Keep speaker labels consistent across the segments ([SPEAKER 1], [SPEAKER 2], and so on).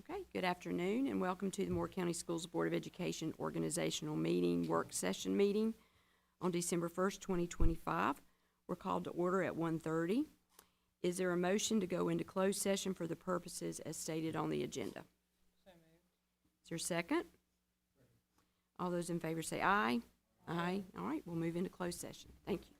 [SPEAKER 1] Okay, good afternoon and welcome to the Moore County Schools Board of Education Organizational Meeting, Work Session Meeting on December 1st, 2025. We're called to order at 1:30. Is there a motion to go into closed session for the purposes as stated on the agenda?
[SPEAKER 2] So moved.
[SPEAKER 1] Is there a second? All those in favor say aye. Aye. All right, we'll move into closed session. Thank you.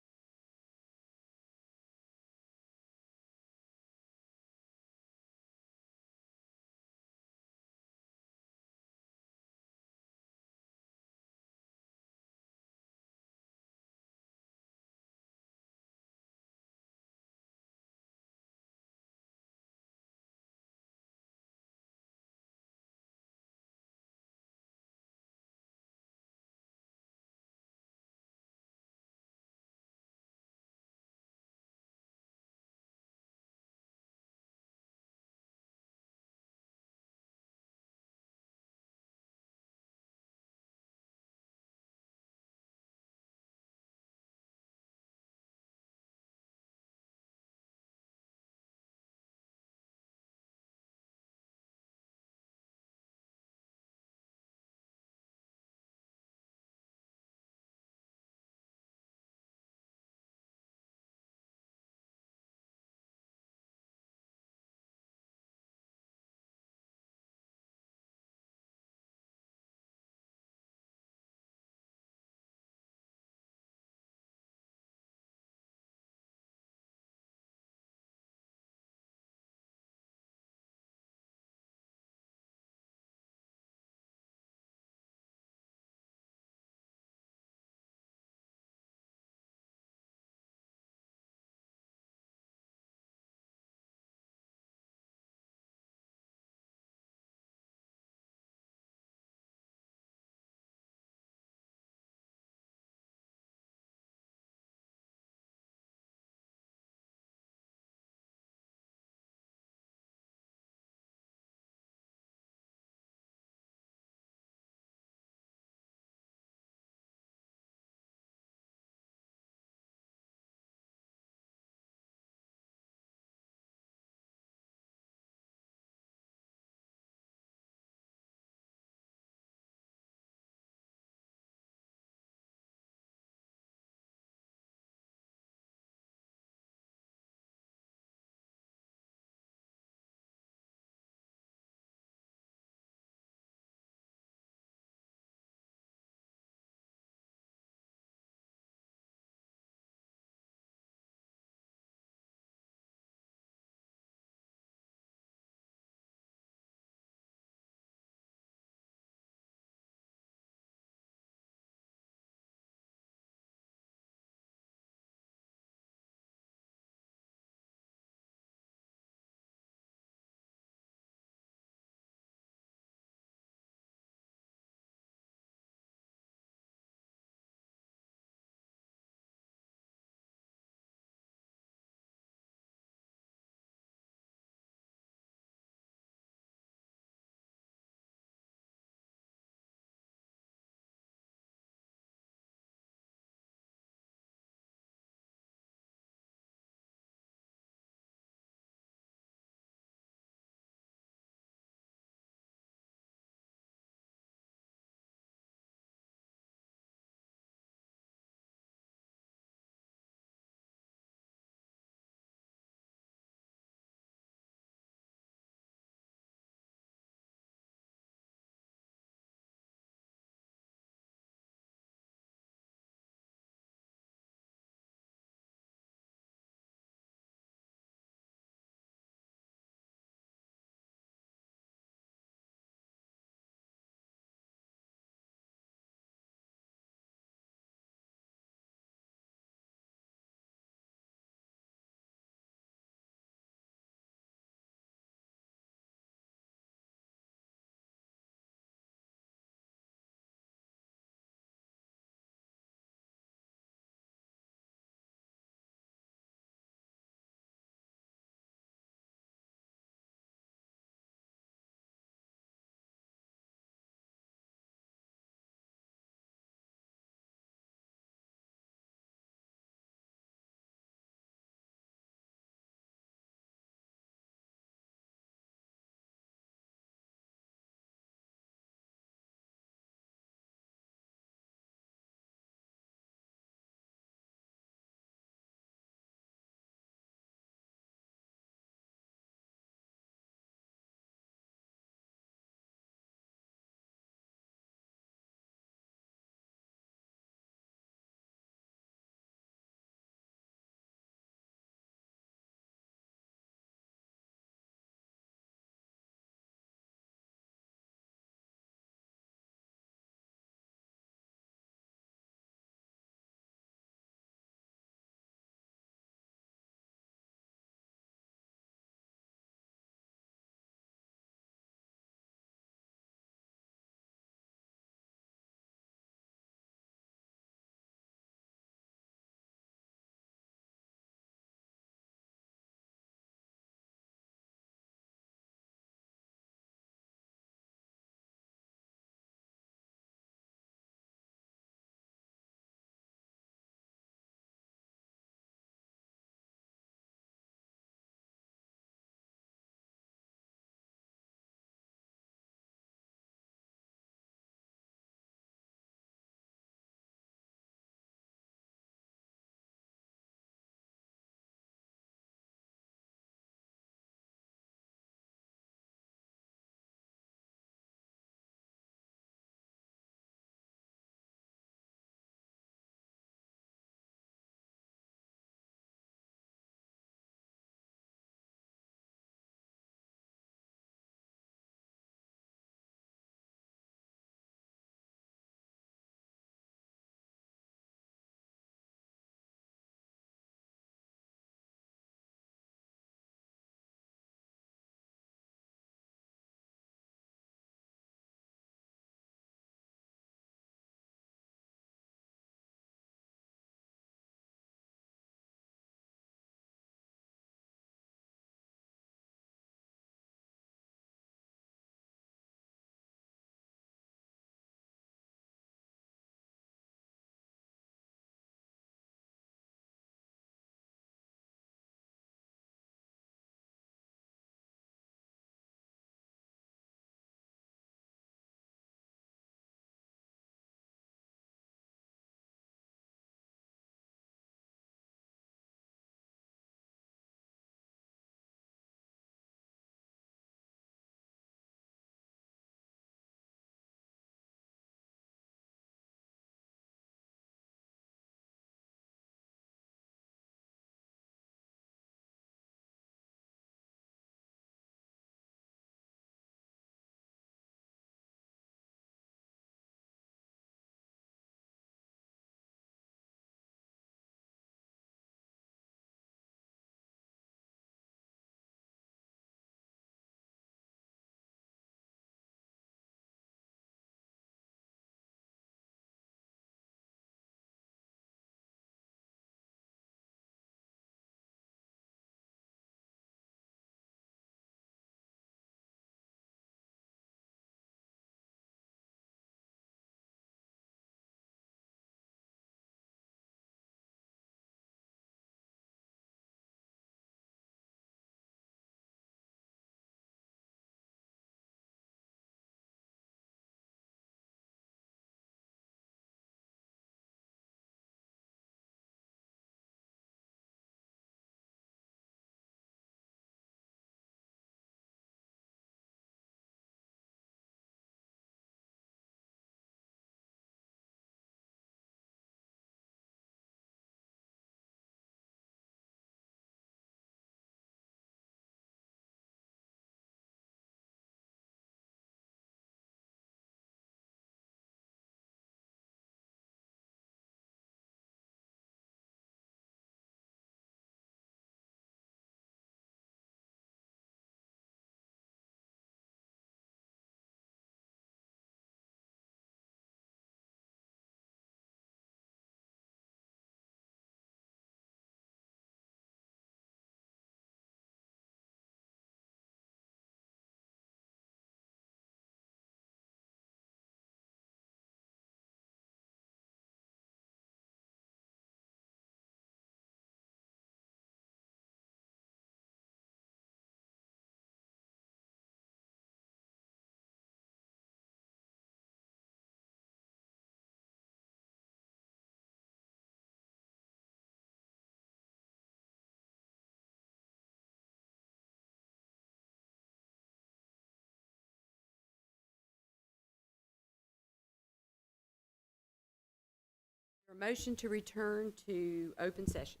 [SPEAKER 1] For a motion to return to open session.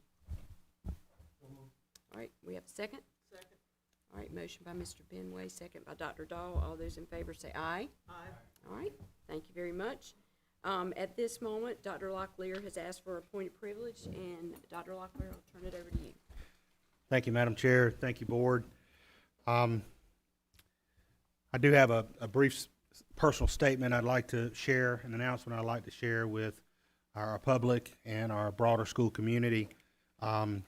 [SPEAKER 1] All right, we have a second? Second. All right, motion by Mr. Benway, second by Dr. Dahl. All those in favor say aye. Aye. All right, thank you very much. At this moment, Dr. Locklear has asked for a point of privilege, and Dr. Locklear, I'll turn it over to you.
[SPEAKER 2] Thank you, Madam Chair. Thank you, Board. I do have a brief personal statement I'd like to share, an announcement I'd like to share with our public and our broader school community. And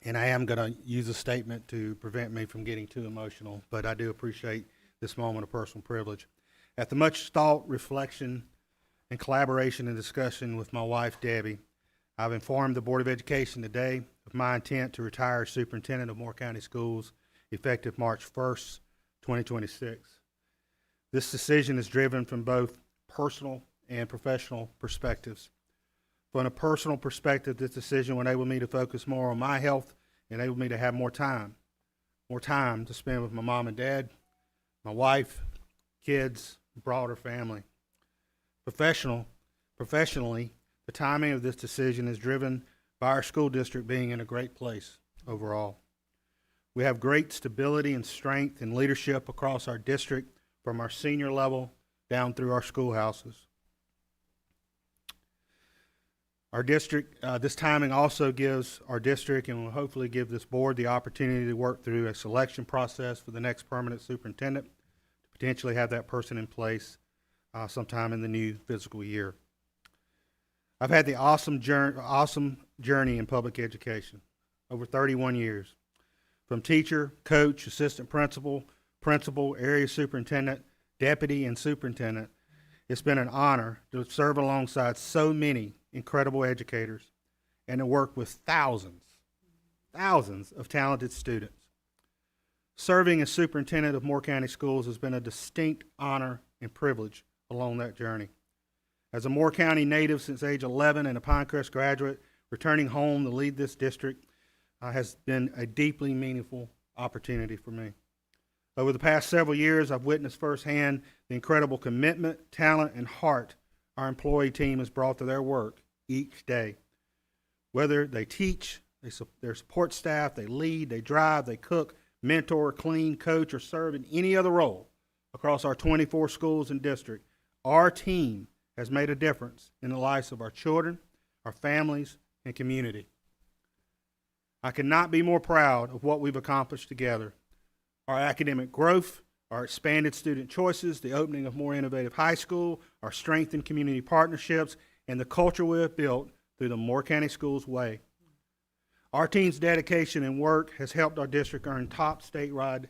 [SPEAKER 2] I am going to use a statement to prevent me from getting too emotional, but I do appreciate this moment of personal privilege. After much thought, reflection, and collaboration and discussion with my wife, Debbie, I've informed the Board of Education today of my intent to retire as superintendent of Moore County Schools effective March 1st, 2026. This decision is driven from both personal and professional perspectives. From a personal perspective, this decision will enable me to focus more on my health, enable me to have more time to spend with my mom and dad, my wife, kids, broader family. Professionally, the timing of this decision is driven by our school district being in a great place overall. We have great stability and strength and leadership across our district from our senior level down through our schoolhouses. Our district, this timing also gives our district and will hopefully give this board the opportunity to work through a selection process for the next permanent superintendent, to potentially have that person in place sometime in the new fiscal year. I've had the awesome journey in public education over 31 years. From teacher, coach, assistant principal, area superintendent, deputy, and superintendent, it's been an honor to serve alongside so many incredible educators and to work with thousands of talented students. Serving as superintendent of Moore County Schools has been a distinct honor and privilege along that journey. As a Moore County native since age 11 and a Pinecrest graduate, returning home to lead this district has been a deeply meaningful opportunity for me. Over the past several years, I've witnessed firsthand the incredible commitment, talent, and heart our employee team has brought to their work each day. Whether they teach, their support staff, they lead, they drive, they cook, mentor, clean, coach, or serve in any other role across our 24 schools and district, our team has made a difference in the lives of our children, our families, and community. I cannot be more proud of what we've accomplished together. Our academic growth, our expanded student choices, the opening of more innovative high school, our strengthened community partnerships, and the culture we have built through the Moore County Schools Way. Our team's dedication and work has helped our district earn top statewide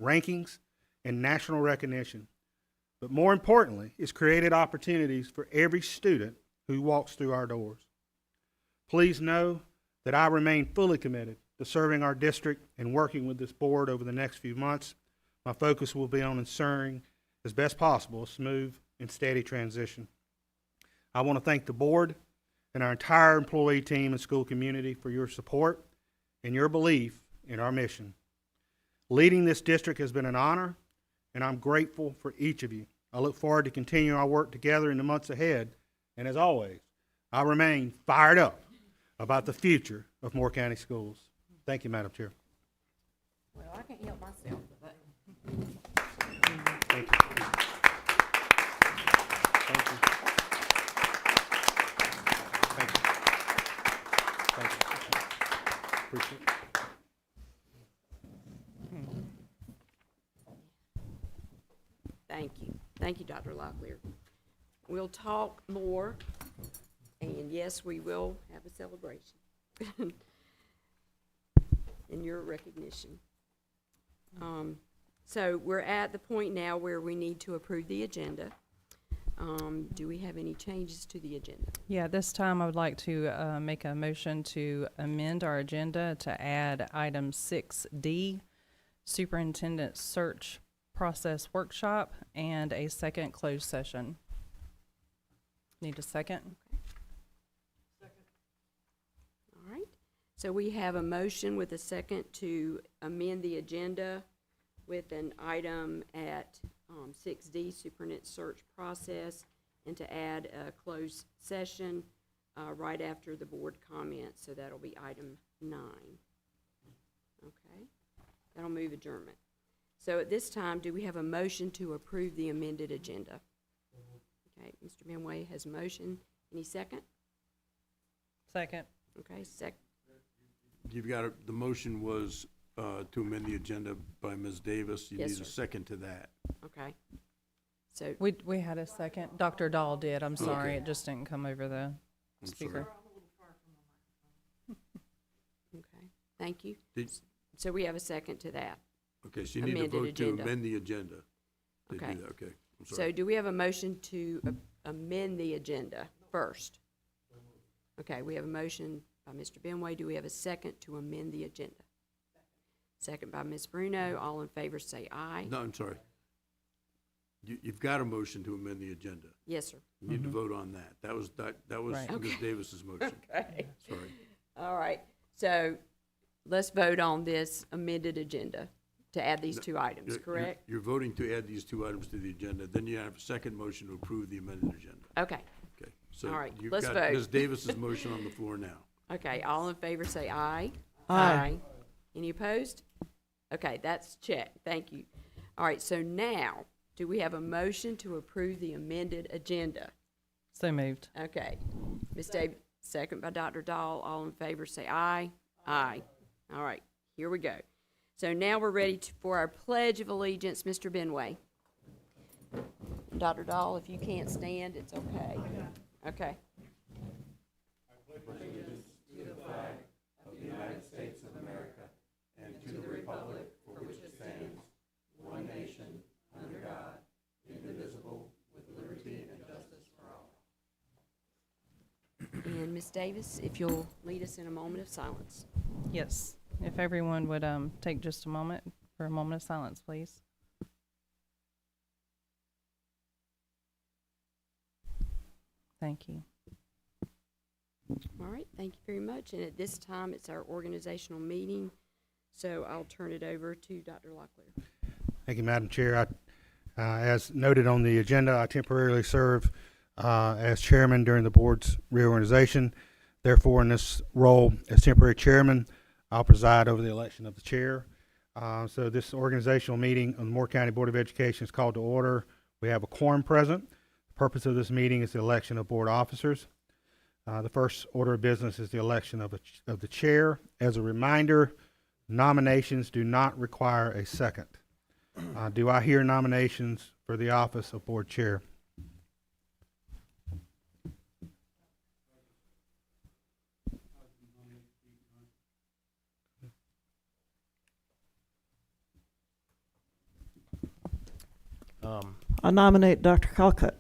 [SPEAKER 2] rankings and national recognition. But more importantly, it's created opportunities for every student who walks through our doors. Please know that I remain fully committed to serving our district and working with this board over the next few months. My focus will be on ensuring, as best possible, a smooth and steady transition. I want to thank the board and our entire employee team and school community for your support and your belief in our mission. Leading this district has been an honor, and I'm grateful for each of you. I look forward to continuing our work together in the months ahead, and as always, I remain fired up about the future of Moore County Schools. Thank you, Madam Chair.
[SPEAKER 1] Well, I can't help myself with that.
[SPEAKER 2] Thank you. Thank you. Thank you. Thank you. Appreciate it.
[SPEAKER 1] Thank you. Thank you, Dr. Locklear. We'll talk more, and yes, we will have a celebration in your recognition. So we're at the point now where we need to approve the agenda. Do we have any changes to the agenda?
[SPEAKER 3] Yeah, this time I would like to make a motion to amend our agenda to add item 6D, Superintendent Search Process Workshop, and a second closed session. Need a second?
[SPEAKER 1] Second. All right. So we have a motion with a second to amend the agenda with an item at 6D, Superintendent Search Process, and to add a closed session right after the board comments, so that'll be item 9. Okay, that'll move adjournment. So at this time, do we have a motion to approve the amended agenda? Okay, Mr. Benway has a motion. Any second?
[SPEAKER 3] Second.
[SPEAKER 1] Okay,
[SPEAKER 4] You've got, the motion was to amend the agenda by Ms. Davis. You
[SPEAKER 1] Yes,
[SPEAKER 4] need
[SPEAKER 1] sir.
[SPEAKER 4] a second to that.
[SPEAKER 1] okay. So,
[SPEAKER 3] We had a second. Dr. Dahl did. I'm sorry.
[SPEAKER 4] Okay.
[SPEAKER 3] It just didn't come over the
[SPEAKER 4] I'm
[SPEAKER 3] speaker.
[SPEAKER 1] okay, thank you.
[SPEAKER 4] Did-
[SPEAKER 1] So we have a second to that.
[SPEAKER 4] Okay, so you need to
[SPEAKER 1] Amended
[SPEAKER 4] vote
[SPEAKER 1] agenda.
[SPEAKER 4] to amend the agenda. To
[SPEAKER 1] Okay.
[SPEAKER 4] do that, okay. I'm
[SPEAKER 1] So
[SPEAKER 4] sorry.
[SPEAKER 1] do we have a motion to amend the agenda first? Okay, we have a motion by Mr. Benway. Do we have a second to amend the agenda? Second by Ms. Bruno. All in favor say aye.
[SPEAKER 4] No, I'm sorry. You've got a motion to amend the agenda.
[SPEAKER 1] Yes, sir.
[SPEAKER 4] You need to vote on that. That was
[SPEAKER 3] Right.
[SPEAKER 4] Ms. Davis's motion.
[SPEAKER 1] Okay.
[SPEAKER 4] Sorry.
[SPEAKER 1] All right, so let's vote on this amended agenda to add these two items,
[SPEAKER 4] You're-
[SPEAKER 1] correct?
[SPEAKER 4] You're voting to add these 2 items to the agenda. Then you have a second motion to approve the amended agenda.
[SPEAKER 1] Okay,
[SPEAKER 4] Okay. So
[SPEAKER 1] All right,
[SPEAKER 4] you've
[SPEAKER 1] let's
[SPEAKER 4] got
[SPEAKER 1] vote.
[SPEAKER 4] Ms. Davis's motion on the floor now.
[SPEAKER 1] okay, all in favor say aye.
[SPEAKER 5] Aye.
[SPEAKER 1] Any opposed? Okay, that's checked, thank you. All right, so now, do we have a motion to approve the amended agenda?
[SPEAKER 3] So moved.
[SPEAKER 1] Okay, Ms. Davis, second by Dr. Dahl, all in favor say aye. Aye. All right, here we go. So now we're ready for our Pledge of Allegiance, Mr. Benway. Dr. Dahl, if you can't stand, it's okay. Okay. And Ms. Davis, if you'll lead us in a moment of silence.
[SPEAKER 3] Yes. If everyone would take just a moment for a moment of silence, please. Thank you.
[SPEAKER 1] All right, thank you very much. And at this time, it's our organizational meeting, so I'll turn it over to Dr. Locklear.
[SPEAKER 2] Thank you, Madam Chair. As noted on the agenda, I temporarily serve as chairman during the board's reorganization. Therefore, in this role as temporary chairman, I'll preside over the election of the chair. So this organizational meeting on the Moore County Board of Education is called to order. We have a quorum present. The purpose of this meeting is the election of board officers. The first order of business is the election of the chair. As a reminder, nominations do not require a second. Do I hear nominations for the office of board chair?
[SPEAKER 5] I nominate Dr. Calcutt.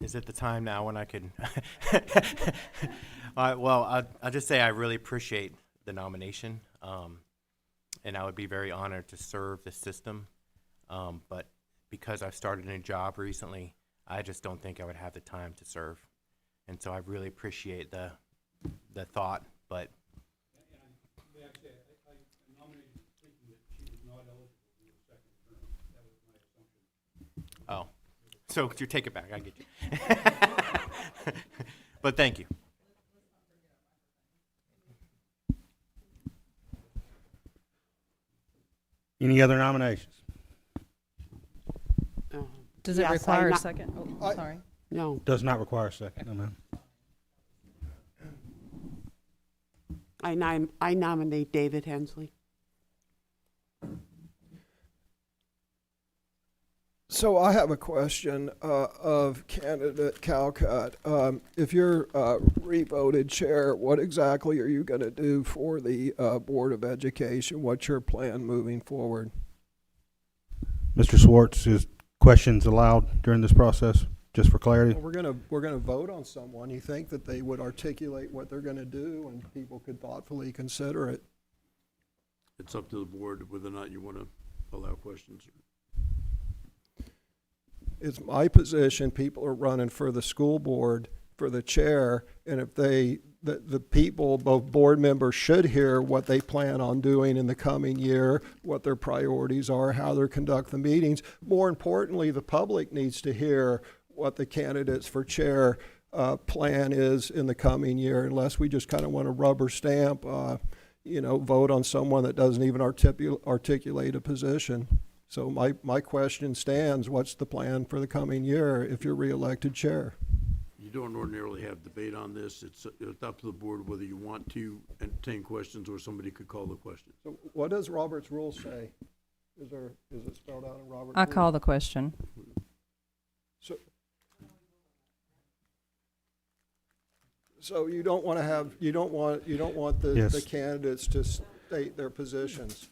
[SPEAKER 6] Is it the time now when I can? I'll just say I really appreciate the nomination, and I would be very honored to serve the system. But because I've started a new job recently, I just don't think I would have the time to serve. And so I really appreciate the thought, but. Oh, so you take it back. I get you. But thank you.
[SPEAKER 2] Any other nominations?
[SPEAKER 3] Does it
[SPEAKER 5] Yes, I
[SPEAKER 3] require a
[SPEAKER 5] no-
[SPEAKER 3] second? Oh, sorry.
[SPEAKER 5] No.
[SPEAKER 2] Does not require a second, no, ma'am.
[SPEAKER 5] I nominate David Hensley.
[SPEAKER 7] So I have a question of candidate Calcutt. If you're re-voted chair, what exactly are you going to do for the Board of Education? What's your plan moving forward?
[SPEAKER 2] Mr. Swartz, is questions allowed during this process, just for clarity?
[SPEAKER 7] Well, we're gonna vote on someone. You think that they would articulate what they're going to do and people could thoughtfully consider it?
[SPEAKER 4] It's up to the board whether or not you want to allow questions.
[SPEAKER 7] It's my position, people are running for the school board, for the chair, and if they the people, both board members, should hear what they plan on doing in the coming year, what their priorities are, how they're conduct the meetings. More importantly, the public needs to hear what the candidates for chair plan is in the coming year, unless we just kind of want to rubber stamp, vote on someone that doesn't even articulate a position. So my question stands, what's the plan for the coming year if you're reelected chair?
[SPEAKER 4] You don't ordinarily have debate on this. It's up to the board whether you want to entertain questions or somebody could call the question.
[SPEAKER 7] So what does Robert's rule say? Is it spelled out in Robert's
[SPEAKER 3] I
[SPEAKER 7] rule?
[SPEAKER 3] call the question.
[SPEAKER 7] So you don't want to have, you don't want the
[SPEAKER 2] Yes.
[SPEAKER 7] candidates to state their positions.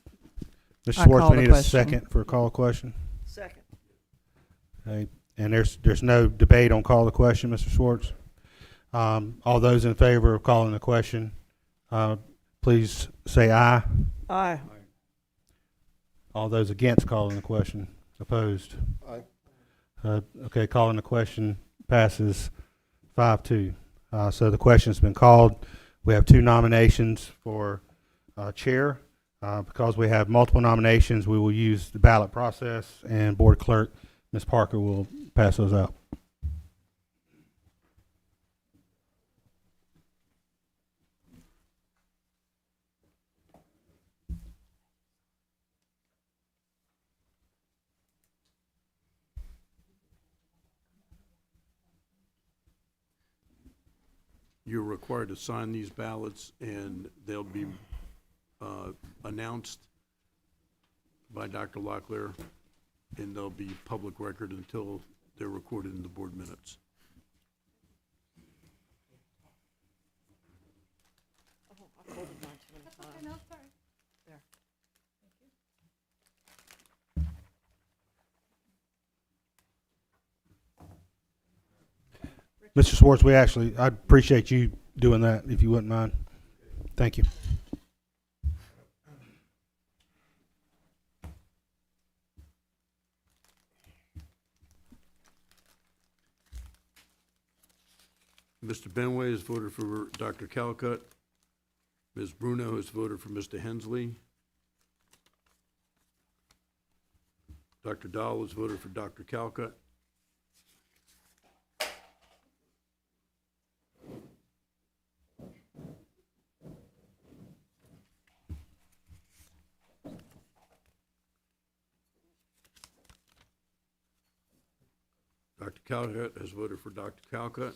[SPEAKER 2] Mr.
[SPEAKER 3] I
[SPEAKER 2] Schwartz,
[SPEAKER 3] call
[SPEAKER 2] we
[SPEAKER 3] the
[SPEAKER 2] need a
[SPEAKER 3] question.
[SPEAKER 2] second for a call question.
[SPEAKER 5] Second.
[SPEAKER 2] Okay, and there's no debate on call the question, Mr. Schwartz. All those in favor of calling the question, please say aye.
[SPEAKER 5] Aye.
[SPEAKER 2] All those against calling the question, opposed?
[SPEAKER 7] Aye.
[SPEAKER 2] Okay, calling the question passes 5-2. So the question's been called. We have 2 nominations for chair. Because we have multiple nominations, we will use the ballot process, and Board Clerk, Ms. Parker, will pass those out.
[SPEAKER 4] You're required to sign these ballots, and they'll be announced by Dr. Locklear, and they'll be public record until they're recorded in the board minutes.
[SPEAKER 2] Mr. Schwartz, I'd appreciate you doing that, if you wouldn't mind. Thank you.
[SPEAKER 4] Mr. Benway has voted for Dr. Calcutt. Ms. Bruno has voted for Mr. Hensley. Dr. Dahl has voted for Dr. Calcutt. Dr. Calcutt has voted for Dr. Calcutt.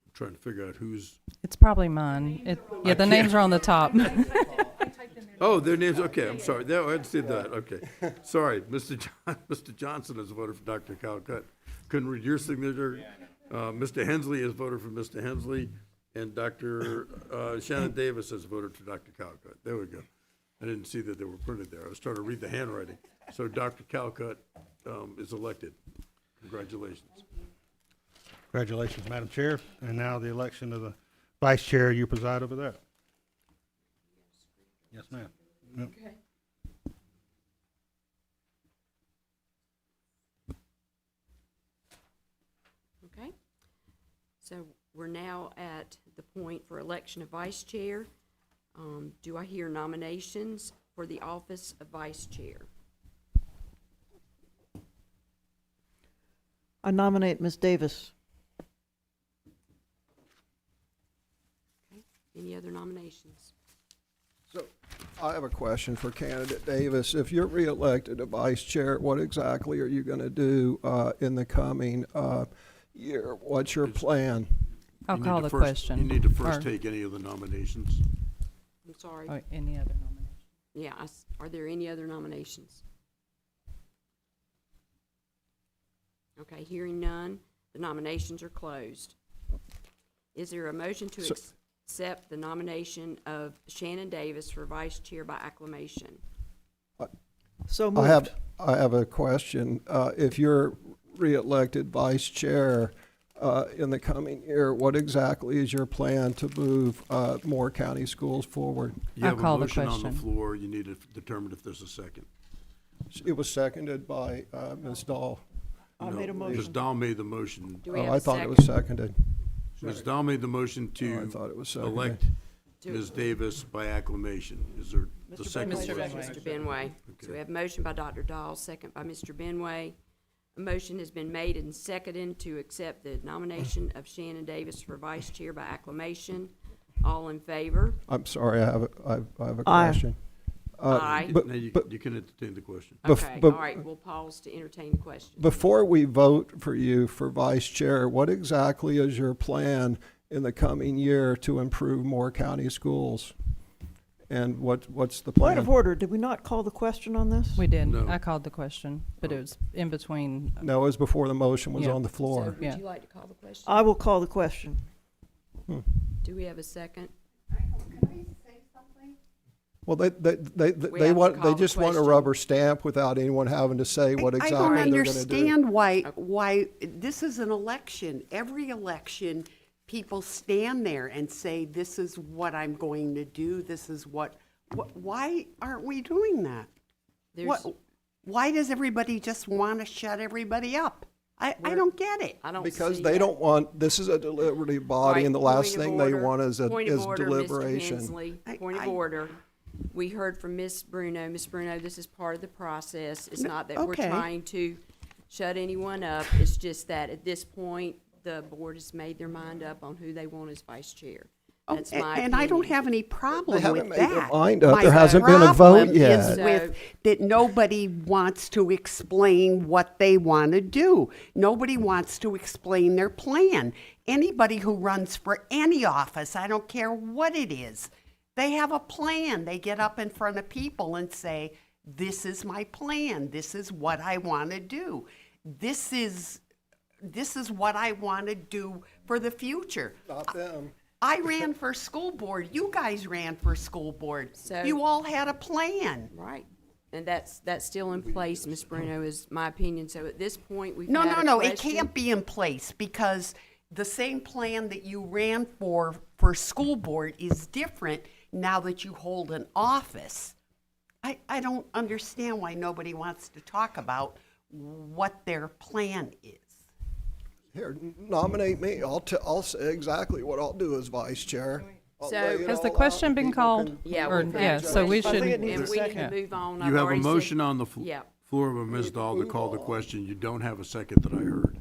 [SPEAKER 4] I'm trying to figure out who's,
[SPEAKER 3] It's probably mine. Yeah, the names are on the top.
[SPEAKER 4] oh, their names, okay, I'm sorry. I did that, okay. Sorry, Mr. Johnson has voted for Dr. Calcutt. Couldn't read your signature. Mr. Hensley has voted for Mr. Hensley, and Dr. Shannon Davis has voted for Dr. Calcutt. There we go. I didn't see that they were printed there. I was trying to read the handwriting. So Dr. Calcutt is elected. Congratulations.
[SPEAKER 2] Congratulations, Madam Chair. And now the election of the Vice Chair. You preside over that. Yes, ma'am. Yep.
[SPEAKER 1] Okay. Okay. So we're now at the point for election of Vice Chair. Do I hear nominations for the office of Vice Chair?
[SPEAKER 5] I nominate Ms. Davis.
[SPEAKER 1] Okay. Any other nominations?
[SPEAKER 7] So I have a question for candidate Davis. If you're reelected to vice chair, what exactly are you going to do in the coming year? What's your plan?
[SPEAKER 3] I'll
[SPEAKER 4] You need
[SPEAKER 3] call
[SPEAKER 4] to
[SPEAKER 3] the
[SPEAKER 4] first-
[SPEAKER 3] question.
[SPEAKER 4] You need to first
[SPEAKER 3] Or-
[SPEAKER 4] take any of the nominations.
[SPEAKER 1] I'm sorry.
[SPEAKER 3] Oh, any other nomination?
[SPEAKER 1] Yeah, are there any other nominations? Okay, hearing none, the nominations are closed. Is there a motion to
[SPEAKER 7] So-
[SPEAKER 1] accept the nomination of Shannon Davis for Vice Chair by acclamation?
[SPEAKER 5] So moved.
[SPEAKER 7] I have a question. If you're reelected vice chair, in the coming year, what exactly is your plan to move Moore County Schools forward?
[SPEAKER 4] You
[SPEAKER 3] I'll
[SPEAKER 4] have a
[SPEAKER 3] call the
[SPEAKER 4] motion on the
[SPEAKER 3] question.
[SPEAKER 4] floor. You need to determine if there's a second.
[SPEAKER 7] It was seconded by Ms. Dahl.
[SPEAKER 5] I made a
[SPEAKER 4] Ms.
[SPEAKER 5] motion.
[SPEAKER 4] Dahl made the motion.
[SPEAKER 1] Do we
[SPEAKER 7] Oh,
[SPEAKER 1] have
[SPEAKER 7] I
[SPEAKER 1] a
[SPEAKER 7] thought it
[SPEAKER 1] second?
[SPEAKER 7] was seconded.
[SPEAKER 4] Ms. Dahl made the motion
[SPEAKER 7] Oh, I thought it was
[SPEAKER 4] to
[SPEAKER 7] seconded.
[SPEAKER 4] elect
[SPEAKER 1] Do-
[SPEAKER 4] Ms. Davis by acclamation. Is there the
[SPEAKER 5] Mr.
[SPEAKER 4] second?
[SPEAKER 3] Mr.
[SPEAKER 4] question?
[SPEAKER 3] Benway.
[SPEAKER 1] Mr. Benway. So we have a motion by Dr. Dahl, second by Mr. Benway. A motion has been made and seconded to accept the nomination of Shannon Davis for vice chair by acclamation. All in favor?
[SPEAKER 7] I'm sorry, I have a
[SPEAKER 5] Aye.
[SPEAKER 7] question.
[SPEAKER 1] Aye.
[SPEAKER 7] But,
[SPEAKER 4] Now you
[SPEAKER 7] but
[SPEAKER 4] can entertain the question.
[SPEAKER 7] Bef-
[SPEAKER 1] Okay,
[SPEAKER 7] but-
[SPEAKER 1] all right, we'll pause to entertain the question.
[SPEAKER 7] before we vote for you for vice chair, what exactly is your plan in the coming year to improve Moore County schools? And what's the
[SPEAKER 5] Point
[SPEAKER 7] plan?
[SPEAKER 5] of order, did we not call the question on this?
[SPEAKER 3] We did.
[SPEAKER 4] No.
[SPEAKER 3] I called the question, but it was in between.
[SPEAKER 7] No, it was before the motion was
[SPEAKER 3] Yeah.
[SPEAKER 7] on the
[SPEAKER 1] So
[SPEAKER 7] floor.
[SPEAKER 3] Yeah.
[SPEAKER 1] would you like to call the question?
[SPEAKER 5] I will call the question.
[SPEAKER 1] Do we have a second?
[SPEAKER 7] Well,
[SPEAKER 1] We
[SPEAKER 7] they
[SPEAKER 1] have to
[SPEAKER 7] want,
[SPEAKER 1] call
[SPEAKER 7] they
[SPEAKER 1] the
[SPEAKER 7] just want a
[SPEAKER 1] question.
[SPEAKER 7] rubber stamp without anyone having to say what
[SPEAKER 8] I
[SPEAKER 7] exactly
[SPEAKER 8] don't
[SPEAKER 7] they're gonna do.
[SPEAKER 8] understand why, this is an election. Every election, people stand there and say, this is what I'm going to do, this is why aren't we doing that?
[SPEAKER 1] There's,
[SPEAKER 8] Why does everybody just want to shut everybody up? I don't get it.
[SPEAKER 1] I don't
[SPEAKER 7] Because
[SPEAKER 1] see
[SPEAKER 7] they
[SPEAKER 1] that.
[SPEAKER 7] don't want, this is a deliberative body,
[SPEAKER 1] Right,
[SPEAKER 7] and the last
[SPEAKER 1] point of
[SPEAKER 7] thing they
[SPEAKER 1] order.
[SPEAKER 7] want is
[SPEAKER 1] Point of
[SPEAKER 7] is
[SPEAKER 1] order, Mr.
[SPEAKER 7] deliberation.
[SPEAKER 1] Hensley.
[SPEAKER 8] I-
[SPEAKER 1] Point of
[SPEAKER 8] I-
[SPEAKER 1] order. We heard from Ms. Bruno. Ms. Bruno, this is part of the process. It's not that we're
[SPEAKER 8] okay.
[SPEAKER 1] trying to shut anyone up. It's just that at this point, the board has made their mind up on who they want as vice chair. That's my
[SPEAKER 8] And I don't
[SPEAKER 1] opinion.
[SPEAKER 8] have any problem
[SPEAKER 7] haven't
[SPEAKER 8] with
[SPEAKER 7] made their
[SPEAKER 8] that.
[SPEAKER 7] mind up.
[SPEAKER 8] My
[SPEAKER 7] There hasn't been a vote
[SPEAKER 8] problem
[SPEAKER 7] yet.
[SPEAKER 8] is
[SPEAKER 1] So-
[SPEAKER 8] with that nobody wants to explain what they want to do. Nobody wants to explain their plan. Anybody who runs for any office, I don't care what it is, they have a plan. They get up in front of people and say, this is my plan. This is what I want to do. This is what I want to do for the future.
[SPEAKER 7] Not them.
[SPEAKER 8] I ran for school board. You guys ran for school board.
[SPEAKER 1] So-
[SPEAKER 8] You all had a plan.
[SPEAKER 1] Right. And that's still in place, Ms. Bruno, is my opinion. So at this point, we've
[SPEAKER 8] No,
[SPEAKER 1] had
[SPEAKER 8] no,
[SPEAKER 1] a
[SPEAKER 8] no, it
[SPEAKER 1] question.
[SPEAKER 8] can't be in place because the same plan that you ran for school board is different now that you hold an office. I don't understand why nobody wants to talk about what their plan is.
[SPEAKER 7] Here, nominate me. I'll say exactly what I'll do as vice chair. I'll
[SPEAKER 1] So-
[SPEAKER 7] lay it
[SPEAKER 3] Has the
[SPEAKER 7] all
[SPEAKER 3] question
[SPEAKER 7] out.
[SPEAKER 3] been
[SPEAKER 7] People
[SPEAKER 3] called?
[SPEAKER 7] can-
[SPEAKER 1] Yeah,
[SPEAKER 3] Or-
[SPEAKER 1] we've had
[SPEAKER 3] yeah,
[SPEAKER 1] a
[SPEAKER 3] so we
[SPEAKER 1] question,
[SPEAKER 3] should-
[SPEAKER 5] I think it needs
[SPEAKER 1] and
[SPEAKER 5] a
[SPEAKER 1] we
[SPEAKER 5] second.
[SPEAKER 1] can move on.
[SPEAKER 4] You
[SPEAKER 1] I've
[SPEAKER 4] have a
[SPEAKER 1] already said-
[SPEAKER 4] motion on the
[SPEAKER 1] Yeah.
[SPEAKER 4] floor by Ms. Dahl to call the question. You don't have a second that I heard.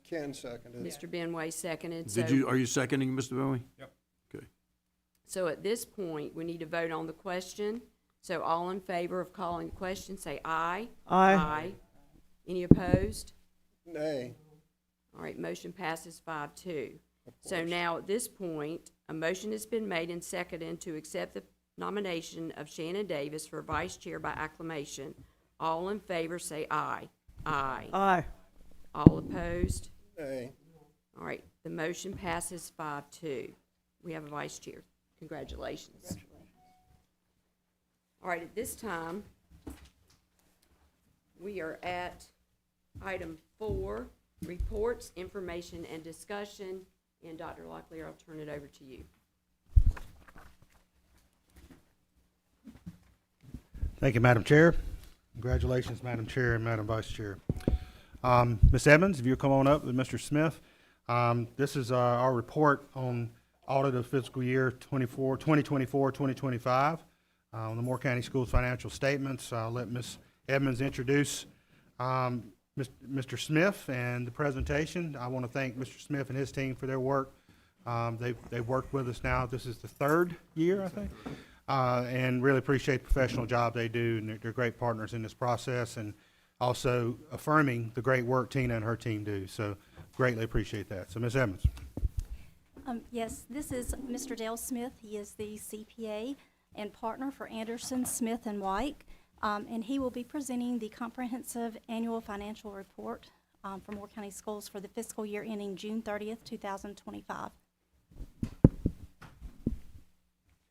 [SPEAKER 7] Ken seconded.
[SPEAKER 1] Mr. Benway seconded.
[SPEAKER 4] Are you seconding, Mr. Bowie? Yep. Okay.
[SPEAKER 1] So at this point, we need to vote on the question. So all in favor of calling the question, say aye.
[SPEAKER 5] Aye.
[SPEAKER 1] Any opposed?
[SPEAKER 7] Nay.
[SPEAKER 1] All right, motion passes 5-2. So now, at this point, a motion has been made and seconded to accept the nomination of Shannon Davis for vice chair by acclamation. All in favor, say aye. Aye.
[SPEAKER 5] Aye.
[SPEAKER 1] All opposed?
[SPEAKER 7] Nay.
[SPEAKER 1] All right, the motion passes 5-2. We have a vice chair. Congratulations. All right, at this time, we are at item 4, reports, information, and discussion. And Dr. Locklear, I'll turn it over to you.
[SPEAKER 2] Thank you, Madam Chair. Congratulations, Madam Chair and Madam Vice Chair. Ms. Evans, if you'll come on up with Mr. Smith. This is our report on audit of fiscal year 2024-2025 on the Moore County Schools financial statements. I'll let Ms. Evans introduce Mr. Smith and the presentation. I want to thank Mr. Smith and his team for their work. They've worked with us now. This is the 3rd year, I think. And really appreciate the professional job they do, and they're great partners in this process, and also affirming the great work Tina and her team do. So greatly appreciate that. So Ms. Evans.
[SPEAKER 9] Yes, this is Mr. Dale Smith. He is the CPA and partner for Anderson, Smith, and White. And he will be presenting the comprehensive annual financial report for Moore County Schools for the fiscal year ending June 30th, 2025.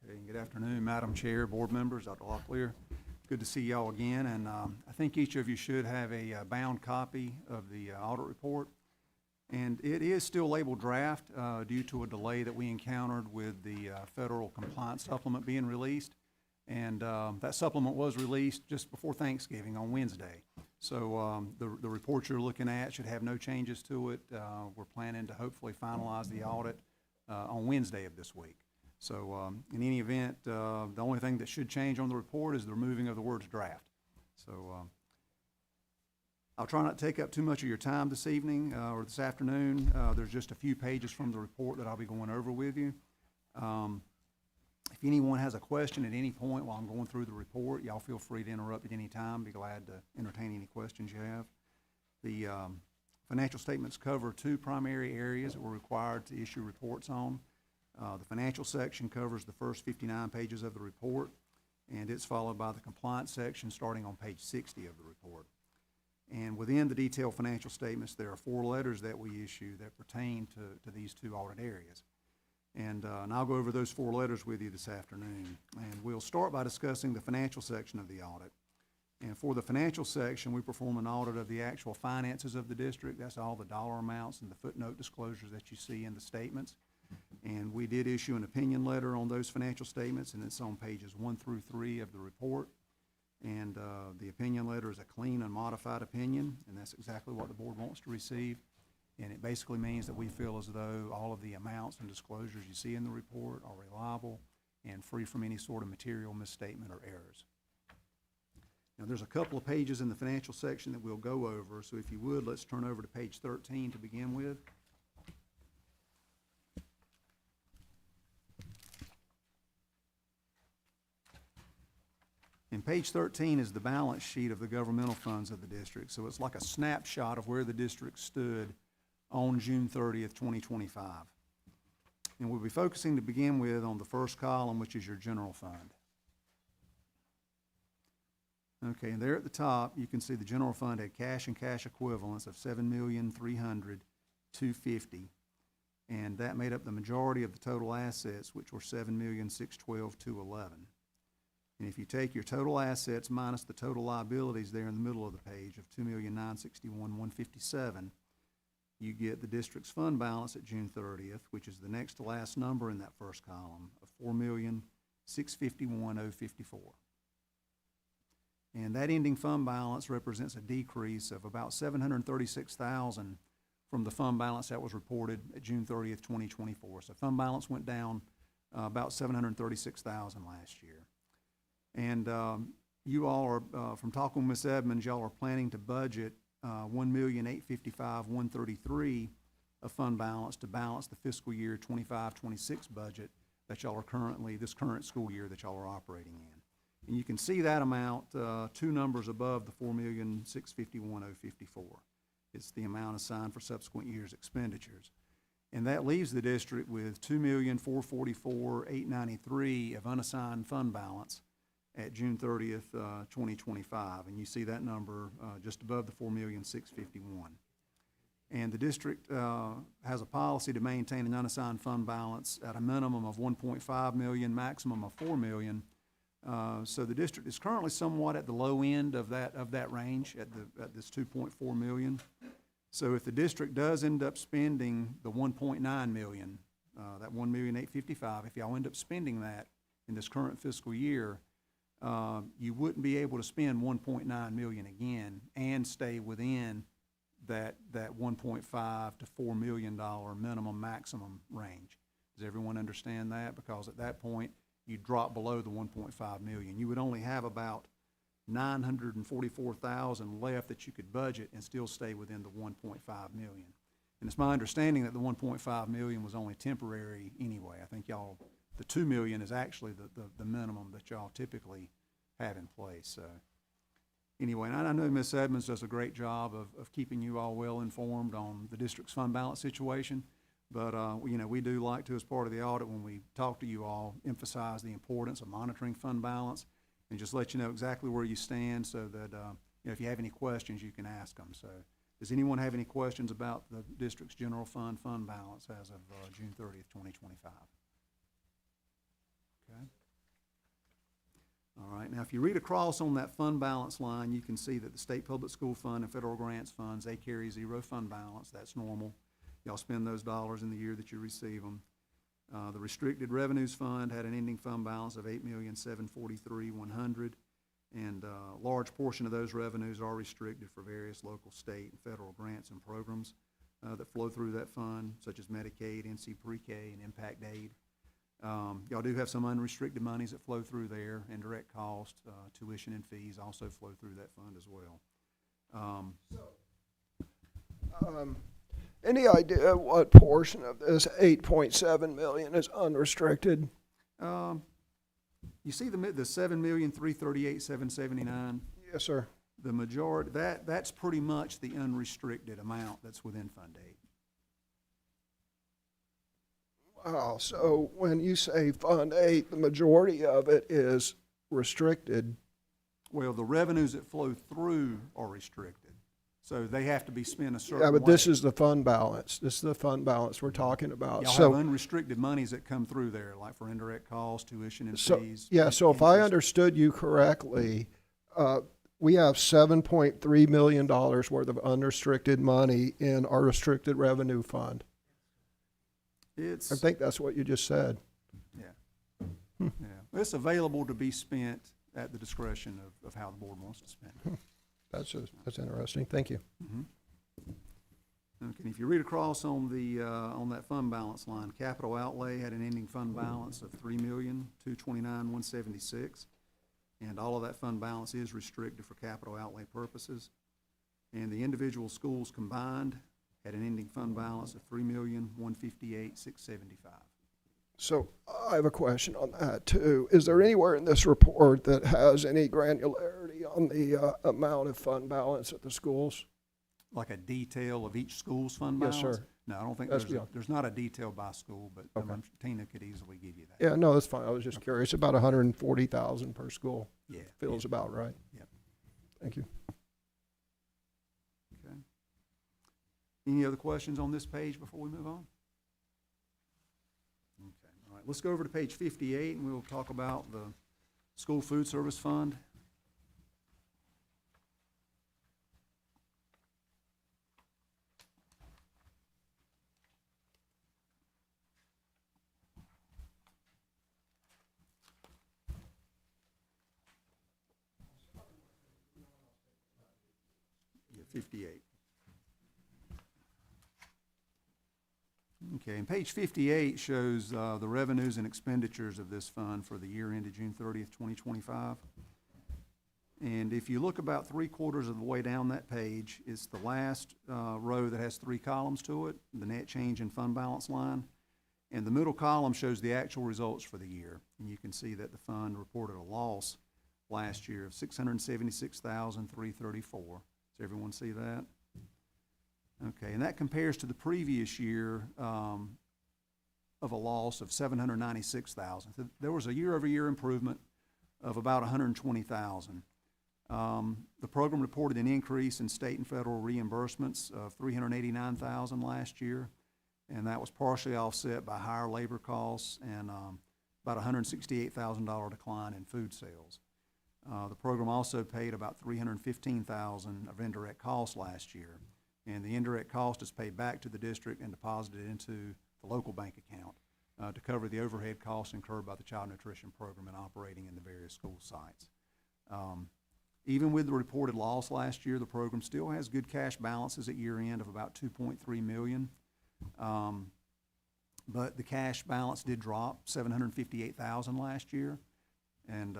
[SPEAKER 10] Okay, good afternoon, Madam Chair, board members, Dr. Locklear. Good to see y'all again, and I think each of you should have a bound copy of the audit report. And it is still labeled draft due to a delay that we encountered with the federal compliance supplement being released. And that supplement was released just before Thanksgiving on Wednesday. So the report you're looking at should have no changes to it. We're planning to hopefully finalize the audit on Wednesday of this week. So in any event, the only thing that should change on the report is the removing of the words draft. So I'll try not to take up too much of your time this evening or this afternoon. There's just a few pages from the report that I'll be going over with you. If anyone has a question at any point while I'm going through the report, y'all feel free to interrupt at any time. Be glad to entertain any questions you have. The financial statements cover two primary areas that we're required to issue reports on. The financial section covers the first 59 pages of the report, and it's followed by the compliance section starting on page 60 of the report. And within the detailed financial statements, there are 4 letters that we issue that pertain to these two audit areas. And I'll go over those 4 letters with you this afternoon. And we'll start by discussing the financial section of the audit. And for the financial section, we perform an audit of the actual finances of the district. That's all the dollar amounts and the footnote disclosures that you see in the statements. And we did issue an opinion letter on those financial statements, and it's on pages 1 through 3 of the report. And the opinion letter is a clean, unmodified opinion, and that's exactly what the board wants to receive. And it basically means that we feel as though all of the amounts and disclosures you see in the report are reliable and free from any sort of material misstatement or errors. Now, there's a couple of pages in the financial section that we'll go over, so if you would, let's turn over to page 13 to begin with. And page 13 is the balance sheet of the governmental funds of the district, so it's like a snapshot of where the district stood on June 30th, 2025. And we'll be focusing to begin with on the first column, which is your general fund. Okay, and there at the top, you can see the general fund had cash and cash equivalents of $7,300,250, and that made up the majority of the total assets, which were $7,612,211. And if you take your total assets minus the total liabilities there in the middle of the page of $2,961,157, you get the district's fund balance at June 30th, which is the next to last number in that first column, of $4,651,054. And that ending fund balance represents a decrease of about $736,000 from the fund balance that was reported at June 30th, 2024. So fund balance went down about $736,000 last year. And you all are, from talking with Ms. Edmonds, y'all are planning to budget $1,855,133 of fund balance to balance the fiscal year 25-26 budget that y'all are currently, this current school year that y'all are operating in. And you can see that amount 2 numbers above the $4,651,054. It's the amount assigned for subsequent years' expenditures. And that leaves the district with $2,444,893 of unassigned fund balance at June 30th, 2025, and you see that number just above the $4,651,000. And the district has a policy to maintain an unassigned fund balance at a minimum of $1.5 million, maximum of $4 million. So the district is currently somewhat at the low end of that range at this $2.4 million. So if the district does end up spending the $1.9 million, that $1,855,000, if y'all end up spending that in this current fiscal year, you wouldn't be able to spend $1.9 million again and stay within that $1.5 to $4 million minimum maximum range. Does everyone understand that? Because at that point, you drop below the $1.5 million. You would only have about $944,000 left that you could budget and still stay within the $1.5 million. And it's my understanding that the $1.5 million was only temporary anyway. I think y'all, the $2 million is actually the minimum that y'all typically have in place. So anyway, and I know Ms. Edmonds does a great job of keeping you all well informed on the district's fund balance situation. But, you know, we do like to, as part of the audit, when we talk to you all, emphasize the importance of monitoring fund balance and just let you know exactly where you stand so that, you know, if you have any questions, you can ask them. So does anyone have any questions about the district's general fund balance as of June 30th, 2025? Okay. All right. Now, if you read across on that fund balance line, you can see that the state public school fund and federal grants funds, they carry 0 fund balance. That's normal. Y'all spend those dollars in the year that you receive them. The restricted revenues fund had an ending fund balance of $8,743,100, and a large portion of those revenues are restricted for various local, state, and federal grants and programs that flow through that fund, such as Medicaid, NC Pre-K, and Impact Aid. Y'all do have some unrestricted monies that flow through there, indirect cost, tuition and fees also flow through that fund as well.
[SPEAKER 7] Any idea what portion of this 8.7 million is unrestricted?
[SPEAKER 10] You see the 7,338,779.
[SPEAKER 7] Yes, sir.
[SPEAKER 10] The majority, that's pretty much the unrestricted amount that's within Fund 8.
[SPEAKER 7] Wow, so when you say Fund 8, the majority of it is restricted.
[SPEAKER 10] Well, the revenues that flow through are restricted, so they have to be spent a certain way.
[SPEAKER 7] Yeah, but this is the fund balance. This is the fund balance we're talking about.
[SPEAKER 10] Y'all
[SPEAKER 7] So,
[SPEAKER 10] have unrestricted monies that come through there, like for indirect costs, tuition and
[SPEAKER 7] so,
[SPEAKER 10] fees.
[SPEAKER 7] yeah, so if I
[SPEAKER 10] interest.
[SPEAKER 7] understood you correctly, we have $7.3 million worth of unrestricted money in our restricted revenue fund.
[SPEAKER 10] It's,
[SPEAKER 7] I think that's what you just said.
[SPEAKER 10] yeah. It's available to be spent at the discretion of how the board wants to spend it.
[SPEAKER 7] That's interesting. Thank you.
[SPEAKER 10] Okay, if you read across on the, on that fund balance line, capital outlay had an ending fund balance of $3,229,176, and all of that fund balance is restricted for capital outlay purposes. And the individual schools combined had an ending fund balance of $3,158,675.
[SPEAKER 7] So I have a question on that too. Is there anywhere in this report that has any granularity on the amount of fund balance at the schools?
[SPEAKER 10] Like a detail of each school's fund
[SPEAKER 7] Yes,
[SPEAKER 10] balance?
[SPEAKER 7] sir.
[SPEAKER 10] No, I don't think
[SPEAKER 7] That's
[SPEAKER 10] there's,
[SPEAKER 7] beyond.
[SPEAKER 10] there's not a detail by school, but
[SPEAKER 7] Okay.
[SPEAKER 10] Tina could easily give you that.
[SPEAKER 7] Yeah, no, that's fine. I was just curious. About 140,000 per school.
[SPEAKER 10] Yeah.
[SPEAKER 7] Feels about right.
[SPEAKER 10] Yep.
[SPEAKER 7] Thank you.
[SPEAKER 10] Okay. Any other questions on this page before we move on? Okay, all right, let's go over to page 58 and we'll talk about the school food service fund. Yeah, 58. Okay, and page 58 shows the revenues and expenditures of this fund for the year ended June 30th, 2025. And if you look about 3/4 of the way down that page, it's the last row that has 3 columns to it, the net change in fund balance line. And the middle column shows the actual results for the year. And you can see that the fund reported a loss last year of $676,334. Does everyone see that? Okay, and that compares to the previous year of a loss of $796,000. So there was a year-over-year improvement of about $120,000. The program reported an increase in state and federal reimbursements of $389,000 last year, and that was partially offset by higher labor costs and about $168,000 decline in food sales. The program also paid about $315,000 of indirect costs last year, and the indirect cost is paid back to the district and deposited into the local bank account to cover the overhead costs incurred by the child nutrition program and operating in the various school sites. Even with the reported loss last year, the program still has good cash balances at year end of about $2.3 million. But the cash balance did drop $758,000 last year. And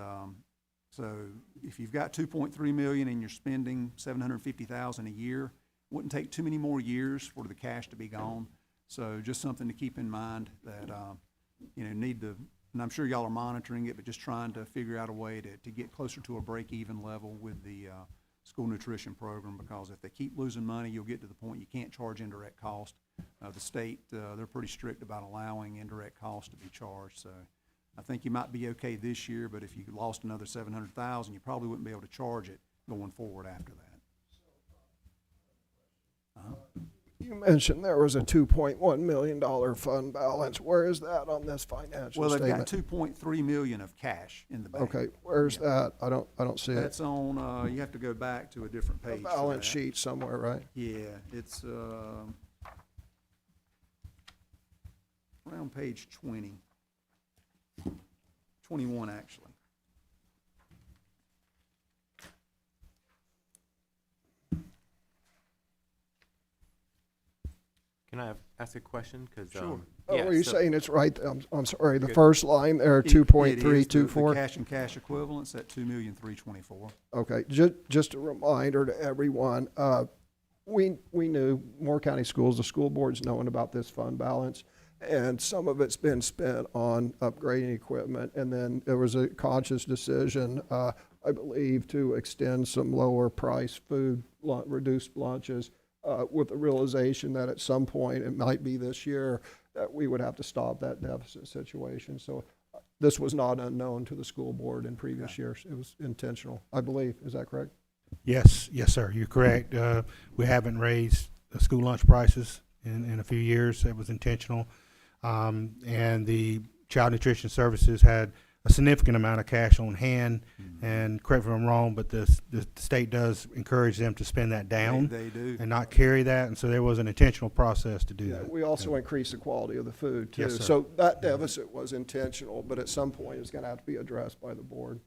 [SPEAKER 10] so if you've got $2.3 million and you're spending $750,000 a year, wouldn't take too many more years for the cash to be gone. So just something to keep in mind that, need to, and I'm sure y'all are monitoring it, but just trying to figure out a way to get closer to a break-even level with the school nutrition program, because if they keep losing money, you'll get to the point you can't charge indirect cost. The state, they're pretty strict about allowing indirect costs to be charged. So I think you might be okay this year, but if you lost another $700,000, you probably wouldn't be able to charge it going forward after that.
[SPEAKER 7] You mentioned there was a $2.1 million fund balance. Where is that on this financial
[SPEAKER 10] Well, they've got
[SPEAKER 7] statement?
[SPEAKER 10] $2.3 million of cash in the bank.
[SPEAKER 7] Okay, where's that? I don't see it.
[SPEAKER 10] That's on, you have to go back to a different
[SPEAKER 7] A
[SPEAKER 10] page. for
[SPEAKER 7] balance
[SPEAKER 10] that.
[SPEAKER 7] sheet somewhere, right?
[SPEAKER 10] Yeah, it's, around page 20. 21, actually.
[SPEAKER 6] Can I ask a question? Cause,
[SPEAKER 10] Sure.
[SPEAKER 7] Oh,
[SPEAKER 6] yeah,
[SPEAKER 7] are you
[SPEAKER 6] so-
[SPEAKER 7] saying it's right, I'm sorry, the
[SPEAKER 6] Good.
[SPEAKER 7] first line there,
[SPEAKER 10] It-
[SPEAKER 7] two point
[SPEAKER 10] it
[SPEAKER 7] three
[SPEAKER 10] is
[SPEAKER 7] two
[SPEAKER 10] the
[SPEAKER 7] four?
[SPEAKER 10] cash and cash equivalents at 2,324,000.
[SPEAKER 7] Okay, just a reminder to everyone, we knew, Moore County Schools, the school board's knowing about this fund balance, and some of it's been spent on upgrading equipment, and then there was a conscious decision, I believe, to extend some lower price food, reduced lunches, with the realization that at some point, it might be this year, that we would have to stop that deficit situation. So this was not unknown to the school board in previous years. It was intentional, I believe. Is that correct?
[SPEAKER 2] Yes, sir, you're correct. We haven't raised the school lunch prices in a few years. That was intentional. And the Child Nutrition Services had a significant amount of cash on hand. And correct me if I'm wrong, but the state does encourage them to spend that down
[SPEAKER 10] They do.
[SPEAKER 2] and not carry that. And so there was an intentional process to do
[SPEAKER 7] Yeah,
[SPEAKER 2] that.
[SPEAKER 7] we also increased the quality of the food too.
[SPEAKER 2] Yes, sir.
[SPEAKER 7] So that deficit was intentional, but at some point it's gonna have to be addressed by the board.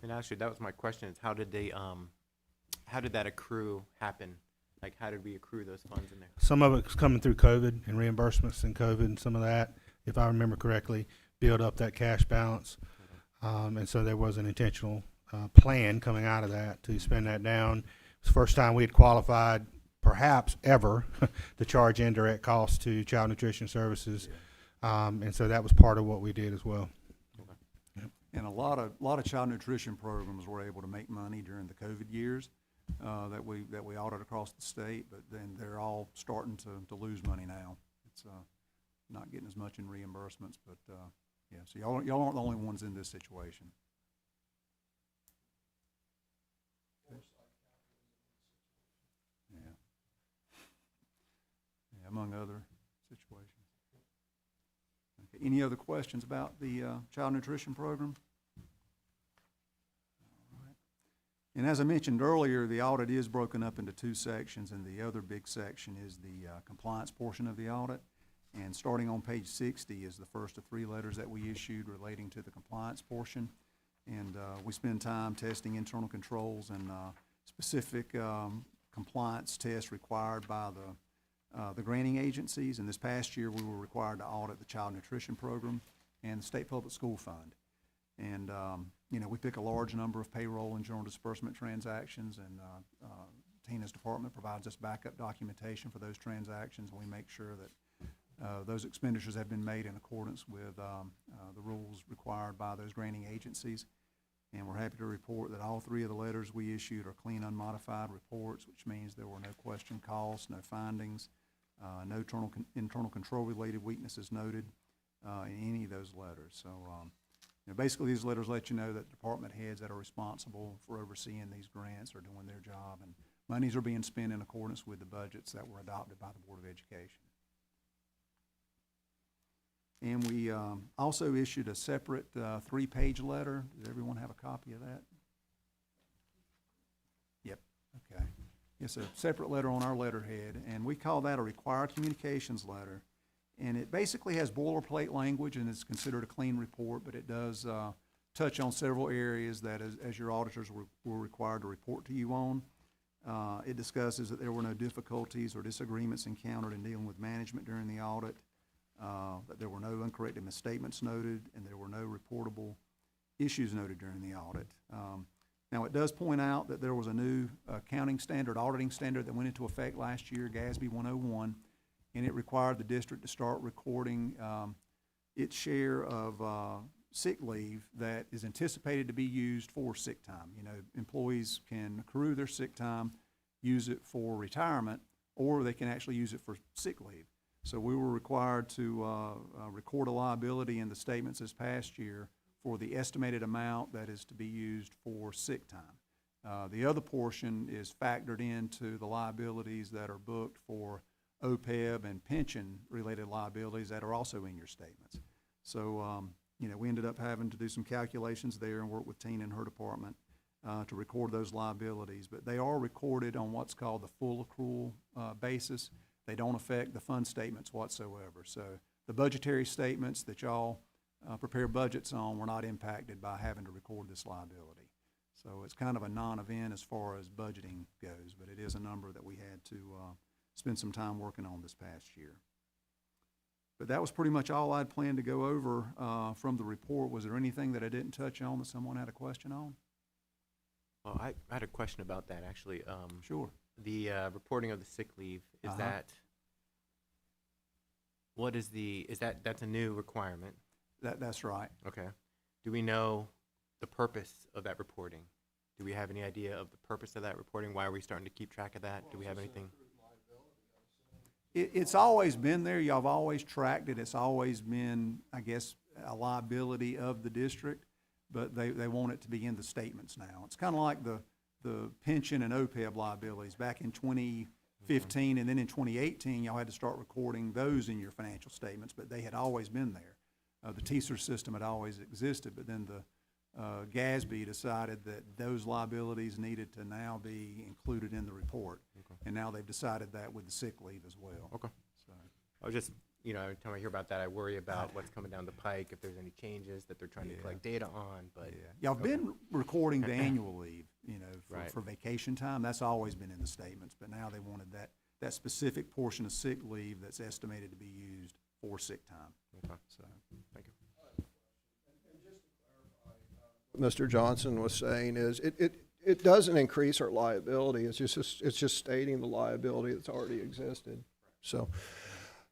[SPEAKER 6] And actually, that was my question, is how did they, how did that accrue happen? Like, how did we accrue those funds in there?
[SPEAKER 2] Some of it's coming through COVID and reimbursements and COVID, and some of that, if I remember correctly, build up that cash balance. And so there was an intentional plan coming out of that to spend that down. It was the first time we had qualified, perhaps ever, to charge indirect costs to Child Nutrition Services. And so that was part of what we did as well.
[SPEAKER 10] And a lot of child nutrition programs were able to make money during the COVID years that we audited across the state, but then they're all starting to lose money now. It's not getting as much in reimbursements, but yeah. So y'all aren't the only ones in this situation. Yeah. Yeah, among other situations. Okay, any other questions about the child nutrition program? All right. And as I mentioned earlier, the audit is broken up into two sections, and the other big section is the compliance portion of the audit. And starting on page 60 is the first of three letters that we issued relating to the compliance portion. And we spend time testing internal controls and specific compliance tests required by the granting agencies. And this past year, we were required to audit the child nutrition program and the state public school fund. And, you know, we pick a large number of payroll and general disbursement transactions, and Tina's department provides us backup documentation for those transactions, and we make sure that those expenditures have been made in accordance with the rules required by those granting agencies. And we're happy to report that all three of the letters we issued are clean, unmodified reports, which means there were no question calls, no findings, no internal control-related weaknesses noted in any of those letters. So, you know, basically, these letters let you know that department heads that are responsible for overseeing these grants are doing their job, and monies are being spent in accordance with the budgets that were adopted by the Board of Education. And we also issued a separate three-page letter. Does everyone have a copy of that? Yep, okay. It's a separate letter on our letterhead, and we call that a required communications letter. And it basically has boilerplate language, and it's considered a clean report, but it does touch on several areas that as your auditors were required to report to you on. It discusses that there were no difficulties or disagreements encountered in dealing with management during the audit. That there were no uncorrected misstatements noted, and there were no reportable issues noted during the audit. Now, it does point out that there was a new accounting standard, auditing standard that went into effect last year, GASB 101, and it required the district to start recording its share of sick leave that is anticipated to be used for sick time. You know, employees can accrue their sick time, use it for retirement, or they can actually use it for sick leave. So we were required to record a liability in the statements this past year for the estimated amount that is to be used for sick time. The other portion is factored into the liabilities that are booked for OPEB and pension-related liabilities that are also in your statements. So, you know, we ended up having to do some calculations there and work with Tina and her department to record those liabilities. But they are recorded on what's called the full accrual basis. They don't affect the fund statements whatsoever. So the budgetary statements that y'all prepare budgets on were not impacted by having to record this liability. So it's kind of a non-event as far as budgeting goes, but it is a number that we had to spend some time working on this past year. But that was pretty much all I'd planned to go over from the report. Was there anything that I didn't touch on that someone had a question on?
[SPEAKER 6] Oh, I had a question about that, actually.
[SPEAKER 10] Sure.
[SPEAKER 6] The reporting of the sick leave, is that's a new requirement?
[SPEAKER 10] That's right.
[SPEAKER 6] Okay. Do we know the purpose of that reporting? Do we have any idea of the purpose of that reporting? Why are we starting to keep track of that? Do we have anything?
[SPEAKER 10] It's always been there. Y'all have always tracked it. It's always been, I guess, a liability of the district, but they want it to be in the statements now. It's kind of like the pension and OPEB liabilities back in 2015, and then in 2018, y'all had to start recording those in your financial statements, but they had always been there. The TSER system had always existed, but then the GASB decided that those liabilities needed to now be included in the report.
[SPEAKER 6] Okay.
[SPEAKER 10] And now they've decided that with the sick leave as well.
[SPEAKER 6] Okay.
[SPEAKER 10] So,
[SPEAKER 6] I was just, every time I hear about that, I worry about what's coming down the pike, if there's any changes that they're trying to collect data on, but.
[SPEAKER 10] yeah. Y'all have been recording the annual leave,
[SPEAKER 6] Right.
[SPEAKER 10] for vacation time. That's always been in the statements, but now they wanted that specific portion of sick leave that's estimated to be used for sick time.
[SPEAKER 6] Okay.
[SPEAKER 10] So,
[SPEAKER 6] Thank you.
[SPEAKER 7] Mr. Johnson was saying is it doesn't increase our liability. It's just stating the liability that's already existed. So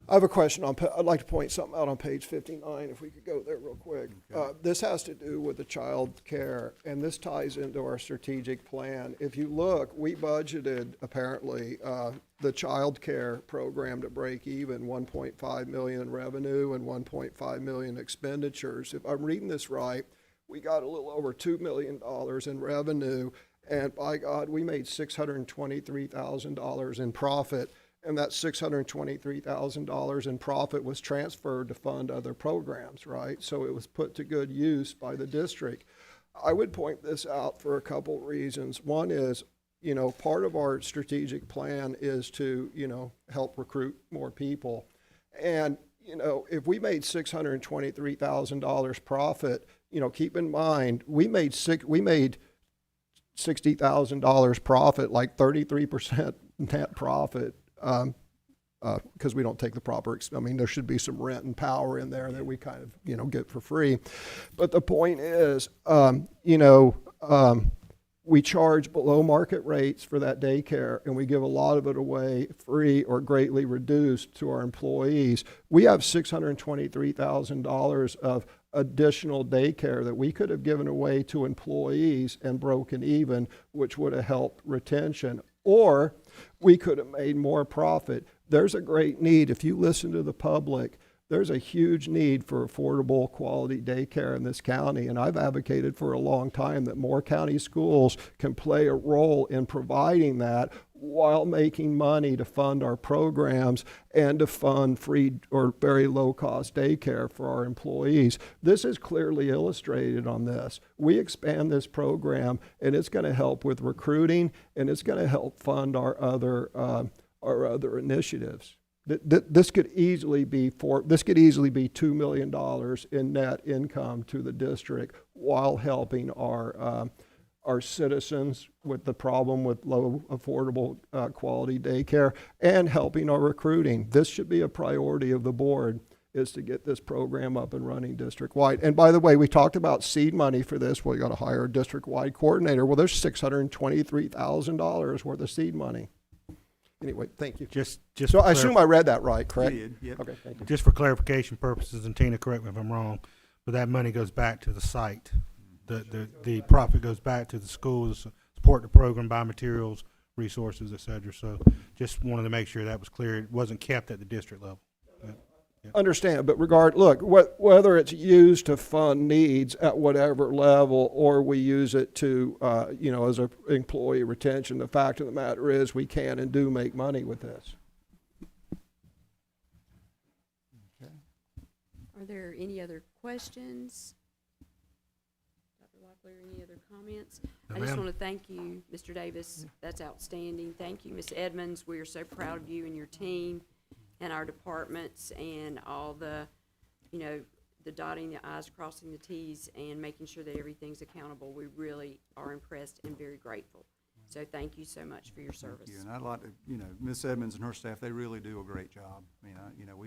[SPEAKER 7] I have a question I'd like to point something out on page 59, if we could go there real quick.
[SPEAKER 10] Okay.
[SPEAKER 7] This has to do with the child care, and this ties into our strategic plan. If you look, we budgeted apparently the child care program to break even, 1.5 million in revenue and 1.5 million expenditures. If I'm reading this right, we got a little over $2 million in revenue, and by God, we made $623,000 in profit, and that $623,000 in profit was transferred to fund other programs, right? So it was put to good use by the district. I would point this out for a couple reasons. One is, part of our strategic plan is to, help recruit more people. And, if we made $623,000 profit, keep in mind, we made $60,000 profit, like 33% net profit, because we don't take the proper, there should be some rent and power in there that we kind of, get for free. But the point is, we charge below market rates for that daycare, and we give a lot of it away free or greatly reduced to our employees. We have $623,000 of additional daycare that we could have given away to employees and broken even, which would have helped retention, or we could have made more profit. There's a great need. If you listen to the public, there's a huge need for affordable quality daycare in this county, and I've advocated for a long time that more county schools can play a role in providing that while making money to fund our programs and to fund free or very low-cost daycare for our employees. This is clearly illustrated on this. We expand this program, and it's going to help with recruiting, and it's going to help fund our other initiatives. This could easily be $2 million in net income to the district while helping our citizens with the problem with low affordable quality daycare and helping our recruiting. This should be a priority of the board, is to get this program up and running district-wide. And by the way, we talked about seed money for this. Well, you got to hire a district-wide coordinator. Well, there's $623,000 worth of seed money. Anyway, thank you. So I assume I read that right, correct?
[SPEAKER 10] you did, yep.
[SPEAKER 7] Okay, thank you.
[SPEAKER 2] Just for clarification purposes, and Tina, correct me if I'm wrong, but that money goes back to the site. The profit goes back to the schools, support the program, buy materials, resources, et cetera. So just wanted to make sure that was clear. It wasn't kept at the district level.
[SPEAKER 7] Understand, but whether it's used to fund needs at whatever level, or we use it to, as a employee retention, the fact of the matter is we can and do make money with this.
[SPEAKER 10] Okay.
[SPEAKER 1] Are there any other questions? Dr. Locklear, any other comments?
[SPEAKER 2] No,
[SPEAKER 1] I just
[SPEAKER 2] ma'am.
[SPEAKER 1] want to thank you, Mr. Davis. That's outstanding. Thank you, Ms. Edmonds. We are so proud of you and your team. and our departments and all the, you know, the dotting the i's, crossing the t's, and making sure that everything's accountable. We really are impressed and very grateful. So thank you so much for your service.
[SPEAKER 10] Thank you. And I'd like to, Ms. Edmonds and her staff, they really do a great job. I mean,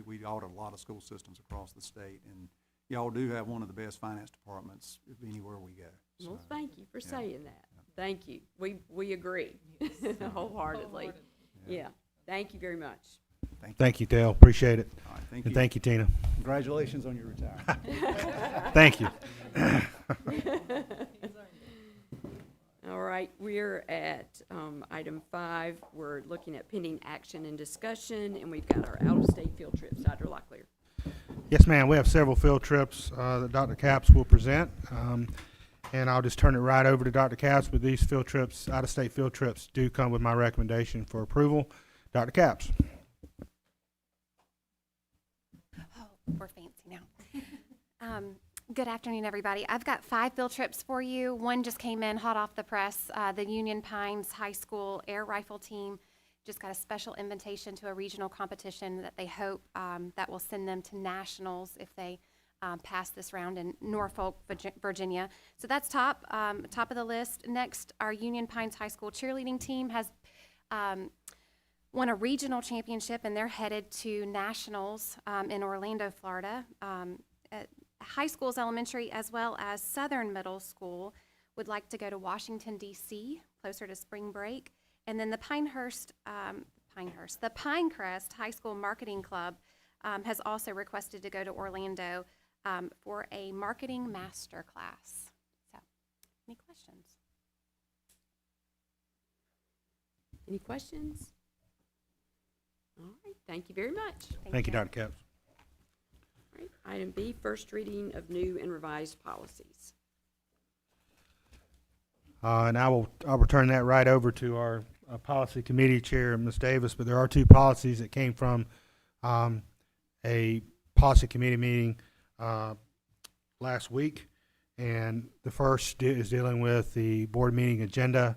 [SPEAKER 10] we audit a lot of school systems across the state, and y'all do have one of the best finance departments anywhere we go.
[SPEAKER 1] Well,
[SPEAKER 10] So,
[SPEAKER 1] thank you for
[SPEAKER 10] yeah.
[SPEAKER 1] saying that. Thank you. We agree wholeheartedly. Yeah. Thank you very much.
[SPEAKER 2] Thank you, Dale. Appreciate it.
[SPEAKER 10] All right, thank
[SPEAKER 2] And
[SPEAKER 10] you.
[SPEAKER 2] thank you, Tina.
[SPEAKER 10] Congratulations on your retirement.
[SPEAKER 2] Thank you.
[SPEAKER 1] All right, we're at item 5. We're looking at pending action and discussion, and we've got our out-of-state field trips. Dr. Locklear.
[SPEAKER 2] Yes, ma'am. We have several field trips that Dr. Capps will present. And I'll just turn it right over to Dr. Capps, but these field trips, out-of-state field trips, do come with my recommendation for approval. Dr. Capps.
[SPEAKER 11] Oh, we're fancy now. Good afternoon, everybody. I've got 5 field trips for you. One just came in hot off the press. The Union Pines High School air rifle team just got a special invitation to a regional competition that they hope that will send them to nationals if they pass this round in Norfolk, Virginia. So that's top of the list. Next, our Union Pines High School cheerleading team has won a regional championship, and they're headed to nationals in Orlando, Florida. High schools, elementary, as well as Southern Middle School would like to go to Washington, D.C., closer to spring break. And then the Pinecrest High School Marketing Club has also requested to go to Orlando for a marketing master class. So, any questions?
[SPEAKER 1] Any questions? All right, thank you very much.
[SPEAKER 2] Thank you, Dr. Capps.
[SPEAKER 1] All right, item B, first reading of new and revised policies.
[SPEAKER 2] And I'll return that right over to our policy committee chair, Ms. Davis, but there are 2 policies that came from a policy committee meeting last week. And the first is dealing with the board meeting agenda,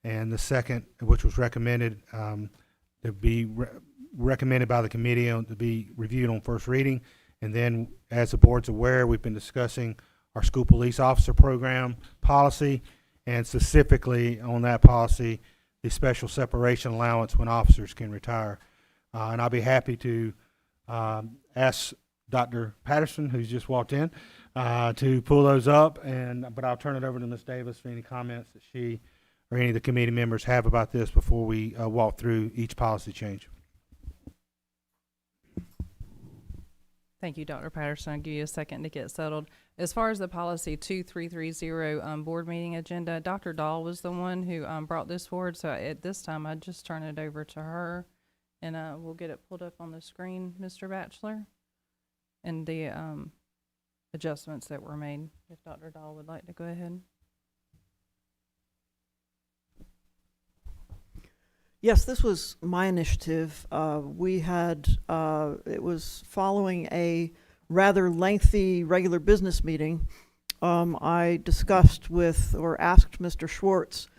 [SPEAKER 2] and the second, which was recommended to be recommended by the committee to be reviewed on first reading. And then, as the board's aware, we've been discussing our school police officer program policy, and specifically on that policy, the special separation allowance when officers can retire. And I'll be happy to ask Dr. Patterson, who's just walked in, to pull those up. But I'll turn it over to Ms. Davis for any comments that she or any of the committee members have about this before we walk through each policy change.
[SPEAKER 3] Thank you, Dr. Patterson. I'll give you a second to get settled. As far as the policy 2330 board meeting agenda, Dr. Dahl was the one who brought this forward. So at this time, I'd just turn it over to her, and we'll get it pulled up on the screen, Mr. Batchelor, and the adjustments that were made. If Dr. Dahl would like to go ahead.
[SPEAKER 5] Yes, this was my initiative. We had, it was following a rather lengthy regular business meeting. I discussed with, or asked Mr. Schwartz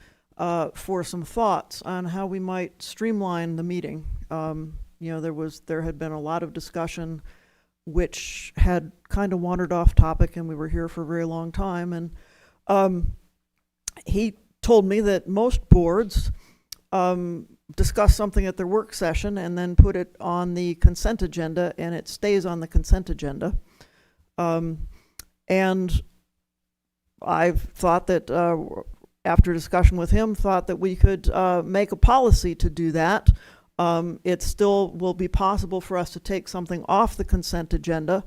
[SPEAKER 5] for some thoughts on how we might streamline the meeting. There had been a lot of discussion which had kind of wandered off topic, and we were here for a very long time. And he told me that most boards discuss something at their work session and then put it on the consent agenda, and it stays on the consent agenda. And I've thought that, after discussion with him, thought that we could make a policy to do that. It still will be possible for us to take something off the consent agenda,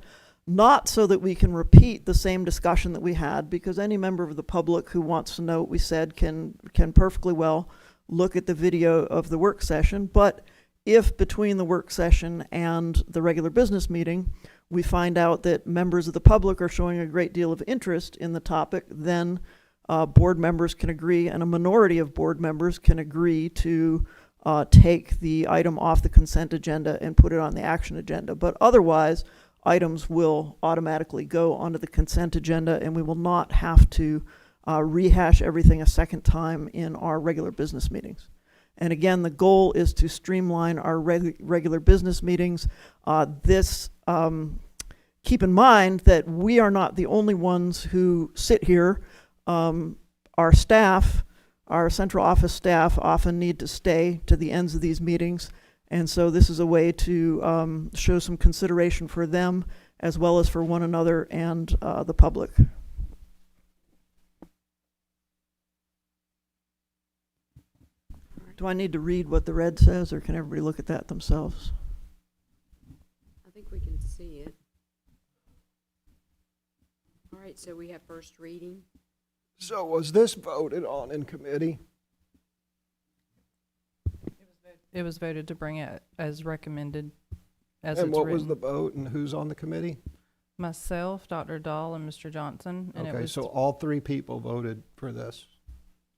[SPEAKER 5] not so that we can repeat the same discussion that we had, because any member of the public who wants to know what we said can perfectly well look at the video of the work session. But if between the work session and the regular business meeting, we find out that members of the public are showing a great deal of interest in the topic, then board members can agree, and a minority of board members can agree to take the item off the consent agenda and put it on the action agenda. But otherwise, items will automatically go onto the consent agenda, and we will not have to rehash everything a second time in our regular business meetings. And again, the goal is to streamline our regular business meetings. Keep in mind that we are not the only ones who sit here. Our staff, our central office staff, often need to stay to the ends of these meetings. And so this is a way to show some consideration for them as well as for one another and the public. Do I need to read what the red says, or can everybody look at that themselves?
[SPEAKER 1] I think we can see it. All right, so we have first reading.
[SPEAKER 7] So was this voted on in committee?
[SPEAKER 3] It was voted to bring it as recommended, as
[SPEAKER 7] And
[SPEAKER 3] it's
[SPEAKER 7] what was
[SPEAKER 3] written.
[SPEAKER 7] the vote, and who's on the committee?
[SPEAKER 3] Myself, Dr. Dahl, and Mr. Johnson, and it
[SPEAKER 7] Okay,
[SPEAKER 3] was,
[SPEAKER 7] so all three people voted for this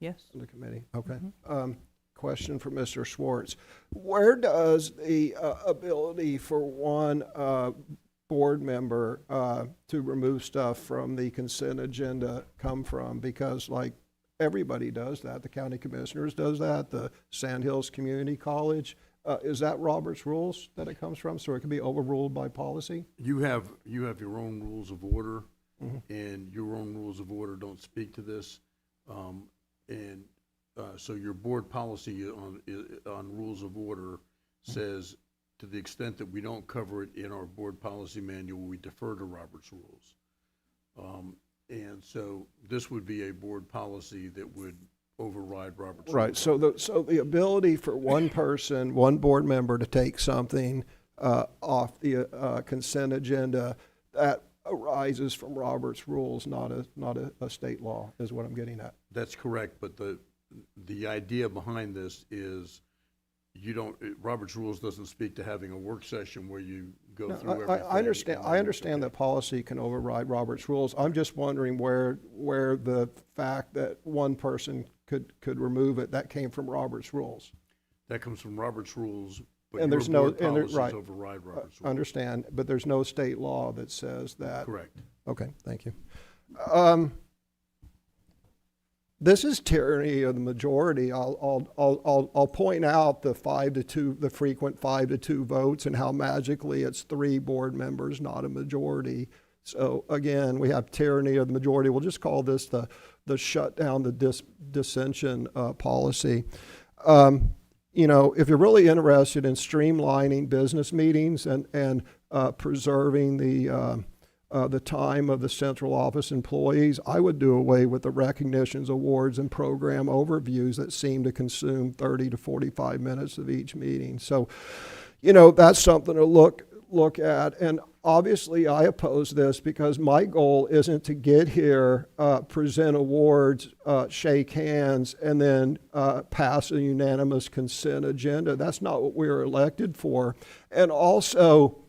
[SPEAKER 3] yes.
[SPEAKER 7] in the committee, okay.
[SPEAKER 3] Mhm.
[SPEAKER 7] Question for Mr. Schwartz. Where does the ability for one board member to remove stuff from the consent agenda come from? Because like everybody does that, the county commissioners does that, the Sandhills Community College. Is that Robert's rules that it comes from, so it can be overruled by policy?
[SPEAKER 4] You have your own rules of order, and your own rules of order don't speak to this. So your board policy on rules of order says, to the extent that we don't cover it in our board policy manual, we defer to Robert's rules. And so this would be a board policy that would override Robert's rules.
[SPEAKER 7] Right, so the ability for one person, one board member to take something off the consent agenda, that arises from Robert's rules, not a state law, is what I'm getting at.
[SPEAKER 4] That's correct, but the idea behind this is Robert's rules doesn't speak to having a work session where you go through everything.
[SPEAKER 7] I understand that policy can override Robert's rules. I'm just wondering where the fact that one person could remove it, that came from Robert's rules.
[SPEAKER 4] That comes from Robert's rules, but
[SPEAKER 7] And
[SPEAKER 4] your
[SPEAKER 7] there's no,
[SPEAKER 4] board
[SPEAKER 7] and there,
[SPEAKER 4] policies
[SPEAKER 7] right.
[SPEAKER 4] override Robert's rules.
[SPEAKER 7] Understand, but there's no state law that says that.
[SPEAKER 4] Correct.
[SPEAKER 7] Okay, thank you. This is tyranny of the majority. I'll point out the 5-2, the frequent 5-2 votes, and how magically it's 3 board members, not a majority. So again, we have tyranny of the majority. We'll just call this the shut down the dissension policy. You know, if you're really interested in streamlining business meetings and preserving the time of the central office employees, I would do away with the recognitions, awards, and program overviews that seem to consume 30 to 45 minutes of each meeting. So, you know, that's something to look at. And obviously I oppose this because my goal isn't to get here, present awards, shake hands, and then pass a unanimous consent agenda. That's not what we were elected for. And also,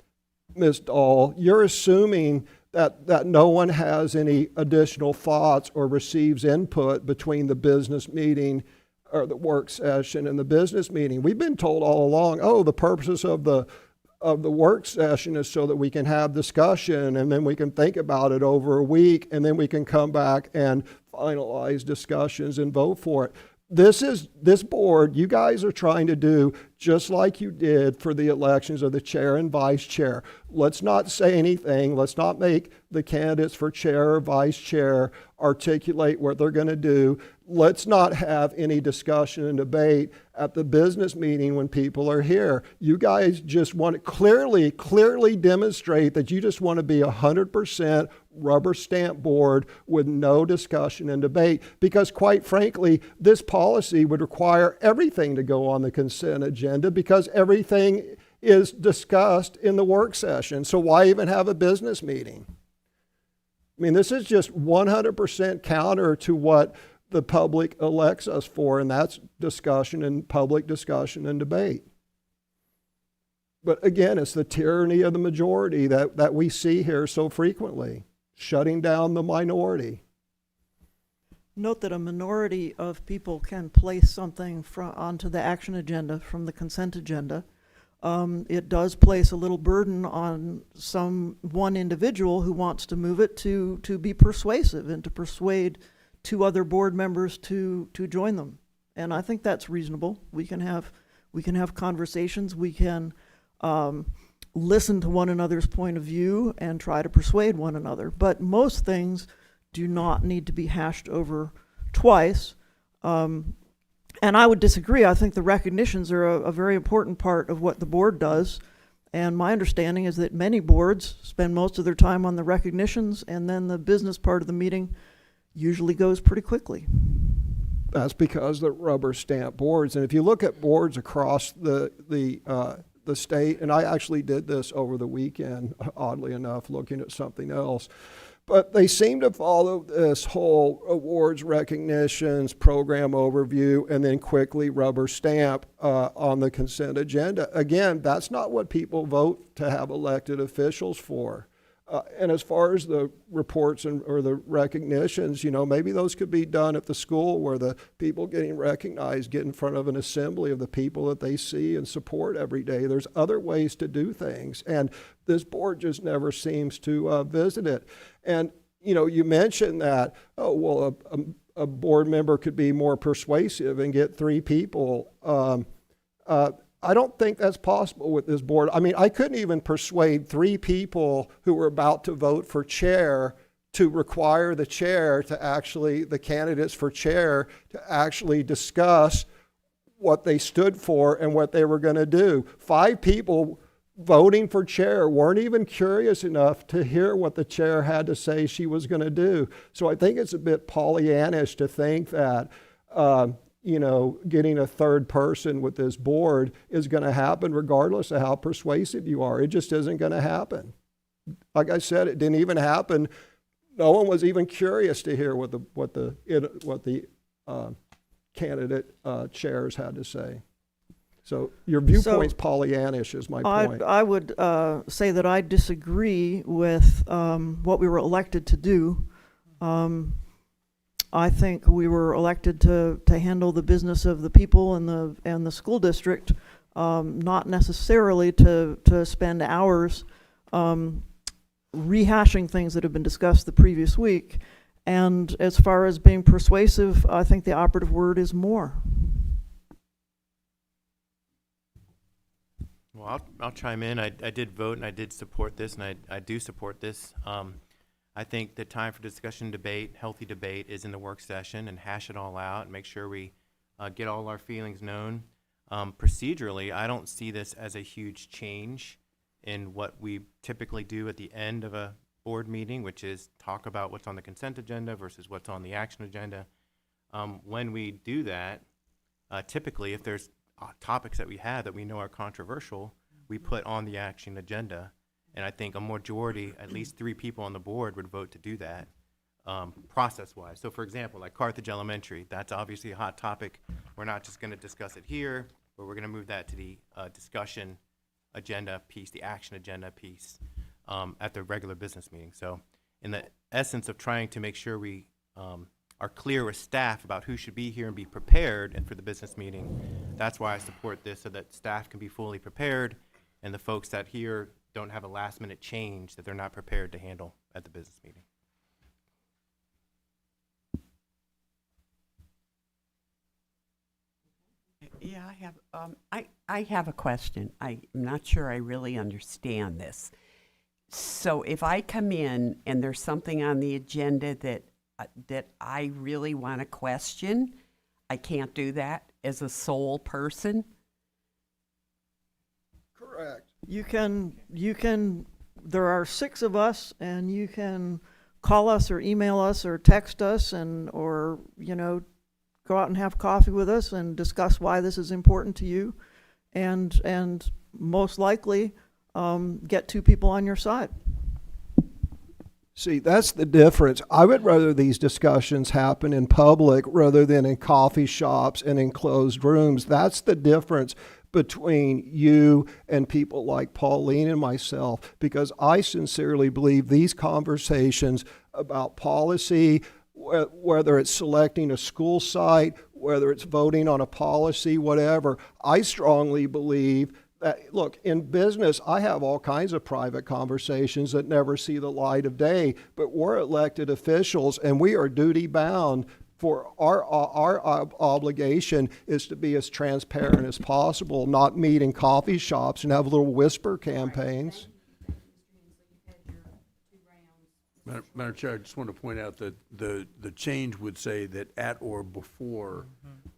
[SPEAKER 7] Ms. Dahl, you're assuming that no one has any additional thoughts or receives input between the business meeting or the work session and the business meeting. We've been told all along, oh, the purposes of the work session is so that we can have discussion, and then we can think about it over a week, and then we can come back and finalize discussions and vote for it. This board, you guys are trying to do just like you did for the elections of the chair and vice chair. Let's not say anything. Let's not make the candidates for chair or vice chair articulate what they're going to do. Let's not have any discussion and debate at the business meeting when people are here. You guys just want to clearly demonstrate that you just want to be 100% rubber stamp board with no discussion and debate, because quite frankly, this policy would require everything to go on the consent agenda because everything is discussed in the work session. So why even have a business meeting? I mean, this is just 100% counter to what the public elects us for, and that's discussion and public discussion and debate. But again, it's the tyranny of the majority that we see here so frequently, shutting down the minority.
[SPEAKER 5] Note that a minority of people can place something onto the action agenda from the consent agenda. It does place a little burden on one individual who wants to move it to be persuasive and to persuade 2 other board members to join them. And I think that's reasonable. We can have conversations. We can listen to one another's point of view and try to persuade one another. But most things do not need to be hashed over twice. And I would disagree. I think the recognitions are a very important part of what the board does. And my understanding is that many boards spend most of their time on the recognitions, and then the business part of the meeting usually goes pretty quickly.
[SPEAKER 7] That's because they're rubber stamp boards. And if you look at boards across the state, and I actually did this over the weekend, oddly enough, looking at something else, but they seem to follow this whole awards, recognitions, program overview, and then quickly rubber stamp on the consent agenda. Again, that's not what people vote to have elected officials for. And as far as the reports or the recognitions, maybe those could be done at the school where the people getting recognized get in front of an assembly of the people that they see and support every day. There's other ways to do things. And this board just never seems to visit it. And, you mentioned that, a board member could be more persuasive and get 3 people. I don't think that's possible with this board. I mean, I couldn't even persuade 3 people who were about to vote for chair to require the candidates for chair to actually discuss what they stood for and what they were going to do. 5 people voting for chair weren't even curious enough to hear what the chair had to say she was going to do. So I think it's a bit Pollyannish to think that getting a 3rd person with this board is going to happen regardless of how persuasive you are. It just isn't going to happen. Like I said, it didn't even happen. No one was even curious to hear what the candidate chairs had to say. So your viewpoint's Pollyannish is my point.
[SPEAKER 5] I would say that I disagree with what we were elected to do. I think we were elected to handle the business of the people and the school district, not necessarily to spend hours rehashing things that have been discussed the previous week. And as far as being persuasive, I think the operative word is more.
[SPEAKER 6] Well, I'll chime in. I did vote and I did support this, and I do support this. I think the time for discussion, debate, healthy debate is in the work session, and hash it all out and make sure we get all our feelings known. Procedurally, I don't see this as a huge change in what we typically do at the end of a board meeting, which is talk about what's on the consent agenda versus what's on the action agenda. When we do that, typically if there's topics that we have that we know are controversial, we put on the action agenda. And I think a majority, at least 3 people on the board would vote to do that, process-wise. So for example, like Carthage Elementary, that's obviously a hot topic. We're not just gonna discuss it here, but we're gonna move that to the discussion agenda piece, the action agenda piece, at the regular business meeting. So in the essence of trying to make sure we are clear with staff about who should be here and be prepared and for the business meeting, that's why I support this, so that staff can be fully prepared and the folks that here don't have a last minute change that they're not prepared to handle at the business meeting.
[SPEAKER 8] Yeah, I have a question. I'm not sure I really understand this. So if I come in and there's something on the agenda that I really want to question, I can't do that as a sole person?
[SPEAKER 7] Correct.
[SPEAKER 5] You can, there are 6 of us, and you can call us or email us or text us or go out and have coffee with us and discuss why this is important to you, and most likely get 2 people on your side.
[SPEAKER 7] See, that's the difference. I would rather these discussions happen in public rather than in coffee shops and in closed rooms. That's the difference between you and people like Pauline and myself, because I sincerely believe these conversations about policy, whether it's selecting a school site, whether it's voting on a policy, whatever, I strongly believe that, look, in business, I have all kinds of private conversations that never see the light of day, but we're elected officials and we are duty bound For our obligation is to be as transparent as possible, not meet in coffee shops and have little whisper campaigns.
[SPEAKER 4] Madam Chair, I just want to point out that the change would say that at or before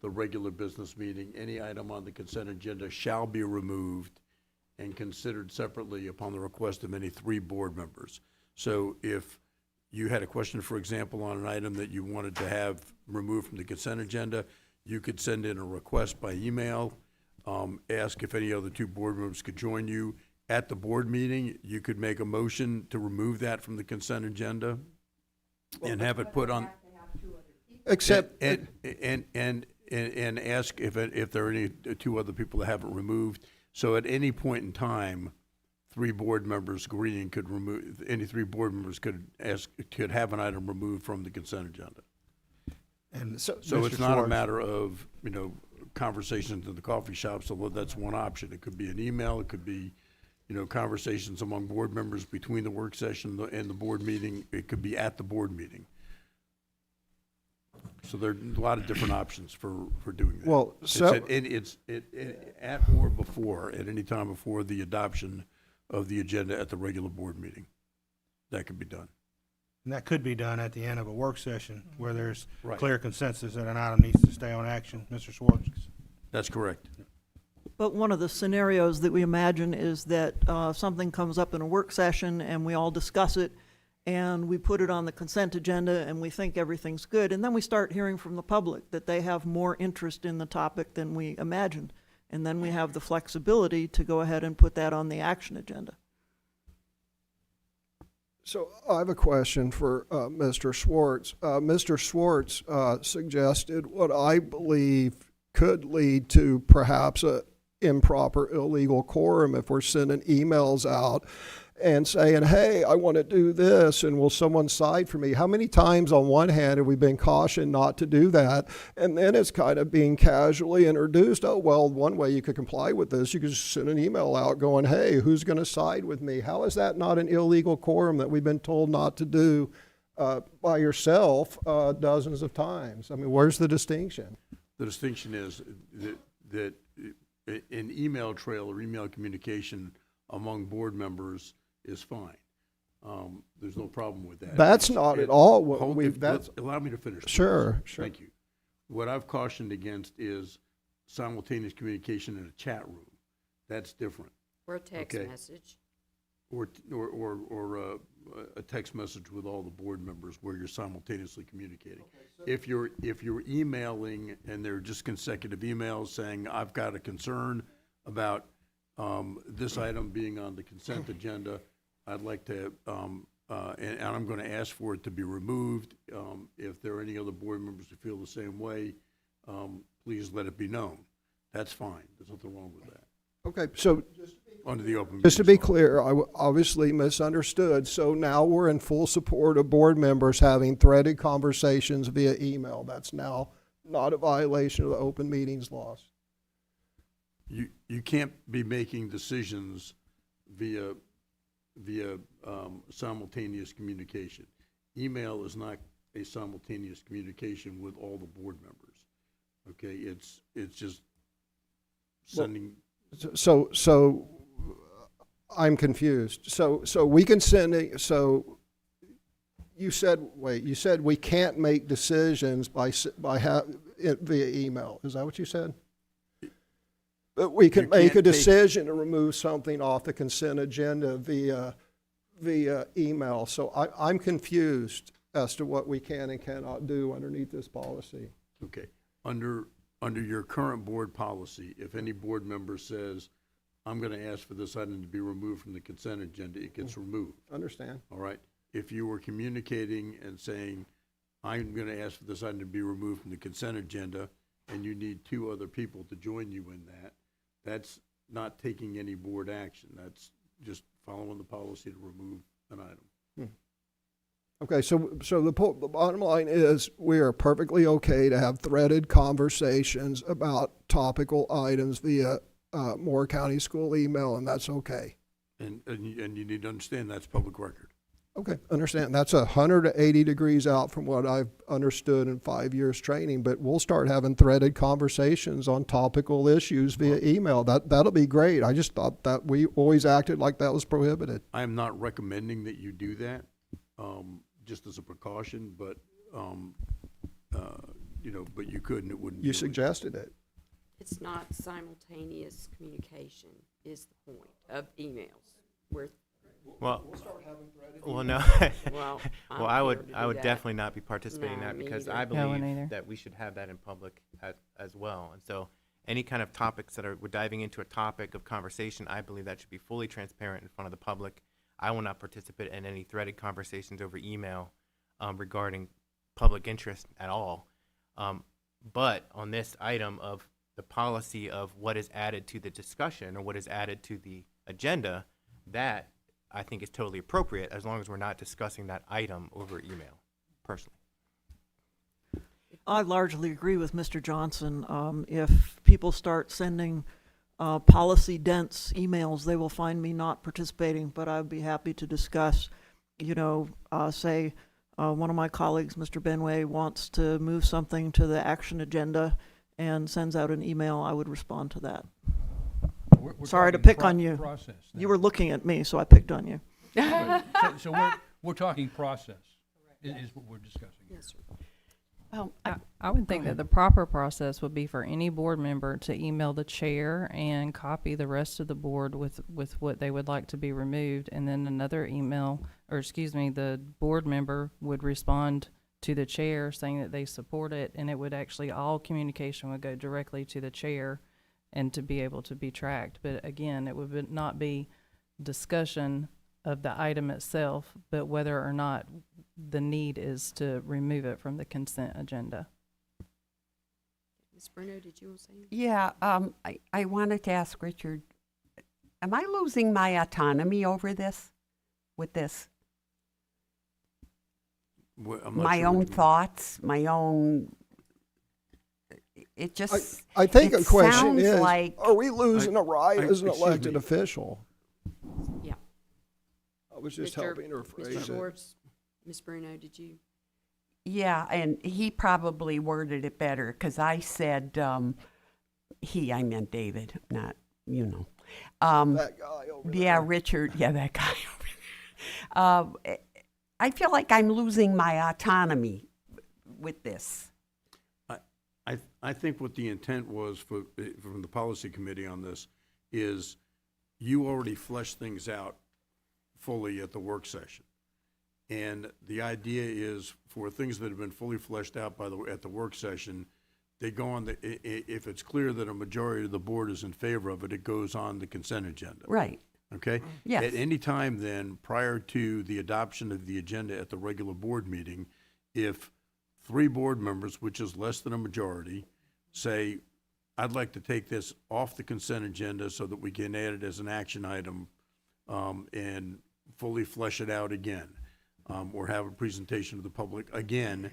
[SPEAKER 4] the regular business meeting, any item on the consent agenda shall be removed and considered separately upon the request of any 3 board members. So if you had a question, for example, on an item that you wanted to have removed from the consent agenda, you could send in a request by email, ask if any other 2 board members could join you. At the board meeting, you could make a motion to remove that from the consent agenda and have it put on.
[SPEAKER 7] Except,
[SPEAKER 4] And ask if there are any 2 other people that haven't removed. So at any point in time, 3 board members agreeing could remove, any 3 board members could have an item removed from the consent agenda.
[SPEAKER 2] And
[SPEAKER 4] So
[SPEAKER 2] Mr.
[SPEAKER 4] it's not a
[SPEAKER 2] Schwartz,
[SPEAKER 4] matter of, conversations in the coffee shops, although that's one option. It could be an email, it could be, conversations among board members between the work session and the board meeting. It could be at the board meeting. So there are a lot of different options for doing that.
[SPEAKER 7] Well,
[SPEAKER 4] It's at or before, at any time before the adoption of the agenda at the regular board meeting. That could be done.
[SPEAKER 2] and that could be done at the end of a work session where there's
[SPEAKER 4] Right.
[SPEAKER 2] clear consensus that an item needs to stay on action. Mr. Schwartz?
[SPEAKER 4] That's correct.
[SPEAKER 5] But one of the scenarios that we imagine is that something comes up in a work session and we all discuss it and we put it on the consent agenda and we think everything's good. And then we start hearing from the public that they have more interest in the topic than we imagined. And then we have the flexibility to go ahead and put that on the action agenda.
[SPEAKER 7] So I have a question for Mr. Schwartz. Mr. Schwartz suggested what I believe could lead to perhaps a improper illegal quorum if we're sending emails out and saying, hey, I want to do this, and will someone side for me? How many times on one hand have we been cautioned not to do that? And then it's kind of being casually introduced. Oh, well, one way you could comply with this, you could just send an email out going, hey, who's going to side with me? How is that not an illegal quorum that we've been told not to do by yourself dozens of times? I mean, where's the distinction?
[SPEAKER 4] The distinction is that an email trail or email communication among board members is fine. There's no problem with that.
[SPEAKER 7] That's not at all what we've,
[SPEAKER 4] Allow me to finish. please.
[SPEAKER 7] Sure, sure.
[SPEAKER 4] Thank you. What I've cautioned against is simultaneous communication in a chat room. That's different.
[SPEAKER 1] Or a text
[SPEAKER 4] Okay.
[SPEAKER 1] message.
[SPEAKER 4] Or a text message with all the board members where you're simultaneously communicating. If you're emailing and they're just consecutive emails saying, I've got a concern about this item being on the consent agenda, I'd like to, and I'm going to ask for it to be removed. If there are any other board members who feel the same way, please let it be known. That's fine. There's nothing wrong with that.
[SPEAKER 7] Okay, so
[SPEAKER 4] Under the open.
[SPEAKER 7] just to be
[SPEAKER 4] meetings law.
[SPEAKER 7] clear, I obviously misunderstood. So now we're in full support of board members having threaded conversations via email. That's now not a violation of the open meetings laws.
[SPEAKER 4] You can't be making decisions via simultaneous communication. Email is not a simultaneous communication with all the board members. Okay, it's just sending.
[SPEAKER 7] So I'm confused. So we can send you said we can't make decisions via email. Is that what you said? But we can
[SPEAKER 4] You
[SPEAKER 7] make a
[SPEAKER 4] can't take-
[SPEAKER 7] decision to remove something off the consent agenda via email. So I'm confused as to what we can and cannot do underneath this policy.
[SPEAKER 4] Okay, under your current board policy, if any board member says, I'm going to ask for this item to be removed from the consent agenda, it gets removed.
[SPEAKER 7] Understand?
[SPEAKER 4] All right. If you were communicating and saying, I'm going to ask for this item to be removed from the consent agenda, and you need 2 other people to join you in that, that's not taking any board action. That's just following the policy to remove an item.
[SPEAKER 7] Okay, so the bottom line is we are perfectly okay to have threaded conversations about topical items via Moore County School email, and that's okay.
[SPEAKER 4] And you need to understand that's public record.
[SPEAKER 7] Okay, understand. That's 180 degrees out from what I've understood in 5 years training, but we'll start having threaded conversations on topical issues via email. That'll be great. I just thought that we always acted like that was prohibited.
[SPEAKER 4] I am not recommending that you do that, just as a precaution, but, but you could and it wouldn't.
[SPEAKER 7] You
[SPEAKER 4] do it.
[SPEAKER 7] suggested it.
[SPEAKER 1] It's not simultaneous communication is the point of emails. Where,
[SPEAKER 6] Well, well, no.
[SPEAKER 1] well,
[SPEAKER 6] Well,
[SPEAKER 1] I'm
[SPEAKER 6] I
[SPEAKER 1] here to do
[SPEAKER 6] would
[SPEAKER 1] that.
[SPEAKER 6] definitely not be participating in
[SPEAKER 1] No,
[SPEAKER 6] that
[SPEAKER 1] me
[SPEAKER 6] because
[SPEAKER 1] either.
[SPEAKER 6] I
[SPEAKER 3] Yeah, wouldn't
[SPEAKER 6] believe
[SPEAKER 3] either.
[SPEAKER 6] that we should have that in public as well. And so any kind of topics that we're diving into a topic of conversation, I believe that should be fully transparent in front of the public. I will not participate in any threaded conversations over email regarding public interest at all. But on this item of the policy of what is added to the discussion or what is added to the agenda, that I think is totally appropriate as long as we're not discussing that item over email, personally.
[SPEAKER 5] I largely agree with Mr. Johnson. If people start sending policy-dense emails, they will find me not participating, but I'd be happy to discuss, say, one of my colleagues, Mr. Benway, wants to move something to the action agenda and sends out an email, I would respond to that.
[SPEAKER 12] We're
[SPEAKER 5] Sorry to
[SPEAKER 12] talking
[SPEAKER 5] pick on you.
[SPEAKER 12] Process. now.
[SPEAKER 5] You were looking at me, so I picked on you.
[SPEAKER 12] So we're talking process, is what we're discussing here.
[SPEAKER 1] Yes, sir.
[SPEAKER 8] Well,
[SPEAKER 3] I would think that the proper process would be for any board member to email the chair and copy the rest of the board with what they would like to be removed, and then another email, or excuse me, the board member would respond to the chair saying that they support it, and it would actually, all communication would go directly to the chair and to be able to be tracked. But again, it would not be discussion of the item itself, but whether or not the need is to remove it from the consent agenda.
[SPEAKER 1] Ms. Bruno, did you want to say anything?
[SPEAKER 8] yeah, I wanted to ask Richard, am I losing my autonomy over this, with this?
[SPEAKER 4] Well, I'm not
[SPEAKER 8] My
[SPEAKER 4] sure what
[SPEAKER 8] own
[SPEAKER 4] you mean.
[SPEAKER 8] thoughts, my own, it just,
[SPEAKER 7] I think
[SPEAKER 8] it
[SPEAKER 7] a question
[SPEAKER 8] sounds
[SPEAKER 7] is,
[SPEAKER 8] like-
[SPEAKER 7] are we losing a right as an
[SPEAKER 4] excuse
[SPEAKER 7] elected
[SPEAKER 4] me.
[SPEAKER 7] official?
[SPEAKER 1] Yeah.
[SPEAKER 7] I was just
[SPEAKER 1] Mr.
[SPEAKER 7] helping her
[SPEAKER 1] Mr.
[SPEAKER 7] phrase it.
[SPEAKER 1] Schwartz, Ms. Bruno, did you?
[SPEAKER 8] yeah, and he probably worded it better, because I said, I meant David, not,
[SPEAKER 7] That guy over there.
[SPEAKER 8] Yeah, Richard, yeah, that guy over there. I feel like I'm losing my autonomy with this.
[SPEAKER 4] I think what the intent was from the policy committee on this is you already fleshed things out fully at the work session. And the idea is for things that have been fully fleshed out at the work session, they go on if it's clear that a majority of the board is in favor of it, it goes on the consent agenda.
[SPEAKER 8] Right.
[SPEAKER 4] Okay?
[SPEAKER 8] Yes.
[SPEAKER 4] At any time then, prior to the adoption of the agenda at the regular board meeting, if 3 board members, which is less than a majority, say, I'd like to take this off the consent agenda so that we can add it as an action item and fully flesh it out again, or have a presentation to the public again,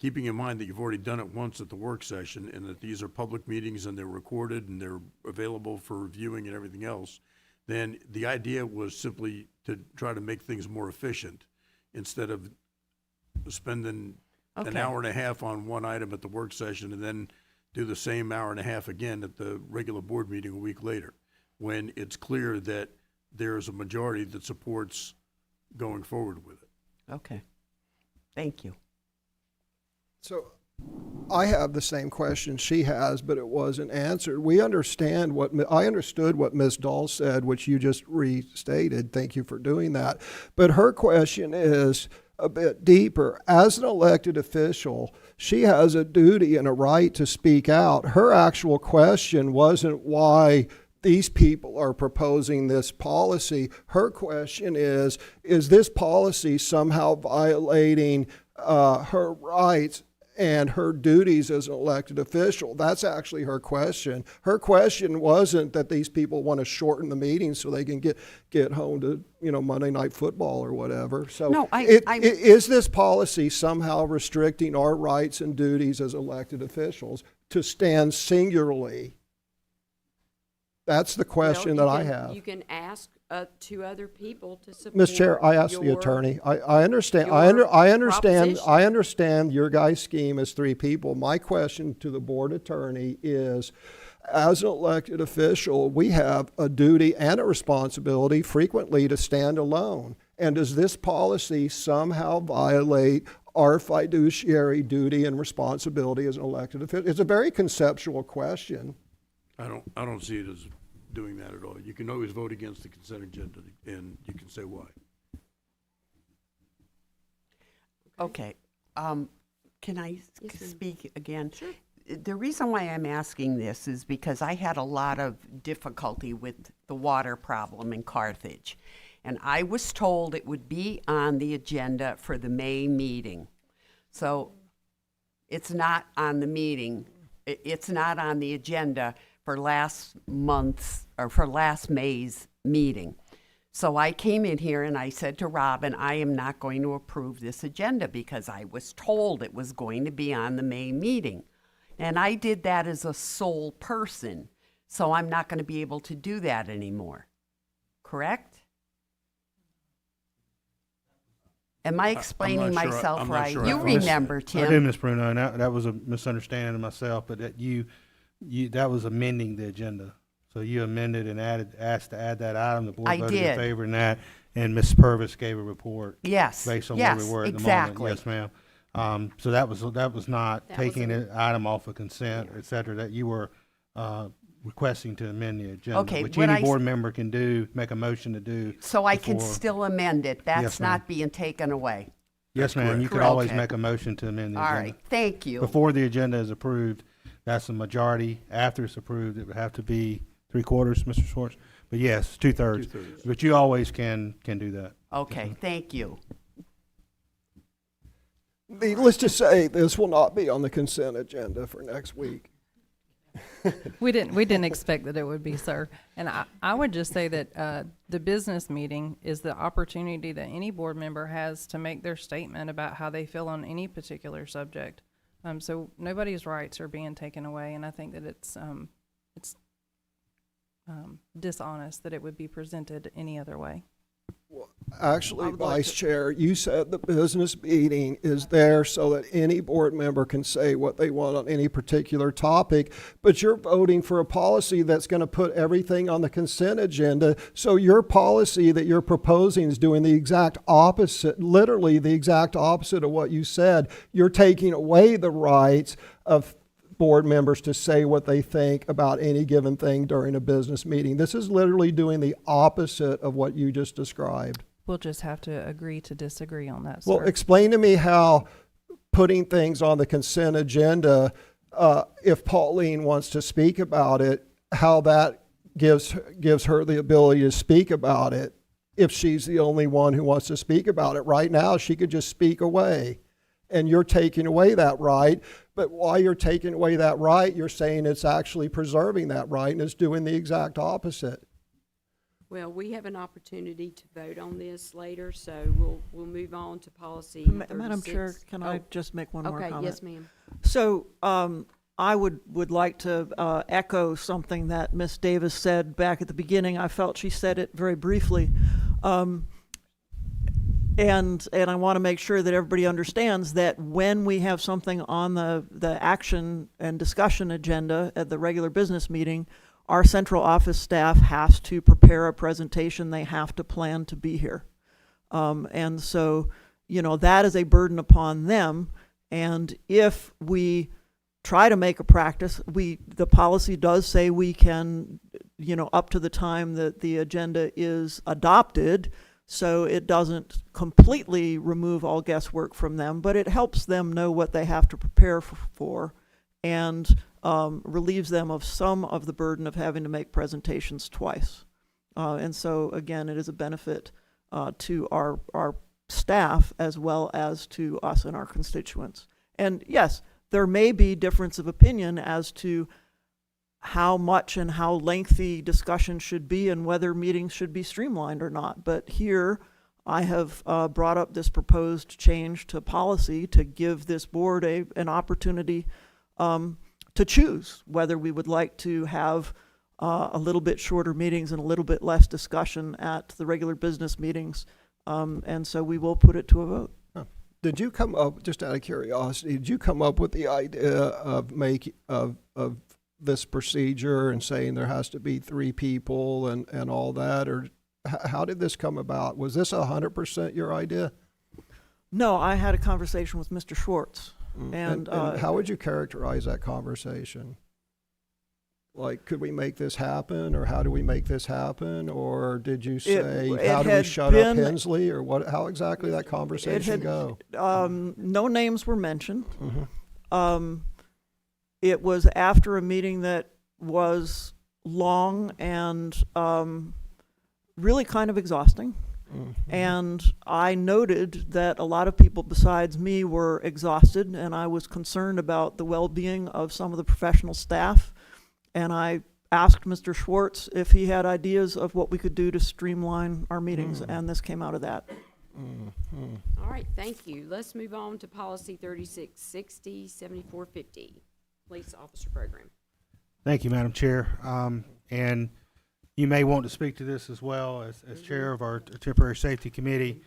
[SPEAKER 4] keeping in mind that you've already done it once at the work session and that these are public meetings and they're recorded and they're available for reviewing and everything else, then the idea was simply to try to make things more efficient instead of spending an
[SPEAKER 8] Okay.
[SPEAKER 4] hour and a half on one item at the work session and then do the same hour and a half again at the regular board meeting a week later, when it's clear that there's a majority that supports going forward with it.
[SPEAKER 8] Okay. Thank you.
[SPEAKER 7] So I have the same question she has, but it wasn't answered. We understand I understood what Ms. Dahl said, which you just restated. Thank you for doing that. But her question is a bit deeper. As an elected official, she has a duty and a right to speak out. Her actual question wasn't why these people are proposing this policy. Her question is this policy somehow violating her rights and her duties as an elected official? That's actually her question. Her question wasn't that these people want to shorten the meeting so they can get home to Monday Night Football or whatever. So
[SPEAKER 8] No,
[SPEAKER 7] is this policy somehow restricting our rights and duties as elected officials to stand singularly? That's the question
[SPEAKER 1] Well,
[SPEAKER 7] that I
[SPEAKER 1] you can-
[SPEAKER 7] have.
[SPEAKER 1] You can ask two other people to support.
[SPEAKER 7] Ms. Chair, I asked the
[SPEAKER 1] your-
[SPEAKER 7] attorney. I understand,
[SPEAKER 1] your
[SPEAKER 7] I understand,
[SPEAKER 1] proposition.
[SPEAKER 7] I understand your guys' scheme is 3 people. My question to the board attorney is, as an elected official, we have a duty and a responsibility frequently to stand alone. And does this policy somehow violate our fiduciary duty and responsibility as an elected official? It's a very conceptual question.
[SPEAKER 4] I don't see it as doing that at all. You can always vote against the consent agenda, and you can say why.
[SPEAKER 8] Okay, can I
[SPEAKER 1] Yes, ma'am.
[SPEAKER 8] speak again?
[SPEAKER 1] Sure.
[SPEAKER 8] The reason why I'm asking this is because I had a lot of difficulty with the water problem in Carthage. And I was told it would be on the agenda for the May meeting. So it's not on the meeting, it's not on the agenda for last month's, or for last May's meeting. So I came in here and I said to Robin, I am not going to approve this agenda because I was told it was going to be on the May meeting. And I did that as a sole person, so I'm not going to be able to do that anymore. Correct? Am I explaining
[SPEAKER 4] not sure-
[SPEAKER 8] myself
[SPEAKER 4] I'm not
[SPEAKER 8] right?
[SPEAKER 4] sure I
[SPEAKER 8] You
[SPEAKER 4] follow.
[SPEAKER 8] remember,
[SPEAKER 2] I do,
[SPEAKER 8] Tim.
[SPEAKER 2] Ms. Bruno, and that was a misunderstanding of myself, but that that was amending the agenda. So you amended and asked to add that item, the board
[SPEAKER 8] I
[SPEAKER 2] voted in
[SPEAKER 8] did.
[SPEAKER 2] favor in that, and Ms. Purvis gave a report
[SPEAKER 8] Yes,
[SPEAKER 2] based on where we
[SPEAKER 8] yes,
[SPEAKER 2] were at the
[SPEAKER 8] exactly.
[SPEAKER 2] moment. Yes, ma'am. So that was not
[SPEAKER 1] That was
[SPEAKER 2] taking an item off of consent, et cetera, that you were, requesting to amend the agenda.
[SPEAKER 8] Okay,
[SPEAKER 2] Which
[SPEAKER 8] what
[SPEAKER 2] any
[SPEAKER 8] I
[SPEAKER 2] board member can do, make a motion to do.
[SPEAKER 8] So I can
[SPEAKER 2] before-
[SPEAKER 8] still amend it. That's
[SPEAKER 2] Yes, ma'am.
[SPEAKER 8] not being taken away.
[SPEAKER 2] Yes, ma'am, you could
[SPEAKER 8] correct.
[SPEAKER 2] always
[SPEAKER 8] Okay.
[SPEAKER 2] make a motion to amend the
[SPEAKER 8] All
[SPEAKER 2] agenda.
[SPEAKER 8] right, thank you.
[SPEAKER 2] Before the agenda is approved, that's a majority. After it's approved, it would have to be 3/4, Mr. Schwartz. But yes, 2/3.
[SPEAKER 4] Two-thirds.
[SPEAKER 2] But you always can do that.
[SPEAKER 8] Okay, thank you.
[SPEAKER 7] Needless to say, this will not be on the consent agenda for next week.
[SPEAKER 3] We didn't expect that it would be, sir. And I would just say that the business meeting is the opportunity that any board member has to make their statement about how they feel on any particular subject. So nobody's rights are being taken away, and I think that it's dishonest that it would be presented any other way.
[SPEAKER 5] I
[SPEAKER 7] Actually,
[SPEAKER 5] would like
[SPEAKER 7] Vice Chair, you said the business meeting is there so that any board member can say what they want on any particular topic, but you're voting for a policy that's going to put everything on the consent agenda. So your policy that you're proposing is doing the exact opposite, literally the exact opposite of what you said. You're taking away the rights of board members to say what they think about any given thing during a business meeting. This is literally doing the opposite of what you just described.
[SPEAKER 3] We'll just have to agree to disagree on that, sir.
[SPEAKER 7] Well, explain to me how putting things on the consent agenda, if Pauline wants to speak about it, how that gives her the ability to speak about it if she's the only one who wants to speak about it. Right now, she could just speak away. And you're taking away that right. But while you're taking away that right, you're saying it's actually preserving that right, and it's doing the exact opposite.
[SPEAKER 1] Well, we have an opportunity to vote on this later, so we'll move on to policy
[SPEAKER 5] Madam Chair,
[SPEAKER 1] 36.
[SPEAKER 5] can I
[SPEAKER 1] Oh,
[SPEAKER 5] just make one more
[SPEAKER 1] okay,
[SPEAKER 5] comment?
[SPEAKER 1] yes, ma'am.
[SPEAKER 5] So I would like to echo something that Ms. Davis said back at the beginning. I felt she said it very briefly. And I want to make sure that everybody understands that when we have something on the action and discussion agenda at the regular business meeting, our central office staff has to prepare a presentation. They have to plan to be here. And so, that is a burden upon them. And if we try to make a practice, the policy does say we can, up to the time that the agenda is adopted, so it doesn't completely remove all guesswork from them, but it helps them know what they have to prepare for and relieves them of some of the burden of having to make presentations twice. And so, again, it is a benefit to our staff as well as to us and our constituents. And yes, there may be difference of opinion as to how much and how lengthy discussion should be and whether meetings should be streamlined or not. But here, I have brought up this proposed change to policy to give this board an opportunity to choose whether we would like to have a little bit shorter meetings and a little bit less discussion at the regular business meetings. And so we will put it to a vote.
[SPEAKER 7] Did you come up, just out of curiosity, did you come up with the idea of of this procedure and saying there has to be 3 people and all that? Or how did this come about? Was this 100% your idea?
[SPEAKER 5] No, I had a conversation with Mr. Schwartz. And
[SPEAKER 7] how would you characterize that conversation? Like, could we make this happen, or how do we make this happen? Or did you say, how do we shut up Hensley, or what? How exactly that conversation go?
[SPEAKER 5] No names were mentioned. It was after a meeting that was long and really kind of exhausting. And I noted that a lot of people besides me were exhausted, and I was concerned about the well-being of some of the professional staff. And I asked Mr. Schwartz if he had ideas of what we could do to streamline our meetings, and this came out of that.
[SPEAKER 1] All right, thank you. Let's move on to policy 3660, 7450, police officer program.
[SPEAKER 2] Thank you, Madam Chair. And you may want to speak to this as well as chair of our temporary safety committee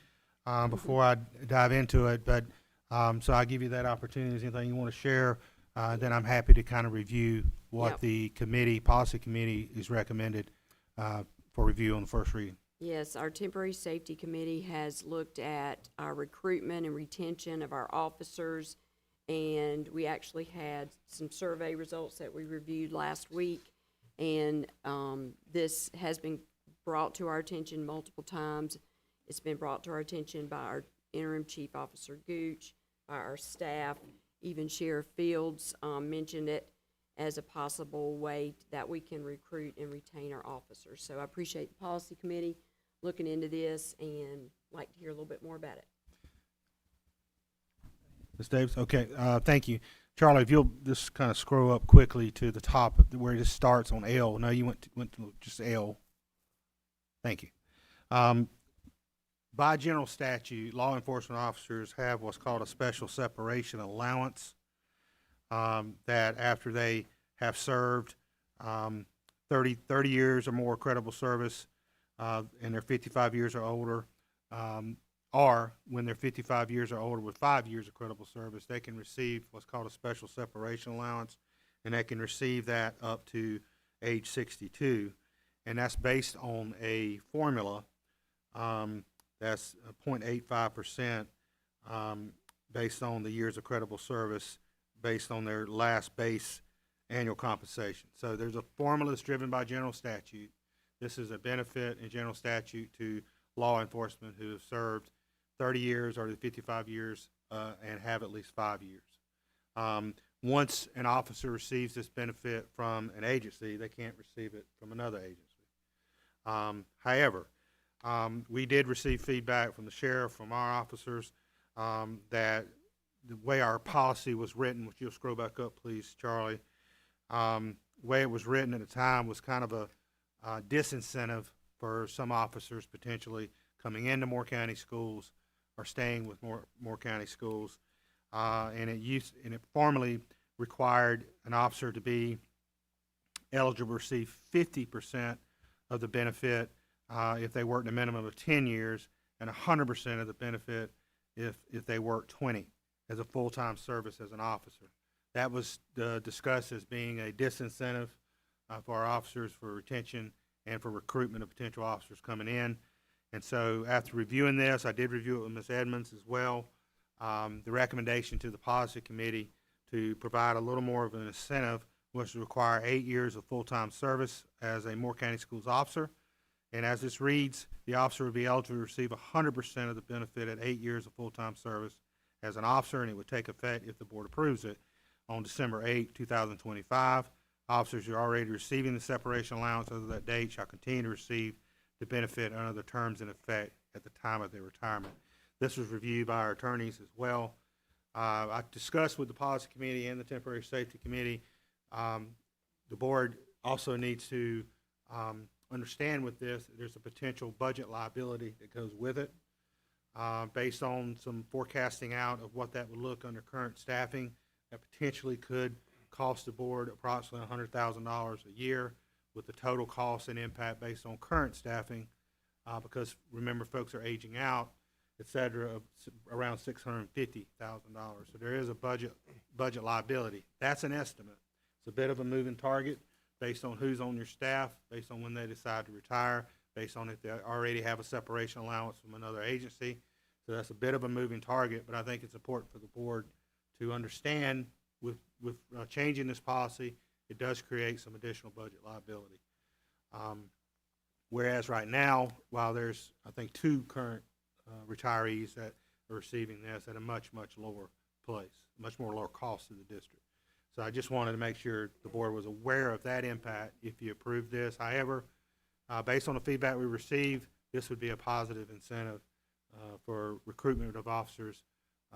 [SPEAKER 2] before I dive into it. But so I'll give you that opportunity. Is anything you want to share? Then I'm happy to kind of review what the policy committee is recommended for review on the first reading.
[SPEAKER 1] Yes, our temporary safety committee has looked at our recruitment and retention of our officers, and we actually had some survey results that we reviewed last week, and this has been brought to our attention multiple times. It's been brought to our attention by our interim chief officer Gooch, by our staff, even Sheriff Fields mentioned it as a possible way that we can recruit and retain our officers. So I appreciate the policy committee looking into this and like to hear a little bit more about it.
[SPEAKER 2] Ms. Davis, okay, thank you. Charlie, if you'll just kind of scroll up quickly to the top of where this starts on L. No, you went to just L. Thank you. By general statute, law enforcement officers have what's called a special separation allowance, that after they have served 30 years or more credible service, and they're 55 years or older, or when they're 55 years or older with 5 years of credible service, they can receive what's called a special separation allowance, and they can receive that up to age 62. And that's based on a formula that's 0.85% based on the years of credible service based on their last base annual compensation. So there's a formula that's driven by general statute. This is a benefit in general statute to law enforcement who have served 30 years or 55 years and have at least 5 years. Once an officer receives this benefit from an agency, they can't receive it from another agency. However, we did receive feedback from the sheriff, from our officers, that the way our policy was written, which you'll scroll back up, please, Charlie, the way it was written at the time was kind of a disincentive for some officers potentially coming into Moore County schools or staying with Moore County schools. And it formally required an officer to be eligible to receive 50% of the benefit if they worked a minimum of 10 years, and 100% of the benefit if they worked 20 as a full-time service as an officer. That was discussed as being a disincentive for our officers for retention and for recruitment of potential officers coming in. And so after reviewing this, I did review it with Ms. Edmonds as well. The recommendation to the policy committee to provide a little more of an incentive was to require 8 years of full-time service as a Moore County Schools officer. And as this reads, the officer would be eligible to receive 100% of the benefit at 8 years of full-time service as an officer, and it would take effect if the board approves it on December 8, 2025. Officers who are already receiving the separation allowance as of that date shall continue to receive the benefit under the terms in effect at the time of their retirement. This was reviewed by our attorneys as well. I discussed with the policy committee and the temporary safety committee. The board also needs to understand with this, there's a potential budget liability that goes with it. Based on some forecasting out of what that would look under current staffing, that potentially could cost the board approximately $100,000 a year with the total cost and impact based on current staffing, because remember, folks are aging out, et cetera, of around $650,000. So there is a budget liability. That's an estimate. It's a bit of a moving target based on who's on your staff, based on when they decide to retire, based on if they already have a separation allowance from another agency. So that's a bit of a moving target, but I think it's important for the board to understand with changing this policy, it does create some additional budget liability. Whereas right now, while there's, I think, 2 current retirees that are receiving this at a much, much lower place, much more lower cost to the district. So I just wanted to make sure the board was aware of that impact if you approve this. However, based on the feedback we received, this would be a positive incentive for recruitment of officers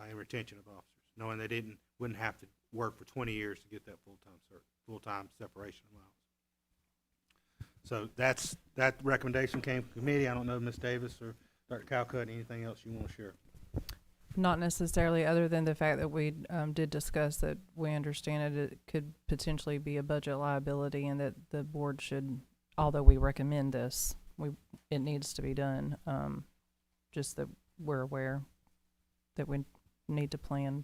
[SPEAKER 2] and retention of officers, knowing they wouldn't have to work for 20 years to get that full-time separation allowance. So that recommendation came from committee. I don't know, Ms. Davis or Dr. Calcutt, anything else you want to share?
[SPEAKER 3] Not necessarily, other than the fact that we did discuss that we understand it could potentially be a budget liability, and that the board should, although we recommend this, it needs to be done. Just that we're aware that we need to plan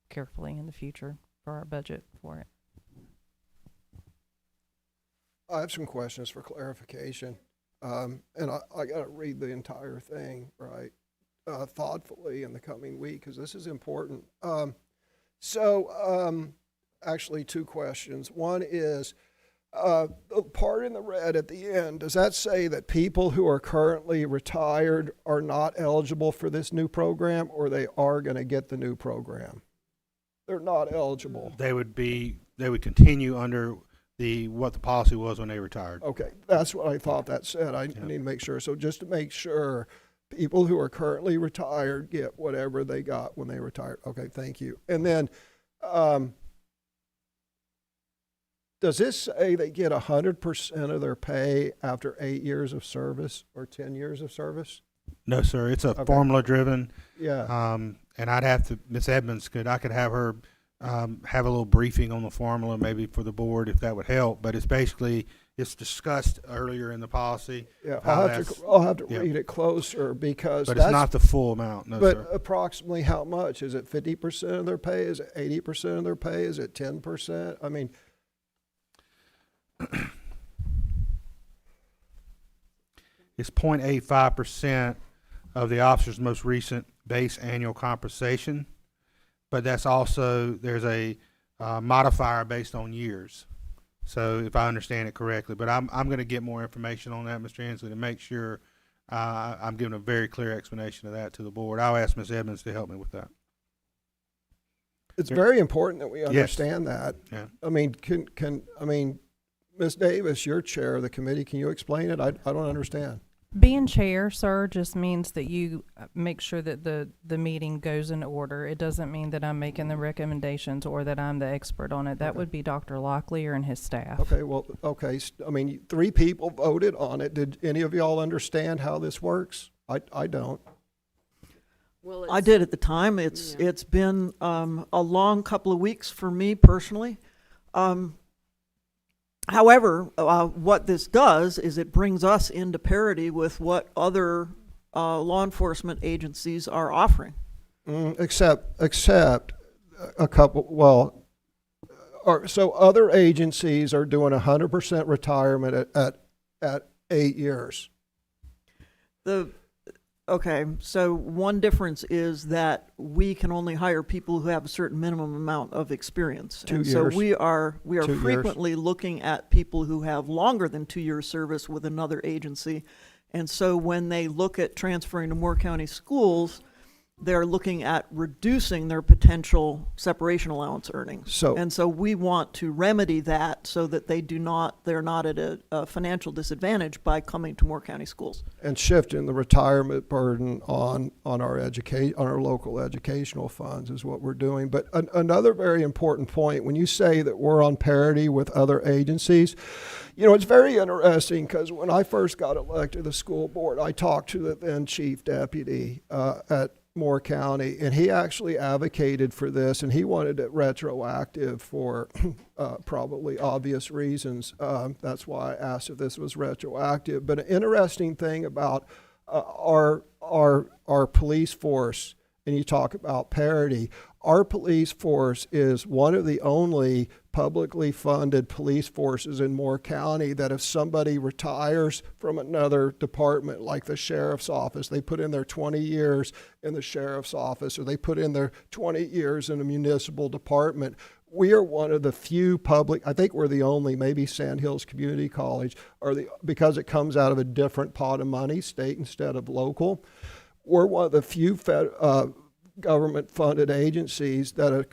[SPEAKER 3] carefully in the future for our budget for it.
[SPEAKER 7] I have some questions for clarification. And I got to read the entire thing, right, thoughtfully in the coming week, because this is important. Actually, 2 questions. One is, the part in the red at the end, does that say that people who are currently retired are not eligible for this new program, or they are going to get the new program? They're not eligible.
[SPEAKER 2] They would continue under what the policy was when they retired.
[SPEAKER 7] Okay, that's what I thought that said. I need to make sure. So just to make sure, people who are currently retired get whatever they got when they retired. Okay, thank you. And then, does this say they get 100% of their pay after 8 years of service or 10 years of service?
[SPEAKER 2] No, sir. It's a formula-driven.
[SPEAKER 7] Yeah.
[SPEAKER 2] And I'd have to, Ms. Edmonds I could have her have a little briefing on the formula maybe for the board if that would help. But it's discussed earlier in the policy.
[SPEAKER 7] Yeah, I'll have to read it closer because
[SPEAKER 2] but it's not the full amount, no,
[SPEAKER 7] but
[SPEAKER 2] sir.
[SPEAKER 7] Approximately how much? Is it 50% of their pay? Is it 80% of their pay? Is it 10%? I mean,
[SPEAKER 2] it's 0.85% of the officer's most recent base annual compensation, but that's also, there's a modifier based on years. So if I understand it correctly, but I'm going to get more information on that, Mr. Hensley, to make sure I'm giving a very clear explanation of that to the board. I'll ask Ms. Edmonds to help me with that.
[SPEAKER 7] It's very important that we understand that.
[SPEAKER 2] Yeah.
[SPEAKER 7] I mean, Ms. Davis, you're chair of the committee. Can you explain it? I don't understand.
[SPEAKER 3] Being chair, sir, just means that you make sure that the meeting goes in order. It doesn't mean that I'm making the recommendations or that I'm the expert on it. That would be Dr. Locklear and his staff.
[SPEAKER 7] Okay, well, okay. I mean, 3 people voted on it. Did any of y'all understand how this works? I don't.
[SPEAKER 1] Well,
[SPEAKER 5] I did at the time. It's been a long couple of weeks for me personally. However, what this does is it brings us into parity with what other law enforcement agencies are offering.
[SPEAKER 7] Except a couple, so other agencies are doing 100% retirement at 8 years.
[SPEAKER 5] Okay, so one difference is that we can only hire people who have a certain minimum amount of experience.
[SPEAKER 7] 2
[SPEAKER 5] and
[SPEAKER 7] years.
[SPEAKER 5] So we are
[SPEAKER 7] 2
[SPEAKER 5] frequently looking at people who have longer than 2 years service with another agency. And so when they look at transferring to Moore County Schools, they're looking at reducing their potential separation allowance earnings. And so we want to remedy that so that they're not at a financial disadvantage by coming to Moore County Schools.
[SPEAKER 7] And shifting the retirement burden on our local educational funds is what we're doing. But another very important point, when you say that we're on parity with other agencies, it's very interesting because when I first got elected to the school board, I talked to the then chief deputy Moore County, and he actually advocated for this, and he wanted it retroactive for probably obvious reasons. That's why I asked if this was retroactive. But an interesting thing about our police force, and you talk about parity, our police force is one of the only publicly funded police forces in Moore County that if somebody retires from another department, like the sheriff's office, they put in their 20 years in the sheriff's office, or they put in their 20 years in a municipal department. We are one of the few public, I think we're the only, maybe Sand Hills Community College, because it comes out of a different pot of money, state instead of local. We're one of the few government-funded agencies that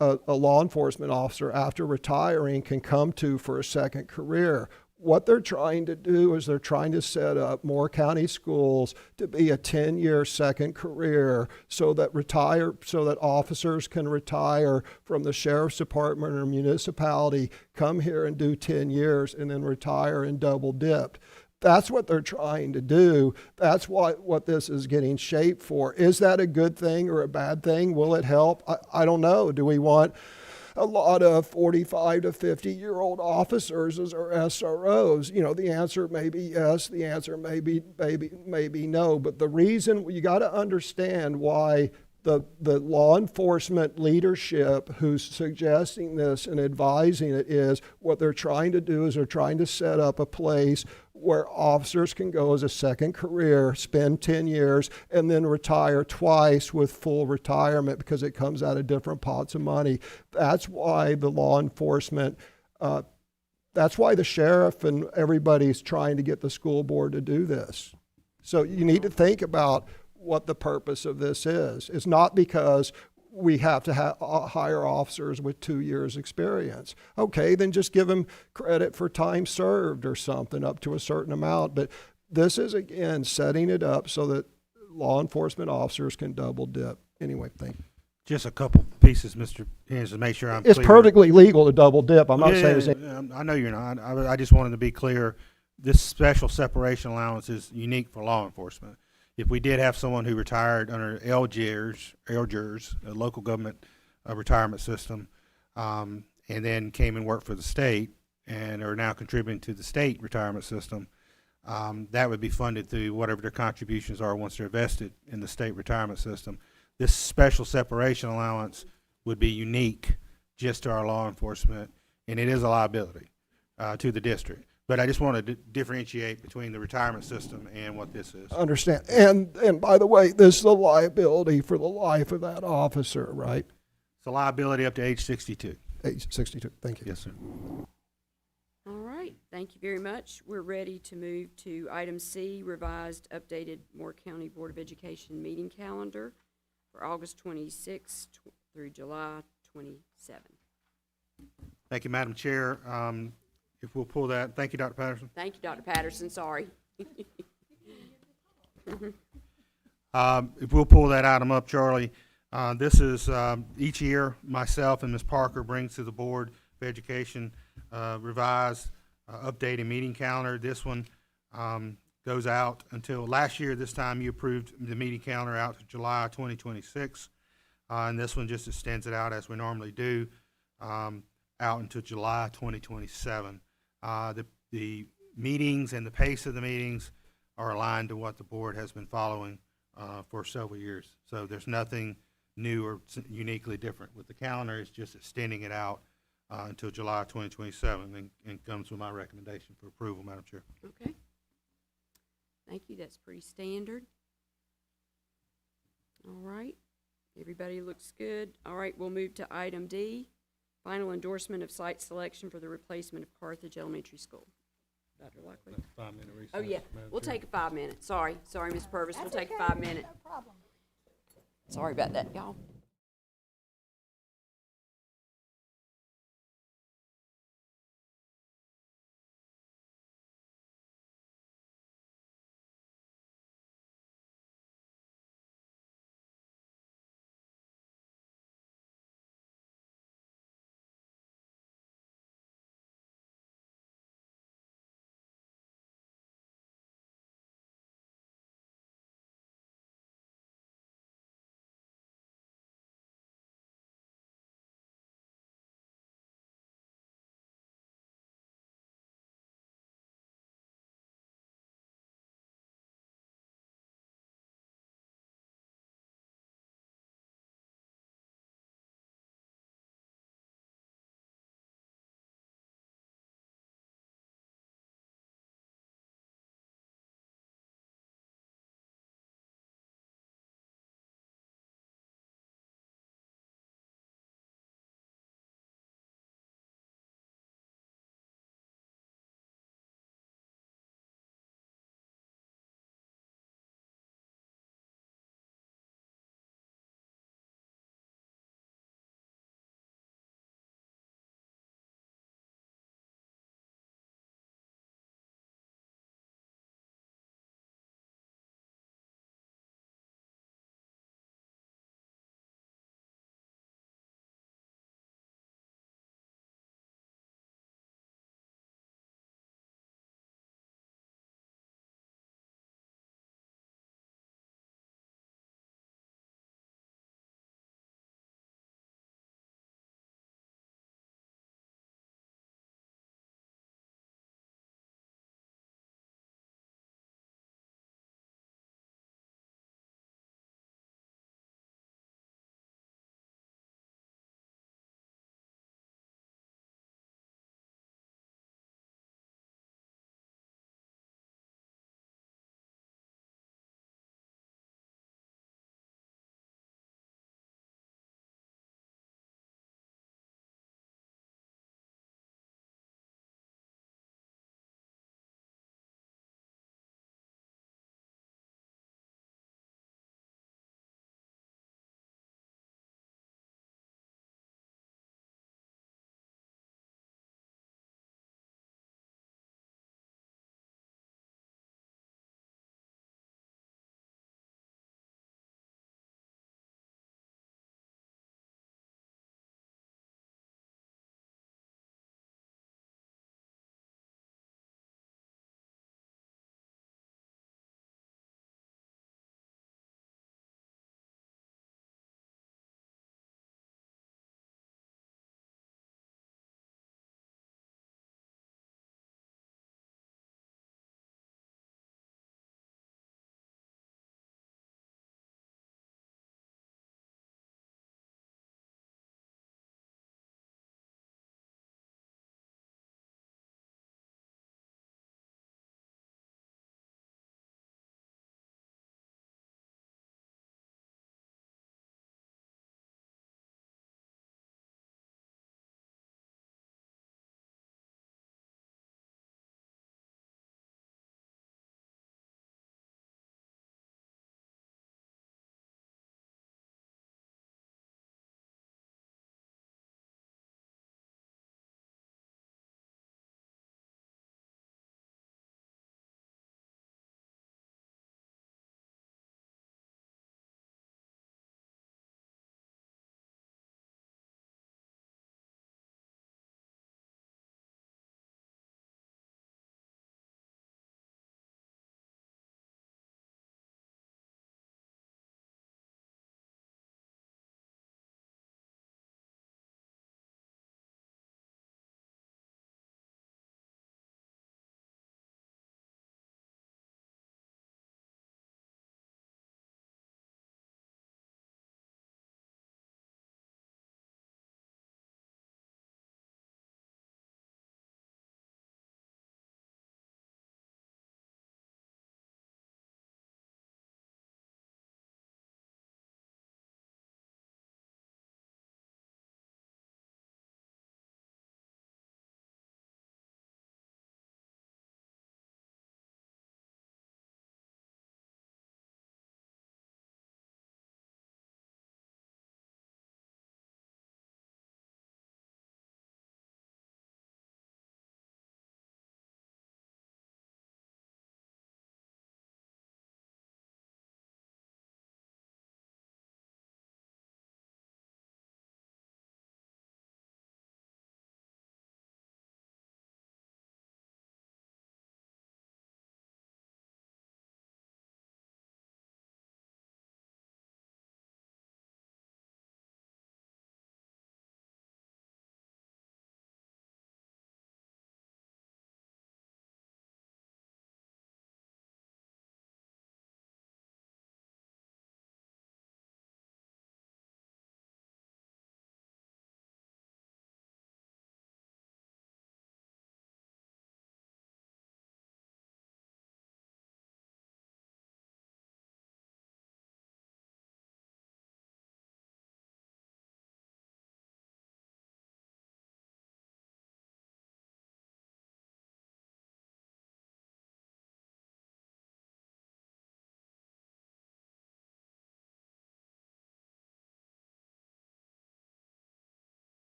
[SPEAKER 7] a law enforcement officer, after retiring, can come to for a second career. What they're trying to do is they're trying to set up Moore County schools to be a 10-year second career so that officers can retire from the sheriff's department or municipality, come here and do 10 years, and then retire and double dip. That's what they're trying to do. That's what this is getting shaped for. Is that a good thing or a bad thing? Will it help? I don't know. Do we want a lot of 45 to 50-year-old officers as our SROs? You know, the answer may be yes. The answer may be no. But the reason, you got to understand why the law enforcement leadership who's suggesting this and advising it is what they're trying to do is they're trying to set up a place where officers can go as a second career, spend 10 years, and then retire twice with full retirement because it comes out of different pots of money. That's why the law enforcement, that's why the sheriff and everybody's trying to get the school board to do this. So you need to think about what the purpose of this is. It's not because we have to hire officers with 2 years experience. Okay, then just give them credit for time served or something up to a certain amount. But this is, again, setting it up so that law enforcement officers can double dip. Anyway, thank you.
[SPEAKER 2] Just a couple pieces, Mr. Haynes, to make sure I'm clear.
[SPEAKER 7] It's perfectly legal to double dip. I'm not saying it's...
[SPEAKER 2] I know you're not. I just wanted to be clear. This special separation allowance is unique for law enforcement. If we did have someone who retired under LGERS, a local government retirement system, and then came and worked for the state and are now contributing to the state retirement system, that would be funded through whatever their contributions are once they're vested in the state retirement system. This special separation allowance would be unique just to our law enforcement, and it is a liability to the district. But I just wanted to differentiate between the retirement system and what this is.
[SPEAKER 7] Understand. And by the way, this is a liability for the life of that officer, right?
[SPEAKER 2] It's a liability up to age 62.
[SPEAKER 7] Age 62. Thank you.
[SPEAKER 2] Yes, sir.
[SPEAKER 1] All right, thank you very much. We're ready to move to item C, revised updated Moore County Board of Education meeting calendar for August 26th through July 27th.
[SPEAKER 2] Thank you, Madam Chair. If we'll pull that. Thank you, Dr. Patterson.
[SPEAKER 1] Thank you, Dr. Patterson, sorry.
[SPEAKER 2] If we'll pull that item up, Charlie. This is each year myself and Ms. Parker brings to the Board of Education revised updated meeting calendar. This one goes out until last year. This time you approved the meeting calendar out to July 2026. And this one just extends it out as we normally do out until July 2027. The meetings and the pace of the meetings are aligned to what the board has been following for several years. So there's nothing new or uniquely different with the calendar. It's just extending it out until July 2027 and comes with my recommendation for approval, Madam Chair.
[SPEAKER 1] Okay. Thank you. That's pretty standard. All right. Everybody looks good. All right, we'll move to item D. Final endorsement of site selection for the replacement of Carthage Elementary School. Dr. Lockley?
[SPEAKER 2] 5-minute recess.
[SPEAKER 1] Oh, yeah. We'll take a 5 minute. Sorry, Ms. Purvis. We'll take a 5 minute. No problem. Sorry about that, y'all.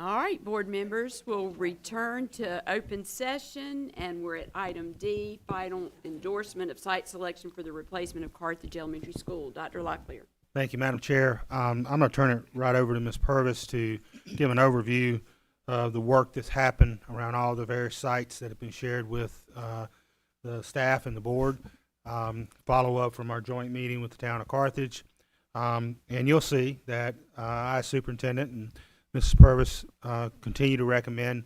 [SPEAKER 1] All right, board members, we'll return to open session, and we're at item D, final endorsement of site selection for the replacement of Carthage Elementary School. Dr. Locklear.
[SPEAKER 2] Thank you, Madam Chair. I'm going to turn it right over to Ms. Purvis to give an overview of the work that's happened around all the various sites that have been shared with the staff and the board. Follow up from our joint meeting with the town of Carthage. And you'll see that I, as superintendent, and Mrs. Purvis continue to recommend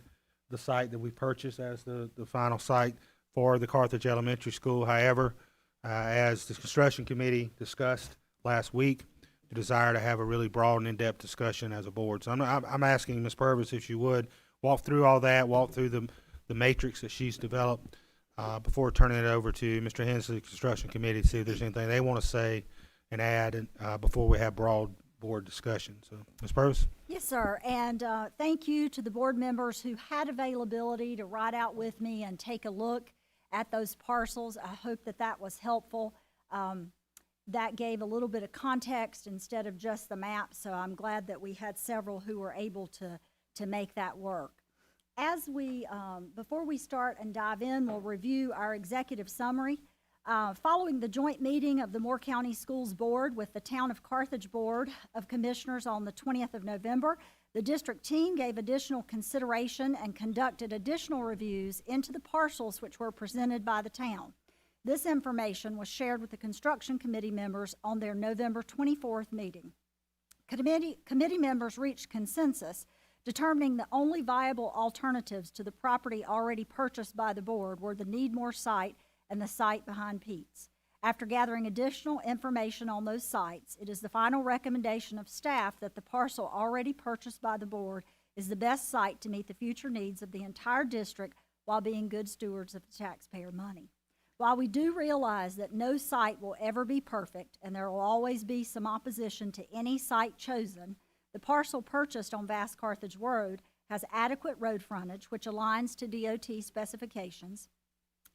[SPEAKER 2] the site that we purchased as the final site for the Carthage Elementary School. However, as the construction committee discussed last week, the desire to have a really broad and in-depth discussion as a board. So I'm asking Ms. Purvis if she would walk through all that, walk through the matrix that she's developed before turning it over to Mr. Hensley, construction committee, to see if there's anything they want to say and add before we have broad board discussion. So, Ms. Purvis?
[SPEAKER 13] Yes, sir. And thank you to the board members who had availability to ride out with me and take a look at those parcels. I hope that that was helpful. That gave a little bit of context instead of just the map, so I'm glad that we had several who were able to make that work. As we, before we start and dive in, we'll review our executive summary. Following the joint meeting of the Moore County Schools Board with the Town of Carthage Board of Commissioners on the 20th of November, the district team gave additional consideration and conducted additional reviews into the parcels which were presented by the town. This information was shared with the construction committee members on their November 24th meeting. Committee members reached consensus determining the only viable alternatives to the property already purchased by the board were the Needmore site and the site behind Pete's. After gathering additional information on those sites, it is the final recommendation of staff that the parcel already purchased by the board is the best site to meet the future needs of the entire district while being good stewards of the taxpayer money. While we do realize that no site will ever be perfect and there will always be some opposition to any site chosen, the parcel purchased on Vast Carthage Road has adequate road frontage which aligns to DOT specifications,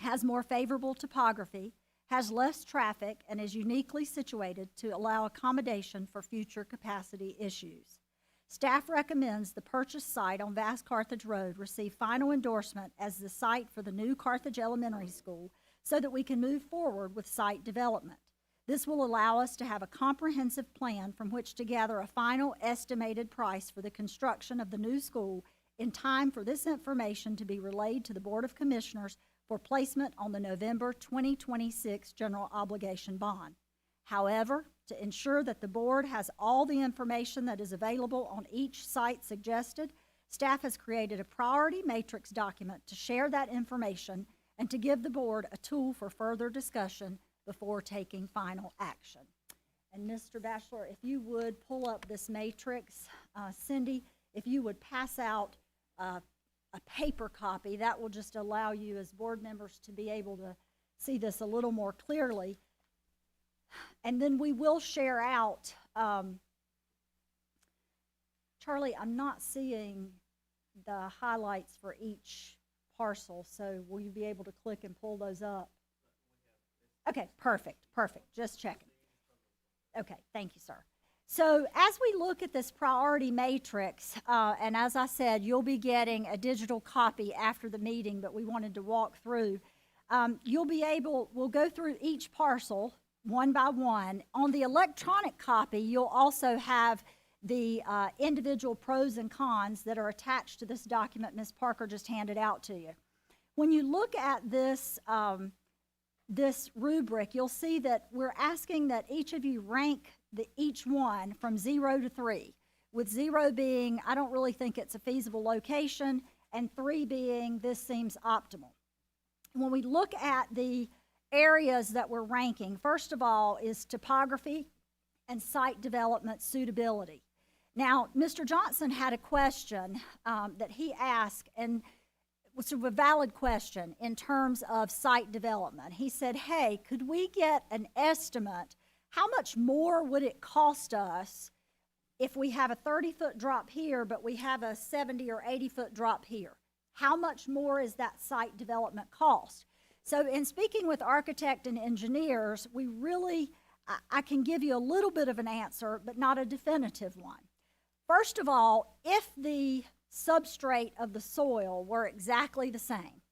[SPEAKER 13] has more favorable topography, has less traffic, and is uniquely situated to allow accommodation for future capacity issues. Staff recommends the purchased site on Vast Carthage Road receive final endorsement as the site for the new Carthage Elementary School so that we can move forward with site development. This will allow us to have a comprehensive plan from which to gather a final estimated price for the construction of the new school in time for this information to be relayed to the Board of Commissioners for placement on the November 2026 general obligation bond. However, to ensure that the board has all the information that is available on each site suggested, staff has created a priority matrix document to share that information and to give the board a tool for further discussion before taking final action. And Mr. Batchelor, if you would pull up this matrix, Cindy, if you would pass out a paper copy, that will just allow you as board members to be able to see this a little more clearly. And then we will share out, Charlie, I'm not seeing the highlights for each parcel, so will you be able to click and pull those up? Okay, perfect, just checking. Okay, thank you, sir. So as we look at this priority matrix, and as I said, you'll be getting a digital copy after the meeting, but we wanted to walk through. We'll go through each parcel one by one. On the electronic copy, you'll also have the individual pros and cons that are attached to this document Ms. Parker just handed out to you. When you look at this, this rubric, you'll see that we're asking that each of you rank each one from 0 to 3, with 0 being, I don't really think it's a feasible location, and 3 being, this seems optimal. When we look at the areas that we're ranking, first of all is topography and site development suitability. Now, Mr. Johnson had a question that he asked, and it was a valid question in terms of site development. He said, hey, could we get an estimate? How much more would it cost us if we have a 30-foot drop here, but we have a 70 or 80-foot drop here? How much more is that site development cost? So in speaking with architect and engineers, we really, I can give you a little bit of an answer, but not a definitive one. First of all, if the substrate of the soil were exactly the same.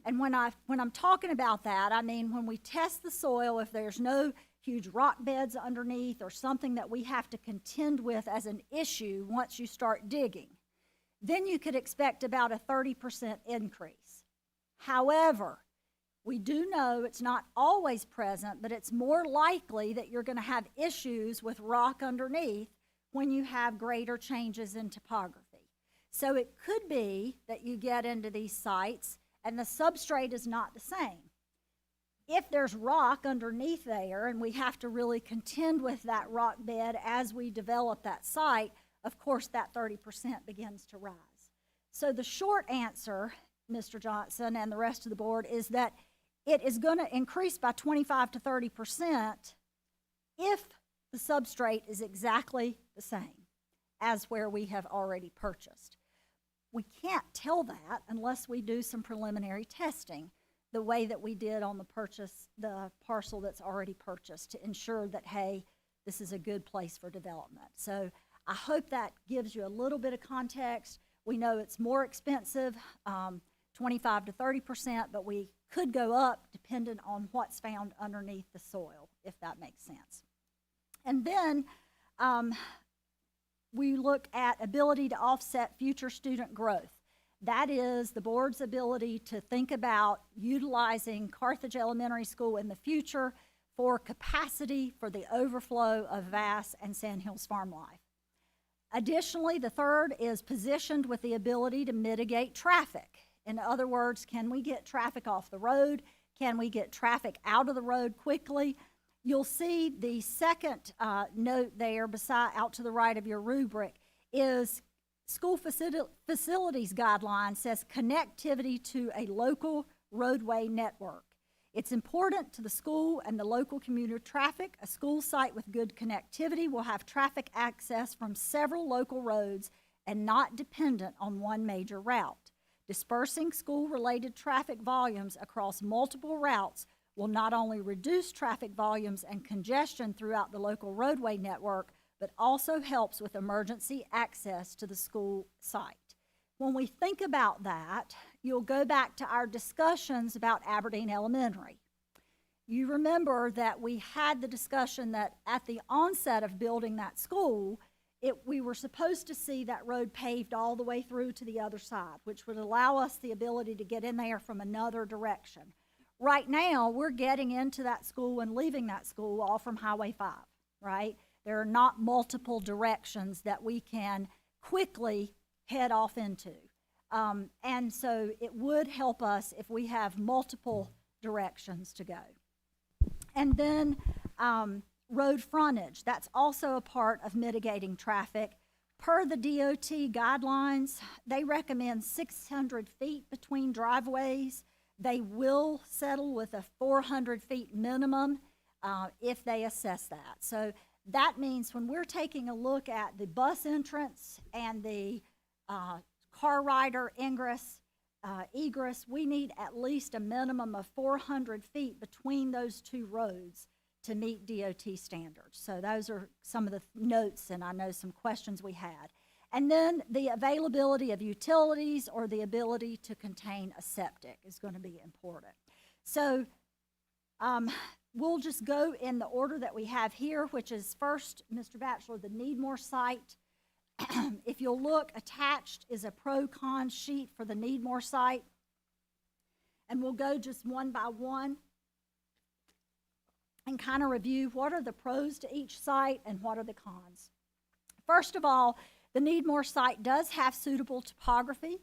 [SPEAKER 13] And when I'm talking about that, I mean when we test the soil, if there's no huge rock beds underneath or something that we have to contend with as an issue once you start digging, then you could expect about a 30% increase. However, we do know it's not always present, but it's more likely that you're going to have issues with rock underneath when you have greater changes in topography. So it could be that you get into these sites and the substrate is not the same. If there's rock underneath there and we have to really contend with that rock bed as we develop that site, of course that 30% begins to rise. So the short answer, Mr. Johnson and the rest of the board, is that it is going to increase by 25 to 30% if the substrate is exactly the same as where we have already purchased. We can't tell that unless we do some preliminary testing, the way that we did on the parcel that's already purchased, to ensure that, hey, this is a good place for development. So I hope that gives you a little bit of context. We know it's more expensive, 25 to 30%, but we could go up depending on what's found underneath the soil, if that makes sense. And then we look at ability to offset future student growth. That is the board's ability to think about utilizing Carthage Elementary School in the future for capacity for the overflow of Vass and Sand Hills Farm Life. Additionally, the third is positioned with the ability to mitigate traffic. In other words, can we get traffic off the road? Can we get traffic out of the road quickly? You'll see the second note there out to the right of your rubric is school facilities guideline says connectivity to a local roadway network. It's important to the school and the local commuter traffic. A school site with good connectivity will have traffic access from several local roads and not dependent on one major route. Dispersing school-related traffic volumes across multiple routes will not only reduce traffic volumes and congestion throughout the local roadway network, but also helps with emergency access to the school site. When we think about that, you'll go back to our discussions about Aberdeen Elementary. You remember that we had the discussion that at the onset of building that school, we were supposed to see that road paved all the way through to the other side, which would allow us the ability to get in there from another direction. Right now, we're getting into that school and leaving that school all from Highway 5, right? There are not multiple directions that we can quickly head off into. And so it would help us if we have multiple directions to go. And then road frontage, that's also a part of mitigating traffic. Per the DOT guidelines, they recommend 600 feet between driveways. They will settle with a 400 feet minimum if they assess that. So that means when we're taking a look at the bus entrance and the car rider ingress, egress, we need at least a minimum of 400 feet between those two roads to meet DOT standards. So those are some of the notes, and I know some questions we had. And then the availability of utilities or the ability to contain a septic is going to be important. So we'll just go in the order that we have here, which is first, Mr. Batchelor, the Needmore site. If you'll look, attached is a pro-con sheet for the Needmore site. And we'll go just one by one and kind of review what are the pros to each site and what are the cons. First of all, the Needmore site does have suitable topography.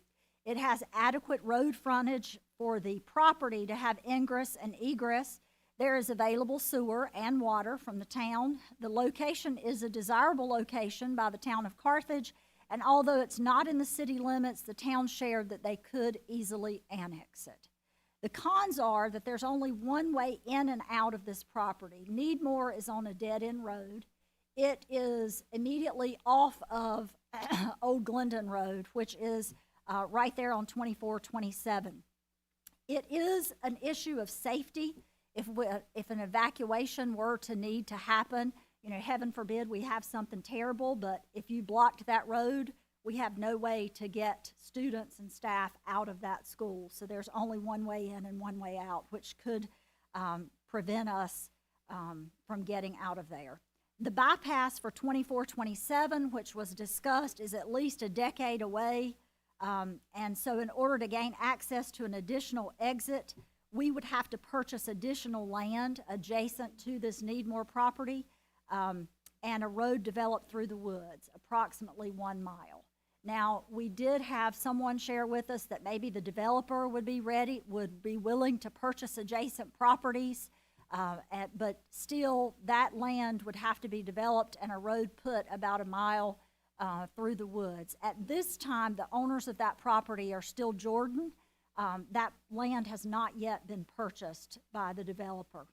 [SPEAKER 13] It has adequate road frontage for the property to have ingress and egress. There is available sewer and water from the town. The location is a desirable location by the town of Carthage, and although it's not in the city limits, the town shared that they could easily annex it. The cons are that there's only one way in and out of this property. Needmore is on a dead-end road. It is immediately off of Old Glendon Road, which is right there on 2427. It is an issue of safety. If an evacuation were to need to happen, you know, heaven forbid we have something terrible, but if you blocked that road, we have no way to get students and staff out of that school. So there's only one way in and one way out, which could prevent us from getting out of there. The bypass for 24-27, which was discussed, is at least a decade away. And so in order to gain access to an additional exit, we would have to purchase additional land adjacent to this Needmore property, and a road developed through the woods, approximately 1 mile. Now, we did have someone share with us that maybe the developer would be willing to purchase adjacent properties, but still, that land would have to be developed and a road put about 1 mile through the woods. At this time, the owners of that property are still Jordan. That land has not yet been purchased by the developer.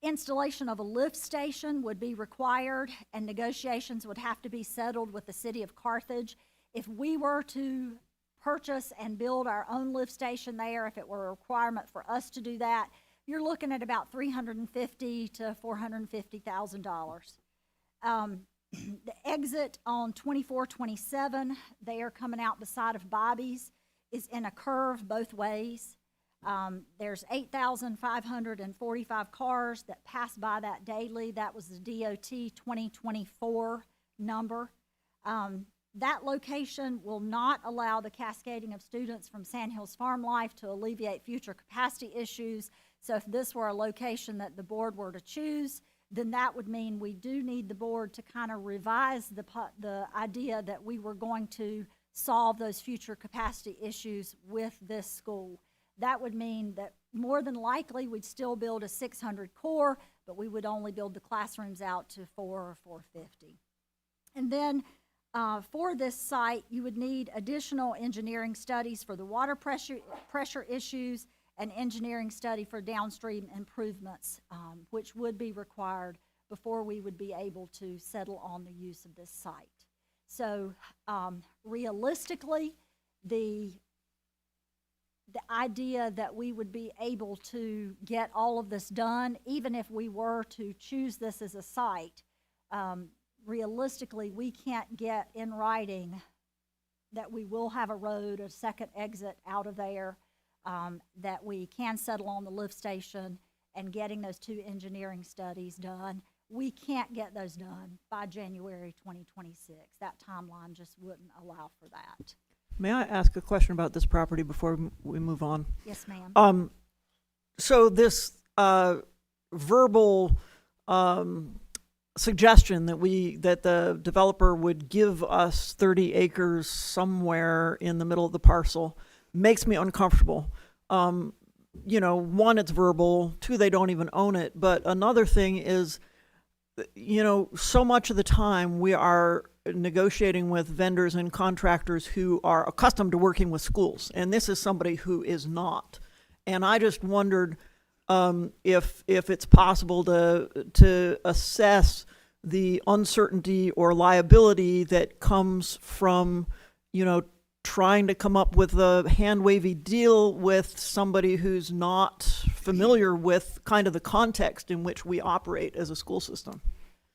[SPEAKER 13] Installation of a lift station would be required, and negotiations would have to be settled with the city of Carthage. If we were to purchase and build our own lift station there, if it were a requirement for us to do that, you're looking at about $350,000 to $450,000. The exit on 24-27, they are coming out the side of Bobby's, is in a curve both ways. There's 8,545 cars that pass by that daily. That was the DOT 2024 number. That location will not allow the cascading of students from Sandhills Farm Life to alleviate future capacity issues. So if this were a location that the board were to choose, then that would mean we do need the board to kind of revise the idea that we were going to solve those future capacity issues with this school. That would mean that more than likely we'd still build a 600 core, but we would only build the classrooms out to 4 or 450. And then for this site, you would need additional engineering studies for the water pressure issues and engineering study for downstream improvements, which would be required before we would be able to settle on the use of this site. So realistically, the idea that we would be able to get all of this done, even if we were to choose this as a site, realistically, we can't get in writing that we will have a road, a second exit out of there, that we can settle on the lift station and getting those 2 engineering studies done. We can't get those done by January 2026. That timeline just wouldn't allow for that.
[SPEAKER 5] May I ask a question about this property before we move on?
[SPEAKER 13] Yes, ma'am.
[SPEAKER 5] So this verbal suggestion that the developer would give us 30 acres somewhere in the middle of the parcel makes me uncomfortable. One, it's verbal. 2, they don't even own it. But another thing is, so much of the time we are negotiating with vendors and contractors who are accustomed to working with schools, and this is somebody who is not. And I just wondered if it's possible to assess the uncertainty or liability that comes from, trying to come up with a hand-wavy deal with somebody who's not familiar with kind of the context in which we operate as a school system.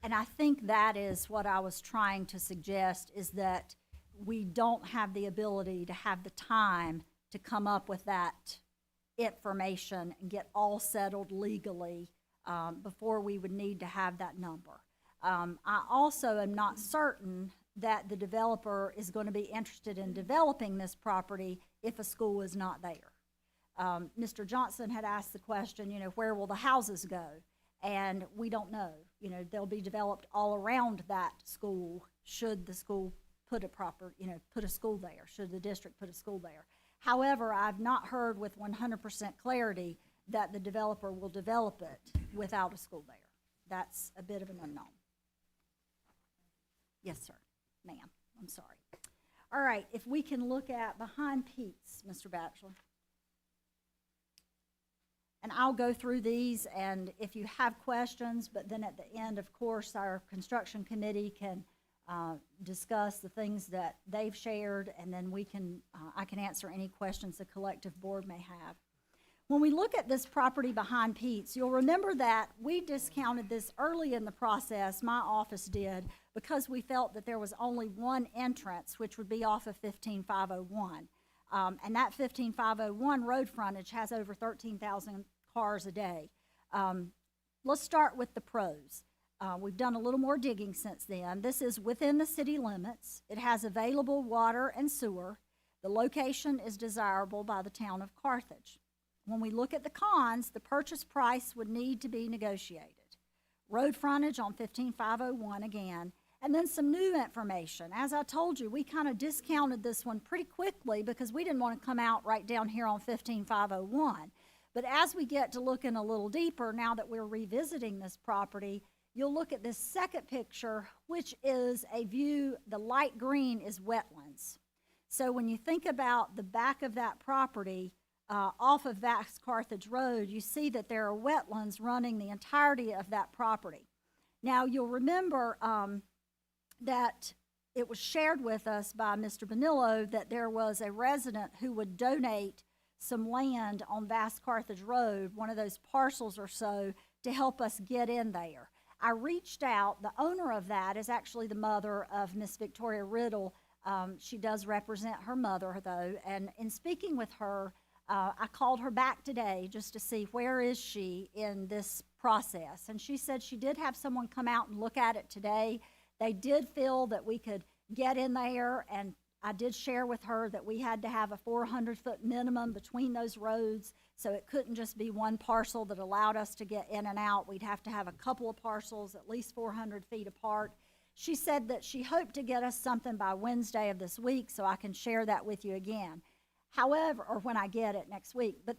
[SPEAKER 13] And I think that is what I was trying to suggest, is that we don't have the ability to have the time to come up with that information and get all settled legally before we would need to have that number. I also am not certain that the developer is going to be interested in developing this property if a school is not there. Mr. Johnson had asked the question, where will the houses go? And we don't know. They'll be developed all around that school should the school put a school there, should the district put a school there. However, I've not heard with 100% clarity that the developer will develop it without a school there. That's a bit of an unknown. Yes, sir. Ma'am, I'm sorry. All right, if we can look at behind Pete's, Mr. Batchelor. And I'll go through these, and if you have questions, but then at the end, of course, our construction committee can discuss the things that they've shared, and then I can answer any questions the collective board may have. When we look at this property behind Pete's, you'll remember that we discounted this early in the process, my office did, because we felt that there was only one entrance, which would be off of 15501. And that 15501 road frontage has over 13,000 cars a day. Let's start with the pros. We've done a little more digging since then. This is within the city limits. It has available water and sewer. The location is desirable by the town of Carthage. When we look at the cons, the purchase price would need to be negotiated. Road frontage on 15501 again, and then some new information. As I told you, we kind of discounted this one pretty quickly because we didn't want to come out right down here on 15501. But as we get to looking a little deeper, now that we're revisiting this property, you'll look at this second picture, which is a view, the light green is wetlands. So when you think about the back of that property, off of Vax Carthage Road, you see that there are wetlands running the entirety of that property. Now, you'll remember that it was shared with us by Mr. Bonillo that there was a resident who would donate some land on Vax Carthage Road, one of those parcels or so, to help us get in there. I reached out. The owner of that is actually the mother of Miss Victoria Riddle. She does represent her mother, though, and in speaking with her, I called her back today just to see where is she in this process. And she said she did have someone come out and look at it today. They did feel that we could get in there, and I did share with her that we had to have a 400-foot minimum between those roads, so it couldn't just be one parcel that allowed us to get in and out. We'd have to have a couple of parcels at least 400 feet apart. She said that she hoped to get us something by Wednesday of this week, so I can share that with you again. However, or when I get it next week. But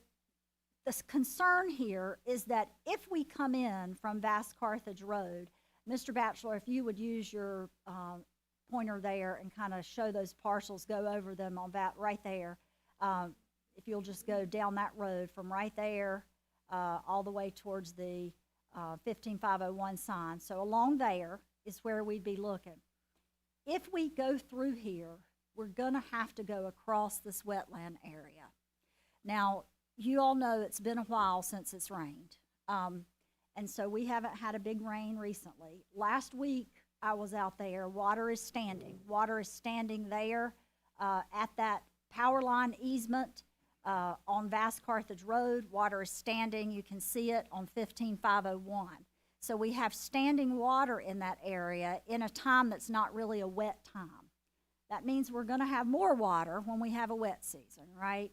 [SPEAKER 13] the concern here is that if we come in from Vax Carthage Road, Mr. Batchelor, if you would use your pointer there and kind of show those parcels, go over them on that right there. If you'll just go down that road from right there all the way towards the 15501 sign. So along there is where we'd be looking. If we go through here, we're going to have to go across this wetland area. Now, you all know it's been a while since it's rained. And so we haven't had a big rain recently. Last week, I was out there. Water is standing. Water is standing there at that power line easement on Vax Carthage Road. Water is standing. You can see it on 15501. So we have standing water in that area in a time that's not really a wet time. That means we're going to have more water when we have a wet season, right?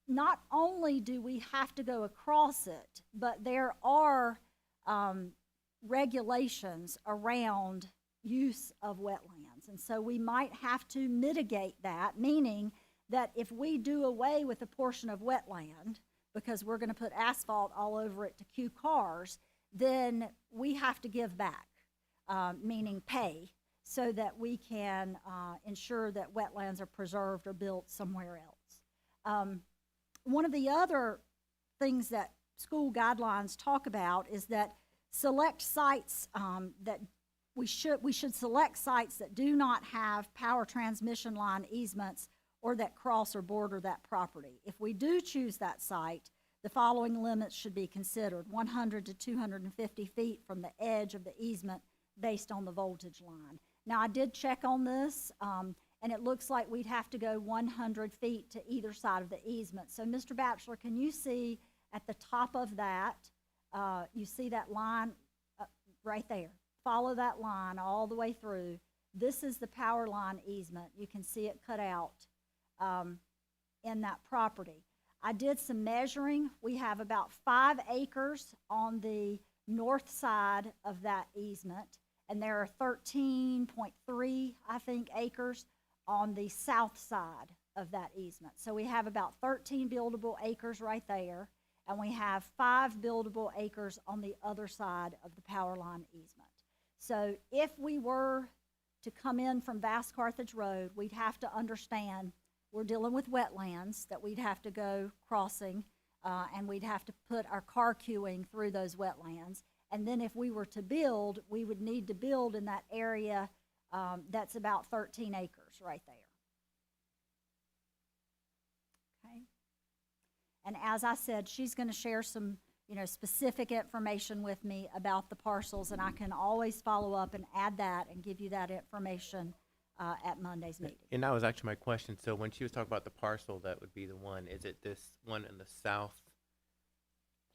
[SPEAKER 13] Not only do we have to go across it, but there are regulations around use of wetlands. And so we might have to mitigate that, meaning that if we do away with a portion of wetland, because we're going to put asphalt all over it to queue cars, then we have to give back, meaning pay, so that we can ensure that wetlands are preserved or built somewhere else. One of the other things that school guidelines talk about is that select sites that we should select sites that do not have power transmission line easements or that cross or border that property. If we do choose that site, the following limits should be considered: 100 to 250 feet from the edge of the easement based on the voltage line. Now, I did check on this, and it looks like we'd have to go 100 feet to either side of the easement. So, Mr. Batchelor, can you see at the top of that, you see that line right there? Follow that line all the way through. This is the power line easement. You can see it cut out in that property. I did some measuring. We have about 5 acres on the north side of that easement, and there are 13.3, I think, acres on the south side of that easement. So we have about 13 buildable acres right there, and we have 5 buildable acres on the other side of the power line easement. So if we were to come in from Vax Carthage Road, we'd have to understand we're dealing with wetlands that we'd have to go crossing, and we'd have to put our car queuing through those wetlands. And then if we were to build, we would need to build in that area that's about 13 acres right there. Okay? And as I said, she's going to share some specific information with me about the parcels, and I can always follow up and add that and give you that information at Monday's meeting.
[SPEAKER 6] And that was actually my question. So when she was talking about the parcel, that would be the one. Is it this one in the south?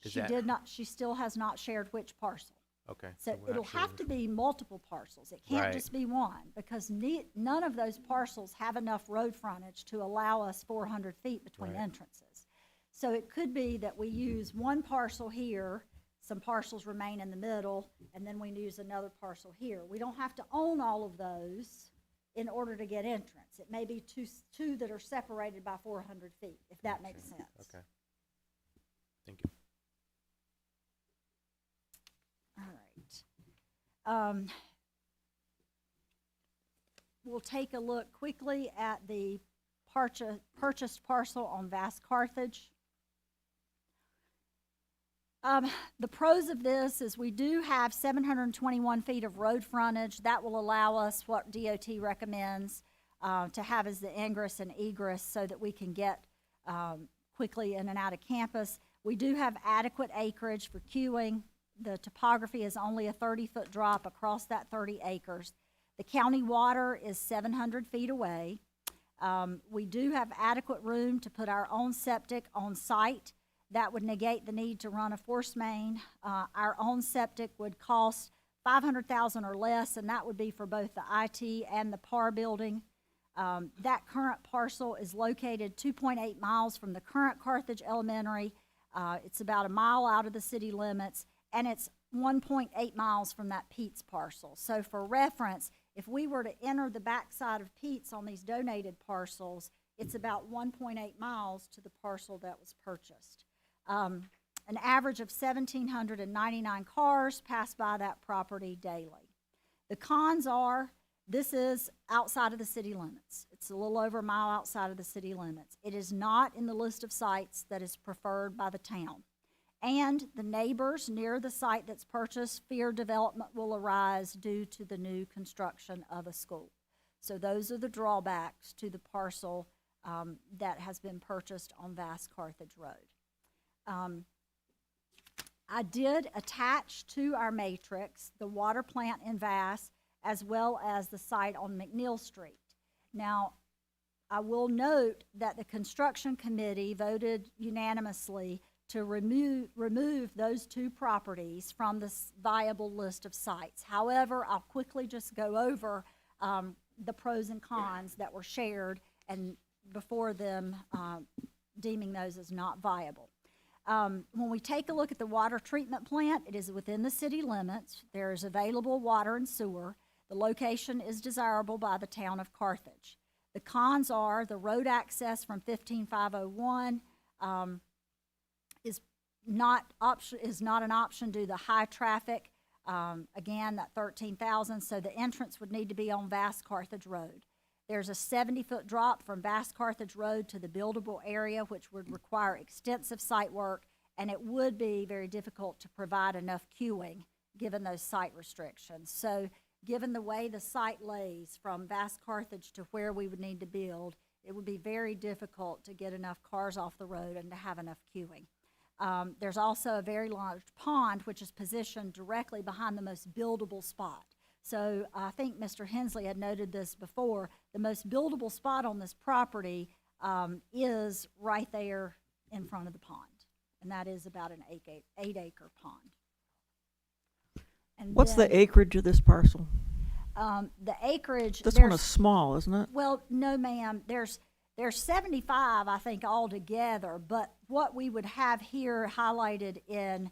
[SPEAKER 6] Is
[SPEAKER 13] She
[SPEAKER 6] that-
[SPEAKER 13] did not, she still has not shared which parcel.
[SPEAKER 6] Okay.
[SPEAKER 13] So
[SPEAKER 6] we're not
[SPEAKER 13] it'll
[SPEAKER 6] sure
[SPEAKER 13] have
[SPEAKER 6] which
[SPEAKER 13] to
[SPEAKER 6] one.
[SPEAKER 13] be multiple parcels. It can't
[SPEAKER 6] Right.
[SPEAKER 13] just be one, because none of those parcels have enough road frontage to allow us 400 feet between
[SPEAKER 6] Right.
[SPEAKER 13] entrances. So it could be that we use one parcel here, some parcels remain in the middle, and then we use another parcel here. We don't have to own all of those in order to get entrance. It may be two that are separated by 400 feet, if that makes sense.
[SPEAKER 6] Okay. Thank you.
[SPEAKER 13] All right. We'll take a look quickly at the purchased parcel on Vast Carthage. The pros of this is we do have 721 feet of road frontage. That will allow us what DOT recommends to have as the ingress and egress so that we can get quickly in and out of campus. We do have adequate acreage for queuing. The topography is only a 30-foot drop across that 30 acres. The county water is 700 feet away. We do have adequate room to put our own septic on site. That would negate the need to run a force main. Our own septic would cost $500,000 or less, and that would be for both the IT and the PAR building. That current parcel is located 2.8 miles from the current Carthage Elementary. It's about a mile out of the city limits, and it's 1.8 miles from that Pete's parcel. So for reference, if we were to enter the backside of Pete's on these donated parcels, it's about 1.8 miles to the parcel that was purchased. An average of 1,799 cars pass by that property daily. The cons are, this is outside of the city limits. It's a little over a mile outside of the city limits. It is not in the list of sites that is preferred by the town. And the neighbors near the site that's purchased fear development will arise due to the new construction of a school. So those are the drawbacks to the parcel that has been purchased on Vast Carthage Road. I did attach to our matrix the water plant in Vass as well as the site on McNeil Street. Now, I will note that the construction committee voted unanimously to remove those two properties from the viable list of sites. However, I'll quickly just go over the pros and cons that were shared and before them deeming those as not viable. When we take a look at the water treatment plant, it is within the city limits. There is available water and sewer. The location is desirable by the town of Carthage. The cons are the road access from 15501 is not an option due to high traffic. Again, that 13,000, so the entrance would need to be on Vast Carthage Road. There's a 70-foot drop from Vast Carthage Road to the buildable area, which would require extensive site work, and it would be very difficult to provide enough queuing given those site restrictions. So given the way the site lays from Vast Carthage to where we would need to build, it would be very difficult to get enough cars off the road and to have enough queuing. There's also a very large pond, which is positioned directly behind the most buildable spot. So I think Mr. Hensley had noted this before. The most buildable spot on this property is right there in front of the pond, and that is about an 8-acre pond. And
[SPEAKER 5] What's
[SPEAKER 13] then,
[SPEAKER 5] the acreage of this parcel?
[SPEAKER 13] the acreage?
[SPEAKER 5] This one
[SPEAKER 13] there's-
[SPEAKER 5] is small, isn't it?
[SPEAKER 13] Well, no, ma'am. There's 75, I think, altogether. But what we would have here highlighted in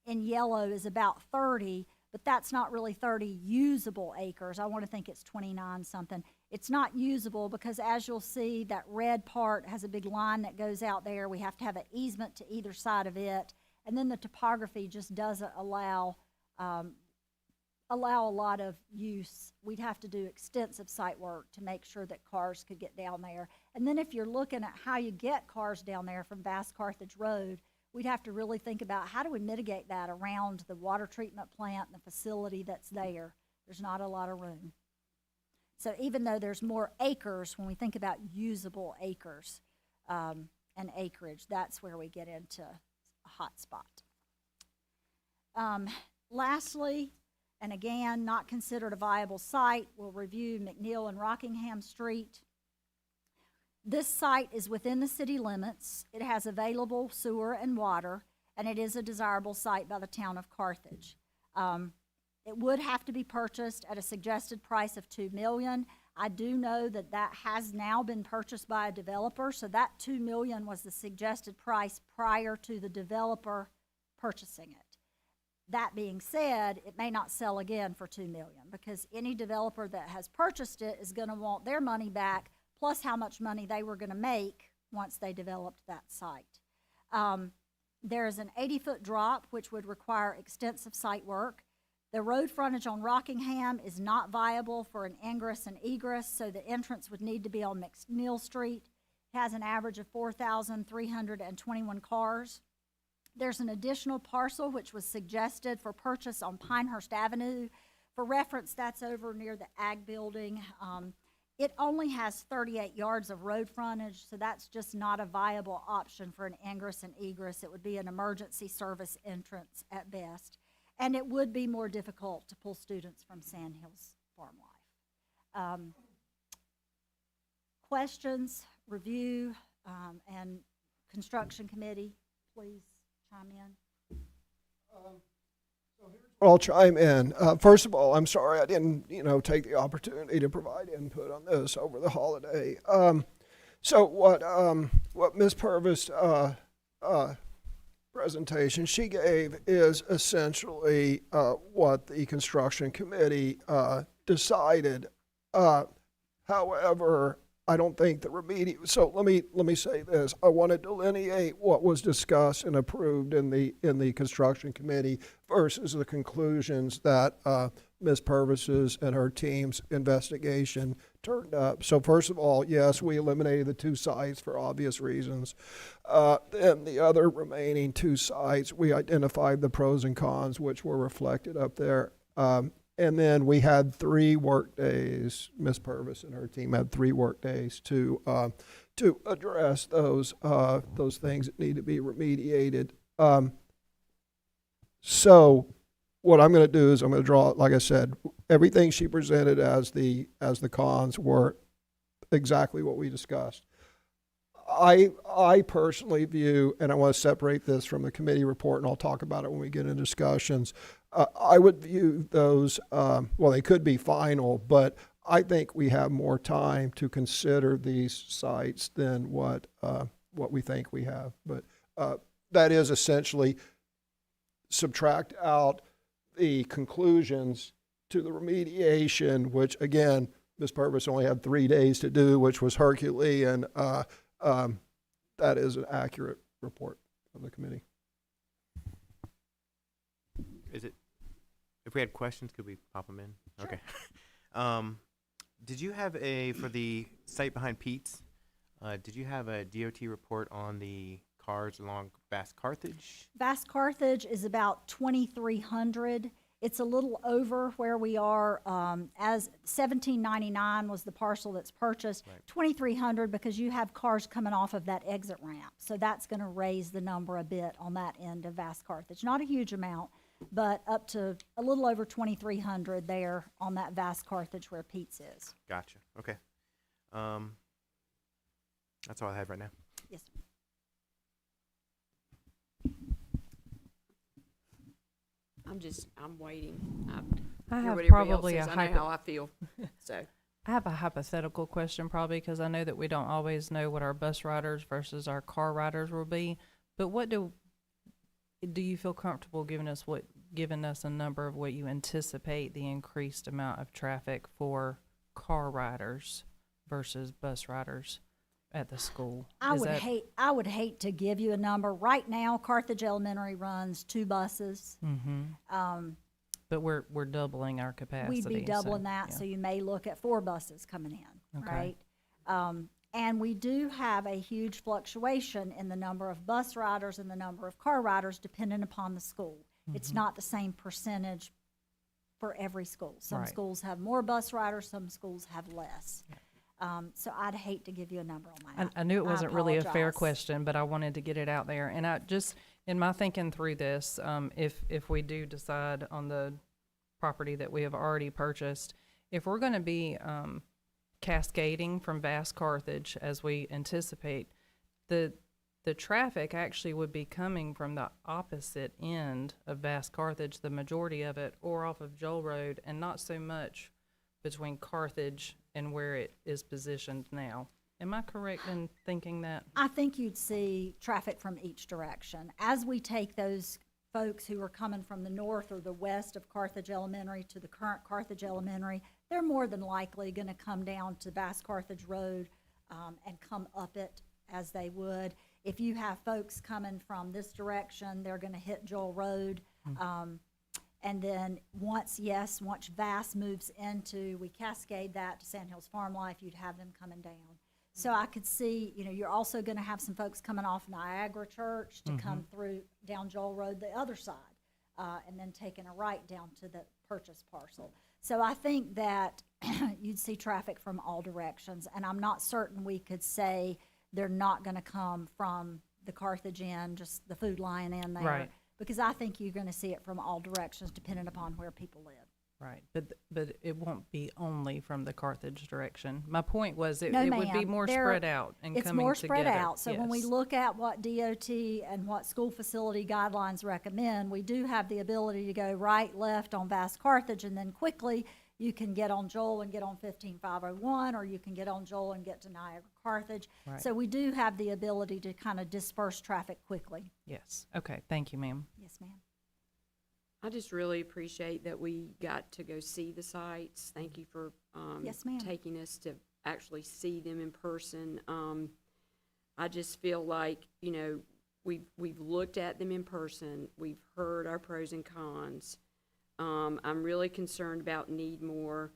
[SPEAKER 13] yellow is about 30. But that's not really 30 usable acres. I want to think it's 29 something. It's not usable because, as you'll see, that red part has a big line that goes out there. We have to have an easement to either side of it. And then the topography just doesn't allow a lot of use. We'd have to do extensive site work to make sure that cars could get down there. And then if you're looking at how you get cars down there from Vast Carthage Road, we'd have to really think about how do we mitigate that around the water treatment plant and the facility that's there. There's not a lot of room. So even though there's more acres, when we think about usable acres and acreage, that's where we get into a hotspot. Lastly, and again, not considered a viable site, we'll review McNeil and Rockingham Street. This site is within the city limits. It has available sewer and water, and it is a desirable site by the town of Carthage. It would have to be purchased at a suggested price of $2 million. I do know that that has now been purchased by a developer, so that $2 million was the suggested price prior to the developer purchasing it. That being said, it may not sell again for $2 million, because any developer that has purchased it is gonna want their money back, plus how much money they were gonna make once they developed that site. There is an 80-foot drop, which would require extensive site work. The road frontage on Rockingham is not viable for an ingress and egress, so the entrance would need to be on McNeil Street. It has an average of 4,321 cars. There's an additional parcel which was suggested for purchase on Pinehurst Avenue. For reference, that's over near the Ag Building. It only has 38 yards of road frontage, so that's just not a viable option for an ingress and egress. It would be an emergency service entrance at best. And it would be more difficult to pull students from Sand Hills Farm Life. Questions, review, and construction committee, please chime in.
[SPEAKER 7] I'll chime in. First of all, I'm sorry I didn't, take the opportunity to provide input on this over the holiday. So what Ms. Purvis presentation she gave is essentially what the construction committee decided. However, I don't think the so let me say this. I want to delineate what was discussed and approved in the construction committee versus the conclusions that Ms. Purvis's and her team's investigation turned up. So first of all, yes, we eliminated the 2 sites for obvious reasons. And the other remaining 2 sites, we identified the pros and cons, which were reflected up there. And then we had 3 work days. Ms. Purvis and her team had 3 work days to address those things that need to be remediated. So what I'm going to do is I'm going to draw, like I said, everything she presented as the cons were exactly what we discussed. I personally view, and I want to separate this from the committee report, and I'll talk about it when we get into discussions. I would view those, well, they could be final, but I think we have more time to consider these sites than what we think we have. But that is essentially subtract out the conclusions to the remediation, which again, Ms. Purvis only had 3 days to do, which was Herculean. That is an accurate report of the committee.
[SPEAKER 6] Is it, if we had questions, could we pop them in?
[SPEAKER 13] Sure.
[SPEAKER 6] Okay. Did you have for the site behind Pete's, did you have a DOT report on the cars along Vast Carthage?
[SPEAKER 13] Vast Carthage is about 2,300. It's a little over where we are, as 1799 was the parcel that's purchased.
[SPEAKER 6] Right.
[SPEAKER 13] 2,300 because you have cars coming off of that exit ramp. So that's going to raise the number a bit on that end of Vast Carthage. Not a huge amount, but up to a little over 2,300 there on that Vast Carthage where Pete's is.
[SPEAKER 6] Gotcha. Okay. That's all I have right now.
[SPEAKER 13] Yes.
[SPEAKER 1] I'm waiting.
[SPEAKER 3] I
[SPEAKER 1] hear
[SPEAKER 3] have
[SPEAKER 1] what everybody else
[SPEAKER 3] probably
[SPEAKER 1] says.
[SPEAKER 3] a
[SPEAKER 1] I know how I feel, so.
[SPEAKER 3] I have a hypothetical question probably because I know that we don't always know what our bus riders versus our car riders will be. But what do you feel comfortable giving us a number of what you anticipate the increased amount of traffic for car riders versus bus riders at the school?
[SPEAKER 13] I would hate to give you a number. Right now, Carthage Elementary runs 2 buses.
[SPEAKER 3] Mm-hmm. But we're doubling our capacity.
[SPEAKER 13] We'd be doubling
[SPEAKER 3] so,
[SPEAKER 13] that,
[SPEAKER 3] yeah.
[SPEAKER 13] so you may look at 4 buses coming in,
[SPEAKER 3] Okay.
[SPEAKER 13] right? And we do have a huge fluctuation in the number of bus riders and the number of car riders depending upon the school. It's not the same percentage for every school. Some
[SPEAKER 3] Right.
[SPEAKER 13] schools have more bus riders, some schools have less. So I'd hate to give you a number on that.
[SPEAKER 3] I knew it wasn't really a fair
[SPEAKER 13] apologize.
[SPEAKER 3] question, but I wanted to get it out there. And I just, in my thinking through this, if we do decide on the property that we have already purchased, if we're going to be cascading from Vast Carthage as we anticipate, the traffic actually would be coming from the opposite end of Vast Carthage, the majority of it, or off of Joel Road, and not so much between Carthage and where it is positioned now. Am I correct in thinking that?
[SPEAKER 13] I think you'd see traffic from each direction. As we take those folks who are coming from the north or the west of Carthage Elementary to the current Carthage Elementary, they're more than likely going to come down to Vast Carthage Road and come up it as they would. If you have folks coming from this direction, they're going to hit Joel Road. And then once Vass moves into, we cascade that to Sand Hills Farm Life, you'd have them coming down. So I could see, you're also going to have some folks coming off Niagara Church to come through down Joel Road the other side, and then taking a right down to the purchase parcel. So I think that you'd see traffic from all directions, and I'm not certain we could say they're not going to come from the Carthage end, just the Food Lion end there.
[SPEAKER 3] Right.
[SPEAKER 13] Because I think you're going to see it from all directions, depending upon where people live.
[SPEAKER 3] Right, but it won't be only from the Carthage direction. My point was it
[SPEAKER 13] No,
[SPEAKER 3] would be
[SPEAKER 13] ma'am.
[SPEAKER 3] more
[SPEAKER 13] There-
[SPEAKER 3] spread out and
[SPEAKER 13] It's
[SPEAKER 3] coming
[SPEAKER 13] more
[SPEAKER 3] together.
[SPEAKER 13] spread out. So when we
[SPEAKER 3] Yes.
[SPEAKER 13] look at what DOT and what school facility guidelines recommend, we do have the ability to go right, left on Vast Carthage, and then quickly you can get on Joel and get on 15501, or you can get on Joel and get to Niagara Carthage.
[SPEAKER 3] Right.
[SPEAKER 13] So we do have the ability to kind of disperse traffic quickly.
[SPEAKER 3] Yes, okay, thank you, ma'am.
[SPEAKER 13] Yes, ma'am.
[SPEAKER 1] I just really appreciate that we got to go see the sites. Thank you for
[SPEAKER 13] Yes, ma'am.
[SPEAKER 1] taking us to actually see them in person. I just feel like, we've looked at them in person. We've heard our pros and cons. I'm really concerned about Needmore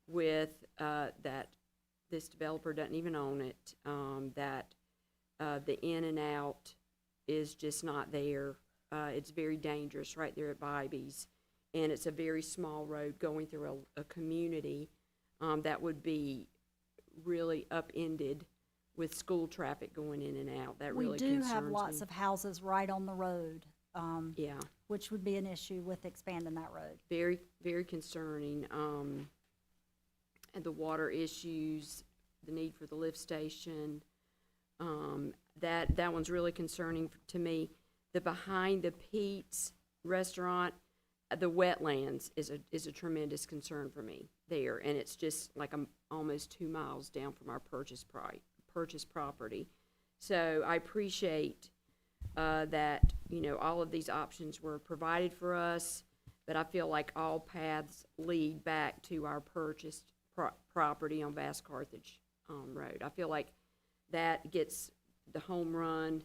[SPEAKER 1] with that this developer doesn't even own it, that the in and out is just not there. It's very dangerous right there at Bybee's, and it's a very small road going through a community that would be really upended with school traffic going in and out. That really
[SPEAKER 13] We do
[SPEAKER 1] concerns
[SPEAKER 13] have lots
[SPEAKER 1] me.
[SPEAKER 13] of houses right on the road,
[SPEAKER 1] Yeah,
[SPEAKER 13] which would be an issue with expanding that road.
[SPEAKER 1] very, very concerning. And the water issues, the need for the lift station, that one's really concerning to me. The Behind the Pete's restaurant, the wetlands is a tremendous concern for me there, and it's just like I'm almost 2 miles down from our purchase property. So I appreciate that all of these options were provided for us, but I feel like all paths lead back to our purchased property on Vast Carthage Road. I feel like that gets the home run.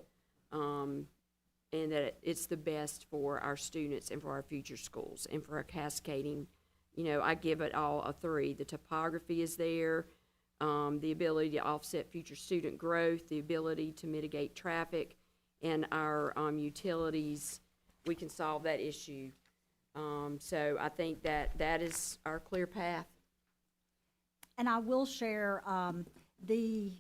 [SPEAKER 1] And that it's the best for our students and for our future schools and for our cascading. I give it all a 3. The topography is there, the ability to offset future student growth, the ability to mitigate traffic, and our utilities. We can solve that issue. So I think that is our clear path.
[SPEAKER 13] And I will share the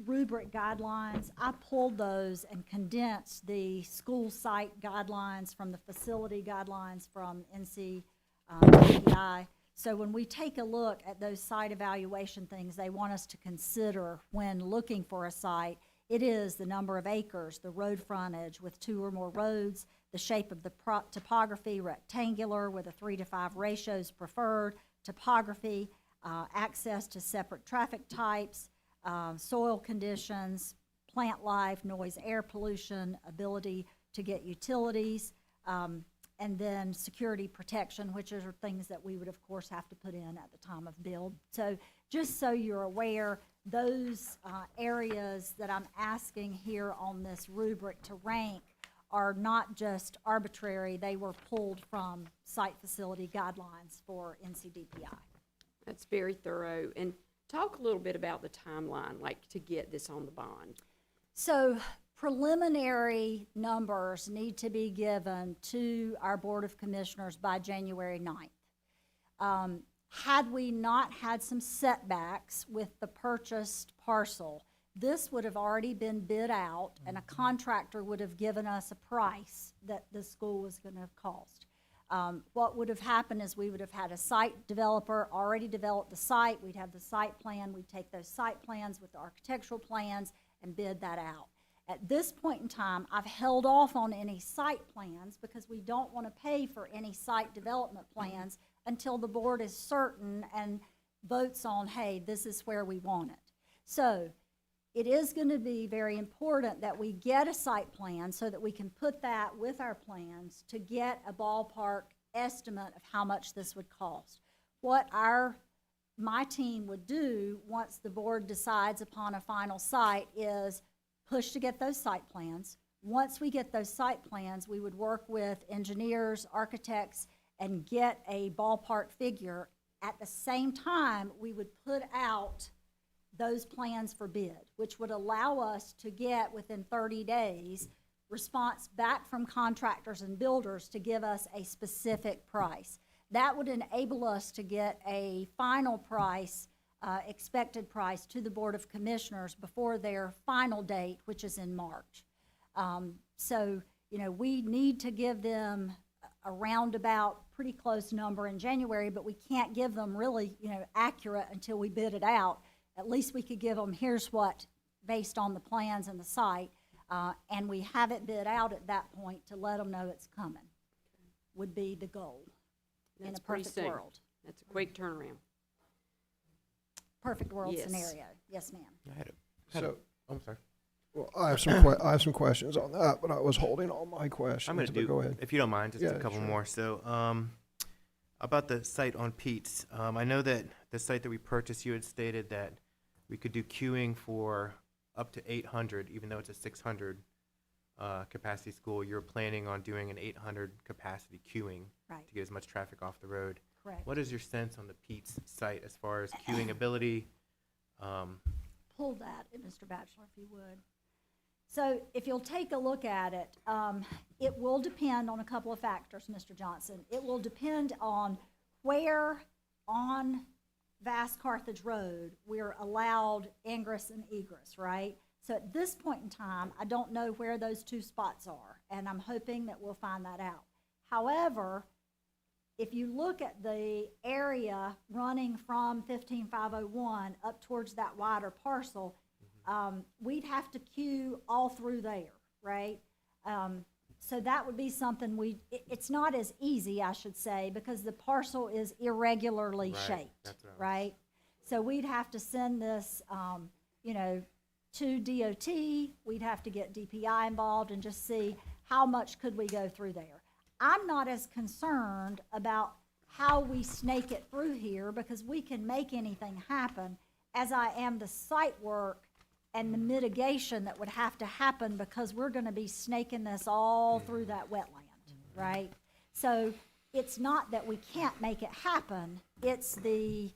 [SPEAKER 13] rubric guidelines. I pulled those and condensed the school site guidelines from the facility guidelines from NCDPI. So when we take a look at those site evaluation things they want us to consider when looking for a site, it is the number of acres, the road frontage with 2 or more roads, the shape of the topography, rectangular with a 3-to-5 ratios preferred, topography, access to separate traffic types, soil conditions, plant life, noise, air pollution, ability to get utilities, and then security protection, which are things that we would, of course, have to put in at the time of build. So just so you're aware, those areas that I'm asking here on this rubric to rank are not just arbitrary. They were pulled from site facility guidelines for NCDPI.
[SPEAKER 1] That's very thorough. And talk a little bit about the timeline, like to get this on the bond.
[SPEAKER 13] So preliminary numbers need to be given to our Board of Commissioners by January 9th. Had we not had some setbacks with the purchased parcel, this would have already been bid out, and a contractor would have given us a price that the school was going to cost. What would have happened is we would have had a site developer already develop the site. We'd have the site plan. We'd take those site plans with the architectural plans and bid that out. At this point in time, I've held off on any site plans because we don't want to pay for any site development plans until the board is certain and votes on, hey, this is where we want it. So it is going to be very important that we get a site plan so that we can put that with our plans to get a ballpark estimate of how much this would cost. What my team would do once the board decides upon a final site is push to get those site plans. Once we get those site plans, we would work with engineers, architects, and get a ballpark figure. At the same time, we would put out those plans for bid, which would allow us to get within 30 days response back from contractors and builders to give us a specific price. That would enable us to get a final price, expected price, to the Board of Commissioners before their final date, which is in March. So, you know, we need to give them a roundabout, pretty close number in January, but we can't give them really, you know, accurate until we bid it out. At least we could give them, here's what, based on the plans and the site, and we have it bid out at that point to let them know it's coming, would be the goal in
[SPEAKER 1] That's
[SPEAKER 13] a
[SPEAKER 1] pretty
[SPEAKER 13] perfect
[SPEAKER 1] soon.
[SPEAKER 13] world.
[SPEAKER 1] That's a quick turnaround.
[SPEAKER 13] Perfect world
[SPEAKER 1] Yes.
[SPEAKER 13] scenario. Yes, ma'am.
[SPEAKER 7] So,
[SPEAKER 6] I'm sorry.
[SPEAKER 7] well, I have some questions on that, but I was holding all my questions.
[SPEAKER 6] I'm going to
[SPEAKER 7] but
[SPEAKER 6] do,
[SPEAKER 7] go ahead.
[SPEAKER 6] if you don't mind, just
[SPEAKER 7] Yeah,
[SPEAKER 6] a couple
[SPEAKER 7] sure.
[SPEAKER 6] more. So, about the site on Pete's, I know that the site that we purchased, you had stated that we could do queuing for up to 800, even though it's a 600 capacity school. You're planning on doing an 800 capacity queuing
[SPEAKER 13] Right.
[SPEAKER 6] to get as much traffic off the road.
[SPEAKER 13] Correct.
[SPEAKER 6] What is your sense on the Pete's site as far as queuing ability?
[SPEAKER 13] Pull that, Mr. Batchelor, if you would. So if you'll take a look at it, it will depend on a couple of factors, Mr. Johnson. It will depend on where on Vast Carthage Road we're allowed ingress and egress, right? So at this point in time, I don't know where those two spots are, and I'm hoping that we'll find that out. However, if you look at the area running from 15501 up towards that wider parcel, we'd have to queue all through there, right? So that would be something it's not as easy, I should say, because the parcel is irregularly
[SPEAKER 6] Right,
[SPEAKER 13] shaped,
[SPEAKER 6] that's what I was-
[SPEAKER 13] right? So we'd have to send this, you know, to DOT. We'd have to get DPI involved and just see how much could we go through there. I'm not as concerned about how we snake it through here because we can make anything happen as I am the site work and the mitigation that would have to happen because we're going to be snaking this all through that wetland, right? So it's not that we can't make it happen, it's the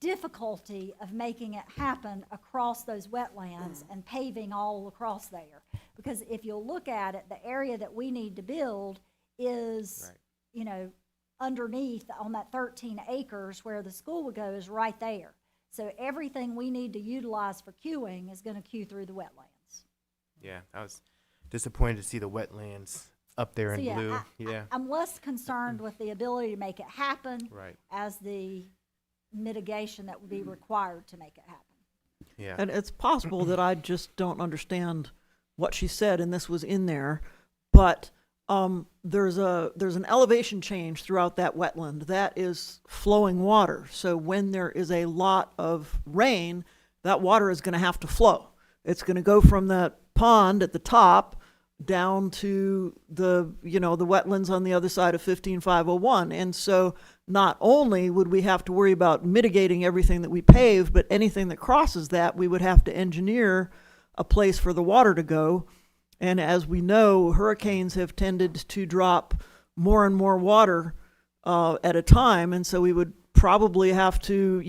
[SPEAKER 13] difficulty of making it happen across those wetlands and paving all across there. Because if you'll look at it, the area that we need to build is,
[SPEAKER 6] Right.
[SPEAKER 13] you know, underneath on that 13 acres where the school would go is right there. So everything we need to utilize for queuing is going to queue through the wetlands.
[SPEAKER 6] Yeah, I was disappointed to see the wetlands up there
[SPEAKER 13] So
[SPEAKER 6] in
[SPEAKER 13] yeah,
[SPEAKER 6] blue. Yeah,
[SPEAKER 13] I'm less concerned with the ability to make it happen
[SPEAKER 6] right.
[SPEAKER 13] as the mitigation that would be required to make it happen.
[SPEAKER 6] Yeah.
[SPEAKER 5] And it's possible that I just don't understand what she said, and this was in there, but there's an elevation change throughout that wetland that is flowing water. So when there is a lot of rain, that water is going to have to flow. It's going to go from that pond at the top down to the wetlands on the other side of 15501. And so not only would we have to worry about mitigating everything that we pave, but anything that crosses that, we would have to engineer a place for the water to go. And as we know, hurricanes have tended to drop more and more water at a time, and so we would probably have to,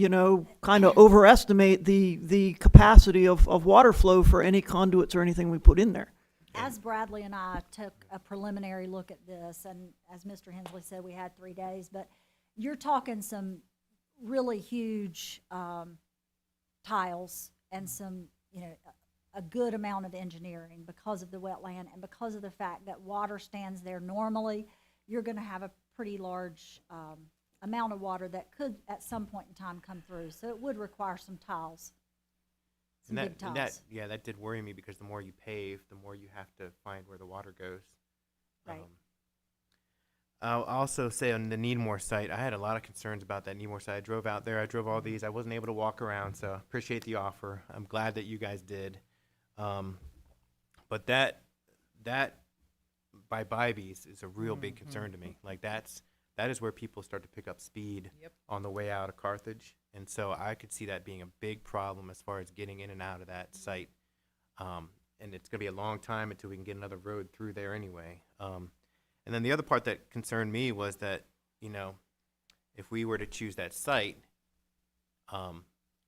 [SPEAKER 5] kind of overestimate the capacity of water flow for any conduits or anything we put in there.
[SPEAKER 13] As Bradley and I took a preliminary look at this, and as Mr. Hensley said, we had 3 days, but you're talking some really huge, tiles and some, a good amount of engineering because of the wetland and because of the fact that water stands there normally. You're gonna have a pretty large, amount of water that could at some point in time come through, so it would require some tiles. Some big tiles.
[SPEAKER 6] That did worry me because the more you pave, the more you have to find where the water goes.
[SPEAKER 13] Right.
[SPEAKER 6] I'll also say on the Needmore site, I had a lot of concerns about that Needmore site. I drove out there, I drove all these, I wasn't able to walk around, so appreciate the offer. I'm glad that you guys did. But that by Bybees is a real big concern to me. Like that is where people start to pick up speed on the way out of Carthage. And so I could see that being a big problem as far as getting in and out of that site. And it's gonna be a long time until we can get another road through there anyway. And then the other part that concerned me was that, if we were to choose that site,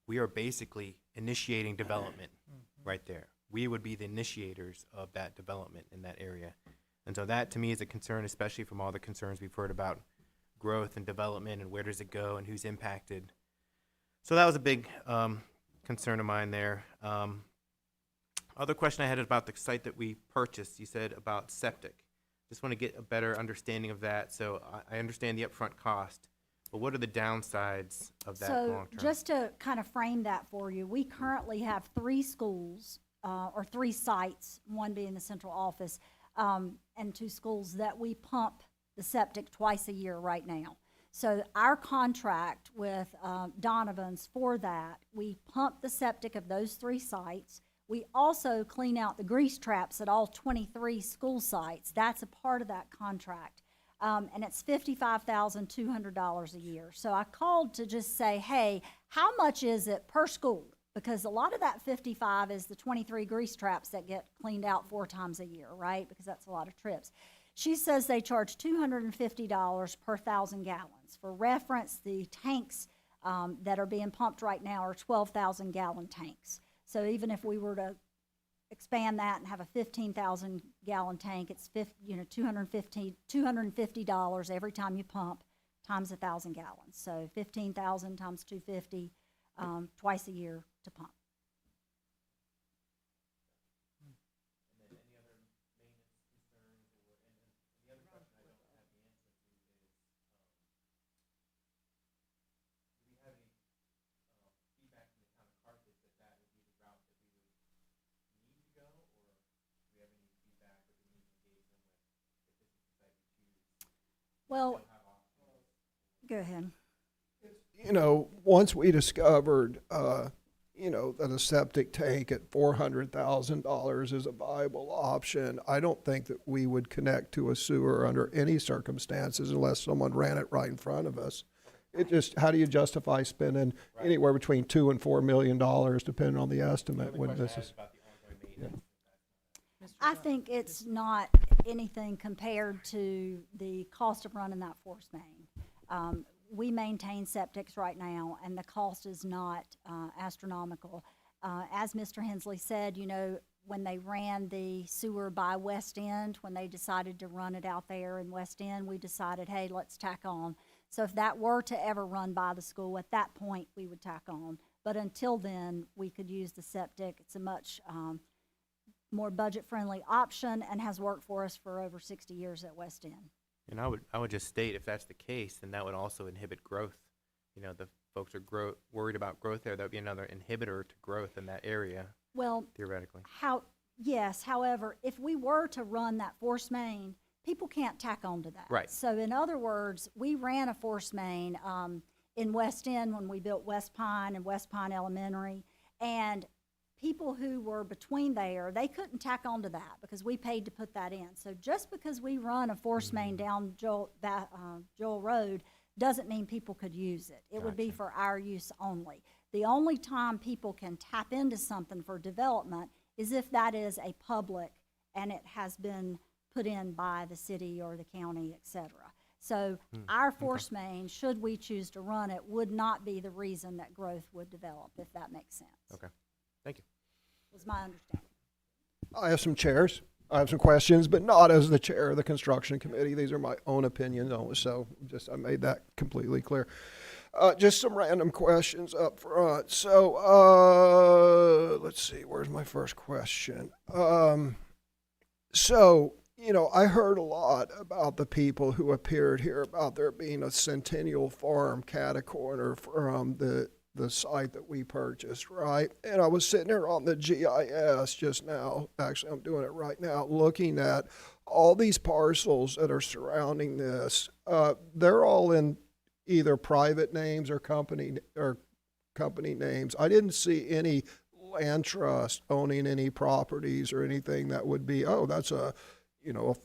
[SPEAKER 6] we are basically initiating development right there. We would be the initiators of that development in that area. And so that to me is a concern, especially from all the concerns we've heard about growth and development and where does it go and who's impacted. So that was a big concern of mine there. Other question I had is about the site that we purchased. You said about septic. Just want to get a better understanding of that. So I understand the upfront cost, but what are the downsides of that long term?
[SPEAKER 13] So just to kind of frame that for you, we currently have 3 schools, or 3 sites, one being the central office, and 2 schools that we pump the septic twice a year right now. So our contract with Donovan's for that, we pump the septic of those 3 sites. We also clean out the grease traps at all 23 school sites. That's a part of that contract. And it's $55,200 a year. So I called to just say, hey, how much is it per school? Because a lot of that 55 is the 23 grease traps that get cleaned out 4 times a year, right? Because that's a lot of trips. She says they charge $250 per 1,000 gallons. For reference, the tanks that are being pumped right now are 12,000 gallon tanks. So even if we were to expand that and have a 15,000 gallon tank, it's $250 every time you pump times 1,000 gallons. So 15,000 times 250 twice a year to pump. Well, go ahead.
[SPEAKER 7] Once we discovered, that a septic tank at $400,000 is a viable option, I don't think that we would connect to a sewer under any circumstances unless someone ran it right in front of us. It just, how do you justify spending anywhere between $2 and $4 million, depending on the estimate when this is?
[SPEAKER 13] I think it's not anything compared to the cost of running that force main. We maintain septics right now, and the cost is not astronomical. As Mr. Hensley said, when they ran the sewer by West End, when they decided to run it out there in West End, we decided, hey, let's tack on. So if that were to ever run by the school, at that point, we would tack on. But until then, we could use the septic. It's a much more budget-friendly option and has worked for us for over 60 years at West End.
[SPEAKER 6] And I would just state, if that's the case, then that would also inhibit growth. The folks are worried about growth there. That would be another inhibitor to growth in that area.
[SPEAKER 13] Well,
[SPEAKER 6] theoretically.
[SPEAKER 13] Yes, however, if we were to run that force main, people can't tack on to that.
[SPEAKER 6] Right.
[SPEAKER 13] So in other words, we ran a force main in West End when we built West Pine and West Pine Elementary, and people who were between there, they couldn't tack onto that because we paid to put that in. So just because we run a force main down Joel Road doesn't mean people could use it. It would be for our use only. The only time people can tap into something for development is if that is a public and it has been put in by the city or the county, et cetera. So our force main, should we choose to run it, would not be the reason that growth would develop, if that makes sense.
[SPEAKER 6] Okay. Thank you.
[SPEAKER 13] Was my understanding.
[SPEAKER 7] I have some chairs. I have some questions, but not as the chair of the construction committee. These are my own opinions only, so just I made that completely clear. Just some random questions up front. So let's see, where's my first question? So, you know, I heard a lot about the people who appeared here about there being a Centennial Farm catacorner from the site that we purchased, right? And I was sitting there on the GIS just now, actually I'm doing it right now, looking at all these parcels that are surrounding this. They're all in either private names or company names. I didn't see any land trust owning any properties or anything that would be, oh, that's a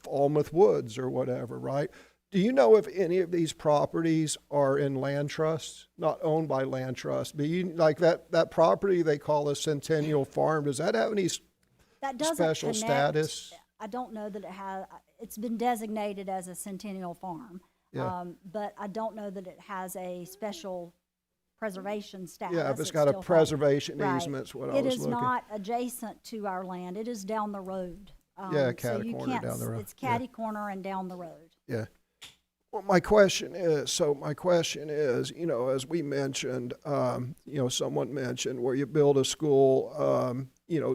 [SPEAKER 7] Falmouth Woods or whatever, right? Do you know if any of these properties are in land trusts, not owned by land trust? But like that property they call a Centennial Farm, does that have any
[SPEAKER 13] That doesn't
[SPEAKER 7] special
[SPEAKER 13] connect-
[SPEAKER 7] status?
[SPEAKER 13] I don't know that it has, it's been designated as a Centennial Farm.
[SPEAKER 7] Yeah.
[SPEAKER 13] But I don't know that it has a special preservation status.
[SPEAKER 7] Yeah, if it's got a
[SPEAKER 13] still
[SPEAKER 7] preservation
[SPEAKER 13] Right.
[SPEAKER 7] easement's what I
[SPEAKER 13] It
[SPEAKER 7] was
[SPEAKER 13] is
[SPEAKER 7] looking.
[SPEAKER 13] not adjacent to our land. It is down the road.
[SPEAKER 7] Yeah,
[SPEAKER 13] So
[SPEAKER 7] catty
[SPEAKER 13] you
[SPEAKER 7] corner
[SPEAKER 13] can't
[SPEAKER 7] down the road.
[SPEAKER 13] It's
[SPEAKER 7] Yeah.
[SPEAKER 13] catty corner and down the road.
[SPEAKER 7] Yeah. Well, my question is, as we mentioned, someone mentioned where you build a school,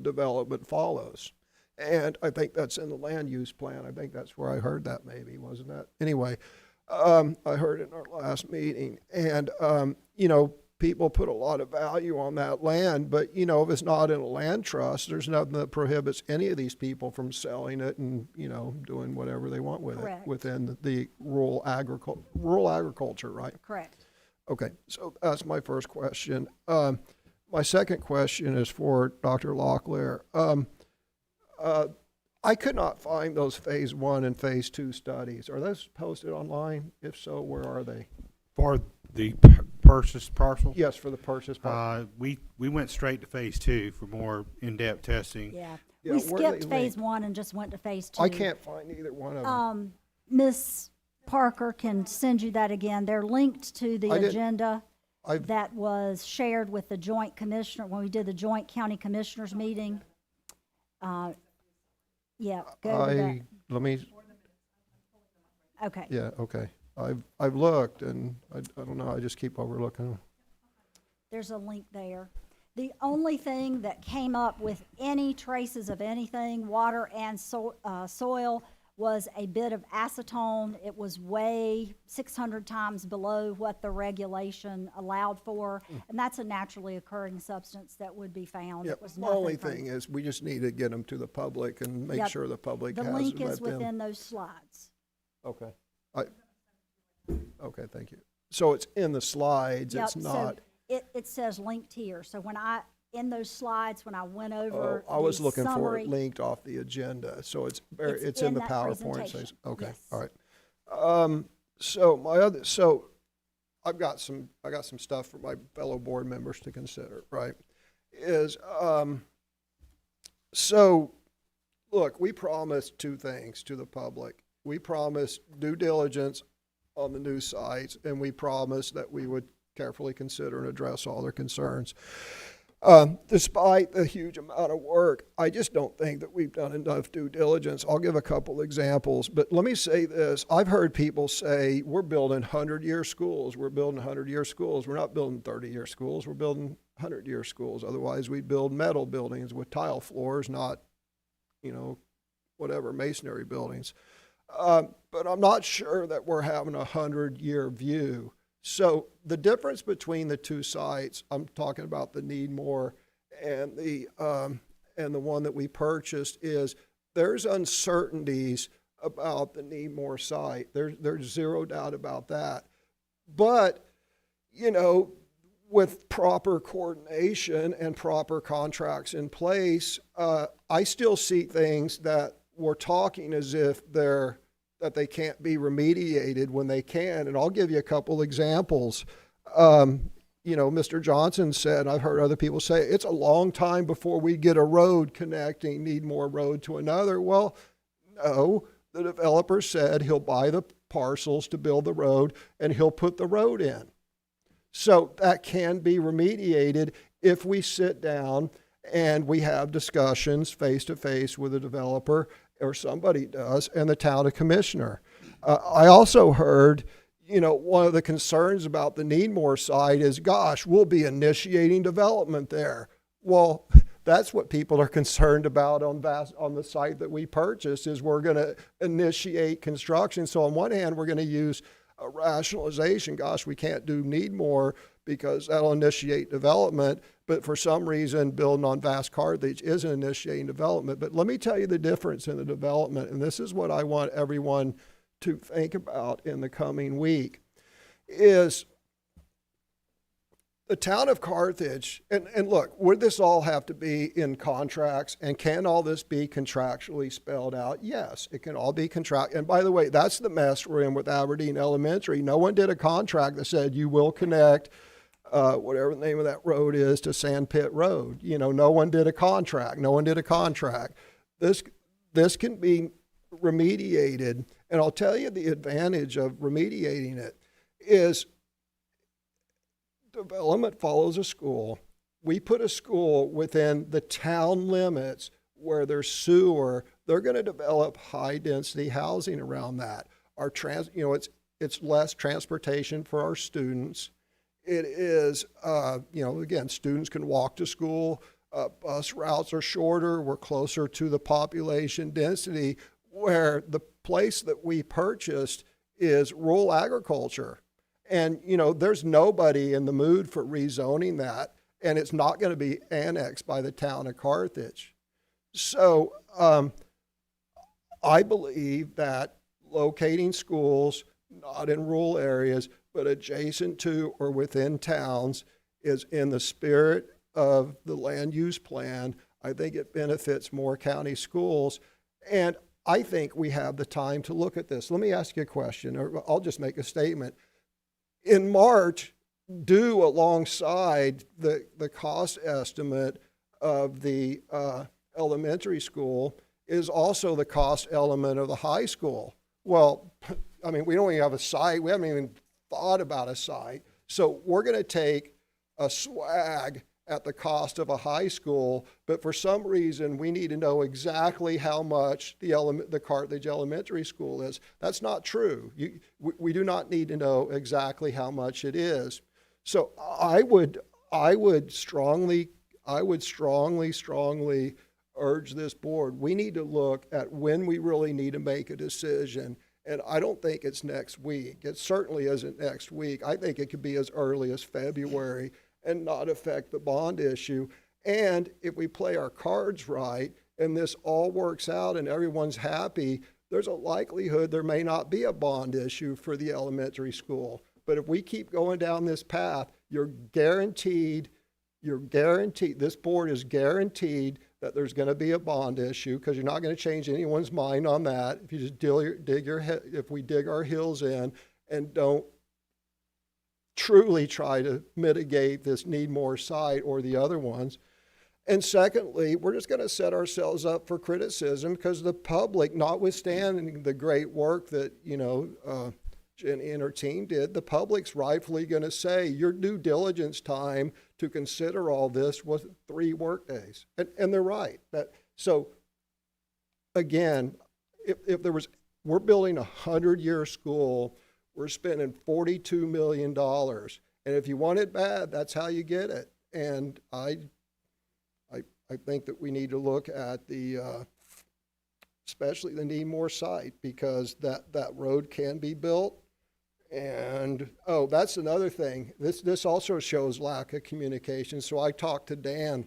[SPEAKER 7] development follows. And I think that's in the land use plan. I think that's where I heard that maybe, wasn't that? Anyway, I heard it in our last meeting. And, people put a lot of value on that land, but, if it's not in a land trust, there's nothing that prohibits any of these people from selling it and, doing whatever they want with
[SPEAKER 13] Correct.
[SPEAKER 7] it within the rural agriculture, right?
[SPEAKER 13] Correct.
[SPEAKER 7] Okay, so that's my first question. My second question is for Dr. Locklear. I could not find those phase 1 and phase 2 studies. Are those posted online? If so, where are they?
[SPEAKER 2] For the purchase parcel?
[SPEAKER 7] Yes, for the purchase part.
[SPEAKER 2] We went straight to phase 2 for more in-depth testing.
[SPEAKER 13] Yeah.
[SPEAKER 7] Yeah,
[SPEAKER 13] We
[SPEAKER 7] where are they
[SPEAKER 13] skipped phase
[SPEAKER 7] linked?
[SPEAKER 13] 1 and just went to phase 2.
[SPEAKER 7] I can't find either one of them.
[SPEAKER 13] Ms. Parker can send you that again. They're linked to the
[SPEAKER 7] I didn't-
[SPEAKER 13] agenda
[SPEAKER 7] I've-
[SPEAKER 13] that was shared with the joint commissioner, when we did the joint county commissioners meeting. Yeah, go to
[SPEAKER 7] Let me,
[SPEAKER 13] that. Okay.
[SPEAKER 7] yeah, okay. I've looked and I don't know, I just keep overlooking them.
[SPEAKER 13] There's a link there. The only thing that came up with any traces of anything, water and soil, was a bit of acetone. It was way 600 times below what the regulation allowed for, and that's a naturally occurring substance that would be found.
[SPEAKER 7] Yeah,
[SPEAKER 13] It was
[SPEAKER 7] the only
[SPEAKER 13] nothing from-
[SPEAKER 7] thing is, we just need to get them to the public and make
[SPEAKER 13] Yep.
[SPEAKER 7] sure the public
[SPEAKER 13] The
[SPEAKER 7] has
[SPEAKER 13] link
[SPEAKER 7] them.
[SPEAKER 13] is within those slides.
[SPEAKER 7] Okay. Okay, thank you. So it's in the slides,
[SPEAKER 13] Yep,
[SPEAKER 7] it's
[SPEAKER 13] so
[SPEAKER 7] not,
[SPEAKER 13] it says linked here. So when in those slides, when I went over
[SPEAKER 7] I was
[SPEAKER 13] the
[SPEAKER 7] looking for
[SPEAKER 13] summary-
[SPEAKER 7] it linked off the agenda, so it's
[SPEAKER 13] It's
[SPEAKER 7] in
[SPEAKER 13] in
[SPEAKER 7] the
[SPEAKER 13] that
[SPEAKER 7] PowerPoint.
[SPEAKER 13] presentation,
[SPEAKER 7] Okay,
[SPEAKER 13] yes.
[SPEAKER 7] all right. So I got some stuff for my fellow board members to consider, right? So, look, we promised two things to the public. We promised due diligence on the new sites, and we promised that we would carefully consider and address all their concerns. Despite the huge amount of work, I just don't think that we've done enough due diligence. I'll give a couple examples, but let me say this. I've heard people say, we're building 100-year schools. We're building 100-year schools. We're not building 30-year schools. We're building 100-year schools. Otherwise, we'd build metal buildings with tile floors, not, masonry buildings. But I'm not sure that we're having a 100-year view. So the difference between the two sites, I'm talking about the Needmore and the one that we purchased, is there's uncertainties about the Needmore site. There's zero doubt about that. But, with proper coordination and proper contracts in place, I still see things that we're talking as if that they can't be remediated when they can. And I'll give you a couple examples. Mr. Johnson said, I've heard other people say, it's a long time before we get a road connecting Needmore Road to another. Well, no, the developer said he'll buy the parcels to build the road and he'll put the road in. So that can be remediated if we sit down and we have discussions face to face with the developer or somebody does, and the town commissioner. I also heard, you know, one of the concerns about the Needmore site is, gosh, we'll be initiating development there. Well, that's what people are concerned about on the site that we purchased, is we're going to initiate construction. So on one hand, we're going to use a rationalization. Gosh, we can't do Needmore because that'll initiate development. But for some reason, building on Vast Carthage isn't initiating development. But let me tell you the difference in the development, and this is what I want everyone to think about in the coming week, is the town of Carthage, and look, would this all have to be in contracts, and can all this be contractually spelled out? Yes, it can all be contract. And by the way, that's the mess we're in with Aberdeen Elementary. No one did a contract that said you will connect whatever the name of that road is to Sand Pit Road. You know, no one did a contract. No one did a contract. This can be remediated, and I'll tell you the advantage of remediating it is development follows a school. We put a school within the town limits where there's sewer. They're going to develop high density housing around that. It's less transportation for our students. It is, again, students can walk to school. Bus routes are shorter. We're closer to the population density, where the place that we purchased is rural agriculture. And, you know, there's nobody in the mood for rezoning that, and it's not going to be annexed by the town of Carthage. So I believe that locating schools, not in rural areas, but adjacent to or within towns, is in the spirit of the land use plan. I think it benefits Moore County schools. And I think we have the time to look at this. Let me ask you a question, or I'll just make a statement. In March, due alongside the cost estimate of the elementary school is also the cost element of the high school. Well, I mean, we don't even have a site. We haven't even thought about a site. So we're going to take a swag at the cost of a high school, but for some reason we need to know exactly how much the Carthage Elementary School is. That's not true. We do not need to know exactly how much it is. So I would strongly urge this board. We need to look at when we really need to make a decision. And I don't think it's next week. It certainly isn't next week. I think it could be as early as February and not affect the bond issue. And if we play our cards right and this all works out and everyone's happy, there's a likelihood there may not be a bond issue for the elementary school. But if we keep going down this path, you're guaranteed, this board is guaranteed that there's going to be a bond issue, because you're not going to change anyone's mind on that if you just if we dig our heels in and don't truly try to mitigate this Needmore site or the other ones. And secondly, we're just going to set ourselves up for criticism, because the public, notwithstanding the great work that, Jenny and her team did, the public's rightfully going to say your due diligence time to consider all this was 3 work days. And they're right. So again, we're building a 100-year school. We're spending $42 million. And if you want it bad, that's how you get it. And I think that we need to look at especially the Needmore site, because that road can be built. And, that's another thing. This also shows lack of communication. So I talked to Dan,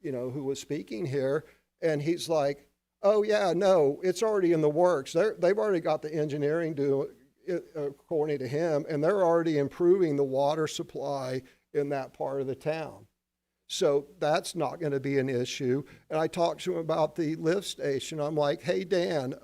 [SPEAKER 7] who was speaking here, and he's like, oh yeah, no, it's already in the works. They've already got the engineering according to him, and they're already improving the water supply in that part of the town. So that's not going to be an issue. And I talked to him about the lift station. I'm like, hey, Dan,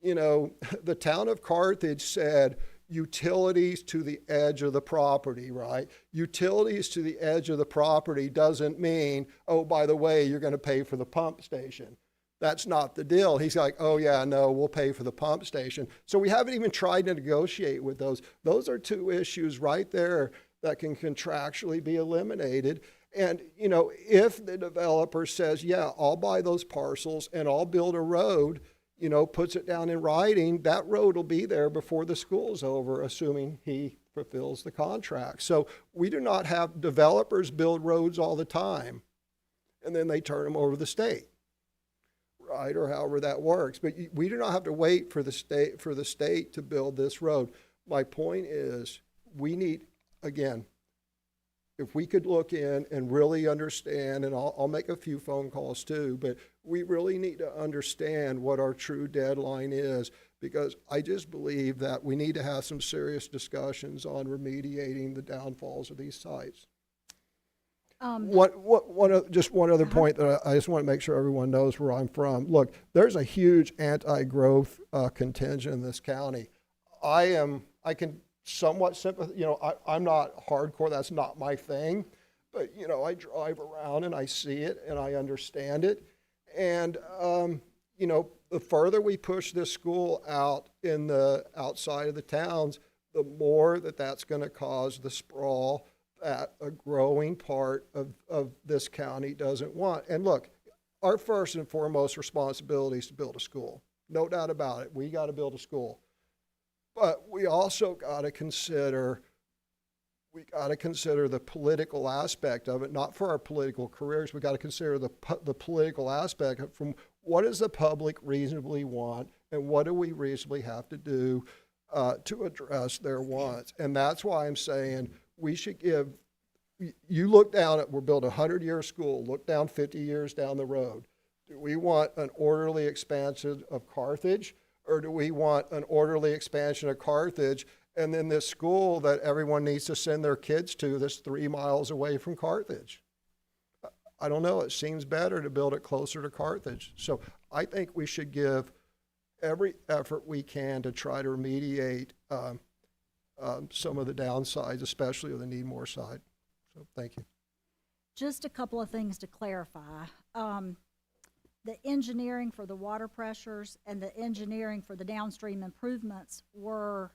[SPEAKER 7] the town of Carthage said utilities to the edge of the property, right? Utilities to the edge of the property doesn't mean, oh, by the way, you're going to pay for the pump station. That's not the deal. He's like, oh yeah, no, we'll pay for the pump station. So we haven't even tried to negotiate with those. Those are 2 issues right there that can contractually be eliminated. And, you know, if the developer says, yeah, I'll buy those parcels and I'll build a road, you know, puts it down in writing, that road will be there before the school's over, assuming he fulfills the contract. So we do not have developers build roads all the time, and then they turn them over to the state, right, or however that works. But we do not have to wait for the state to build this road. My point is, we need, again, if we could look in and really understand, and I'll make a few phone calls too, but we really need to understand what our true deadline is, because I just believe that we need to have some serious discussions on remediating the downfalls of these sites. Just one other point that I just want to make sure everyone knows where I'm from. Look, there's a huge anti-growth contingent in this county. I can somewhat sympathize, you know, I'm not hardcore, that's not my thing, but, you know, I drive around and I see it and I understand it. And, you know, the further we push this school out in the outside of the towns, the more that's going to cause the sprawl that a growing part of this county doesn't want. And look, our first and foremost responsibility is to build a school. No doubt about it. We got to build a school. But we also got to consider the political aspect of it, not for our political careers. We got to consider the political aspect from what does the public reasonably want, and what do we reasonably have to do to address their wants. And that's why I'm saying we should give, you look down at, we're building a 100-year school, look down 50 years down the road. Do we want an orderly expansion of Carthage, or do we want an orderly expansion of Carthage and then this school that everyone needs to send their kids to that's 3 miles away from Carthage? I don't know. It seems better to build it closer to Carthage. So I think we should give every effort we can to try to remediate some of the downsides, especially on the Needmore side. So thank you.
[SPEAKER 13] Just a couple of things to clarify. The engineering for the water pressures and the engineering for the downstream improvements were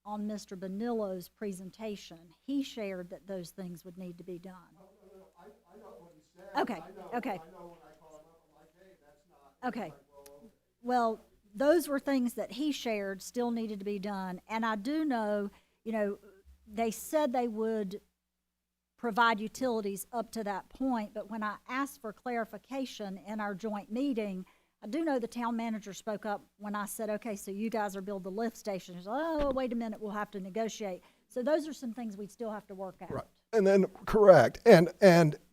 [SPEAKER 13] on Mr. Bonillo's presentation. He shared that those things would need to be done.
[SPEAKER 7] I know what he said.
[SPEAKER 13] Okay, okay.
[SPEAKER 7] I know when I call him up, I'm like, hey, that's not.
[SPEAKER 13] Okay. Well, those were things that he shared still needed to be done. And I do know, you know, they said they would provide utilities up to that point, but when I asked for clarification in our joint meeting, I do know the town manager spoke up when I said, okay, so you guys are building the lift station. He said, oh, wait a minute, we'll have to negotiate. So those are some things we still have to work out.
[SPEAKER 7] Right. And then, correct, and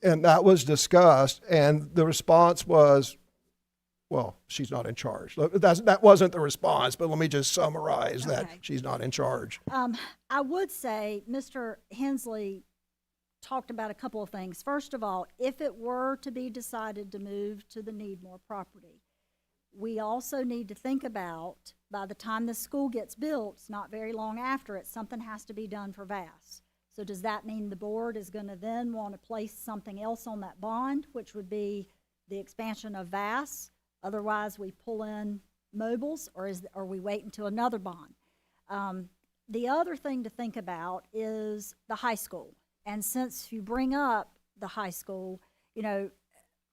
[SPEAKER 7] that was discussed, and the response was, well, she's not in charge. That wasn't the response, but let me just summarize that she's not in charge.
[SPEAKER 13] I would say Mr. Hensley talked about a couple of things. First of all, if it were to be decided to move to the Needmore property, we also need to think about, by the time the school gets built, it's not very long after it, something has to be done for VAS. So does that mean the board is going to then want to place something else on that bond, which would be the expansion of VAS? Otherwise, we pull in mobiles, or we wait until another bond? The other thing to think about is the high school. And since you bring up the high school, you know,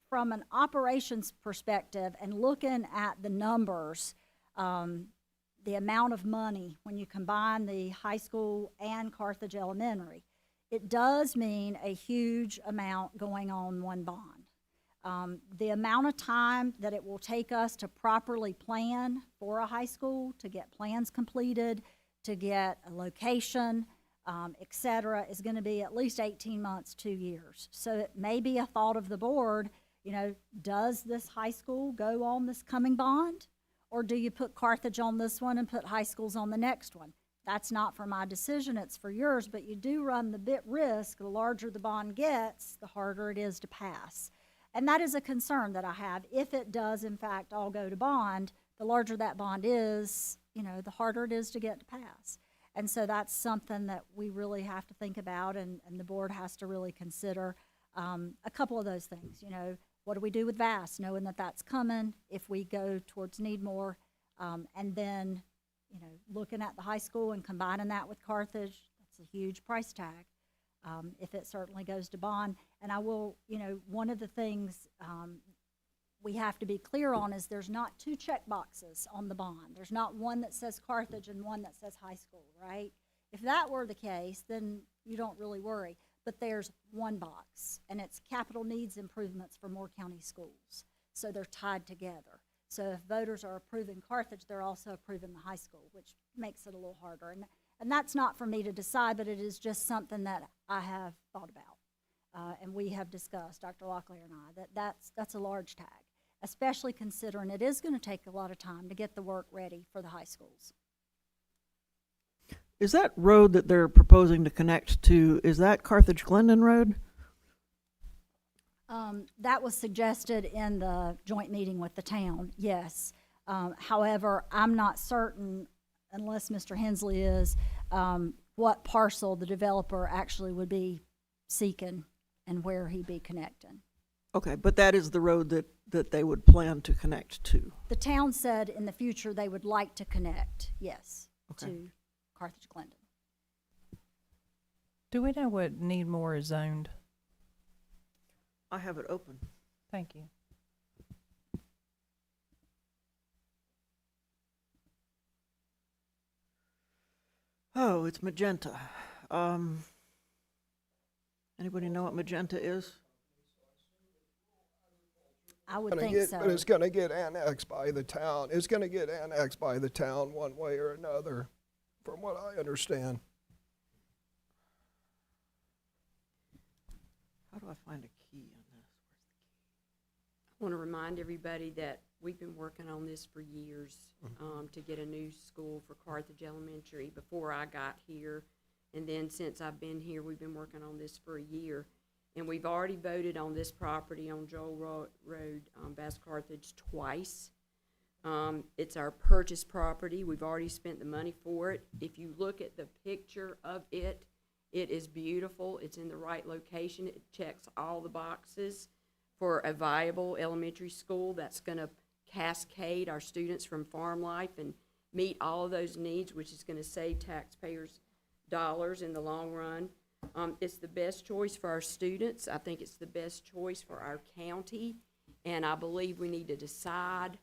[SPEAKER 13] from an operations perspective and looking at the numbers, the amount of money when you combine the high school and Carthage Elementary, it does mean a huge amount going on one bond. The amount of time that it will take us to properly plan for a high school, to get plans completed, to get a location, et cetera, is going to be at least 18 months, 2 years. So it may be a thought of the board, you know, does this high school go on this coming bond? Or do you put Carthage on this one and put high schools on the next one? That's not for my decision, it's for yours, but you do run the bit risk. The larger the bond gets, the harder it is to pass. And that is a concern that I have. If it does, in fact, all go to bond, the larger that bond is, you know, the harder it is to get to pass. And so that's something that we really have to think about, and the board has to really consider a couple of those things. You know, what do we do with VAS, knowing that that's coming if we go towards Needmore, and then, you know, looking at the high school and combining that with Carthage, that's a huge price tag. if it certainly goes to bond. And I will, one of the things we have to be clear on is there's not two check boxes on the bond. There's not one that says Carthage and one that says high school, right? If that were the case, then you don't really worry. But there's one box, and it's capital needs improvements for Moore County schools. So they're tied together. So if voters are approving Carthage, they're also approving the high school, which makes it a little harder. And that's not for me to decide, but it is just something that I have thought about. And we have discussed, Dr. Locklear and I, that's a large tag, especially considering it is going to take a lot of time to get the work ready for the high schools.
[SPEAKER 5] Is that road that they're proposing to connect to, is that Carthage-Glendon Road?
[SPEAKER 13] That was suggested in the joint meeting with the town, yes. However, I'm not certain, unless Mr. Hensley is, what parcel the developer actually would be seeking and where he'd be connecting.
[SPEAKER 5] Okay, but that is the road that they would plan to connect to.
[SPEAKER 13] The town said in the future they would like to connect, yes,
[SPEAKER 5] Okay.
[SPEAKER 13] to Carthage-Glendon.
[SPEAKER 3] Do we know what Needmore is zoned?
[SPEAKER 5] I have it open.
[SPEAKER 3] Thank you.
[SPEAKER 5] Oh, it's magenta. Anybody know what magenta is?
[SPEAKER 13] I would think so.
[SPEAKER 7] But it's gonna get annexed by the town. It's gonna get annexed by the town one way or another, from what I understand.
[SPEAKER 5] How do I find a key on this?
[SPEAKER 1] I want to remind everybody that we've been working on this for years, to get a new school for Carthage Elementary before I got here. And then since I've been here, we've been working on this for a year. And we've already voted on this property on Joel Road, Bass Carthage, twice. It's our purchase property. We've already spent the money for it. If you look at the picture of it, it is beautiful. It's in the right location. It checks all the boxes for a viable elementary school that's going to cascade our students from farm life and meet all of those needs, which is going to save taxpayers dollars in the long run. It's the best choice for our students. I think it's the best choice for our county, and I believe we need to decide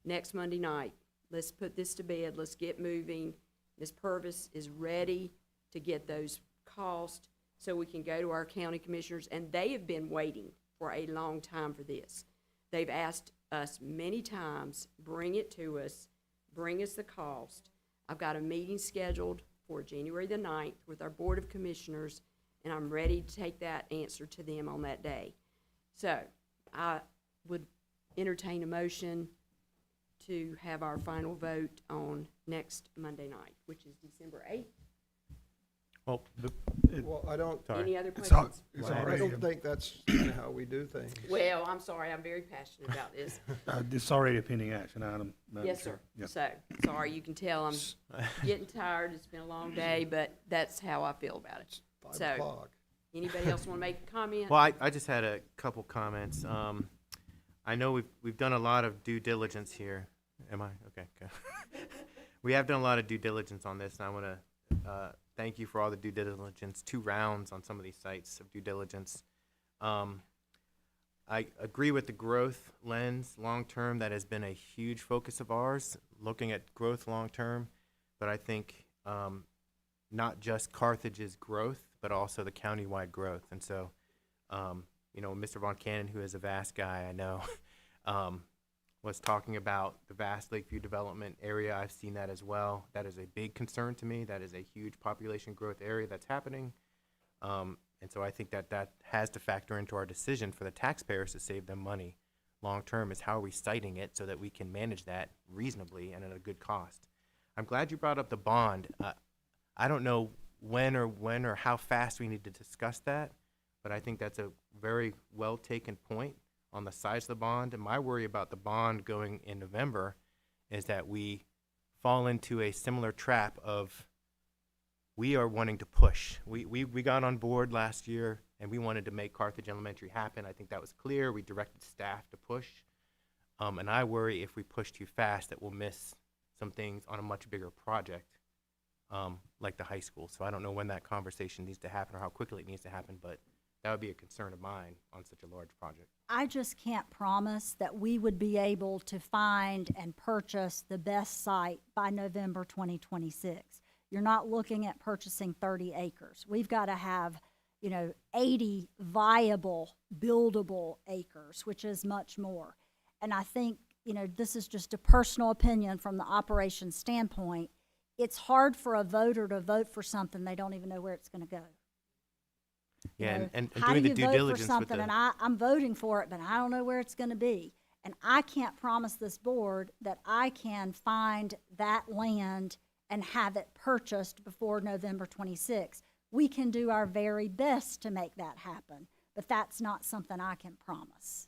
[SPEAKER 1] next Monday night. Let's put this to bed. Let's get moving. Ms. Purvis is ready to get those costs so we can go to our county commissioners, and they have been waiting for a long time for this. They've asked us many times, bring it to us, bring us the cost. I've got a meeting scheduled for January the 9th with our Board of Commissioners, and I'm ready to take that answer to them on that day. So I would entertain a motion to have our final vote on next Monday night, which is December 8th.
[SPEAKER 6] Well,
[SPEAKER 7] Well, I don't,
[SPEAKER 6] sorry.
[SPEAKER 1] Any other
[SPEAKER 2] It's all-
[SPEAKER 1] questions?
[SPEAKER 2] it's
[SPEAKER 7] I
[SPEAKER 2] already,
[SPEAKER 7] don't think that's kinda how we do things.
[SPEAKER 1] Well, I'm sorry, I'm very passionate about this.
[SPEAKER 2] it's already a pending action item. Madam
[SPEAKER 1] Yes,
[SPEAKER 2] Chair.
[SPEAKER 1] sir.
[SPEAKER 2] Yeah.
[SPEAKER 1] So, sorry, you can tell I'm getting tired. It's been a long day, but that's how I feel about it.
[SPEAKER 7] 5
[SPEAKER 1] So-
[SPEAKER 7] o'clock.
[SPEAKER 1] Anybody else want to make a comment?
[SPEAKER 6] Well, I just had a couple comments. I know we've done a lot of due diligence here. Am I? Okay. We have done a lot of due diligence on this, and I want to thank you for all the due diligence, 2 rounds on some of these sites of due diligence. I agree with the growth lens long-term. That has been a huge focus of ours, looking at growth long-term. But I think not just Carthage's growth, but also the county-wide growth. And so, Mr. Von Cannon, who is a vast guy, I know, was talking about the vast Lakeview development area. I've seen that as well. That is a big concern to me. That is a huge population growth area that's happening. And so I think that has to factor into our decision for the taxpayers to save them money long-term, is how are we siting it so that we can manage that reasonably and at a good cost. I'm glad you brought up the bond. I don't know when or how fast we need to discuss that, but I think that's a very well taken point on the size of the bond. And my worry about the bond going in November is that we fall into a similar trap of we are wanting to push. We got on board last year and we wanted to make Carthage Elementary happen. I think that was clear. We directed staff to push. And I worry if we push too fast that we'll miss some things on a much bigger project like the high school. So I don't know when that conversation needs to happen or how quickly it needs to happen, but that would be a concern of mine on such a large project.
[SPEAKER 13] I just can't promise that we would be able to find and purchase the best site by November 2026. You're not looking at purchasing 30 acres. We've got to have, 80 viable, buildable acres, which is much more. And I think, this is just a personal opinion from the operations standpoint. It's hard for a voter to vote for something they don't even know where it's going to go.
[SPEAKER 6] Yeah, and
[SPEAKER 13] How
[SPEAKER 6] doing
[SPEAKER 13] do
[SPEAKER 6] the
[SPEAKER 13] you
[SPEAKER 6] due
[SPEAKER 13] vote for
[SPEAKER 6] diligence with
[SPEAKER 13] something,
[SPEAKER 6] the,
[SPEAKER 13] and I'm voting for it, but I don't know where it's going to be. And I can't promise this board that I can find that land and have it purchased before November 26th. We can do our very best to make that happen, but that's not something I can promise.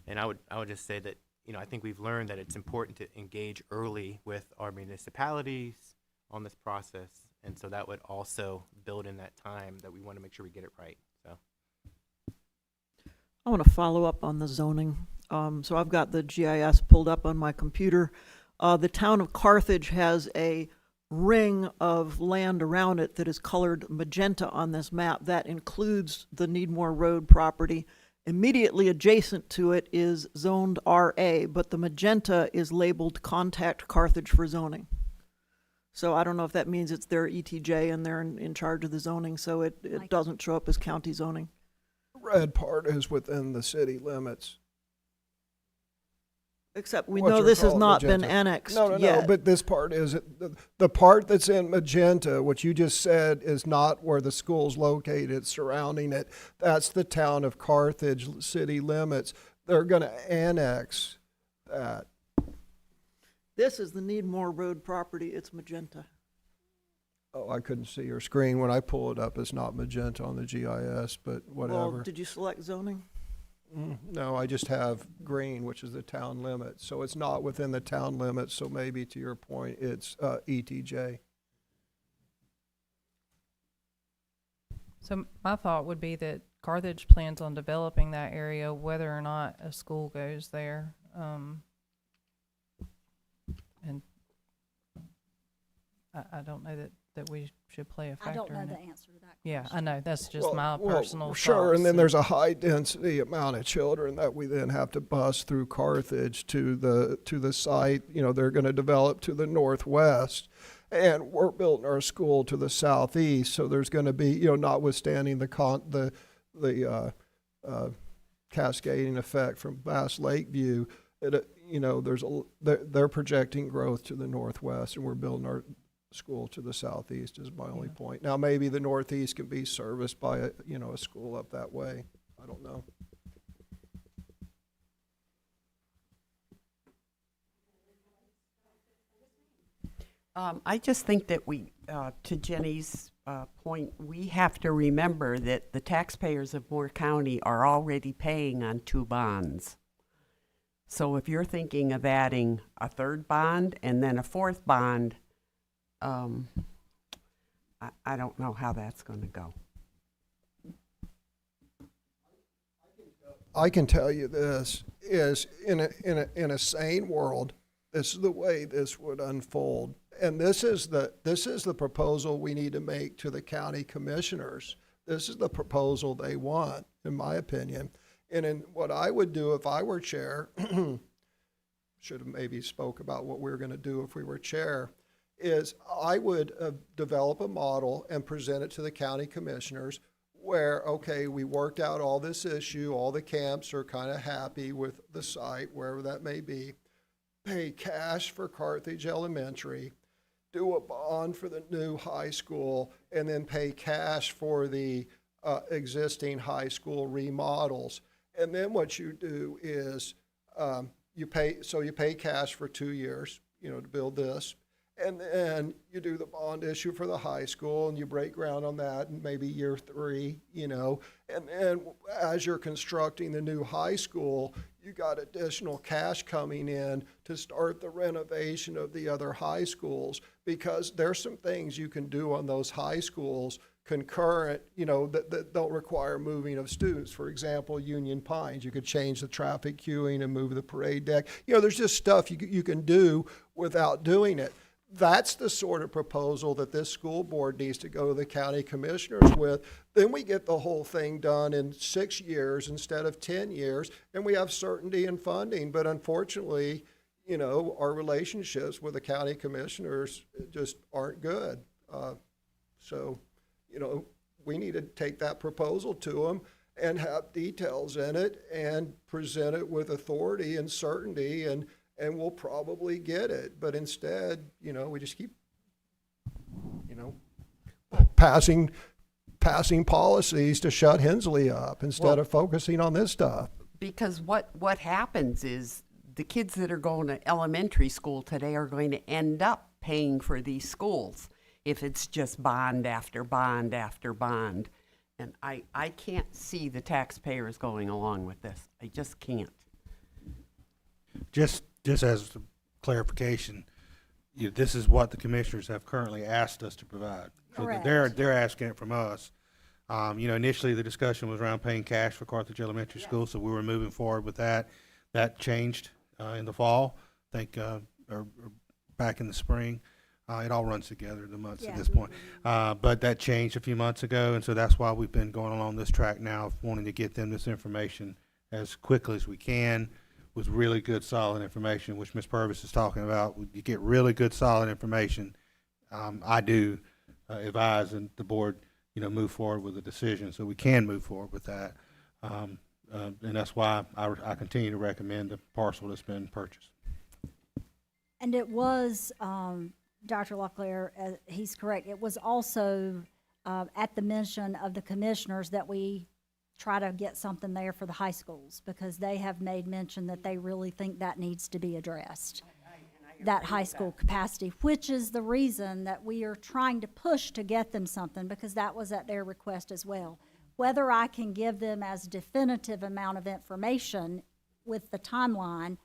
[SPEAKER 6] and I would just say that, I think we've learned that it's important to engage early with our municipalities on this process. And so that would also build in that time that we want to make sure we get it right, so.
[SPEAKER 5] I want to follow up on the zoning. So I've got the GIS pulled up on my computer. The town of Carthage has a ring of land around it that is colored magenta on this map. That includes the Needmore Road property. Immediately adjacent to it is zoned RA, but the magenta is labeled Contact Carthage for zoning. So I don't know if that means it's their ETJ and they're in charge of the zoning, so it doesn't show up as county zoning.
[SPEAKER 7] Red part is within the city limits.
[SPEAKER 5] Except we
[SPEAKER 7] What
[SPEAKER 5] know
[SPEAKER 7] you're
[SPEAKER 5] this has
[SPEAKER 7] called
[SPEAKER 5] not been
[SPEAKER 7] magenta.
[SPEAKER 5] annexed
[SPEAKER 7] No,
[SPEAKER 5] yet.
[SPEAKER 7] but this part is, the part that's in magenta, what you just said, is not where the school's located, surrounding it. That's the town of Carthage city limits. They're gonna annex that.
[SPEAKER 5] This is the Needmore Road property, it's magenta.
[SPEAKER 7] Oh, I couldn't see your screen. When I pull it up, it's not magenta on the GIS, but
[SPEAKER 5] Well,
[SPEAKER 7] whatever.
[SPEAKER 5] did you select zoning?
[SPEAKER 7] No, I just have green, which is the town limit. So it's not within the town limits, so maybe to your point, it's ETJ.
[SPEAKER 3] So my thought would be that Carthage plans on developing that area whether or not a school goes there. And I don't know that we should play a factor
[SPEAKER 13] I don't know
[SPEAKER 3] in
[SPEAKER 13] the
[SPEAKER 3] it.
[SPEAKER 13] answer to that
[SPEAKER 3] Yeah,
[SPEAKER 13] question.
[SPEAKER 3] I know, that's just my personal thoughts.
[SPEAKER 7] Sure, and then
[SPEAKER 3] and-
[SPEAKER 7] there's a high density amount of children that we then have to bus through Carthage to the site. They're gonna develop to the northwest. And we're building our school to the southeast, so there's gonna be, notwithstanding the cascading effect from Bass Lakeview, they're projecting growth to the northwest, and we're building our school to the southeast is my only point. Now, maybe the northeast can be serviced by a school up that way. I don't know.
[SPEAKER 8] I just think that to Jenny's point, we have to remember that the taxpayers of Moore County are already paying on 2 bonds. So if you're thinking of adding a 3rd bond and then a 4th bond, I don't know how that's going to go.
[SPEAKER 7] I can tell you this is in a sane world, this is the way this would unfold. And this is the proposal we need to make to the county commissioners. This is the proposal they want, in my opinion. And in what I would do if I were chair, should have maybe spoke about what we were going to do if we were chair, is I would develop a model and present it to the county commissioners where, okay, we worked out all this issue, all the camps are kind of happy with the site, wherever that may be, pay cash for Carthage Elementary, do a bond for the new high school, and then pay cash for the existing high school remodels. And then what you do is you pay cash for 2 years, to build this. And then you do the bond issue for the high school and you break ground on that in maybe year 3, and then as you're constructing the new high school, you got additional cash coming in to start the renovation of the other high schools, because there's some things you can do on those high schools concurrent, that don't require moving of students. For example, Union Pines, you could change the traffic queuing and move the parade deck. There's just stuff you can do without doing it. That's the sort of proposal that this school board needs to go to the county commissioners with. Then we get the whole thing done in 6 years instead of 10 years, and we have certainty in funding. But unfortunately, you know, our relationships with the county commissioners just aren't good. So, you know, we need to take that proposal to them and have details in it and present it with authority and certainty, and we'll probably get it. But instead, you know, we just keep, you know, passing policies to shut Hensley up instead of focusing on this stuff.
[SPEAKER 8] Because what happens is the kids that are going to elementary school today are going to end up paying for these schools if it's just bond after bond after bond. And I can't see the taxpayers going along with this. I just can't.
[SPEAKER 2] Just as clarification, this is what the commissioners have currently asked us to provide. So
[SPEAKER 13] Correct.
[SPEAKER 2] They're asking it from us. Initially the discussion was around paying cash for Carthage Elementary School, so we were moving forward with that. That changed in the fall, I think, or back in the spring. It all runs together, the months at this point. But that changed a few months ago, and so that's why we've been going along this track now, of wanting to get them this information as quickly as we can, with really good, solid information, which Ms. Purvis is talking about. You get really good, solid information. I do advise and the board, move forward with a decision, so we can move forward with that. And that's why I continue to recommend the parcel that's been purchased.
[SPEAKER 13] And it was, Dr. Locklear, he's correct. It was also at the mention of the commissioners that we try to get something there for the high schools, because they have made mention that they really think that needs to be addressed, that high school capacity, which is the reason that we are trying to push to get them something, because that was at their request as well. Whether I can give them as definitive amount of information with the timeline,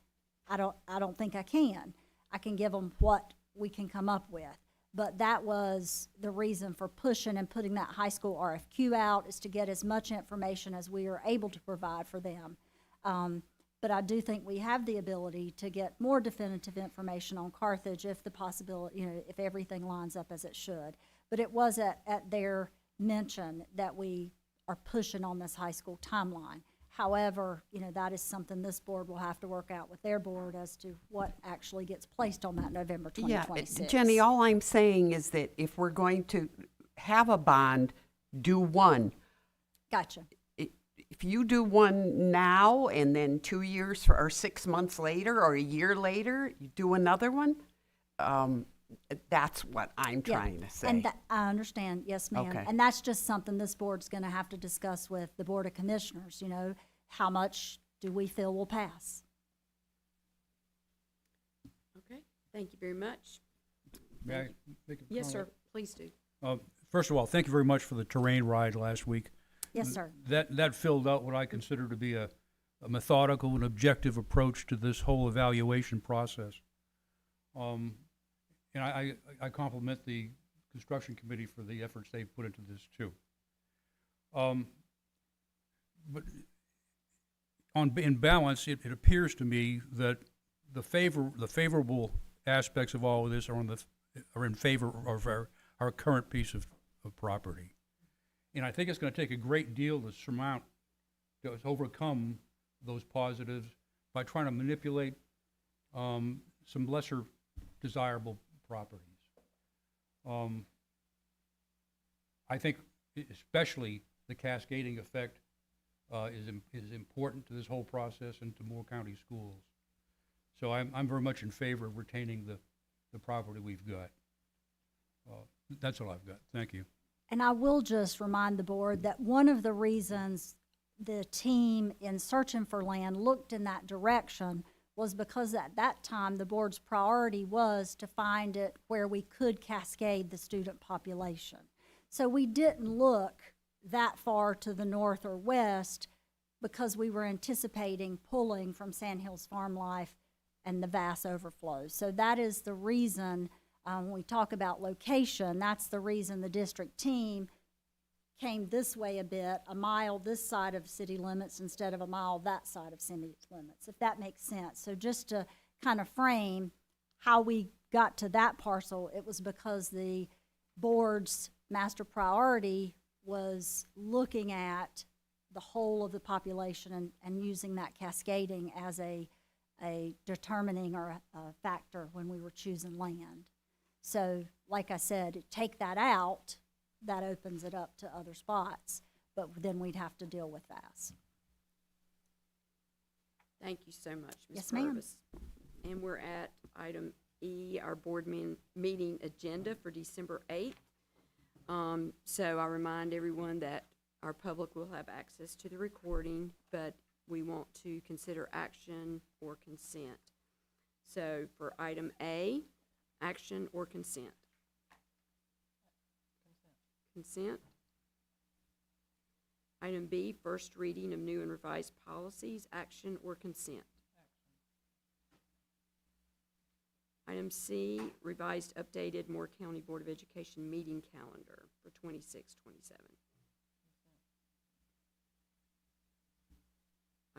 [SPEAKER 13] I don't think I can. I can give them what we can come up with. But that was the reason for pushing and putting that high school RFQ out, is to get as much information as we are able to provide for them. But I do think we have the ability to get more definitive information on Carthage if the possibility, if everything lines up as it should. But it was at their mention that we are pushing on this high school timeline. However, that is something this board will have to work out with their board as to what actually gets placed on that November 2026.
[SPEAKER 8] Yeah, Jenny, all I'm saying is that if we're going to have a bond, do one.
[SPEAKER 13] Gotcha.
[SPEAKER 8] If you do one now and then 2 years or 6 months later or a year later, you do another one, that's what I'm trying to say.
[SPEAKER 13] And I understand, yes, ma'am.
[SPEAKER 8] Okay.
[SPEAKER 13] And that's just something this board's going to have to discuss with the Board of Commissioners, how much do we feel will pass?
[SPEAKER 1] Okay, thank you very much.
[SPEAKER 12] May I make a
[SPEAKER 1] Yes, sir,
[SPEAKER 12] comment?
[SPEAKER 1] please do.
[SPEAKER 12] First of all, thank you very much for the terrain ride last week.
[SPEAKER 13] Yes, sir.
[SPEAKER 12] That filled out what I consider to be a methodical and objective approach to this whole evaluation process. And I compliment the construction committee for the efforts they've put into this too. But in balance, it appears to me that the favorable aspects of all of this are in favor of our current piece of property. And I think it's going to take a great deal to overcome those positives by trying to manipulate some lesser desirable properties. I think especially the cascading effect is important to this whole process and to Moore County schools. So I'm very much in favor of retaining the property we've got. That's all I've got. Thank you.
[SPEAKER 13] And I will just remind the board that one of the reasons the team in searching for land looked in that direction was because at that time the board's priority was to find it where we could cascade the student population. So we didn't look that far to the north or west because we were anticipating pulling from Sand Hills Farm Life and the vast overflows. So that is the reason, when we talk about location, that's the reason the district team came this way a bit, a mile this side of city limits instead of a mile that side of city limits, if that makes sense. So just to kind of frame how we got to that parcel, it was because the board's master priority was looking at the whole of the population and using that cascading as a determining or a factor when we were choosing land. So, like I said, take that out, that opens it up to other spots, but then we'd have to deal with that.
[SPEAKER 1] Thank you so much, Ms.
[SPEAKER 13] Yes, ma'am.
[SPEAKER 1] Purvis. And we're at item E, our board meeting agenda for December 8th. So I remind everyone that our public will have access to the recording, but we want to consider action or consent. So for item A, action or consent? Consent. Item B, first reading of new and revised policies, action or consent? Item C, revised updated Moore County Board of Education meeting calendar for 26-27.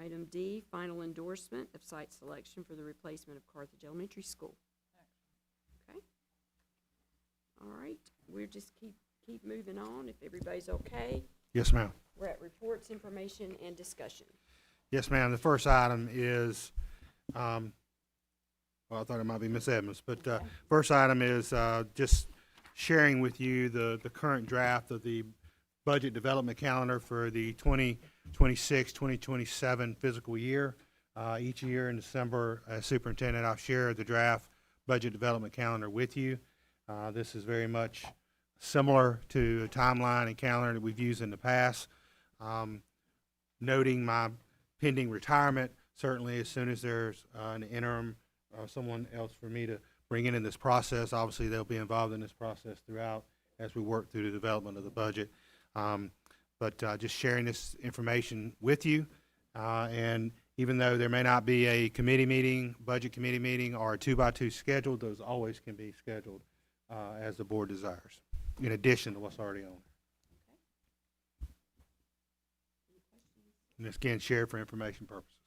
[SPEAKER 1] Item D, final endorsement of site selection for the replacement of Carthage Elementary School. Okay. All right, we'll just keep moving on if everybody's okay.
[SPEAKER 2] Yes, ma'am.
[SPEAKER 1] We're at reports, information, and discussion.
[SPEAKER 2] Yes, ma'am. The first item is, well, I thought it might be Ms. Edmonds, but first item is just sharing with you the current draft of the budget development calendar for the 2026-2027 fiscal year. Each year in December, as superintendent, I'll share the draft budget development calendar with you. This is very much similar to a timeline and calendar that we've used in the past. Noting my pending retirement, certainly as soon as there's an interim or someone else for me to bring in this process, obviously they'll be involved in this process throughout as we work through the development of the budget. But just sharing this information with you, and even though there may not be a committee meeting, budget committee meeting, or a 2x2 scheduled, those always can be scheduled as the board desires, in addition to what's already on. And this again, shared for information purposes.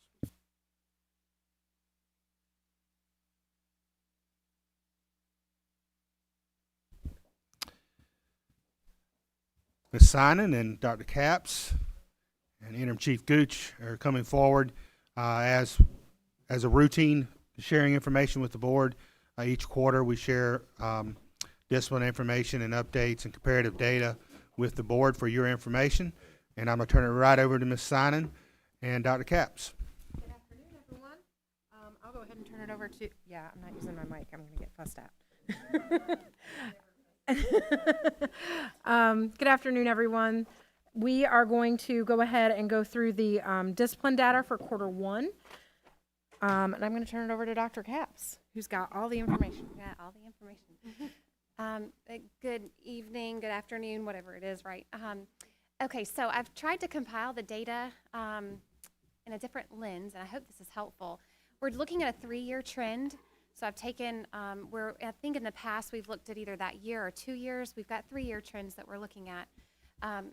[SPEAKER 2] Ms. Sinan and Dr. Capps and Interim Chief Gooch are coming forward as a routine sharing information with the board. Each quarter we share discipline information and updates and comparative data with the board for your information. And I'm going to turn it right over to Ms. Sinan and Dr. Capps.
[SPEAKER 14] Good afternoon, everyone. I'll go ahead and turn it over to, yeah, I'm not using my mic. I'm going to get fussed at. Good afternoon, everyone. We are going to go ahead and go through the discipline data for quarter one. And I'm going to turn it over to Dr. Capps, who's got all the information.
[SPEAKER 11] Yeah, all the information. Good evening, good afternoon, whatever it is, right? Okay, so I've tried to compile the data in a different lens, and I hope this is helpful. We're looking at a 3-year trend. So I've taken, I think in the past we've looked at either that year or 2 years. We've got 3-year trends that we're looking at. And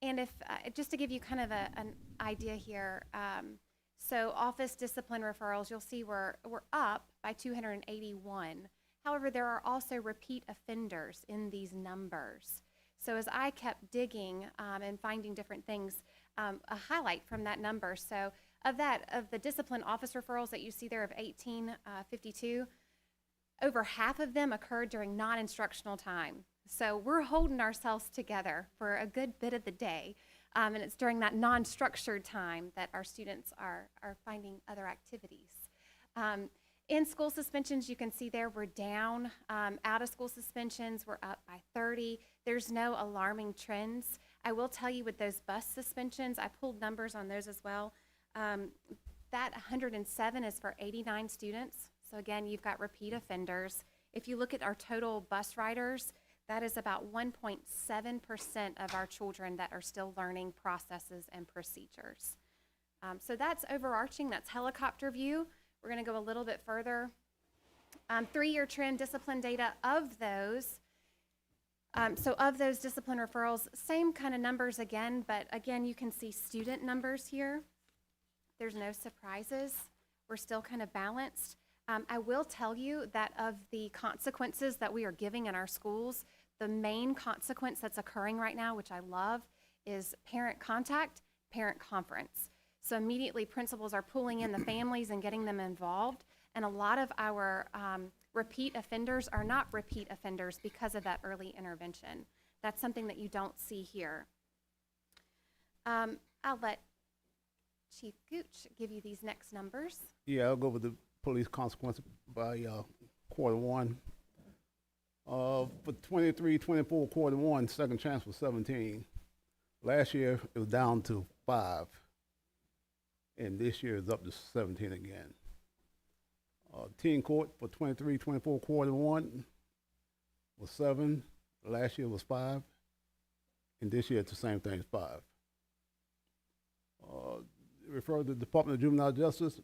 [SPEAKER 11] if, just to give you kind of an idea here, so office discipline referrals, you'll see we're up by 281. However, there are also repeat offenders in these numbers. So as I kept digging and finding different things, a highlight from that number. So of the discipline office referrals that you see there of 1852, over half of them occurred during non-instructional time. So we're holding ourselves together for a good bit of the day. And it's during that non-structured time that our students are finding other activities. In school suspensions, you can see there we're down. Out of school suspensions, we're up by 30. There's no alarming trends. I will tell you with those bus suspensions, I pulled numbers on those as well. That 107 is for 89 students. So again, you've got repeat offenders. If you look at our total bus riders, that is about 1.7% of our children that are still learning processes and procedures. So that's overarching, that's helicopter view. We're gonna go a little bit further. 3-year trend discipline data of those. So of those discipline referrals, same kind of numbers again, but again, you can see student numbers here. There's no surprises. We're still kind of balanced. I will tell you that of the consequences that we are giving in our schools, the main consequence that's occurring right now, which I love, is parent contact, parent conference. So immediately principals are pulling in the families and getting them involved. And a lot of our repeat offenders are not repeat offenders because of that early intervention. That's something that you don't see here. I'll let Chief Gooch give you these next numbers.
[SPEAKER 15] Yeah, I'll go with the police consequences by Q1. For 23-24 Q1, second chance was 17. Last year it was down to 5, and this year it's up to 17 again. Teen court for 23-24 Q1 was 7. Last year was 5, and this year it's the same thing, 5. Refer to the Department of Juvenile Justice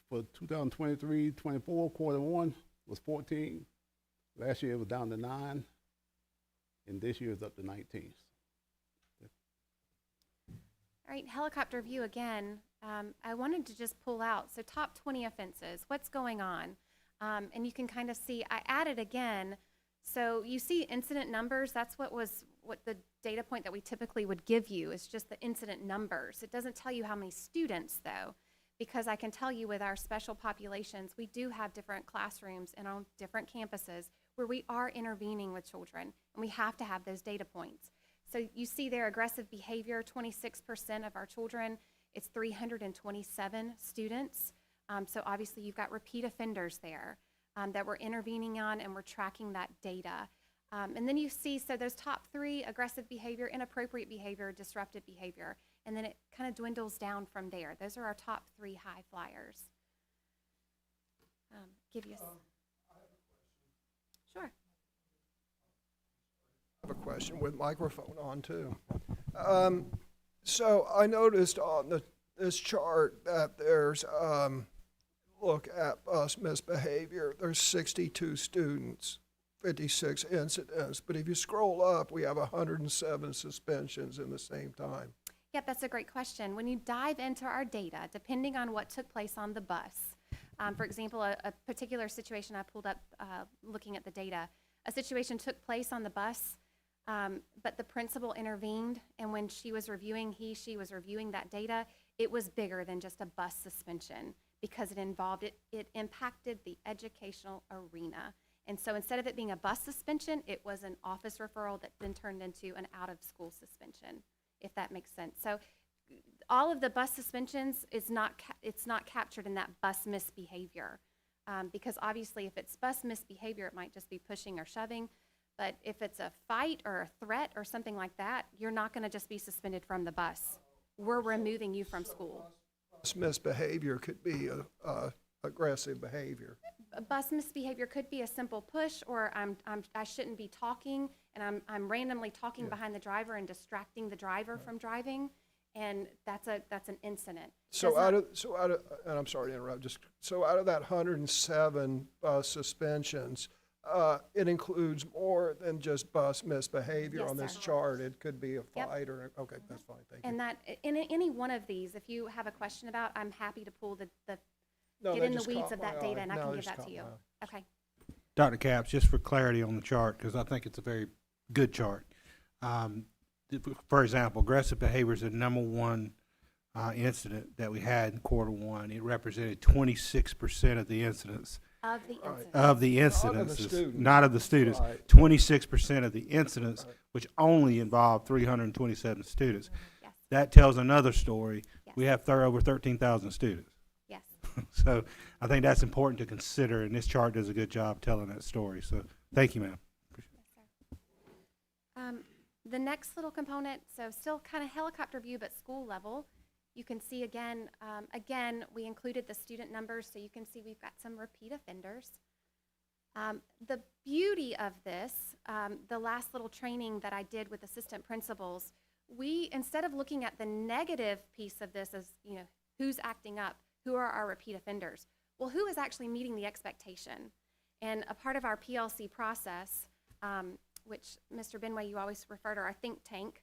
[SPEAKER 15] for 2023-24 Q1 was 14. Last year it was down to 9, and this year it's up to 19.
[SPEAKER 11] All right, helicopter view again. I wanted to just pull out, so top 20 offenses, what's going on? And you can kind of see, I added again, so you see incident numbers, that's what the data point that we typically would give you is just the incident numbers. It doesn't tell you how many students though, because I can tell you with our special populations, we do have different classrooms and on different campuses where we are intervening with children, and we have to have those data points. So you see their aggressive behavior, 26% of our children, it's 327 students. So obviously you've got repeat offenders there that we're intervening on, and we're tracking that data. And then you see, so those top 3, aggressive behavior, inappropriate behavior, disruptive behavior, and then it kind of dwindles down from there. Those are our top 3 high flyers. Give you Sure.
[SPEAKER 7] I have a question with microphone on too. So I noticed on this chart that there's, look at bus misbehavior, there's 62 students, 56 incidents, but if you scroll up, we have 107 suspensions in the same time.
[SPEAKER 11] Yep, that's a great question. When you dive into our data, depending on what took place on the bus, for example, a particular situation I pulled up looking at the data, a situation took place on the bus, but the principal intervened, and when she was reviewing, she was reviewing that data, it was bigger than just a bus suspension because it impacted the educational arena. And so instead of it being a bus suspension, it was an office referral that then turned into an out-of-school suspension, if that makes sense. So all of the bus suspensions it's not captured in that bus misbehavior, because obviously if it's bus misbehavior, it might just be pushing or shoving. But if it's a fight or a threat or something like that, you're not going to just be suspended from the bus. We're removing you from school.
[SPEAKER 7] Bus misbehavior could be aggressive behavior.
[SPEAKER 11] A bus misbehavior could be a simple push, or I shouldn't be talking, and I'm randomly talking behind the driver and distracting the driver from driving, and that's an incident.
[SPEAKER 7] So out of and I'm sorry to interrupt. So out of that 107 suspensions, it includes more than just bus misbehavior on this chart. It could be a fight or okay, that's fine. Thank you.
[SPEAKER 11] And that in any one of these, if you have a question about, I'm happy to pull
[SPEAKER 7] No,
[SPEAKER 11] get
[SPEAKER 7] that
[SPEAKER 11] in the
[SPEAKER 7] just
[SPEAKER 11] weeds
[SPEAKER 7] caught
[SPEAKER 11] of that
[SPEAKER 7] my
[SPEAKER 11] data,
[SPEAKER 7] eye.
[SPEAKER 11] and I
[SPEAKER 7] No,
[SPEAKER 11] can
[SPEAKER 7] it
[SPEAKER 11] give
[SPEAKER 7] just
[SPEAKER 11] that
[SPEAKER 7] caught
[SPEAKER 11] to you.
[SPEAKER 7] my eye.
[SPEAKER 11] Okay.
[SPEAKER 2] Dr. Capps, just for clarity on the chart, because I think it's a very good chart. For example, aggressive behavior is the number one incident that we had in Q1. It represented 26% of the incidents.
[SPEAKER 11] Of the incidents.
[SPEAKER 2] Of the
[SPEAKER 7] Not of the
[SPEAKER 2] incidences,
[SPEAKER 7] students.
[SPEAKER 2] not of the students.
[SPEAKER 7] Right.
[SPEAKER 2] 26% of the incidents, which only involved 327 students.
[SPEAKER 11] Yes.
[SPEAKER 2] That tells another story.
[SPEAKER 11] Yes.
[SPEAKER 2] We have over 13,000 students.
[SPEAKER 11] Yes.
[SPEAKER 2] So I think that's important to consider, and this chart does a good job telling that story. So thank you, ma'am.
[SPEAKER 11] Yes, sir. The next little component, so still kind of helicopter view, but school level. You can see again, we included the student numbers, so you can see we've got some repeat offenders. The beauty of this, the last little training that I did with assistant principals, instead of looking at the negative piece of this as, who's acting up, who are our repeat offenders? Well, who is actually meeting the expectation? And a part of our PLC process, which Mr. Benway, you always refer to our think tank,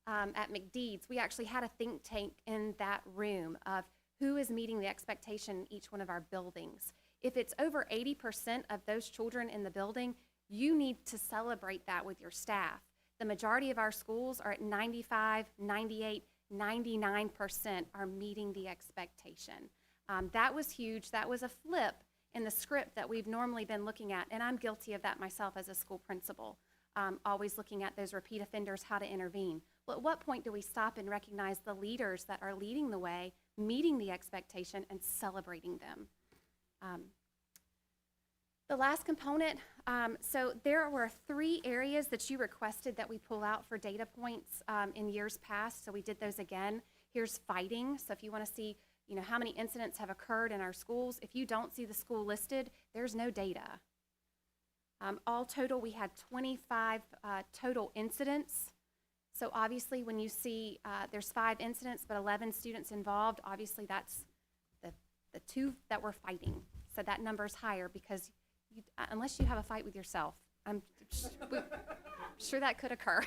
[SPEAKER 11] at McDeeds, we actually had a think tank in that room of who is meeting the expectation in each one of our buildings. If it's over 80% of those children in the building, you need to celebrate that with your staff. The majority of our schools are at 95, 98, 99% are meeting the expectation. That was huge. That was a flip in the script that we've normally been looking at, and I'm guilty of that myself as a school principal, always looking at those repeat offenders, how to intervene. Well, at what point do we stop and recognize the leaders that are leading the way, meeting the expectation, and celebrating them? The last component, so there were 3 areas that you requested that we pull out for data points in years past, so we did those again. Here's fighting, so if you want to see how many incidents have occurred in our schools, if you don't see the school listed, there's no data. All total, we had 25 total incidents. So obviously when you see there's 5 incidents but 11 students involved, obviously that's the 2 that were fighting. So that number's higher because unless you have a fight with yourself, I'm sure that could occur.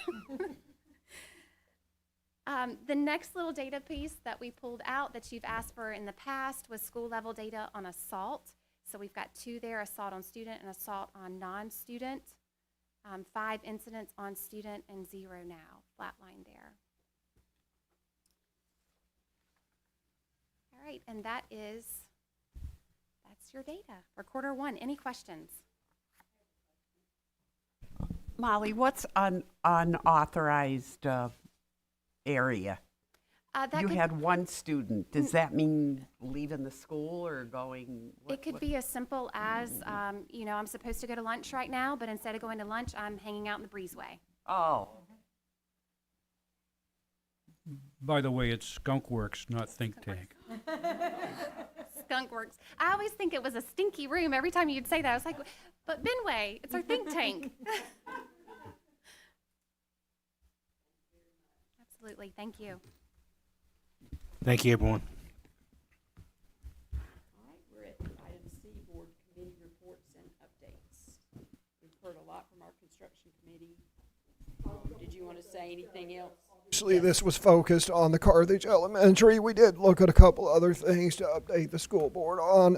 [SPEAKER 11] The next little data piece that we pulled out that you've asked for in the past was school level data on assault. So we've got 2 there, assault on student and assault on non-student. 5 incidents on student and 0 now, flat line there. All right, and that's your data for quarter 1. Any questions?
[SPEAKER 8] Molly, what's unauthorized area? You had 1 student. Does that mean leaving the school or going?
[SPEAKER 11] It could be as simple as, I'm supposed to go to lunch right now, but instead of going to lunch, I'm hanging out in the breezeway.
[SPEAKER 8] Oh.
[SPEAKER 12] By the way, it's Skunk Works, not Think Tank.
[SPEAKER 11] Skunk Works. I always think it was a stinky room every time you'd say that. I was like, but Benway, it's our think tank. Absolutely. Thank you.
[SPEAKER 2] Thank you, everyone.
[SPEAKER 1] All right, we're at item C, board committee reports and updates. We've heard a lot from our construction committee. Did you want to say anything else?
[SPEAKER 7] Actually, this was focused on the Carthage Elementary. We did look at a couple other things to update the school board on.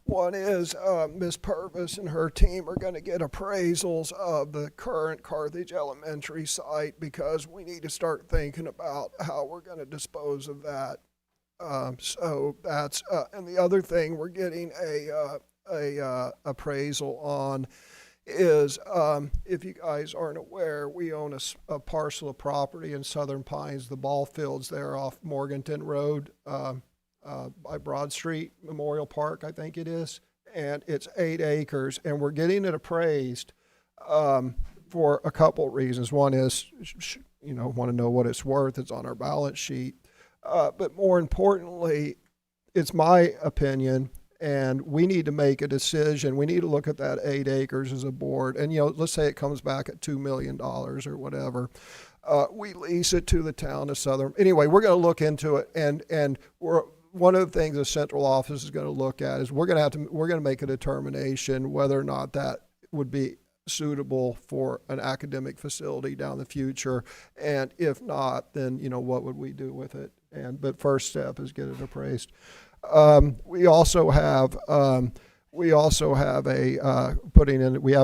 [SPEAKER 7] One is Ms. Purvis and her team are going to get appraisals of the current Carthage Elementary site because we need to start thinking about how we're going to dispose of that. So that's and the other thing we're getting a appraisal on is, if you guys aren't aware, we own a parcel of property in Southern Pines, the ball fields there off Morganton Road, by Broad Street Memorial Park, I think it is, and it's 8 acres, and we're getting it appraised for a couple reasons. One is, want to know what it's worth. It's on our balance sheet, but more importantly, it's my opinion. And we need to make a decision. We need to look at that 8 acres as a board. And, let's say it comes back at $2 million or whatever. We lease it to the town of Southern. Anyway, we're going to look into it. And one of the things the central office is going to look at is we're going to make a determination whether or not that would be suitable for an academic facility down the future. And if not, then, what would we do with it? But first step is get it appraised. We also have we have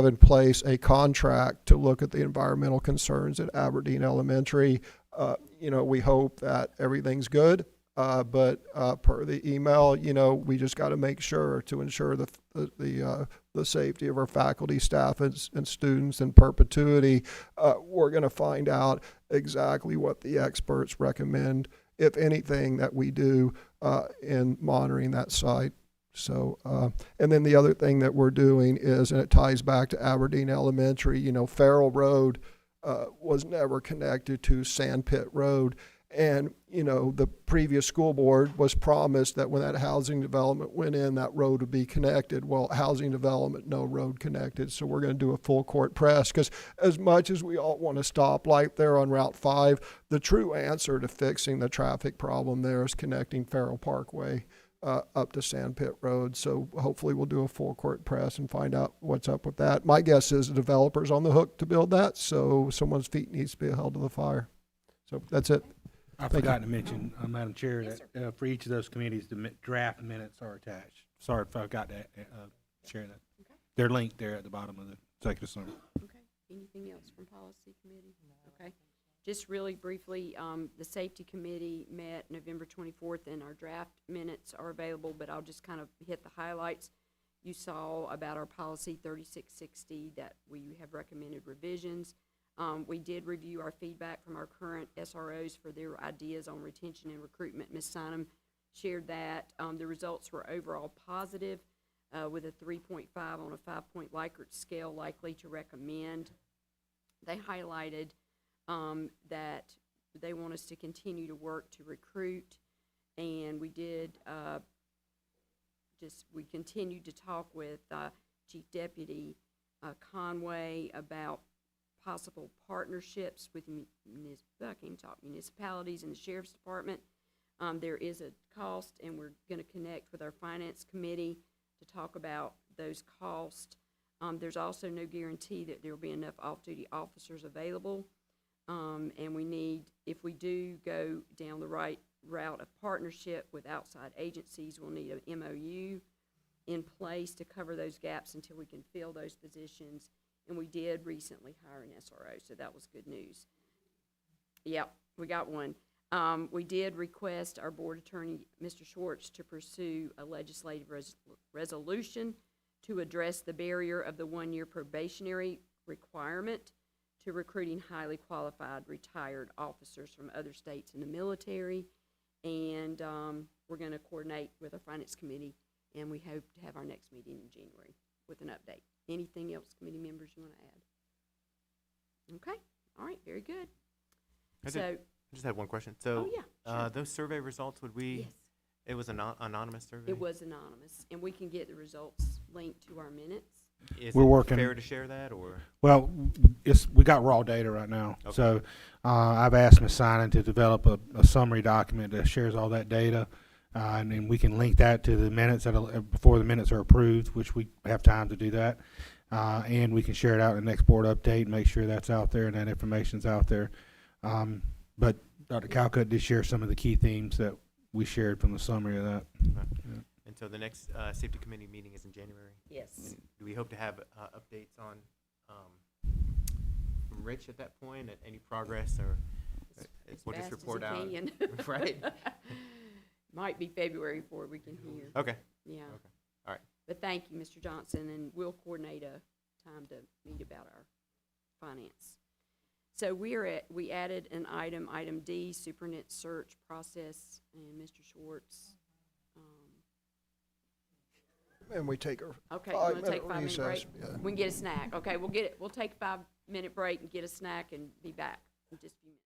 [SPEAKER 7] in place a contract to look at the environmental concerns at Aberdeen Elementary. We hope that everything's good, but per the email, we just got to make sure to ensure the safety of our faculty, staff, and students in perpetuity. We're going to find out exactly what the experts recommend, if anything, that we do in monitoring that site. So, and then the other thing that we're doing is, and it ties back to Aberdeen Elementary, Farrell Road was never connected to Sandpit Road. And, the previous school board was promised that when that housing development went in, that road would be connected. Well, housing development, no road connected. So we're going to do a full court press because as much as we all want a stoplight there on Route 5, the true answer to fixing the traffic problem there is connecting Farrell Parkway up to Sandpit Road. So hopefully we'll do a full court press and find out what's up with that. My guess is the developer's on the hook to build that, so someone's feet needs to be held to the fire. So that's it.
[SPEAKER 2] I forgot to mention, Madam Chair, that for each of those committees, the draft minutes are attached. sorry if I got to share that.
[SPEAKER 1] Okay.
[SPEAKER 2] They're linked there at the bottom of the executive summary.
[SPEAKER 1] Okay, anything else from policy committee? Okay, just really briefly, the safety committee met November 24th, and our draft minutes are available, but I'll just kind of hit the highlights. You saw about our policy 3660 that we have recommended revisions. We did review our feedback from our current SROs for their ideas on retention and recruitment. Ms. Sinem shared that. The results were overall positive, with a 3.5 on a 5-point Likert scale, likely to recommend. They highlighted that they want us to continue to work to recruit, and we did we continued to talk with Chief Deputy Conway about possible partnerships with municipalities and the Sheriff's Department. There is a cost, and we're going to connect with our Finance Committee to talk about those costs. There's also no guarantee that there will be enough off-duty officers available, and we need, if we do go down the right route of partnership with outside agencies, we'll need an MOU in place to cover those gaps until we can fill those positions. And we did recently hire an SRO, so that was good news. Yep, we got one. We did request our board attorney, Mr. Schwartz, to pursue a legislative resolution to address the barrier of the 1-year probationary requirement to recruiting highly qualified retired officers from other states in the military. And we're going to coordinate with our Finance Committee, and we hope to have our next meeting in January with an update. Anything else, committee members, you want to add? Okay, all right, very good.
[SPEAKER 6] I just had one question. So,
[SPEAKER 1] oh, yeah, sure.
[SPEAKER 6] Those survey results, would we?
[SPEAKER 1] Yes.
[SPEAKER 6] It was an anonymous survey.
[SPEAKER 1] It was anonymous, and we can get the results linked to our minutes.
[SPEAKER 6] Is
[SPEAKER 2] We're
[SPEAKER 6] it
[SPEAKER 2] working-
[SPEAKER 6] fair to share that, or?
[SPEAKER 2] Well, we got raw data right now.
[SPEAKER 6] Okay.
[SPEAKER 2] So I've asked Ms. Sinan to develop a summary document that shares all that data. And then we can link that to the minutes before the minutes are approved, which we have time to do that. And we can share it out in the next board update and make sure that's out there and that information's out there. But Dr. Calcutt did share some of the key themes that we shared from the summary of that. Yeah.
[SPEAKER 6] And so the next safety committee meeting is in January.
[SPEAKER 1] Yes.
[SPEAKER 6] And do we hope to have updates on from Rich at that point? At any progress, or we'll just report out? Right.
[SPEAKER 1] Might be February before we can hear.
[SPEAKER 6] Okay.
[SPEAKER 1] Yeah.
[SPEAKER 6] Okay. All right.
[SPEAKER 1] But thank you, Mr. Johnson, and we'll coordinate a time to meet about our finance. So we added an item D, superintendent search process, and Mr. Schwartz.
[SPEAKER 7] And we take a
[SPEAKER 1] Okay, you want to take
[SPEAKER 7] 5-minute
[SPEAKER 1] 5-minute break?
[SPEAKER 7] recess. Yeah.
[SPEAKER 1] We can get a snack. Okay, we'll take a 5-minute break and get a snack and be back in just a few minutes.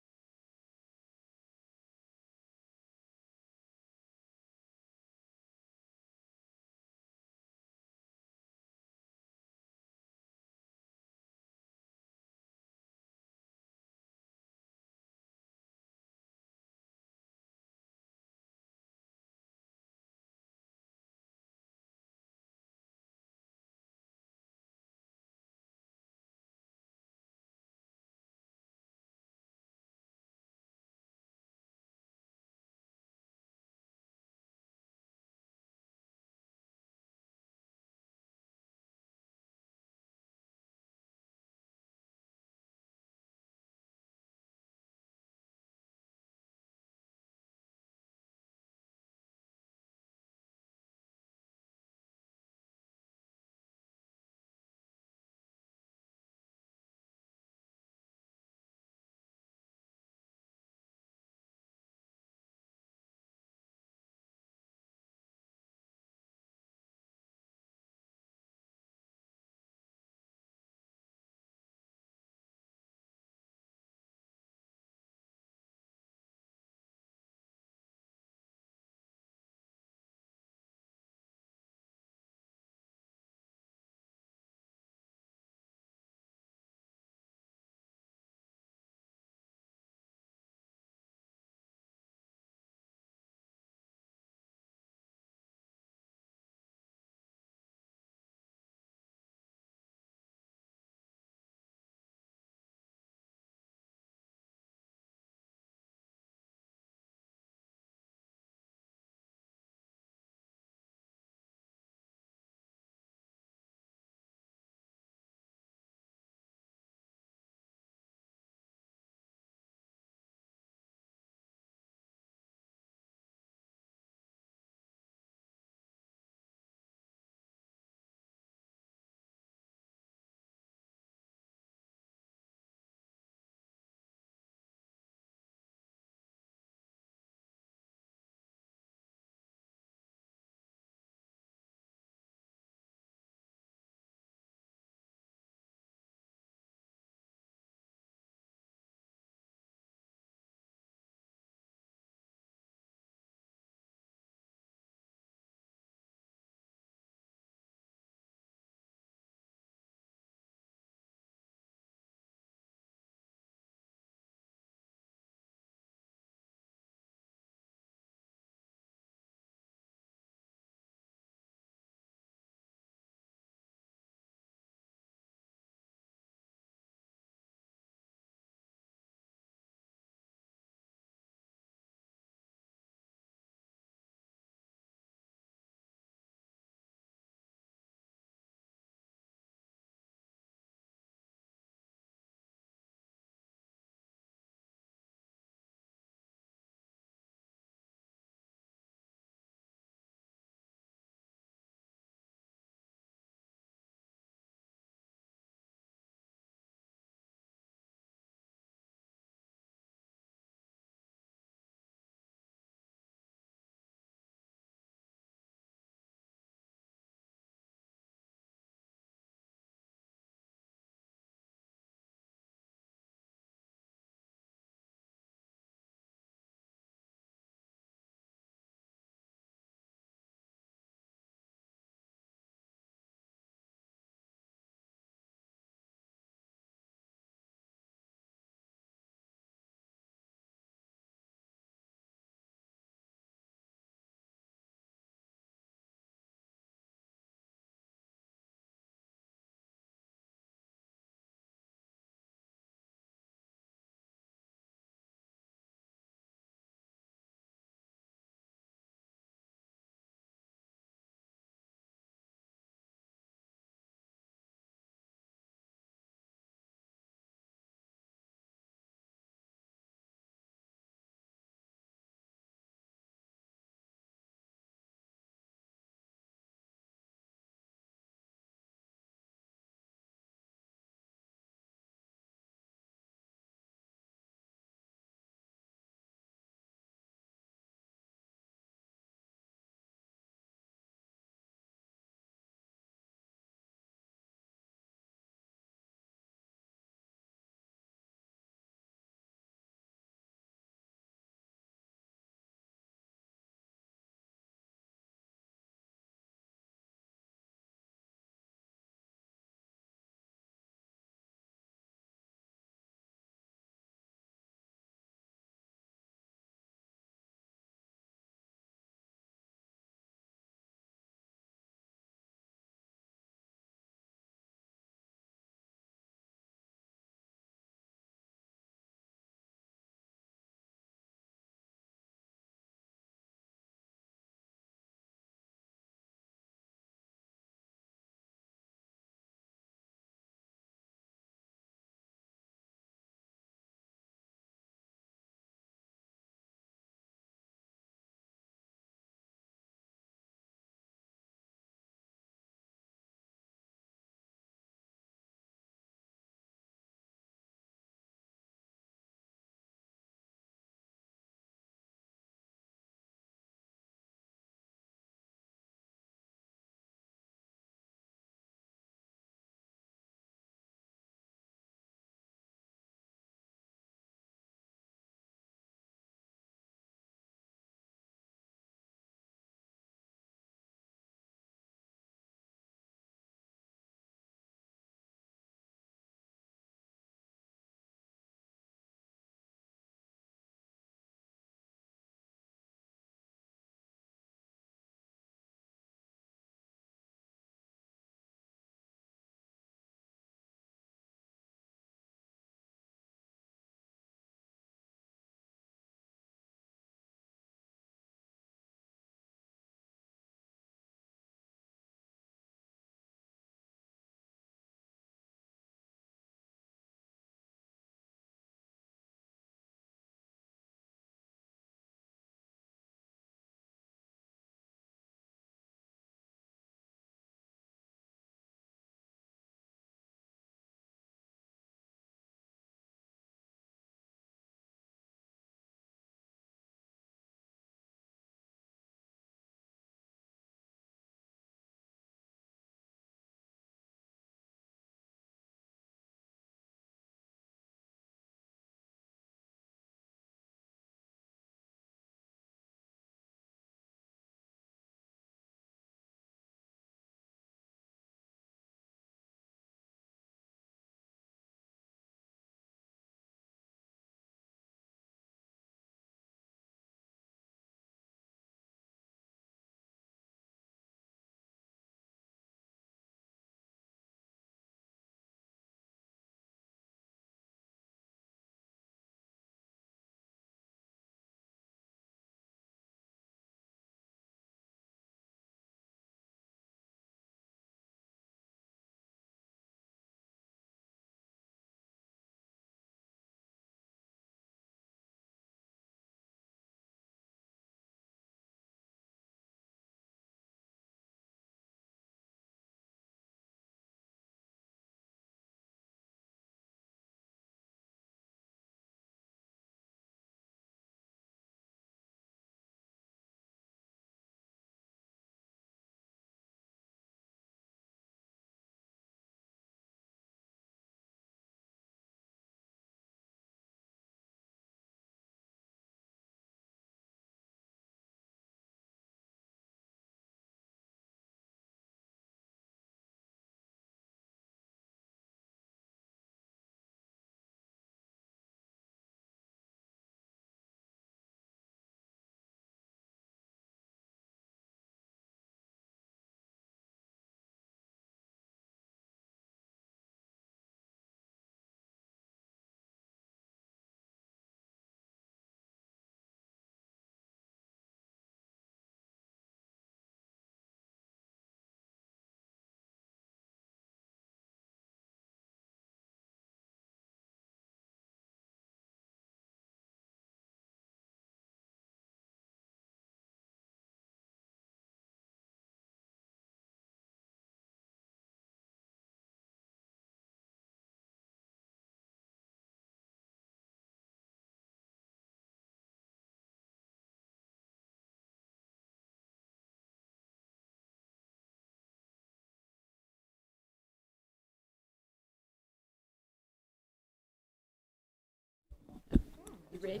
[SPEAKER 1] Ready?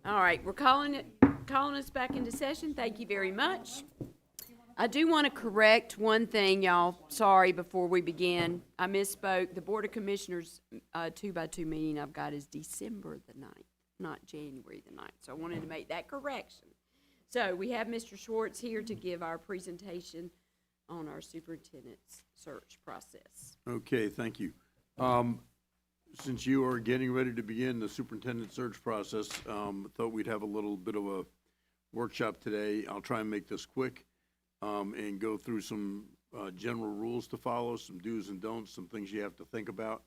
[SPEAKER 1] All right, we're calling us back into session. Thank you very much. I do want to correct one thing, y'all. Sorry, before we begin. I misspoke. The Board of Commissioners 2x2 meeting I've got is December the 9th, not January the 9th. So I wanted to make that correction. So we have Mr. Schwartz here to give our presentation on our superintendent's search process.
[SPEAKER 4] Okay, thank you. Since you are getting ready to begin the superintendent search process, thought we'd have a little bit of a workshop today. I'll try and make this quick and go through some general rules to follow, some do's and don'ts, some things you have to think about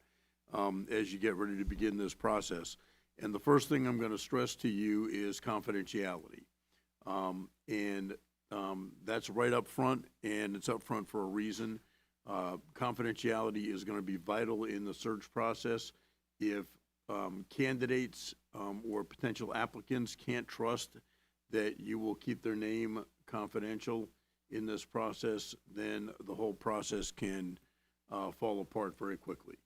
[SPEAKER 4] as you get ready to begin this process. And the first thing I'm going to stress to you is confidentiality. That's right up front, and it's up front for a reason. Confidentiality is going to be vital in the search process. If candidates or potential applicants can't trust that you will keep their name confidential in this process, then the whole process can fall apart very quickly.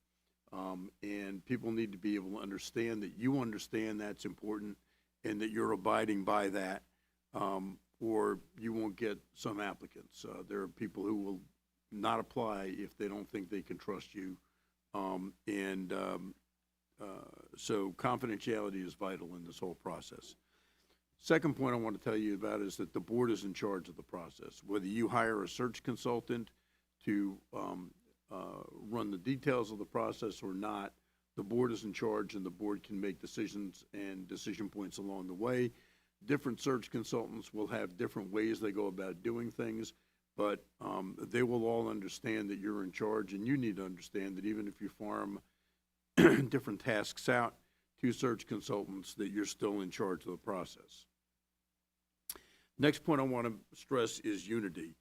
[SPEAKER 4] And people need to be able to understand that you understand that's important and that you're abiding by that, or you won't get some applicants. There are people who will not apply if they don't think they can trust you. So confidentiality is vital in this whole process. Second point I want to tell you about is that the board is in charge of the process. Whether you hire a search consultant to run the details of the process or not, the board is in charge, and the board can make decisions and decision points along the way. Different search consultants will have different ways they go about doing things, but they will all understand that you're in charge, and you need to understand that even if you farm different tasks out to search consultants, that you're still in charge of the process. Next point I want to stress is unity.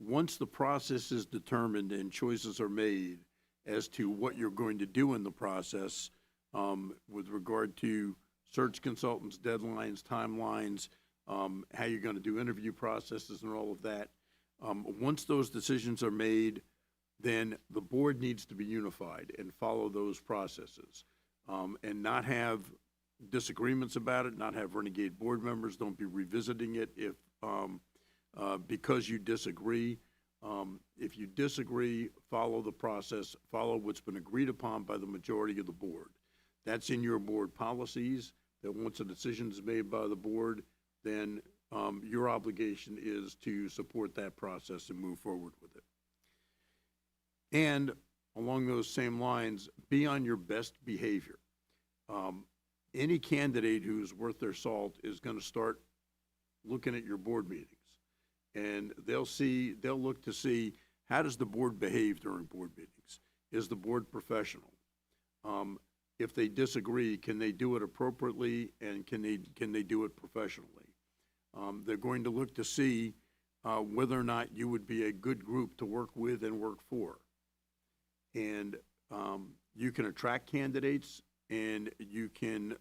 [SPEAKER 4] Once the process is determined and choices are made as to what you're going to do in the process with regard to search consultants, deadlines, timelines, how you're going to do interview processes and all of that, once those decisions are made, then the board needs to be unified and follow those processes and not have disagreements about it, not have renegade board members. Don't be revisiting it if because you disagree. If you disagree, follow the process, follow what's been agreed upon by the majority of the board. That's in your board policies, that once a decision is made by the board, then your obligation is to support that process and move forward with it. And along those same lines, be on your best behavior. Any candidate who's worth their salt is going to start looking at your board meetings, and they'll look to see, how does the board behave during board meetings? Is the board professional? If they disagree, can they do it appropriately, and can they do it professionally? They're going to look to see whether or not you would be a good group to work with and work for. And you can attract candidates, and you can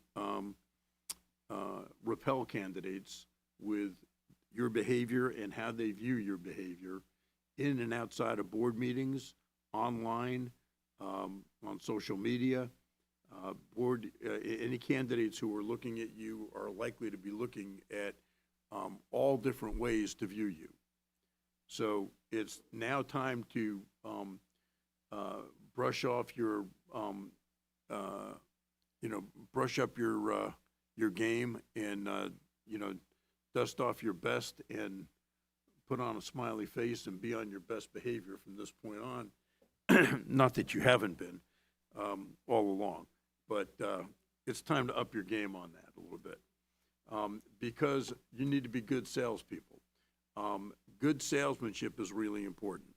[SPEAKER 4] repel candidates with your behavior and how they view your behavior in and outside of board meetings, online, on social media. Any candidates who are looking at you are likely to be looking at all different ways to view you. So it's now time to brush off your, brush up your game and, dust off your best and put on a smiley face and be on your best behavior from this point on. Not that you haven't been all along, but it's time to up your game on that a little bit because you need to be good salespeople. Good salesmanship is really important.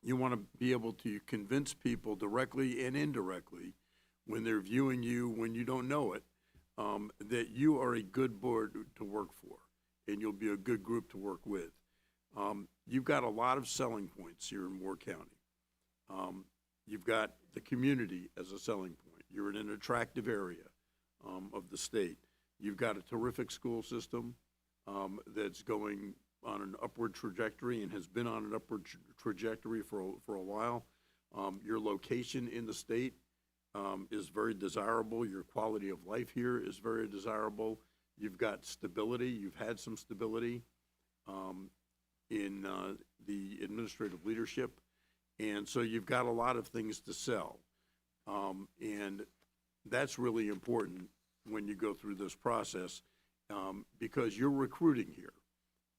[SPEAKER 4] You want to be able to convince people directly and indirectly when they're viewing you, when you don't know it, that you are a good board to work for and you'll be a good group to work with. You've got a lot of selling points here in Moore County. You've got the community as a selling point. You're in an attractive area of the state. You've got a terrific school system that's going on an upward trajectory and has been on an upward trajectory for a while. Your location in the state is very desirable. Your quality of life here is very desirable. You've got stability. You've had some stability in the administrative leadership. And so you've got a lot of things to sell. And that's really important when you go through this process because you're recruiting here.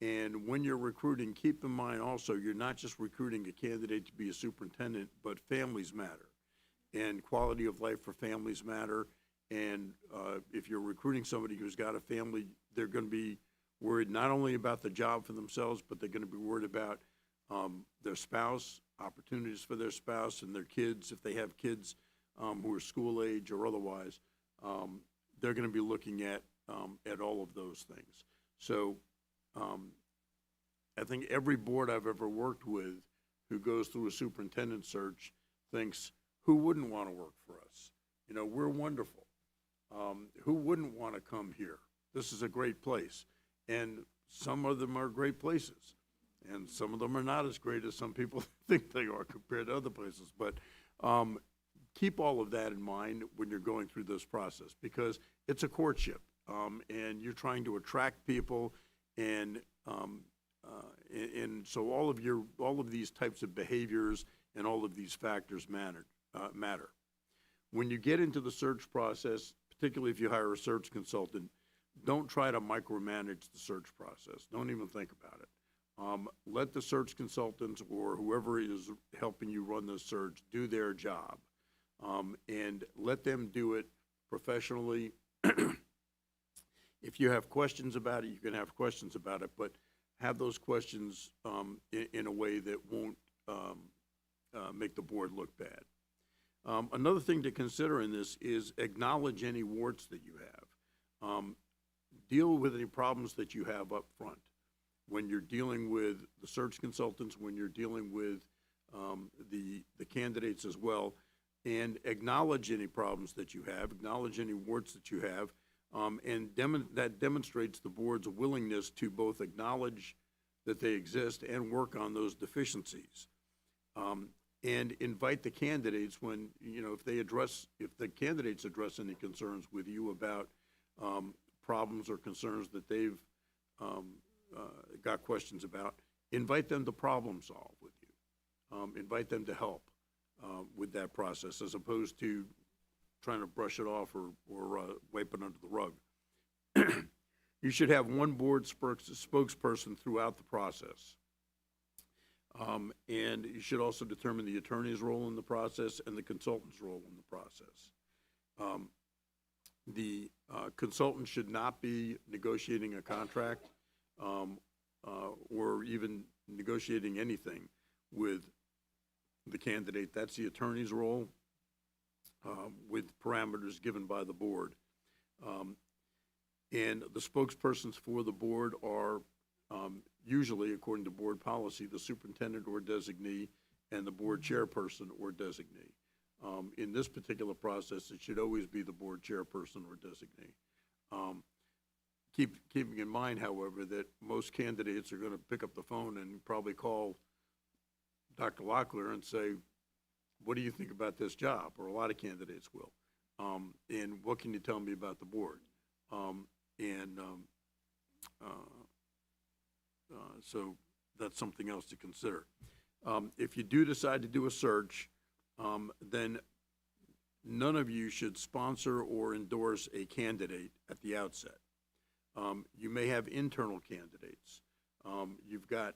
[SPEAKER 4] And when you're recruiting, keep in mind also, you're not just recruiting a candidate to be a superintendent, but families matter. And quality of life for families matter. And if you're recruiting somebody who's got a family, they're going to be worried not only about the job for themselves, but they're going to be worried about their spouse, opportunities for their spouse and their kids. If they have kids who are school age or otherwise, they're going to be looking at all of those things. So I think every board I've ever worked with who goes through a superintendent search thinks, who wouldn't want to work for us? You know, we're wonderful. Who wouldn't want to come here? This is a great place. And some of them are great places. And some of them are not as great as some people think they are compared to other places. But keep all of that in mind when you're going through this process because it's a courtship. And you're trying to attract people and so all of these types of behaviors and all of these factors matter. When you get into the search process, particularly if you hire a search consultant, don't try to micromanage the search process. Don't even think about it. Let the search consultants or whoever is helping you run the search do their job, and let them do it professionally. If you have questions about it, you can have questions about it, but have those questions in a way that won't make the board look bad. Another thing to consider in this is acknowledge any warts that you have. Deal with any problems that you have up front. When you're dealing with the search consultants, when you're dealing with the candidates as well, and acknowledge any problems that you have, acknowledge any warts that you have, and that demonstrates the board's willingness to both acknowledge that they exist and work on those deficiencies. And invite the candidates when, you know, if the candidates address any concerns with you about problems or concerns that they've got questions about, invite them to problem solve with you. Invite them to help with that process as opposed to trying to brush it off or wipe it under the rug. You should have one board spokesperson throughout the process. And you should also determine the attorney's role in the process and the consultant's role in the process. The consultant should not be negotiating a contract or even negotiating anything with the candidate. That's the attorney's role with parameters given by the board. And the spokespersons for the board are usually, according to board policy, the superintendent or designee and the board chairperson or designee. In this particular process, it should always be the board chairperson or designee. Keeping in mind, however, that most candidates are going to pick up the phone and probably call Dr. Locklear and say, what do you think about this job? Or a lot of candidates will. And what can you tell me about the board? So that's something else to consider. If you do decide to do a search, then none of you should sponsor or endorse a candidate at the outset. You may have internal candidates. You've got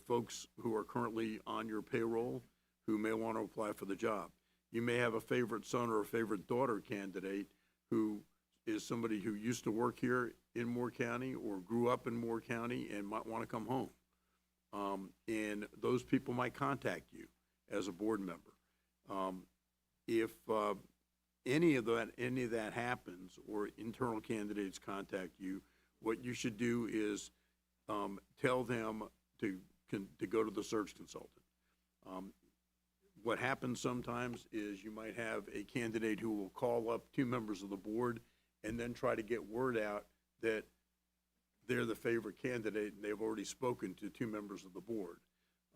[SPEAKER 4] folks who are currently on your payroll who may want to apply for the job. You may have a favorite son or a favorite daughter candidate who is somebody who used to work here in Moore County or grew up in Moore County and might want to come home. And those people might contact you as a board member. If any of that happens or internal candidates contact you, what you should do is tell them to go to the search consultant. What happens sometimes is you might have a candidate who will call up two members of the board and then try to get word out that they're the favorite candidate and they've already spoken to two members of the board.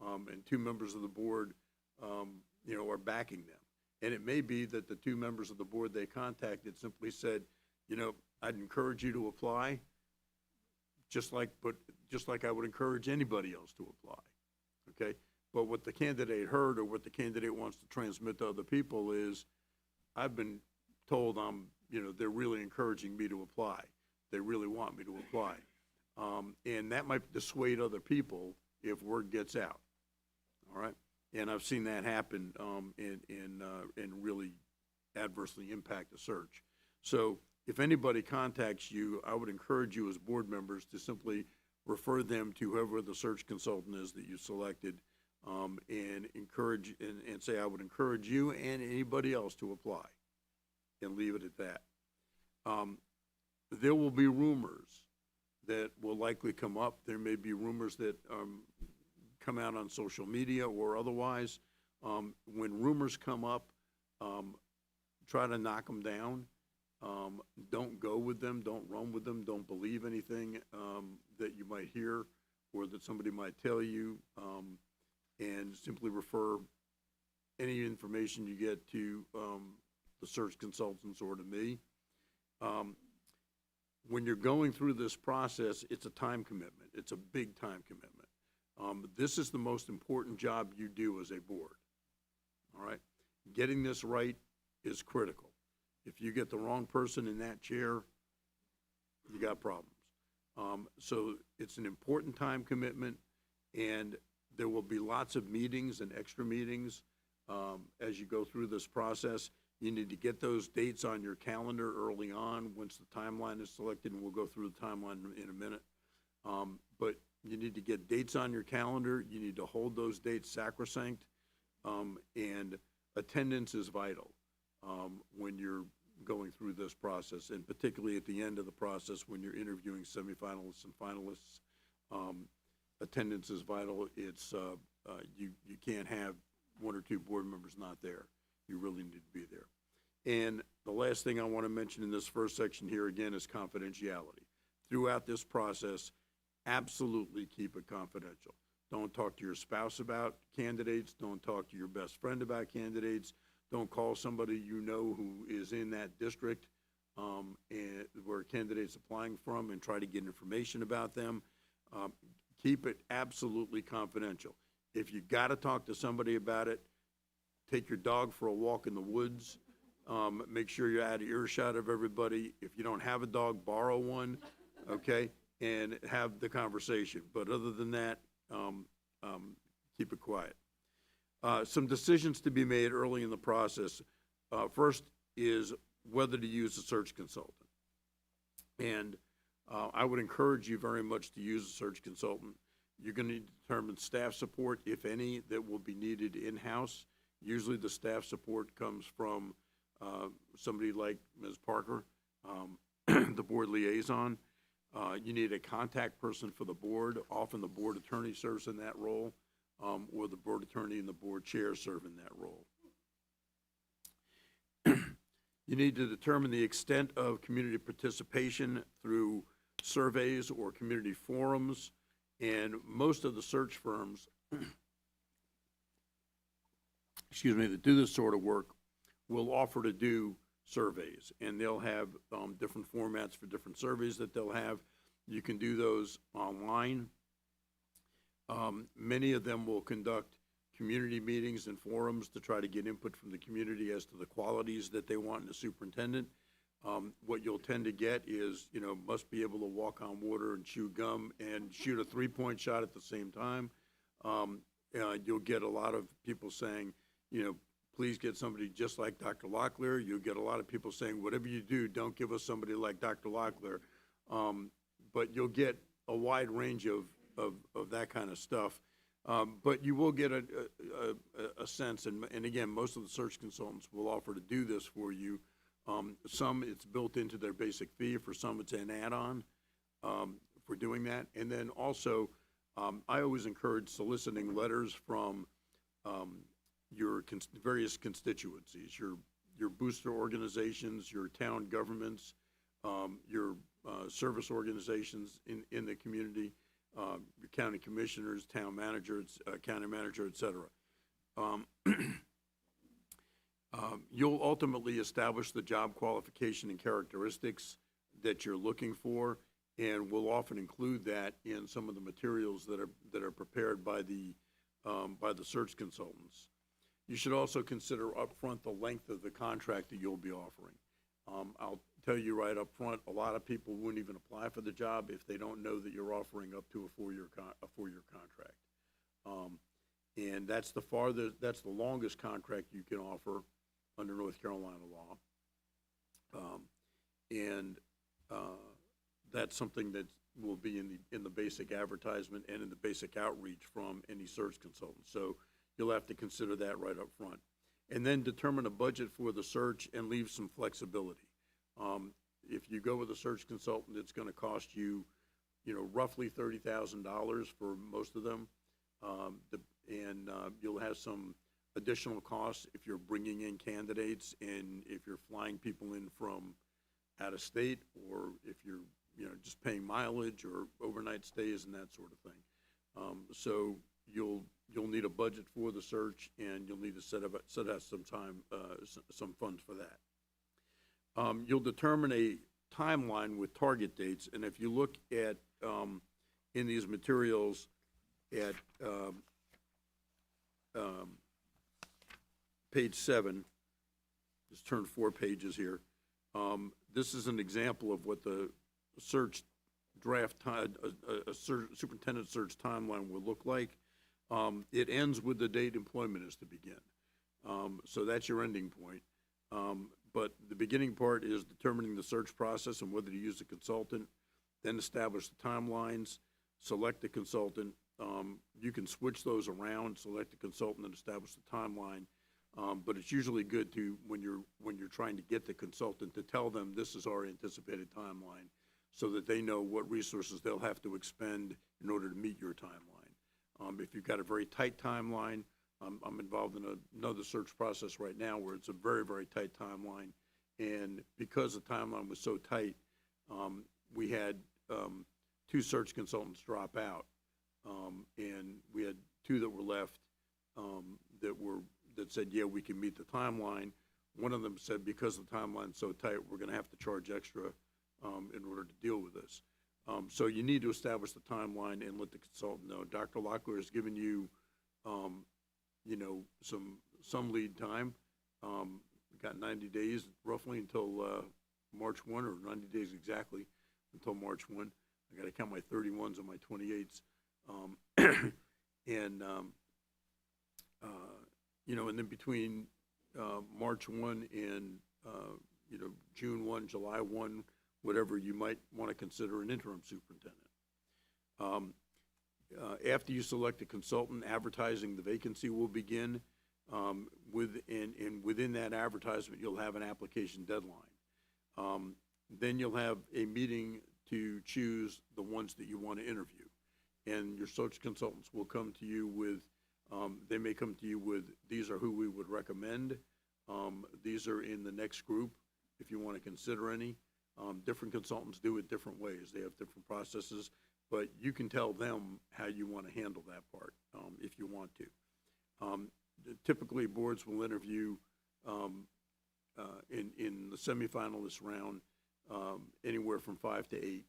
[SPEAKER 4] And two members of the board, are backing them. And it may be that the two members of the board they contacted simply said, you know, I'd encourage you to apply, just like I would encourage anybody else to apply, okay? But what the candidate heard or what the candidate wants to transmit to other people is, I've been told they're really encouraging me to apply. They really want me to apply. And that might dissuade other people if word gets out, all right? And I've seen that happen and really adversely impact the search. So if anybody contacts you, I would encourage you as board members to simply refer them to whoever the search consultant is that you selected, and encourage and say, I would encourage you and anybody else to apply, and leave it at that. There will be rumors that will likely come up. There may be rumors that come out on social media or otherwise. When rumors come up, try to knock them down. Don't go with them. Don't run with them. Don't believe anything that you might hear or that somebody might tell you, and simply refer any information you get to the search consultants or to me. When you're going through this process, it's a time commitment. It's a big time commitment. This is the most important job you do as a board, all right? Getting this right is critical. If you get the wrong person in that chair, you got problems. So it's an important time commitment, and there will be lots of meetings and extra meetings as you go through this process. You need to get those dates on your calendar early on once the timeline is selected, and we'll go through the timeline in a minute. But you need to get dates on your calendar. You need to hold those dates sacrosanct, and attendance is vital when you're going through this process, and particularly at the end of the process when you're interviewing semifinalists and finalists. Attendance is vital. It's you can't have one or two board members not there. You really need to be there. And the last thing I want to mention in this first section here again is confidentiality. Throughout this process, absolutely keep it confidential. Don't talk to your spouse about candidates. Don't talk to your best friend about candidates. Don't call somebody you know who is in that district and where a candidate's applying from and try to get information about them. Keep it absolutely confidential. If you got to talk to somebody about it, take your dog for a walk in the woods. Make sure you're out of earshot of everybody. If you don't have a dog, borrow one, okay, and have the conversation. But other than that, keep it quiet. Some decisions to be made early in the process. First is whether to use a search consultant. And I would encourage you very much to use a search consultant. You're going to need to determine staff support, if any, that will be needed in-house. Usually the staff support comes from somebody like Ms. Parker, the board liaison. You need a contact person for the board. Often the board attorney serves in that role, or the board attorney and the board chair serve in that role. You need to determine the extent of community participation through surveys or community forums, and most of the search firms that do this sort of work will offer to do surveys, and they'll have different formats for different surveys that they'll have. You can do those online. Many of them will conduct community meetings and forums to try to get input from the community as to the qualities that they want in a superintendent. What you'll tend to get is, must be able to walk on water and chew gum and shoot a three-point shot at the same time. You'll get a lot of people saying, please get somebody just like Dr. Locklear. You'll get a lot of people saying, whatever you do, don't give us somebody like Dr. Locklear. But you'll get a wide range of that kind of stuff. But you will get a sense, and again, most of the search consultants will offer to do this for you. Some it's built into their basic fee. For some, it's an add-on for doing that. And then also, I always encourage soliciting letters from your various constituencies, your booster organizations, your town governments, your service organizations in the community, your county commissioners, town managers, county manager, et cetera. You'll ultimately establish the job qualification and characteristics that you're looking for, and we'll often include that in some of the materials that are prepared by the search consultants. You should also consider upfront the length of the contract that you'll be offering. I'll tell you right up front, a lot of people wouldn't even apply for the job if they don't know that you're offering up to a four-year contract. And that's the longest contract you can offer under North Carolina law. That's something that will be in the basic advertisement and in the basic outreach from any search consultant. So you'll have to consider that right up front. And then determine a budget for the search and leave some flexibility. If you go with a search consultant, it's going to cost you, roughly $30,000 for most of them. You'll have some additional costs if you're bringing in candidates and if you're flying people in from out of state, or if you're just paying mileage or overnight stays and that sort of thing. So you'll need a budget for the search, and you'll need to set out some time, some funds for that. You'll determine a timeline with target dates, and if you look at in these materials at page 7, just turn 4 pages here. This is an example of what the search draft time, a superintendent search timeline will look like. It ends with the date employment is to begin. So that's your ending point. But the beginning part is determining the search process and whether to use a consultant, then establish the timelines, select a consultant. You can switch those around, select a consultant and establish the timeline. But it's usually good to, when you're trying to get the consultant, to tell them this is our anticipated timeline, so that they know what resources they'll have to expend in order to meet your timeline. If you've got a very tight timeline, I'm involved in another search process right now where it's a very, very tight timeline. And because the timeline was so tight, we had 2 search consultants drop out. And we had 2 that were left that said, yeah, we can meet the timeline. One of them said, because the timeline's so tight, we're going to have to charge extra in order to deal with this. So you need to establish the timeline and let the consultant know. Dr. Locklear has given you, some lead time. We've got 90 days roughly until March 1, or 90 days exactly until March 1. I got to count my 31s and my 28s. And then between March 1 and June 1, July 1, whatever, you might want to consider an interim superintendent. After you select a consultant, advertising the vacancy will begin. Within that advertisement, you'll have an application deadline. Then you'll have a meeting to choose the ones that you want to interview. And your search consultants will come to you with, they may come to you with, these are who we would recommend. These are in the next group, if you want to consider any. Different consultants do it different ways. They have different processes, but you can tell them how you want to handle that part if you want to. Typically, boards will interview in the semifinalist round anywhere from 5 to 8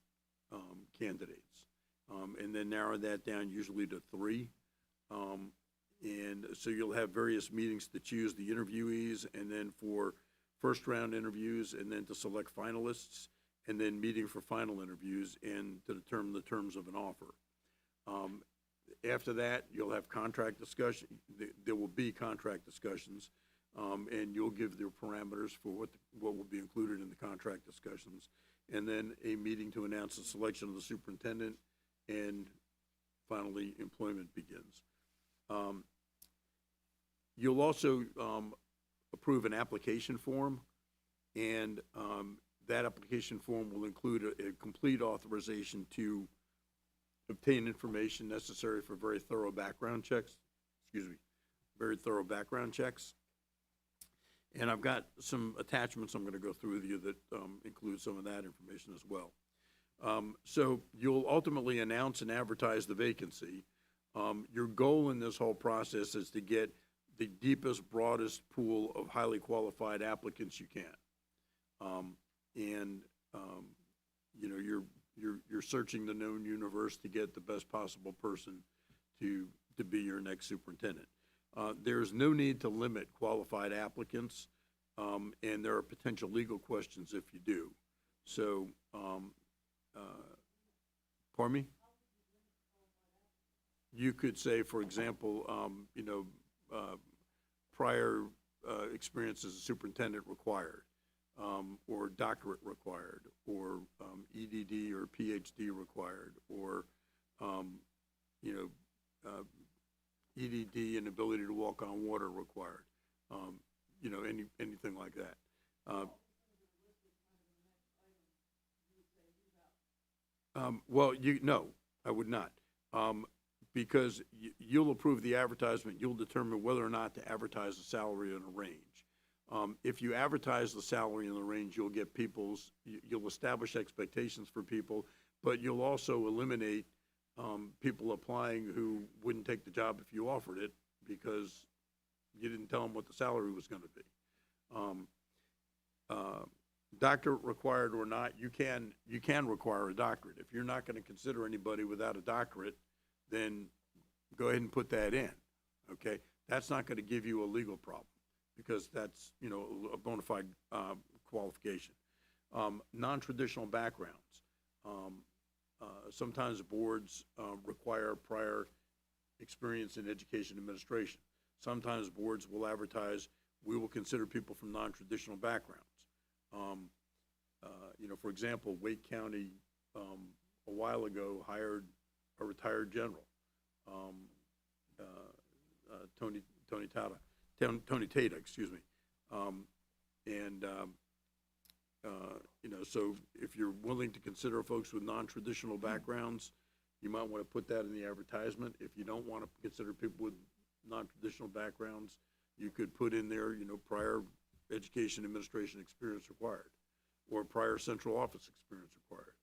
[SPEAKER 4] candidates, and then narrow that down usually to 3. And so you'll have various meetings to choose the interviewees, and then for first round interviews, and then to select finalists, and then meeting for final interviews and to determine the terms of an offer. After that, you'll have contract discussion. There will be contract discussions, and you'll give their parameters for what will be included in the contract discussions, and then a meeting to announce the selection of the superintendent, and finally, employment begins. You'll also approve an application form, and that application form will include a complete authorization to obtain information necessary for very thorough background checks. And I've got some attachments I'm going to go through with you that include some of that information as well. So you'll ultimately announce and advertise the vacancy. Your goal in this whole process is to get the deepest, broadest pool of highly qualified applicants you can. You know, you're searching the known universe to get the best possible person to be your next superintendent. There's no need to limit qualified applicants, and there are potential legal questions if you do. So, pardon me? You could say, for example, you know, prior experience as a superintendent required, or doctorate required, or EDD or PhD required, or you know, EDD and ability to walk on water required. You know, anything like that. Well, no, I would not. Because you'll approve the advertisement, you'll determine whether or not to advertise the salary in a range. If you advertise the salary in the range, you'll get you'll establish expectations for people, but you'll also eliminate people applying who wouldn't take the job if you offered it because you didn't tell them what the salary was going to be. Doctorate required or not, you can require a doctorate. If you're not going to consider anybody without a doctorate, then go ahead and put that in, okay? That's not going to give you a legal problem because that's, you know, a bona fide qualification. Non-traditional backgrounds. Sometimes boards require prior experience in education administration. Sometimes boards will advertise, we will consider people from non-traditional backgrounds. You know, for example, Wake County a while ago hired a retired general, Tony Tata, excuse me. You know, so if you're willing to consider folks with non-traditional backgrounds, you might want to put that in the advertisement. If you don't want to consider people with non-traditional backgrounds, you could put in there, you know, prior education administration experience required, or prior central office experience required,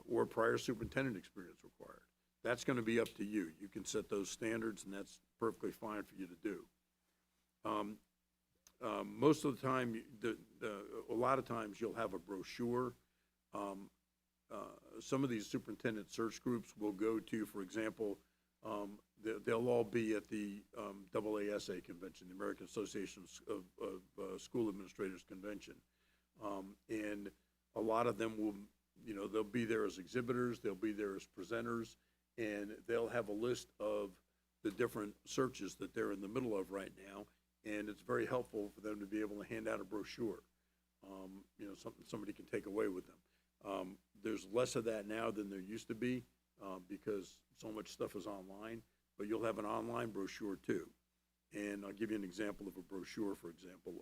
[SPEAKER 4] or prior superintendent experience required. That's going to be up to you. You can set those standards, and that's perfectly fine for you to do. Most of the time, a lot of times you'll have a brochure. Some of these superintendent search groups will go to, for example, they'll all be at the AASA convention, the American Association of School Administrators Convention. And a lot of them will, you know, they'll be there as exhibitors, they'll be there as presenters, and they'll have a list of the different searches that they're in the middle of right now. And it's very helpful for them to be able to hand out a brochure, you know, something somebody can take away with them. There's less of that now than there used to be because so much stuff is online, but you'll have an online brochure too. And I'll give you an example of a brochure, for example,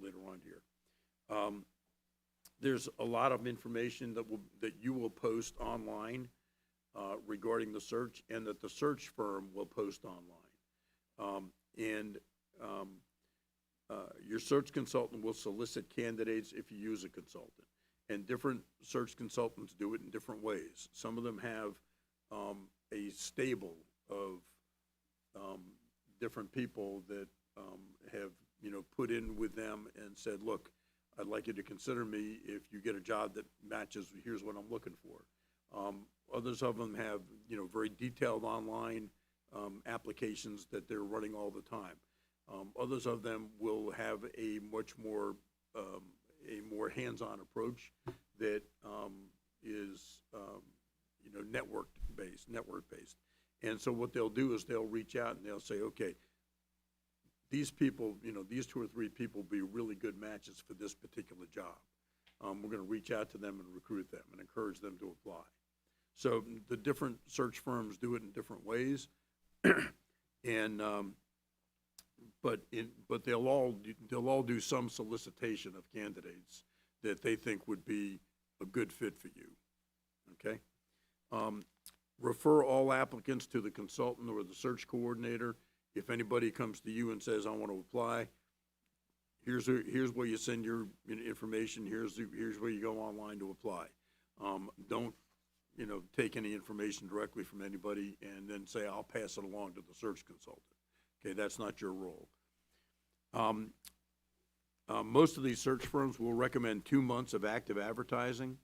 [SPEAKER 4] later on here. There's a lot of information that you will post online regarding the search, and that the search firm will post online. Your search consultant will solicit candidates if you use a consultant. And different search consultants do it in different ways. Some of them have a stable of different people that have, you know, put in with them and said, look, I'd like you to consider me if you get a job that matches, here's what I'm looking for. Others of them have, you know, very detailed online applications that they're running all the time. Others of them will have a much more hands-on approach that is, you know, network-based. And so what they'll do is they'll reach out and they'll say, okay, these people, you know, these 2 or 3 people will be really good matches for this particular job. We're going to reach out to them and recruit them and encourage them to apply. So the different search firms do it in different ways, and but they'll all do some solicitation of candidates that they think would be a good fit for you. Okay. Refer all applicants to the consultant or the search coordinator. If anybody comes to you and says, I want to apply, here's where you send your information, here's where you go online to apply. Don't, you know, take any information directly from anybody and then say, I'll pass it along to the search consultant. Okay, that's not your role. Most of these search firms will recommend 2 months of active advertising.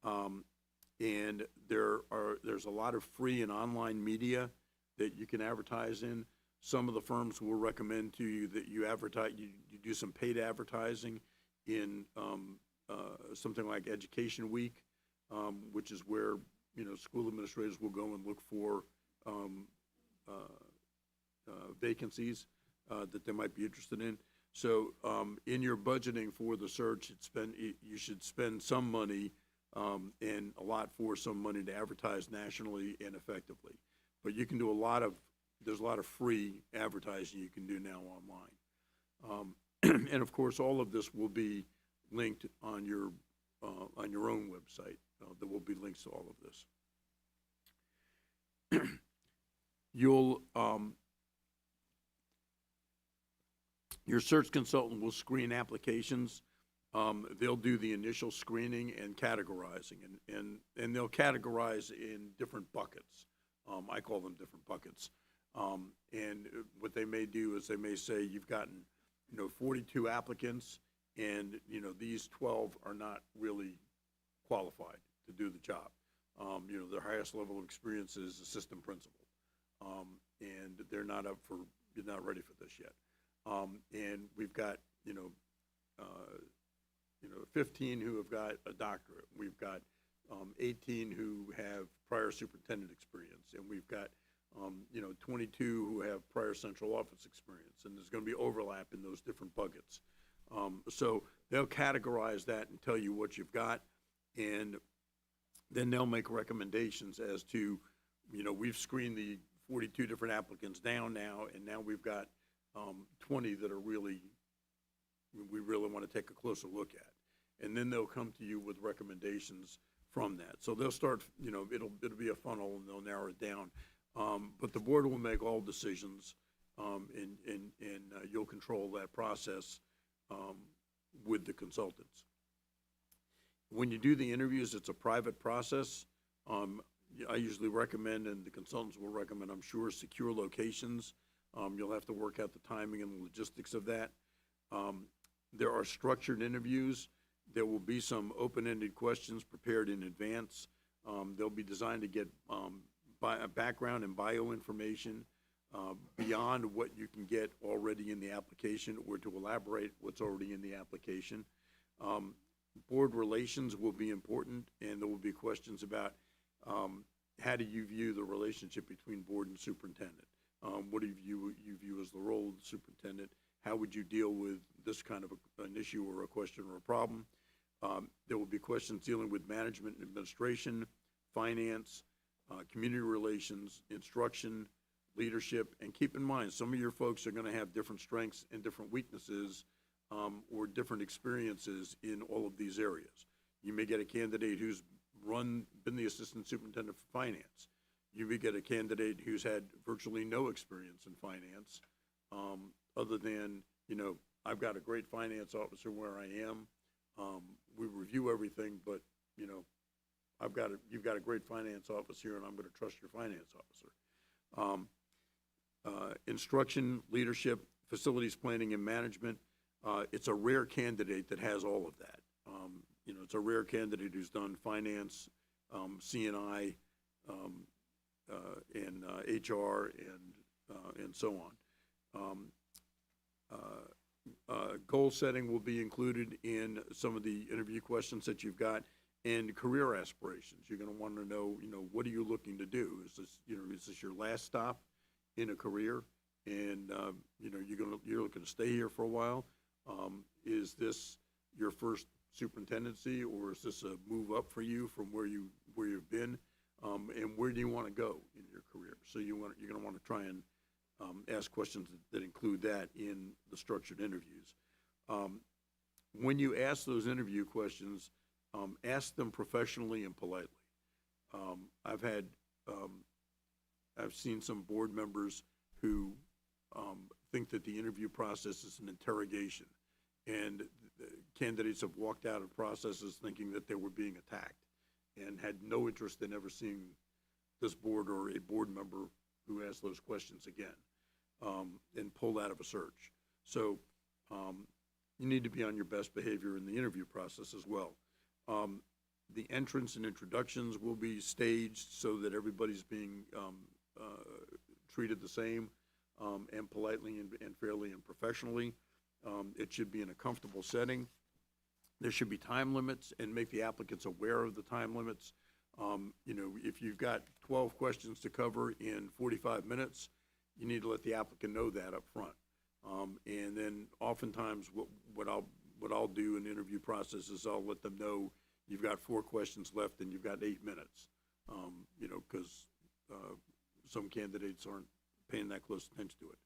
[SPEAKER 4] And there's a lot of free and online media that you can advertise in. Some of the firms will recommend to you that you do some paid advertising in something like Education Week, which is where, school administrators will go and look for vacancies that they might be interested in. So in your budgeting for the search, you should spend some money and allot for some money to advertise nationally and effectively. But you can do there's a lot of free advertising you can do now online. And of course, all of this will be linked on your own website. There will be links to all of this. Your search consultant will screen applications. They'll do the initial screening and categorizing, and they'll categorize in different buckets. I call them different buckets. And what they may do is they may say you've gotten, 42 applicants, and, these 12 are not really qualified to do the job. Their highest level of experience is assistant principal, and they're not ready for this yet. And we've got, 15 who have got a doctorate. We've got 18 who have prior superintendent experience, and we've got 22 who have prior central office experience, and there's going to be overlap in those different buckets. So they'll categorize that and tell you what you've got, and then they'll make recommendations as to, we've screened the 42 different applicants down now, and now we've got 20 that we really want to take a closer look at. And then they'll come to you with recommendations from that. So they'll start, it'll be a funnel, and they'll narrow it down. But the board will make all decisions, and you'll control that process with the consultants. When you do the interviews, it's a private process. I usually recommend, and the consultants will recommend, I'm sure, secure locations. You'll have to work out the timing and the logistics of that. There are structured interviews. There will be some open-ended questions prepared in advance. They'll be designed to get background and bio information beyond what you can get already in the application, or to elaborate what's already in the application. Board relations will be important, and there will be questions about how do you view the relationship between board and superintendent? What do you view as the role of the superintendent? How would you deal with this kind of an issue or a question or a problem? There will be questions dealing with management and administration, finance, community relations, instruction, leadership, and keep in mind, some of your folks are going to have different strengths and different weaknesses, or different experiences in all of these areas. You may get a candidate who's been the assistant superintendent for finance. You may get a candidate who's had virtually no experience in finance, other than, I've got a great finance officer where I am. We review everything, but, you've got a great finance officer, and I'm going to trust your finance officer. Instruction, leadership, facilities planning, and management. It's a rare candidate that has all of that. It's a rare candidate who's done finance, C&I, and HR, and so on. Goal setting will be included in some of the interview questions that you've got, and career aspirations. You're going to want to know, what are you looking to do? Is this your last stop in a career, and you're looking to stay here for a while? Is this your first superintendency, or is this a move up for you from where you've been? And where do you want to go in your career? So you're going to want to try and ask questions that include that in the structured interviews. When you ask those interview questions, ask them professionally and politely. I've seen some board members who think that the interview process is an interrogation, and candidates have walked out of processes thinking that they were being attacked, and had no interest in ever seeing this board or a board member who asked those questions again. and pulled out of a search. So you need to be on your best behavior in the interview process as well. The entrance and introductions will be staged so that everybody's being treated the same and politely and fairly and professionally. It should be in a comfortable setting. There should be time limits, and make the applicants aware of the time limits. You know, if you've got 12 questions to cover in 45 minutes, you need to let the applicant know that up front. And then oftentimes what I'll do in the interview process is I'll let them know you've got 4 questions left and you've got 8 minutes. You know, because some candidates aren't paying that close attention to it.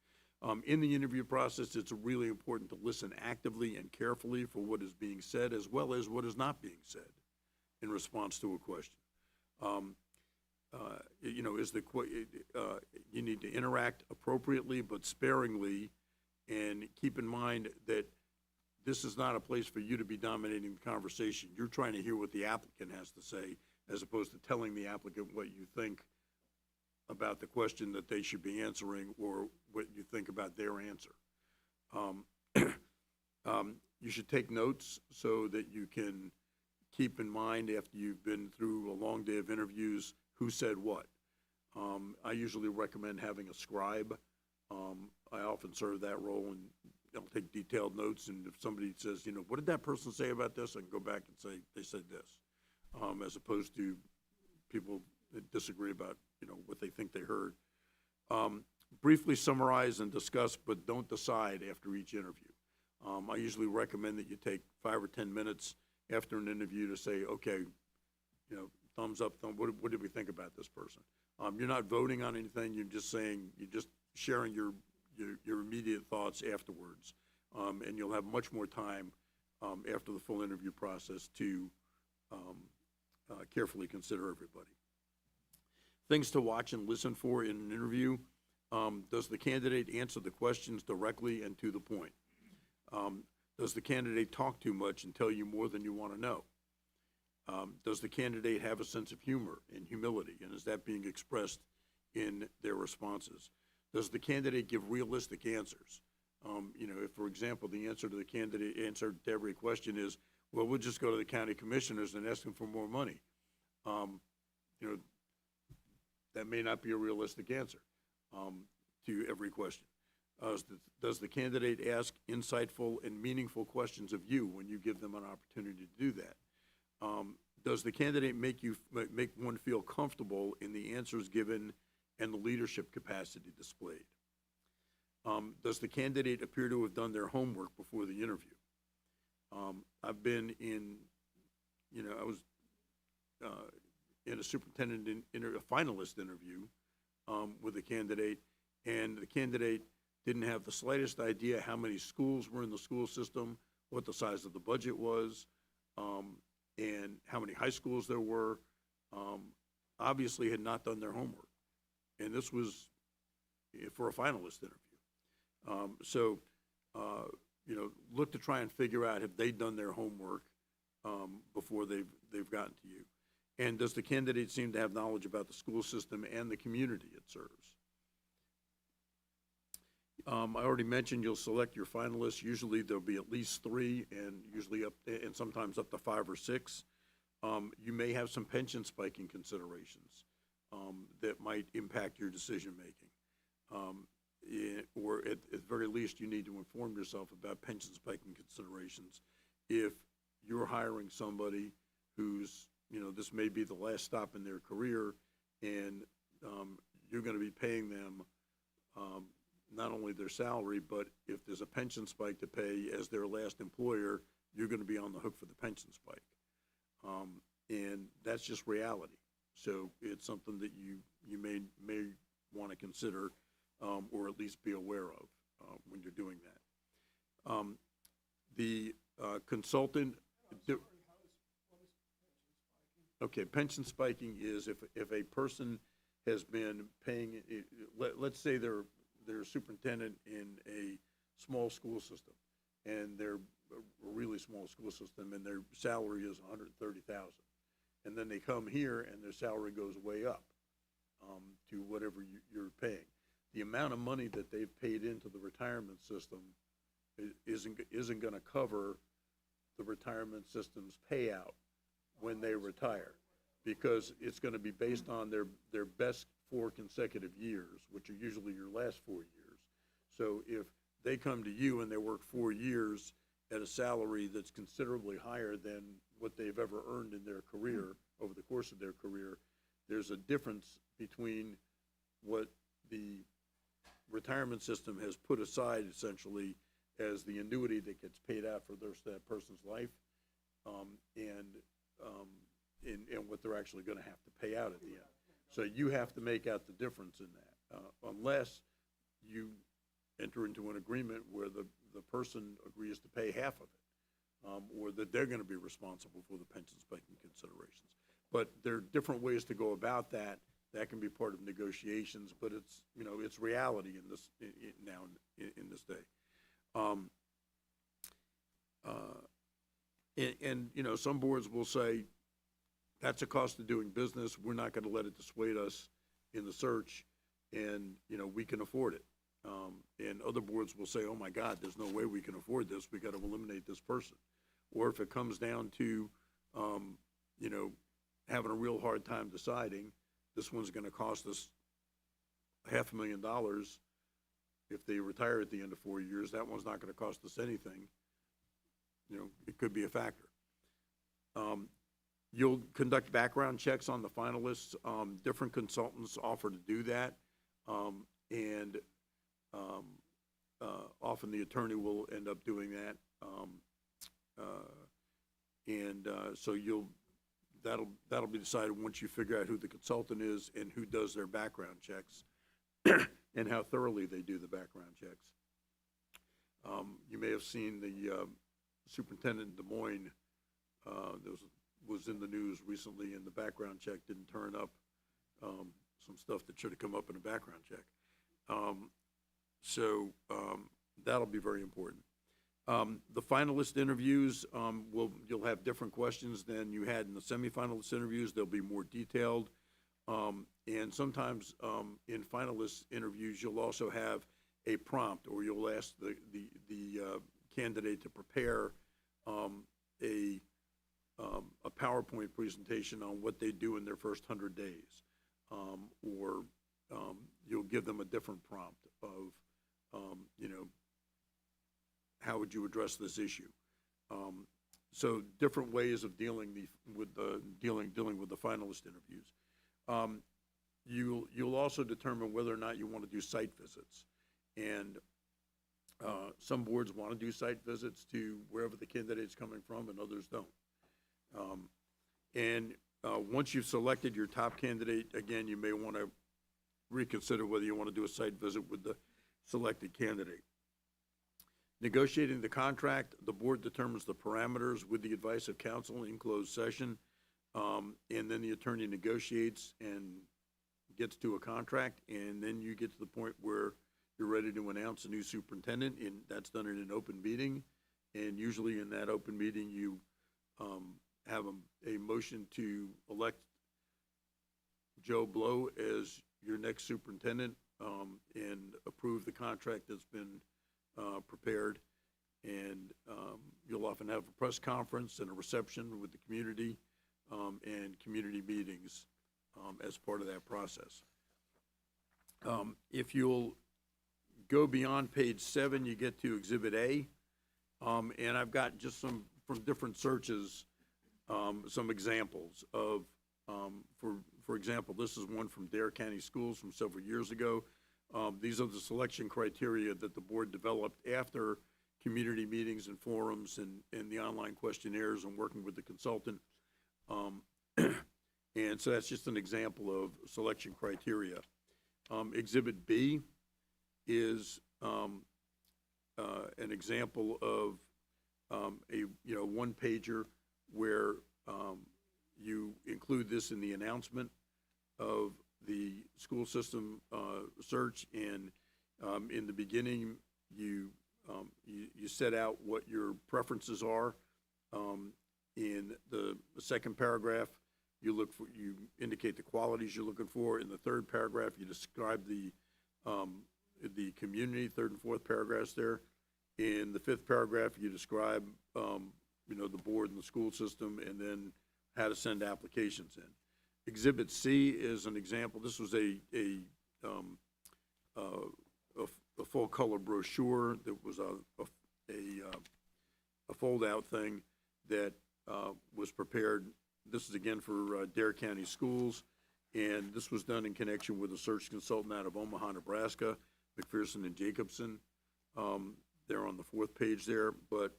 [SPEAKER 4] In the interview process, it's really important to listen actively and carefully for what is being said as well as what is not being said in response to a question. You know, you need to interact appropriately but sparingly, and keep in mind that this is not a place for you to be dominating the conversation. You're trying to hear what the applicant has to say, as opposed to telling the applicant what you think about the question that they should be answering or what you think about their answer. You should take notes so that you can keep in mind, after you've been through a long day of interviews, who said what. I usually recommend having a scribe. I often serve that role, and I'll take detailed notes, and if somebody says, you know, what did that person say about this, I can go back and say, they said this, as opposed to people that disagree about, you know, what they think they heard. Briefly summarize and discuss, but don't decide after each interview. I usually recommend that you take 5 or 10 minutes after an interview to say, okay, you know, thumbs up, what did we think about this person? You're not voting on anything, you're just saying, you're just sharing your immediate thoughts afterwards. And you'll have much more time after the full interview process to carefully consider everybody. Things to watch and listen for in an interview. Does the candidate answer the questions directly and to the point? Does the candidate talk too much and tell you more than you want to know? Does the candidate have a sense of humor and humility, and is that being expressed in their responses? Does the candidate give realistic answers? You know, if, for example, the answer to the candidate answer to every question is, well, we'll just go to the county commissioners and ask them for more money. You know, that may not be a realistic answer to every question. Does the candidate ask insightful and meaningful questions of you when you give them an opportunity to do that? Does the candidate make one feel comfortable in the answers given and the leadership capacity displayed? Does the candidate appear to have done their homework before the interview? I've been in, you know, I was in a superintendent a finalist interview with a candidate, and the candidate didn't have the slightest idea how many schools were in the school system, what the size of the budget was, and how many high schools there were. Obviously had not done their homework. And this was for a finalist interview. So, you know, look to try and figure out if they've done their homework before they've gotten to you. And does the candidate seem to have knowledge about the school system and the community it serves? I already mentioned you'll select your finalists. Usually there'll be at least 3, and usually and sometimes up to 5 or 6. You may have some pension spiking considerations that might impact your decision making. Or at the very least, you need to inform yourself about pension spiking considerations. If you're hiring somebody who's, you know, this may be the last stop in their career, and you're going to be paying them not only their salary, but if there's a pension spike to pay as their last employer, you're going to be on the hook for the pension spike. And that's just reality. So it's something that you may want to consider or at least be aware of when you're doing that. The consultant... Okay, pension spiking is if a person has been paying, let's say they're a superintendent in a small school system, and they're a really small school system, and their salary is $130,000, and then they come here and their salary goes way up to whatever you're paying. the amount of money that they've paid into the retirement system isn't gonna cover the retirement system's payout when they retire, because it's gonna be based on their best 4 consecutive years, which are usually your last 4 years. So if they come to you and they work 4 years at a salary that's considerably higher than what they've ever earned in their career, over the course of their career, there's a difference between what the retirement system has put aside essentially as the annuity that gets paid out for that person's life, and what they're actually gonna have to pay out at the end. So you have to make out the difference in that, unless you enter into an agreement where the person agrees to pay half of it, or that they're gonna be responsible for the pension spending considerations. But there are different ways to go about that. That can be part of negotiations, but it's, it's reality in this, now in this day. Some boards will say, that's a cost of doing business, we're not gonna let it dissuade us in the search, and, we can afford it. And other boards will say, oh my God, there's no way we can afford this, we gotta eliminate this person. Or if it comes down to, having a real hard time deciding, this one's gonna cost us $500,000 if they retire at the end of 4 years, that one's not gonna cost us anything. It could be a factor. You'll conduct background checks on the finalists. Different consultants offer to do that. Often the attorney will end up doing that. So that'll be decided once you figure out who the consultant is and who does their background checks and how thoroughly they do the background checks. You may have seen the superintendent in Des Moines, was in the news recently, and the background check didn't turn up some stuff that should have come up in a background check. That'll be very important. The finalist interviews, you'll have different questions than you had in the semifinalist interviews. They'll be more detailed. And sometimes in finalist interviews, you'll also have a prompt, or you'll ask the candidate to prepare a PowerPoint presentation on what they do in their first 100 days. Or you'll give them a different prompt of, how would you address this issue? So different ways of dealing with the finalist interviews. You'll also determine whether or not you want to do site visits. And some boards want to do site visits to wherever the candidate's coming from, and others don't. Once you've selected your top candidate, again, you may want to reconsider whether you want to do a site visit with the selected candidate. Negotiating the contract, the board determines the parameters with the advice of counsel in closed session, and then the attorney negotiates and gets to a contract, and then you get to the point where you're ready to announce a new superintendent, and that's done in an open meeting. And usually in that open meeting, you have a motion to elect Joe Blow as your next superintendent, and approve the contract that's been prepared. And you'll often have a press conference and a reception with the community, and community meetings as part of that process. If you'll go beyond page 7, you get to Exhibit A. And I've got just some, from different searches, some examples of, for example, this is one from Dare County Schools from several years ago. These are the selection criteria that the board developed after community meetings and forums and the online questionnaires and working with the consultant. And so that's just an example of selection criteria. Exhibit B is an example of a one-pager where you include this in the announcement of the school system search, and in the beginning you set out what your preferences are. In the second paragraph, you indicate the qualities you're looking for. In the third paragraph, you describe the the community, third and fourth paragraphs there. In the fifth paragraph, you describe, the board and the school system, and then how to send applications in. Exhibit C is an example. This was a full-color brochure that was a fold-out thing that was prepared. This is again for Dare County Schools, and this was done in connection with a search consultant out of Omaha, Nebraska, McPherson and Jacobson. They're on the fourth page there, but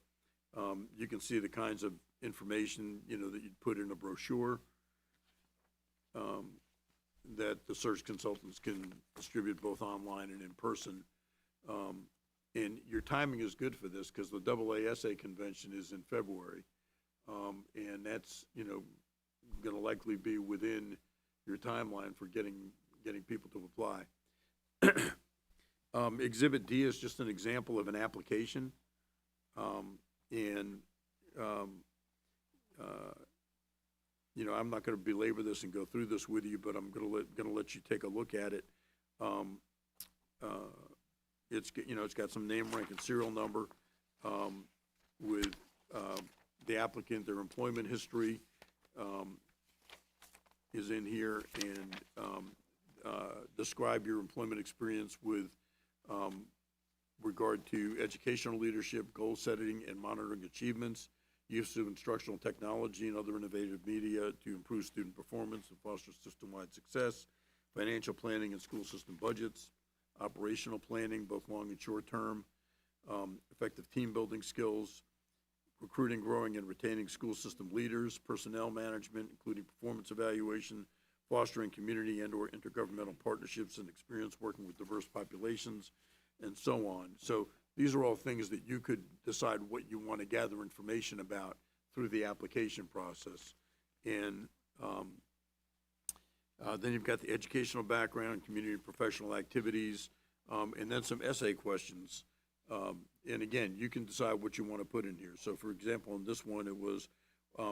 [SPEAKER 4] you can see the kinds of information, that you'd put in a brochure that the search consultants can distribute both online and in person. And your timing is good for this because the AASA convention is in February. And that's, going to likely be within your timeline for getting people to apply. Exhibit D is just an example of an application. I'm not going to belabor this and go through this with you, but I'm going to let you take a look at it. It's got some name, rank, and serial number with the applicant, their employment history is in here, and describe your employment experience with regard to educational leadership, goal setting, and monitoring achievements, use of instructional technology and other innovative media to improve student performance and foster system-wide success, financial planning and school system budgets, operational planning, both long and short term, effective team building skills, recruiting, growing, and retaining school system leaders, personnel management, including performance evaluation, fostering community and/or intergovernmental partnerships and experience working with diverse populations, and so on. So these are all things that you could decide what you want to gather information about through the application process. And then you've got the educational background, community and professional activities, and then some essay questions. And again, you can decide what you want to put in here. So for example, in this one,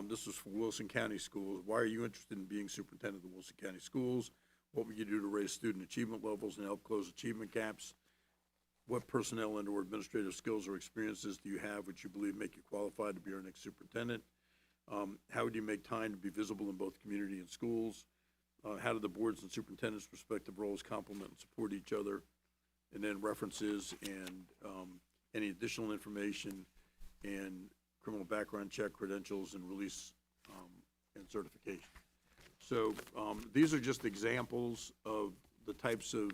[SPEAKER 4] this was for Wilson County Schools. Why are you interested in being superintendent of the Wilson County Schools? What would you do to raise student achievement levels and help close achievement gaps? What personnel and/or administrative skills or experiences do you have which you believe make you qualified to be our next superintendent? How would you make time to be visible in both community and schools? How do the boards and superintendents' respective roles complement and support each other? And then references and any additional information and criminal background check, credentials, and release and certification. So these are just examples of the types of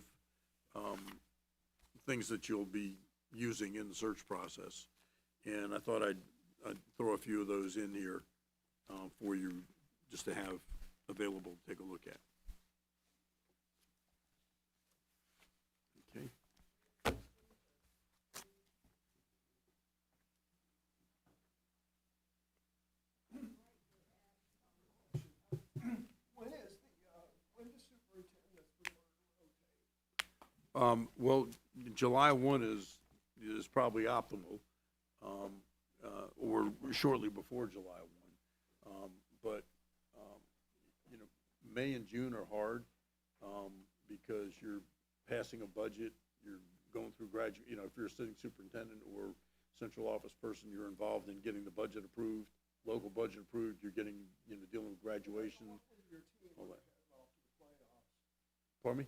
[SPEAKER 4] things that you'll be using in the search process. And I thought I'd throw a few of those in here for you just to have available to take a look at. Okay. Well, July 1 is probably optimal, or shortly before July 1. But May and June are hard because you're passing a budget, you're going through graduate, if you're a sitting superintendent or central office person, you're involved in getting the budget approved, local budget approved, you're getting, dealing with graduation, all that. Pardon me?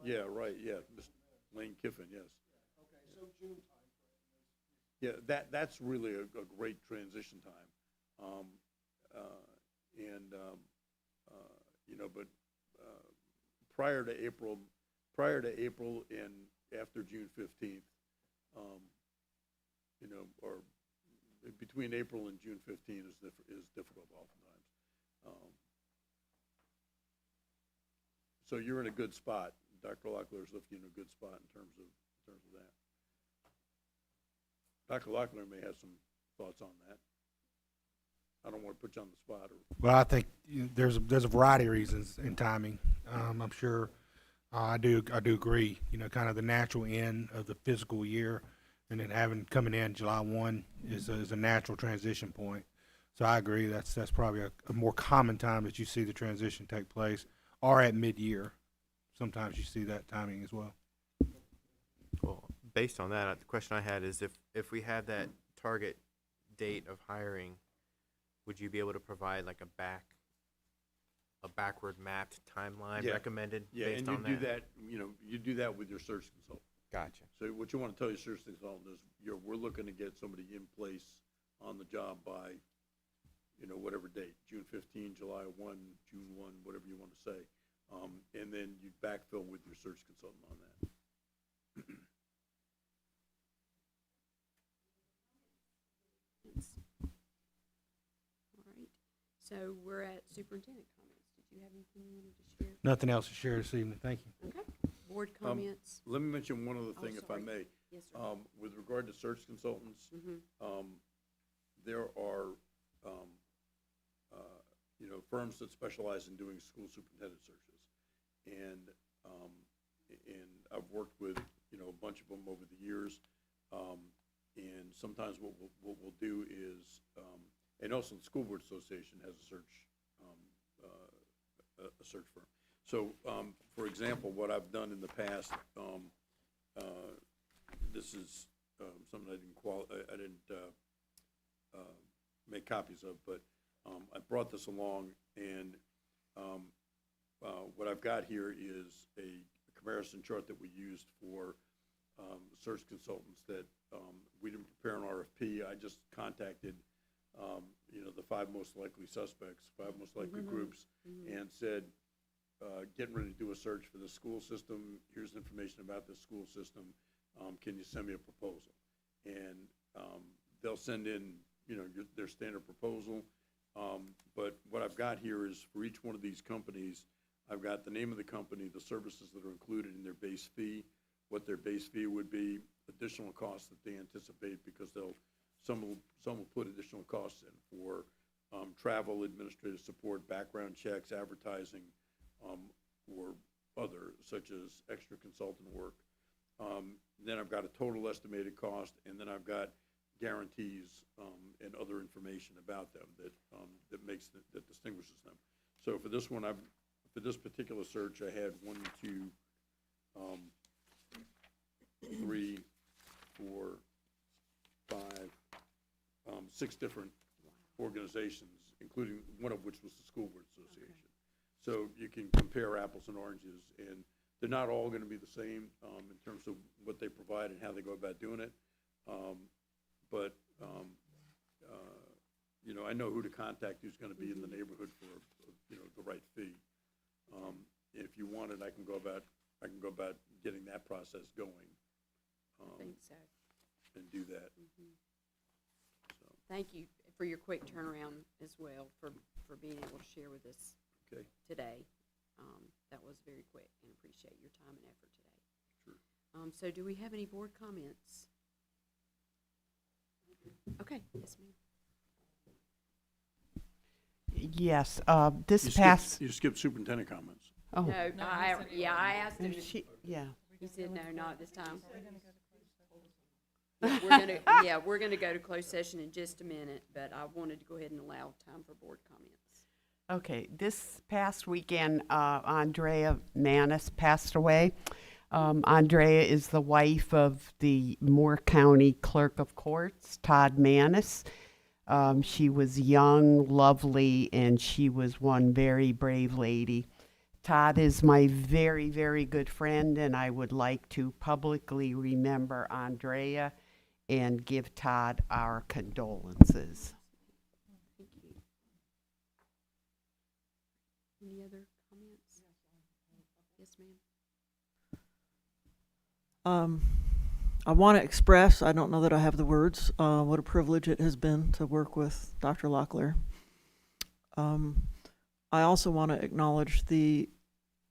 [SPEAKER 4] Yeah, right, yeah, Mr. Lane Kiffin, yes.
[SPEAKER 7] Okay, so June timeframe.
[SPEAKER 4] Yeah, that's really a great transition time. But prior to April and after June 15th, or between April and June 15th is difficult oftentimes. So you're in a good spot. Dr. Locklear's left you in a good spot in terms of that. Dr. Locklear may have some thoughts on that. I don't want to put you on the spot.
[SPEAKER 2] Well, I think there's a variety of reasons in timing. I'm sure I do agree. Kind of the natural end of the fiscal year, and then coming in July 1 is a natural transition point. So I agree. That's probably a more common time that you see the transition take place, or at mid-year. sometimes you see that timing as well.
[SPEAKER 6] Well, based on that, the question I had is if we have that target date of hiring, would you be able to provide like a backward mapped timeline
[SPEAKER 4] Yeah.
[SPEAKER 6] recommended
[SPEAKER 4] Yeah,
[SPEAKER 6] based
[SPEAKER 4] and
[SPEAKER 6] on
[SPEAKER 4] you
[SPEAKER 6] that?
[SPEAKER 4] do that, you know, you do that with your search consultant.
[SPEAKER 6] Gotcha.
[SPEAKER 4] So what you want to tell your search consultant is, we're looking to get somebody in place on the job by, you know, whatever date, June 15, July 1, June 1, whatever you want to say. And then you backfill with your search consultant on that.
[SPEAKER 1] All right, so we're at superintendent comments. Did you have anything you wanted to share?
[SPEAKER 2] Nothing else to share this evening. Thank you.
[SPEAKER 1] Okay, board comments?
[SPEAKER 4] Let me mention one other
[SPEAKER 1] Oh,
[SPEAKER 4] thing, if I
[SPEAKER 1] sorry.
[SPEAKER 4] may.
[SPEAKER 1] Yes, sir.
[SPEAKER 4] With regard to search consultants,
[SPEAKER 1] Mhm.
[SPEAKER 4] there are, you know, firms that specialize in doing school superintendent searches. And I've worked with, you know, a bunch of them over the years. And sometimes what we'll do is, and also the School Board Association has a search firm. So, for example, what I've done in the past, this is something I didn't make copies of, but I brought this along, and what I've got here is a comparison chart that we used for search consultants that we didn't prepare an RFP. I just contacted, you know, the five most likely suspects, five most likely groups, and said, getting ready to do a search for the school system. Here's information about the school system. Can you send me a proposal? And they'll send in, you know, their standard proposal. But what I've got here is for each one of these companies, I've got the name of the company, the services that are included in their base fee, what their base fee would be, additional costs that they anticipate, because some will put additional costs in for travel, administrative support, background checks, advertising, or other, such as extra consultant work. Then I've got a total estimated cost, and then I've got guarantees and other information about them that distinguishes them. So for this one, for this particular search, I had 1, 2, 3, 4, 5, 6 different organizations, including one of which was the School Board Association. So you can compare apples and oranges, and they're not all going to be the same in terms of what they provide and how they go about doing it. But you know, I know who to contact, who's going to be in the neighborhood for, you know, the right fee. If you want it, I can go about getting that process going.
[SPEAKER 1] I think so.
[SPEAKER 4] And do that. So,
[SPEAKER 1] Thank you for your quick turnaround as well, for being able to share with us
[SPEAKER 4] okay.
[SPEAKER 1] today. That was very quick, and appreciate your time and effort today.
[SPEAKER 4] Sure.
[SPEAKER 1] So do we have any board comments? Okay, yes, ma'am.
[SPEAKER 8] Yes,
[SPEAKER 4] You skipped superintendent comments.
[SPEAKER 8] Oh.
[SPEAKER 1] No, I asked him,
[SPEAKER 8] Yeah.
[SPEAKER 1] he said no, not this time. We're gonna go to closed session in just a minute, but I wanted to go ahead and allow time for board comments.
[SPEAKER 8] Okay, this past weekend, Andrea Manis passed away. Andrea is the wife of the Moore County Clerk of Courts, Todd Manis. She was young, lovely, and she was one very brave lady. Todd is my very, very good friend, and I would like to publicly remember Andrea and give Todd our condolences.
[SPEAKER 1] Thank you. Any other comments? Yes, ma'am.
[SPEAKER 5] I want to express, I don't know that I have the words, what a privilege it has been to work with Dr. Locklear. I also want to acknowledge the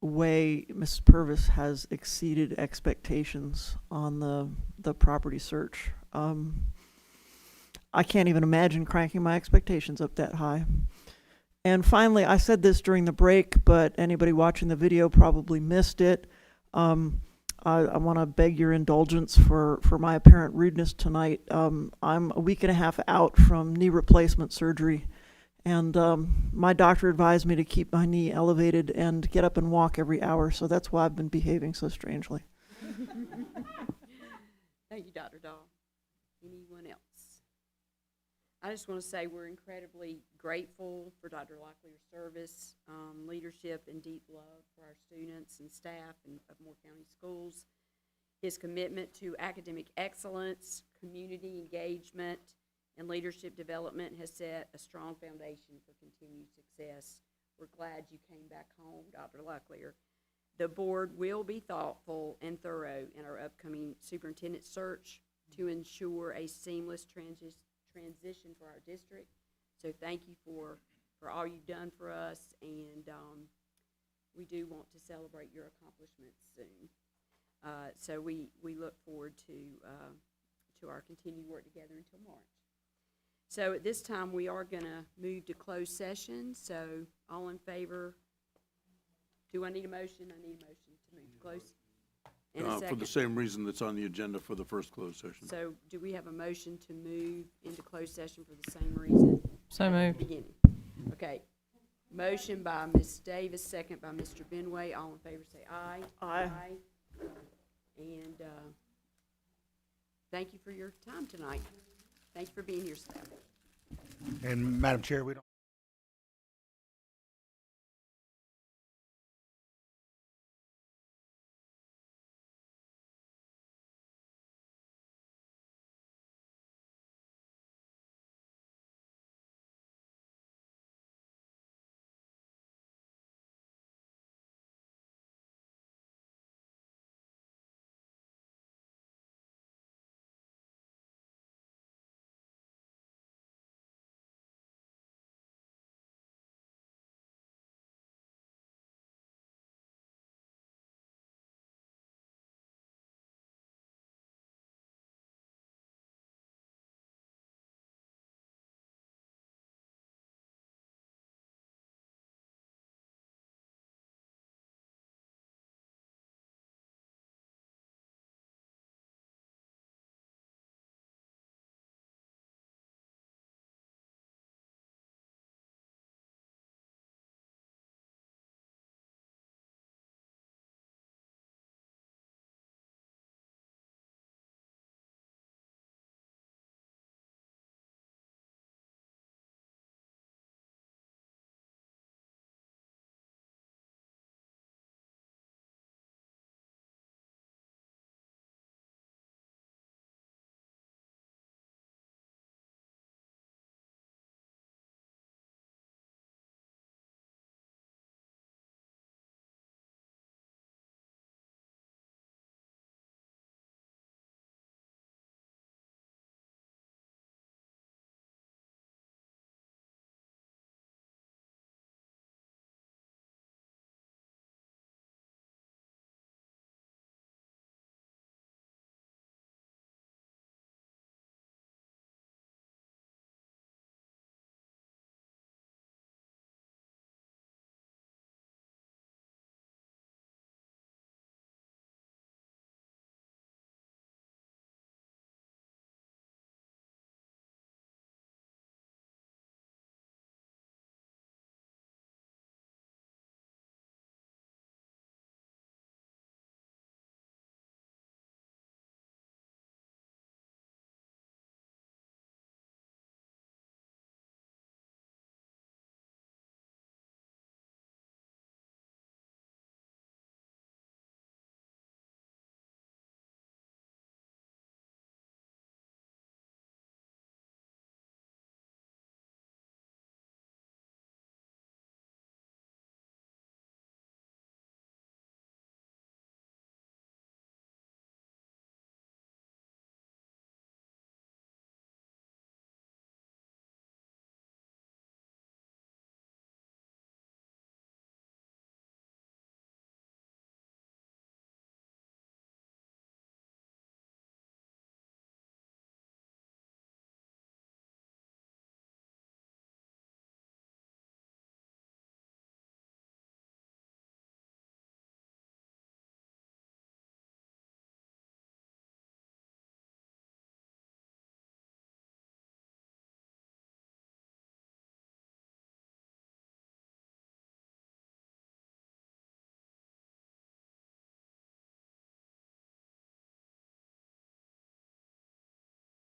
[SPEAKER 5] way Mrs. Purvis has exceeded expectations on the property search. I can't even imagine cranking my expectations up that high. And finally, I said this during the break, but anybody watching the video probably missed it. I want to beg your indulgence for my apparent rudeness tonight. I'm a week and a half out from knee replacement surgery, And my doctor advised me to keep my knee elevated and get up and walk every hour, so that's why I've been behaving so strangely.
[SPEAKER 1] Thank you, Dr. Dahl. Anyone else? I just want to say we're incredibly grateful for Dr. Locklear's service, leadership, and deep love for our students and staff of Moore County Schools. His commitment to academic excellence, community engagement, and leadership development has set a strong foundation for continued success. We're glad you came back home, Dr. Locklear. The board will be thoughtful and thorough in our upcoming superintendent search to ensure a seamless transition for our district. So thank you for all you've done for us, and we do want to celebrate your accomplishments soon. So we look forward to our continued work together until March. So at this time, we are going to move to closed session. So all in favor? Do I need a motion? I need a motion to move to close. And a
[SPEAKER 4] For
[SPEAKER 1] second.
[SPEAKER 4] the same reason that's on the agenda for the first closed session.
[SPEAKER 1] So do we have a motion to move into closed session for the same reason?
[SPEAKER 3] So
[SPEAKER 1] at the
[SPEAKER 3] moved.
[SPEAKER 1] beginning? Okay. Motion by Ms. Davis, second by Mr. Benway. All in favor say aye.
[SPEAKER 5] Aye.
[SPEAKER 1] And thank you for your time tonight. Thank you for being here, staff.
[SPEAKER 2] And Madam Chair, we don't